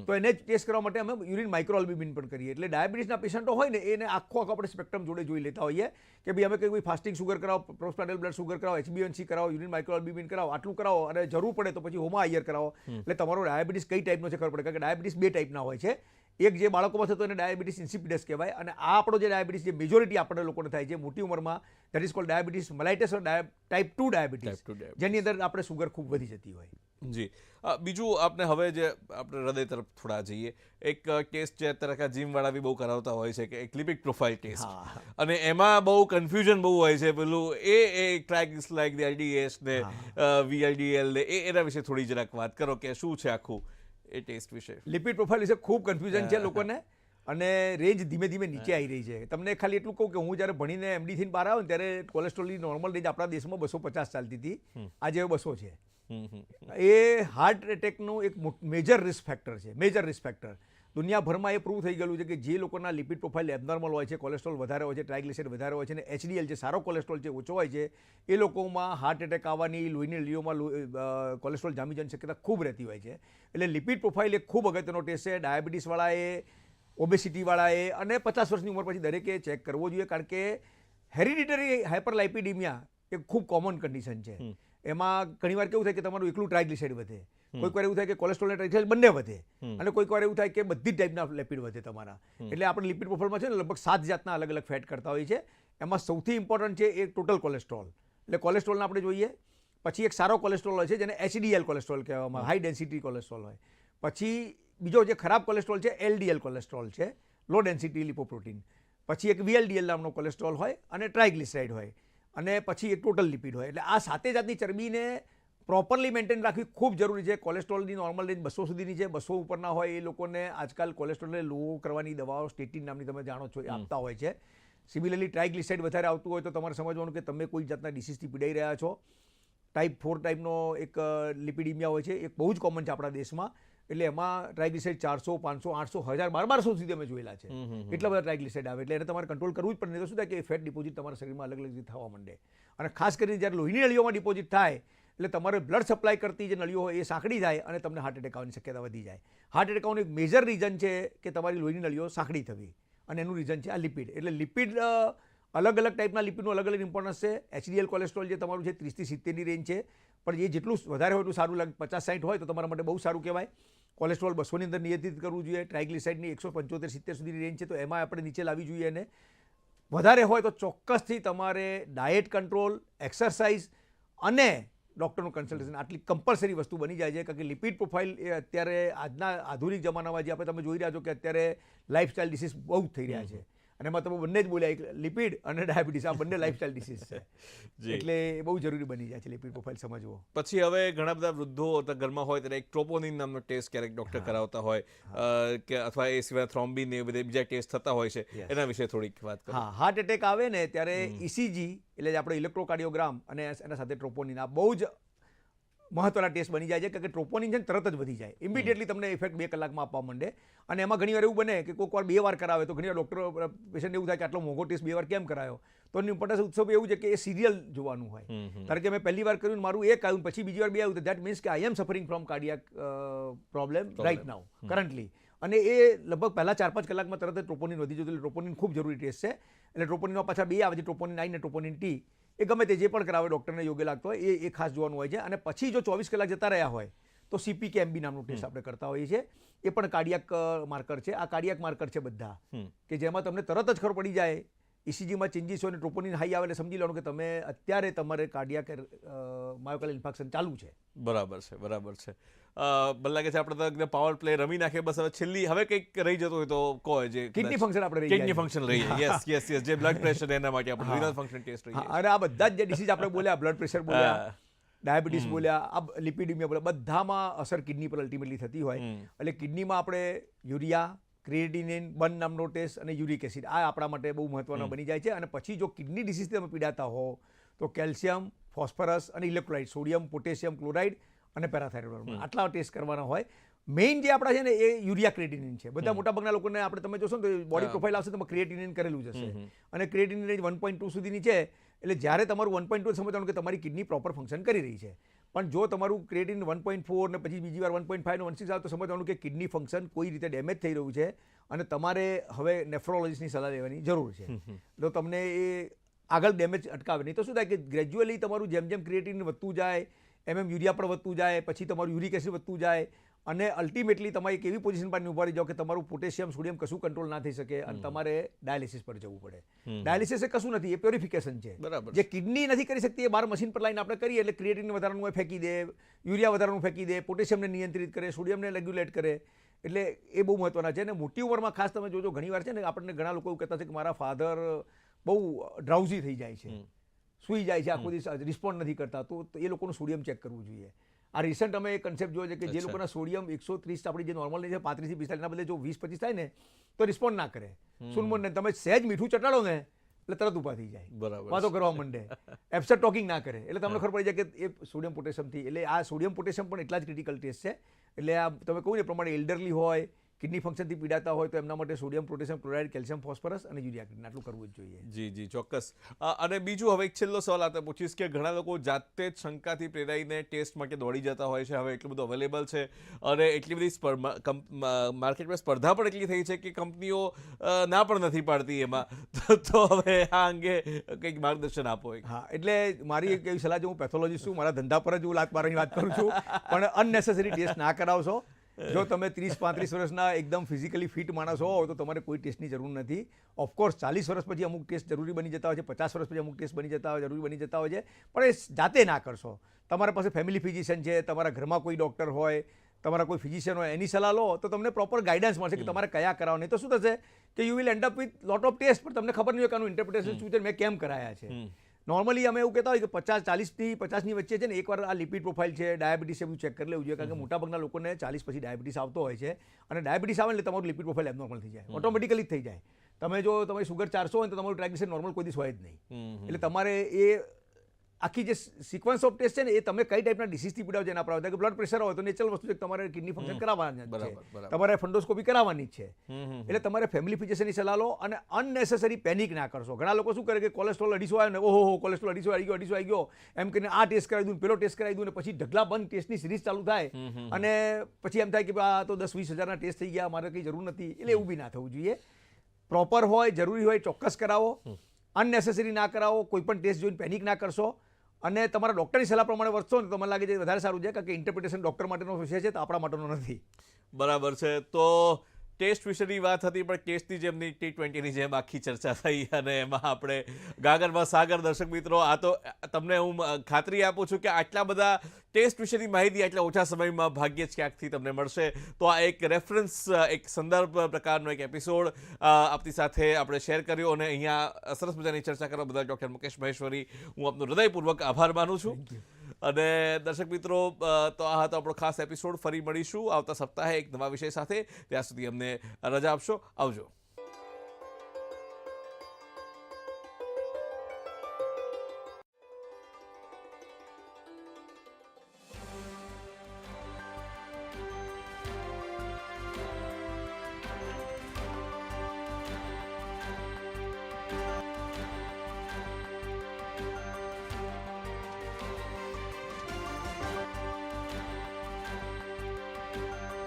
તો એને જ ટેસ્ટ કરવા માટે અમે યુરિન માઇક્રો આલ્બ્યુમિન પણ કરીએ. એટલે ડાયાબિટીસના પેશન્ટો હોય ને એને આખો આપણે સ્પેક્ટ્રમ જોડે જોઈ લેતા હોઈએ કે ભાઈ અમે કોઈ ફાસ્ટિંગ સુગર કરાવો, પોસ્ટપ્રાન્ટિયલ બ્લડ સુગર કરાવો, HbA1c કરાવો, યુરિન માઇક્રો આલ્બ્યુમિન કરાવો, આટલું કરાવો અને જરૂર પડે તો પછી હોમા આયર કરાવો. એટલે તમારો ડાયાબિટીસ કઈ ટાઈપનો છે ખબર પડે. કારણ કે ડાયાબિટીસ 2 ટાઈપના હોય છે. એક જે બાળકોમાં થતો એને ડાયાબિટીસ ઇન્સિપિડસ કહેવાય અને આ આપણો જે ડાયાબિટીસ જે મેજોરિટી આપણે લોકોને થાય છે મોટી ઉંમરમાં, that is called diabetes mellitus or type 2 diabetes, જેની અંદર આપણે સુગર ખૂબ વધી જતી હોય. જી, બીજું આપણે હવે જે આપણે હૃદય તરફ થોડા જઈએ, એક ટેસ્ટ છે અત્યારે જીમવાળા બી બહુ કરાવતા હોય છે કે એક લિપિડ પ્રોફાઇલ ટેસ્ટ, અને એમાં બહુ કન્ફ્યુઝન બહુ હોય છે. પેલું એ ટ્રાઇગ્લિસરાઇડ LDS ને VLDL ને એના વિશે થોડી જરાક વાત કરો કે શું છે આખું એ ટેસ્ટ વિશે. લિપિડ પ્રોફાઇલ વિશે ખૂબ કન્ફ્યુઝન છે લોકોને અને રેન્જ ધીમે ધીમે નીચે આવી રહી છે. તમને ખાલી એટલું કહું કે હું જ્યારે ભણીને MD થઈને બહાર આવ્યો ને ત્યારે કોલેસ્ટ્રોલની નોર્મલ રેન્જ આપણા દેશમાં 250 ચાલતી હતી, આજે 200 છે. એ હાર્ટ એટેકનું એક મેજર રિસ્ક ફેક્ટર છે, મેજર રિસ્ક ફેક્ટર. દુનિયાભરમાં એ પ્રૂવ થઈ ગયેલું છે કે જે લોકોના લિપિડ પ્રોફાઇલ એબનોર્મલ હોય છે, કોલેસ્ટ્રોલ વધારે હોય છે, ટ્રાઇગ્લિસરાઇડ વધારે હોય છે અને HDL જે સારો કોલેસ્ટ્રોલ છે ઓછો હોય છે, એ લોકોમાં હાર્ટ એટેક આવવાની, લોહીની નળીઓમાં કોલેસ્ટ્રોલ જામી જવાની શક્યતા ખૂબ રહેતી હોય છે. એટલે લિપિડ પ્રોફાઇલ એક ખૂબ અગત્યનો ટેસ્ટ છે. ડાયાબિટીસવાળાએ, ઓબેસિટીવાળાએ અને 50 વર્ષની ઉંમર પછી દરેકે ચેક કરવો જોઈએ. કારણ કે હેરિડિટરી હાઇપરલાઇપિડીમિયા એક ખૂબ કોમન કન્ડિશન છે. એમાં ઘણીવાર કેવું થાય કે તમારું એકલું ટ્રાઇગ્લિસરાઇડ વધે, કોઈક વાર એવું થાય કે કોલેસ્ટ્રોલ અને ટ્રાઇગ્લિસરાઇડ બંને વધે અને કોઈક વાર એવું થાય કે બધી જ ટાઈપના લિપિડ વધે તમારા. એટલે આપણે લિપિડ પ્રોફાઇલમાં છે ને લગભગ 7 જાતના અલગ અલગ ફેટ કરતા હોય છે. એમાં સૌથી ઇમ્પોર્ટન્ટ છે એ ટોટલ કોલેસ્ટ્રોલ. એટલે કોલેસ્ટ્રોલને આપણે જોઈએ. પછી એક સારો કોલેસ્ટ્રોલ હોય છે જેને HDL કોલેસ્ટ્રોલ કહેવામાં, હાઈ ડેન્સિટી કોલેસ્ટ્રોલ હોય. પછી બીજો જે ખરાબ કોલેસ્ટ્રોલ છે LDL કોલેસ્ટ્રોલ છે, લો ડેન્સિટી લિપોપ્રોટીન. પછી એક VLDL નામનો કોલેસ્ટ્રોલ હોય અને ટ્રાઇગ્લિસરાઇડ હોય અને પછી એક ટોટલ લિપિડ હોય. એટલે આ 7 જાતની ચરબીને પ્રોપરલી મેન્ટેન રાખવી ખૂબ જરૂરી છે. કોલેસ્ટ્રોલની નોર્મલ રેન્જ 200 સુધીની છે. 200 ઉપરના હોય એ લોકોને આજકાલ કોલેસ્ટ્રોલને લો કરવાની દવાઓ સ્ટેટિન નામની તમે જાણો છો એ આપતા હોય છે. સિમિલરલી ટ્રાઇગ્લિસરાઇડ વધારે આવતું હોય તો તમારે સમજવાનું કે તમે કોઈ જાતના ડિસીઝથી પીડાઈ રહ્યા છો. ટાઈપ 4 ટાઈપનો એક લિપિડીમિયા હોય છે, એક બહુ જ કોમન છે આપણા દેશમાં. એટલે એમાં ટ્રાઇગ્લિસરાઇડ 400, 500, 800, 1000, 1200 સુધી અમે જોયેલા છે. એટલા બધા ટ્રાઇગ્લિસરાઇડ આવે એટલે એને તમારે કંટ્રોલ કરવું જ પડે. નહીં તો શું થાય કે ફેટ ડિપોઝિટ તમારા શરીરમાં અલગ અલગ થવા માંડે. અને ખાસ કરીને જ્યારે લોહીની નળીઓમાં ડિપોઝિટ થાય એટલે તમારે બ્લડ સપ્લાય કરતી જે નળીઓ હોય એ સાંકડી જાય અને તમને હાર્ટ એટેક આવવાની શક્યતા વધી જાય. હાર્ટ એટેક આવવાનું એક મેજર રીઝન છે કે તમારી લોહીની નળીઓ સાંકડી થવી અને એનું રીઝન છે આ લિપિડ. એટલે લિપિડ અલગ અલગ ટાઈપના લિપિડનું અલગ અલગ ઇમ્પોર્ટન્સ છે. HDL કોલેસ્ટ્રોલ જે તમારું છે 30 થી 70ની રેન્જ છે, પણ એ જેટલું વધારે હોય એટલું સારું લાગે. 50-60 હોય તો તમારા માટે બહુ સારું કહેવાય. કોલેસ્ટ્રોલ 200ની અંદર નિયંત્રિત કરવું જોઈએ. ટ્રાઇગ્લિસરાઇડની 175-70 સુધીની રેન્જ છે તો એમાં આપણે નીચે લાવવી જોઈએ. અને વધારે હોય તો ચોક્કસથી તમારે ડાયટ કંટ્રોલ, એક્સરસાઇઝ અને ડૉક્ટરનું કન્સલ્ટેશન આટલી કમ્પલસરી વસ્તુ બની જાય છે. કારણ કે લિપિડ પ્રોફાઇલ એ અત્યારે આજના આધુનિક જમાનામાં જે આપણે તમે જોઈ રહ્યા છો કે અત્યારે લાઇફસ્ટાઇલ ડિસીઝ બહુ જ થઈ રહ્યા છે અને એમાં તમે બંને જ બોલ્યા, એક લિપિડ અને ડાયાબિટીસ, આ બંને લાઇફસ્ટાઇલ ડિસીઝ છે. એટલે એ બહુ જરૂરી બની જાય છે લિપિડ પ્રોફાઇલ સમજવો. પછી હવે ઘણા બધા વૃદ્ધો ઘરમાં હોય ત્યારે એક ટ્રોપોનિન નામનો ટેસ્ટ ક્યારેક ડૉક્ટર કરાવતા હોય કે અથવા એ સિવાય થ્રોમ્બિન એ બધા બીજા ટેસ્ટ થતા હોય છે, એના વિશે થોડીક વાત કરો. હા, હાર્ટ એટેક આવે ને ત્યારે ECG એટલે આપણે ઇલેક્ટ્રોકાર્ડિયોગ્રામ અને એના સાથે ટ્રોપોનિન આ બહુ જ મહત્વના ટેસ્ટ બની જાય છે, કારણ કે ટ્રોપોનિન છે ને તરત જ વધી જાય, ઇમિડિયેટલી તમને ઇફેક્ટ 2 કલાકમાં આપવા માંડે. અને એમાં ઘણીવાર એવું બને કે કોઈક વાર 2 વાર કરાવે તો ઘણીવાર ડૉક્ટર પેશન્ટ એવું થાય કે આટલો મોંઘો ટેસ્ટ 2 વાર કેમ કરાયો. તો એની ઇમ્પોર્ટન્સ ઉત્સવ એવું છે કે એ સિરિયલ જોવાનું હોય. કારણ કે મેં પહેલી વાર કર્યું મારું 1 આવ્યું પછી બીજી વાર 2 આવ્યું, તો દેટ મીન્સ કે I am suffering from cardiac problem right now currently. અને એ લગભગ પહેલા 4-5 કલાકમાં તરત જ ટ્રોપોનિન વધી જતું. એટલે ટ્રોપોનિન ખૂબ જરૂરી ટેસ્ટ છે. એટલે ટ્રોપોનિનમાં પાછા 2 આવે છે, ટ્રોપોનિન I ને ટ્રોપોનિન T. એ ગમે તે જે પણ કરાવે ડૉક્ટરને યોગ્ય લાગતો હોય એ ખાસ જોવાનું હોય છે. અને પછી જો 24 કલાક જતા રહ્યા હોય તો CP કે MB નામનું ટેસ્ટ આપણે કરતા હોઈએ છીએ. એ પણ કાર્ડિયાક માર્કર છે. આ કાર્ડિયાક માર્કર છે બધા, કે જેમાં તમને તરત જ ખબર પડી જાય ECGમાં ચેન્જીસ હોય ને ટ્રોપોનિન હાઈ આવે એટલે સમજી લેવાનું કે તમે અત્યારે તમારે કાર્ડિયાક માયોકાર્ડિયલ ઇન્ફાર્ક્શન ચાલુ છે. બરાબર છે, બરાબર છે. મને લાગે છે આપણે તો પાવર પ્લે રમી નાખીએ, બસ હવે છેલ્લી હવે કંઈક રહી જતું હોય તો કહો. જે કિડની ફંક્શન આપણે રહી કિડની ફંક્શન રહી જાય. યસ, જે બ્લડ પ્રેશર એના માટે આપણે રિનલ ફંક્શન ટેસ્ટ રહી જાય. અને આ બધા જ જે ડિસીઝ આપણે બોલ્યા, બ્લડ પ્રેશર બોલ્યા, ડાયાબિટીસ બોલ્યા, આ લિપિડીમિયા બોલ્યા, બધામાં અસર કિડની પર અલ્ટિમેટલી થતી હોય. એટલે કિડનીમાં આપણે યુરિયા, ક્રિએટિનિન, બન નામનો ટેસ્ટ અને યુરિક એસિડ આ આપણા માટે બહુ મહત્વનો બની જાય છે. અને પછી જો કિડની ડિસીઝથી તમે પીડાતા હો તો કેલ્શિયમ, ફોસ્ફરસ અને ઇલેક્ટ્રોલાઇટ, સોડિયમ, પોટેશિયમ, ક્લોરાઇડ અને પેરાથાઇરોઇડ આટલા ટેસ્ટ કરવાના હોય. મેઇન જે આપણા છે ને એ યુરિયા ક્રિએટિનિન છે. બધા મોટાભાગના લોકોને આપણે તમે જોશો ને તો બોડી પ્રોફાઇલ આવશે તો ક્રિએટિનિન કરેલું જ હશે. અને ક્રિએટિનિન રેન્જ 1.2 સુધીની છે. એટલે જ્યારે તમારું 1.2 સમજવાનું કે તમારી કિડની પ્રોપર ફંક્શન કરી રહી છે. પણ જો તમારું ક્રિએટિનિન 1.4 ને પછી બીજી વાર 1.5 ને 1.6 આવે તો સમજવાનું કે કિડની ફંક્શન કોઈ રીતે ડેમેજ થઈ રહ્યું છે અને તમારે હવે નેફ્રોલોજીસ્ટની સલાહ લેવાની જરૂર છે. તો તમને એ આગળ ડેમેજ અટકાવે. નહીં તો શું થાય કે ગ્રેજ્યુઅલી તમારું જેમ જેમ ક્રિએટિનિન વધતું જાય એમ યુરિયા પણ વધતું જાય, પછી તમારું યુરિક એસિડ વધતું જાય અને અલ્ટિમેટલી તમારે એક એવી પોઝિશન પર ઉભા રહી જાઓ કે તમારું પોટેશિયમ, સોડિયમ કશું કંટ્રોલ ના થઈ શકે અને તમારે ડાયાલિસિસ પર જવું પડે. ડાયાલિસિસ એ કશું નથી, એ પ્યોરિફિકેશન છે. જે કિડની નથી કરી શકતી એ બહાર મશીન પર લાઈને આપણે કરીએ એટલે ક્રિએટિનિન વધારાનું ફેંકી દે, યુરિયા વધારાનું ફેંકી દે, પોટેશિયમને નિયંત્રિત કરે, સોડિયમને રેગ્યુલેટ કરે. એટલે એ બહુ મહત્વના છે. અને મોટી ઉંમરમાં ખાસ તમે જોજો ઘણીવાર છે ને આપણને ઘણા લોકો એવું કહેતા છે કે મારા ફાધર બહુ ડ્રાઉઝી થઈ જાય છે, સૂઈ જાય છે, આખો દિવસ રિસ્પોન્ડ નથી કરતા, તો એ લોકોનું સોડિયમ ચેક કરવું જોઈએ. આ રિસન્ટ અમે એક કન્સેપ્ટ જોયો છે કે જે લોકોના સોડિયમ 130 આપણી જે નોર્મલ છે 35 થી 45 ના બદલે જો 20-25 થાય ને તો રિસ્પોન્ડ ના કરે. સુનમોન ને તમે સહેજ મીઠું ચટાડો ને એટલે તરત ઊભા થઈ જાય, વાતો કરવા માંડે, એબ્સેન્ટ ટોકિંગ ના કરે. એટલે તમને ખબર પડી જાય કે એ સોડિયમ પોટેશિયમથી. એટલે આ સોડિયમ પોટેશિયમ પણ એટલા જ ક્રિટિકલ ટેસ્ટ છે. એટલે આ તમે કહું ને પ્રમાણે એલ્ડરલી હોય, કિડની ફંક્શનથી પીડાતા હોય તો એમના માટે sodium, potassium, chloride, calcium, phosphorus અને યુરિયા આટલું કરવું જ જોઈએ. જી, ચોક્કસ. અને બીજું હવે એક છેલ્લો સવાલ આપણે પૂછીશ કે ઘણા લોકો જાતે જ શંકાથી પ્રેરાઈને ટેસ્ટ માટે દોડી જતા હોય છે. હવે એટલું બધું અવેલેબલ છે અને એટલી બધી માર્કેટમાં સ્પર્ધા પણ એટલી થઈ છે કે કંપનીઓ ના પણ નથી પાડતી એમાં. તો હવે આ અંગે કંઈક માર્ગદર્શન આપો. હા, એટલે મારી એક એવી સલાહ છે, હું પેથોલોજીસ્ટ છું, મારા ધંધા પર જ હું લાત મારવાની વાત કરું છું, પણ અનનેસેસરી ટેસ્ટ ના કરાવશો. જો તમે 30-35 વર્ષના એકદમ ફિઝિકલી ફિટ માણસ હો તો તમારે કોઈ ટેસ્ટની જરૂર નથી. ઓફકોર્સ 40 વર્ષ પછી અમુક ટેસ્ટ જરૂરી બની જતા હોય છે, 50 વર્ષ પછી અમુક ટેસ્ટ જરૂરી બની જતા હોય છે, પણ એ જાતે ના કરશો. તમારા પાસે ફેમિલી ફિઝિશિયન છે, તમારા ઘરમાં કોઈ ડૉક્ટર હોય, તમારા કોઈ ફિઝિશિયન હોય, એની સલાહ લો તો તમને પ્રોપર ગાઈડન્સ મળશે કે તમારે કયા કરાવો. નહીં તો શું થશે કે you will end up with lot of taste પણ તમને ખબર નહીં હોય કે આનું ઇન્ટરપ્રિટેશન શું છે, મેં કેમ કરાયા છે. નોર્મલી અમે એવું કહેતા હોય કે 40થી 50ની વચ્ચે છે ને એકવાર આ લિપિડ પ્રોફાઇલ છે, ડાયાબિટીસ એ બધું ચેક કરી લેવું જોઈએ. કારણ કે મોટાભાગના લોકોને 40 પછી ડાયાબિટીસ આવતો હોય છે અને ડાયાબિટીસ આવે એટલે તમારું લિપિડ પ્રોફાઇલ એબનોર્મલ થઈ જાય, ઓટોમેટિકલી જ થઈ જાય. તમે જો તમારી સુગર 400 હોય તો તમારું ટ્રાઇગ્લિસરાઇડ નોર્મલ કોઈ દિવસ હોય જ નહીં. એટલે તમારે એ આખી જે સિક્વન્સ ઓફ ટેસ્ટ છે ને એ તમે કઈ ટાઈપના ડિસીઝથી પીડાવ છે એના પર આવે. કે બ્લડ પ્રેશર હોય તો નેચરલ વસ્તુ છે કે તમારે કિડની ફંક્શન કરાવવાની છે, તમારે ફંડોસ્કોપી કરાવવાની જ છે. એટલે તમારે ફેમિલી ફિઝિશિયનની સલાહ લો અને અનનેસેસરી પેનિક ના કરશો. ઘણા લોકો શું કરે કે કોલેસ્ટ્રોલ 250 આવ્યો ને ઓહો કોલેસ્ટ્રોલ 250 આવી ગયો એમ કરીને આ ટેસ્ટ કરાવી દઉં, પેલો ટેસ્ટ કરાવી દઉં ને પછી ઢગલા બંધ ટેસ્ટની સિરીઝ ચાલુ થાય અને પછી એમ થાય કે આ તો 10-20 હજારના ટેસ્ટ થઈ ગયા, મારે કંઈ જરૂર નથી. એટલે એવું બી ના થવું જોઈએ. પ્રોપર હોય, જરૂરી હોય ચોક્કસ કરાવો, અનનેસેસરી ના કરાવો. કોઈ પણ ટેસ્ટ જોઈને પેનિક ના કરશો અને તમારા ડૉક્ટરની સલાહ પ્રમાણે વર્તશો ને તો મને લાગે છે વધારે સારું છે. કારણ કે ઇન્ટરપ્રિટેશન ડૉક્ટર માટેનો વિષય છે તો આપણા માટેનો નથી. બરાબર છે. તો ટેસ્ટ વિશેની વાત હતી પણ ટેસ્ટની જેમની T20ની જેમ આખી ચર્ચા થઈ અને એમાં આપણે ગાગરમાં સાગર. દર્શક મિત્રો, આ તો તમને હું ખાતરી આપું છું કે આટલા બધા ટેસ્ટ વિશેની માહિતી આટલા ઓછા સમયમાં ભાગ્યે જ ક્યાંકથી તમને મળશે. તો આ એક રેફરન્સ, એક સંદર્ભ પ્રકારનો એક એપિસોડ આપની સાથે આપણે શેર કર્યો અને અહીંયા સરસ મજાની ચર્ચા કરવા બદલ ડૉક્ટર મુકેશ મહેશ્વરી હું આપનો હૃદયપૂર્વક આભાર માનું છું. અને દર્શક મિત્રો, તો આ હતો આપણો ખાસ એપિસોડ. ફરી મળીશું આવતા સપ્તાહે એક નવા વિષય સાથે. ત્યાં સુધી અમને રજા આપશો. આવજો.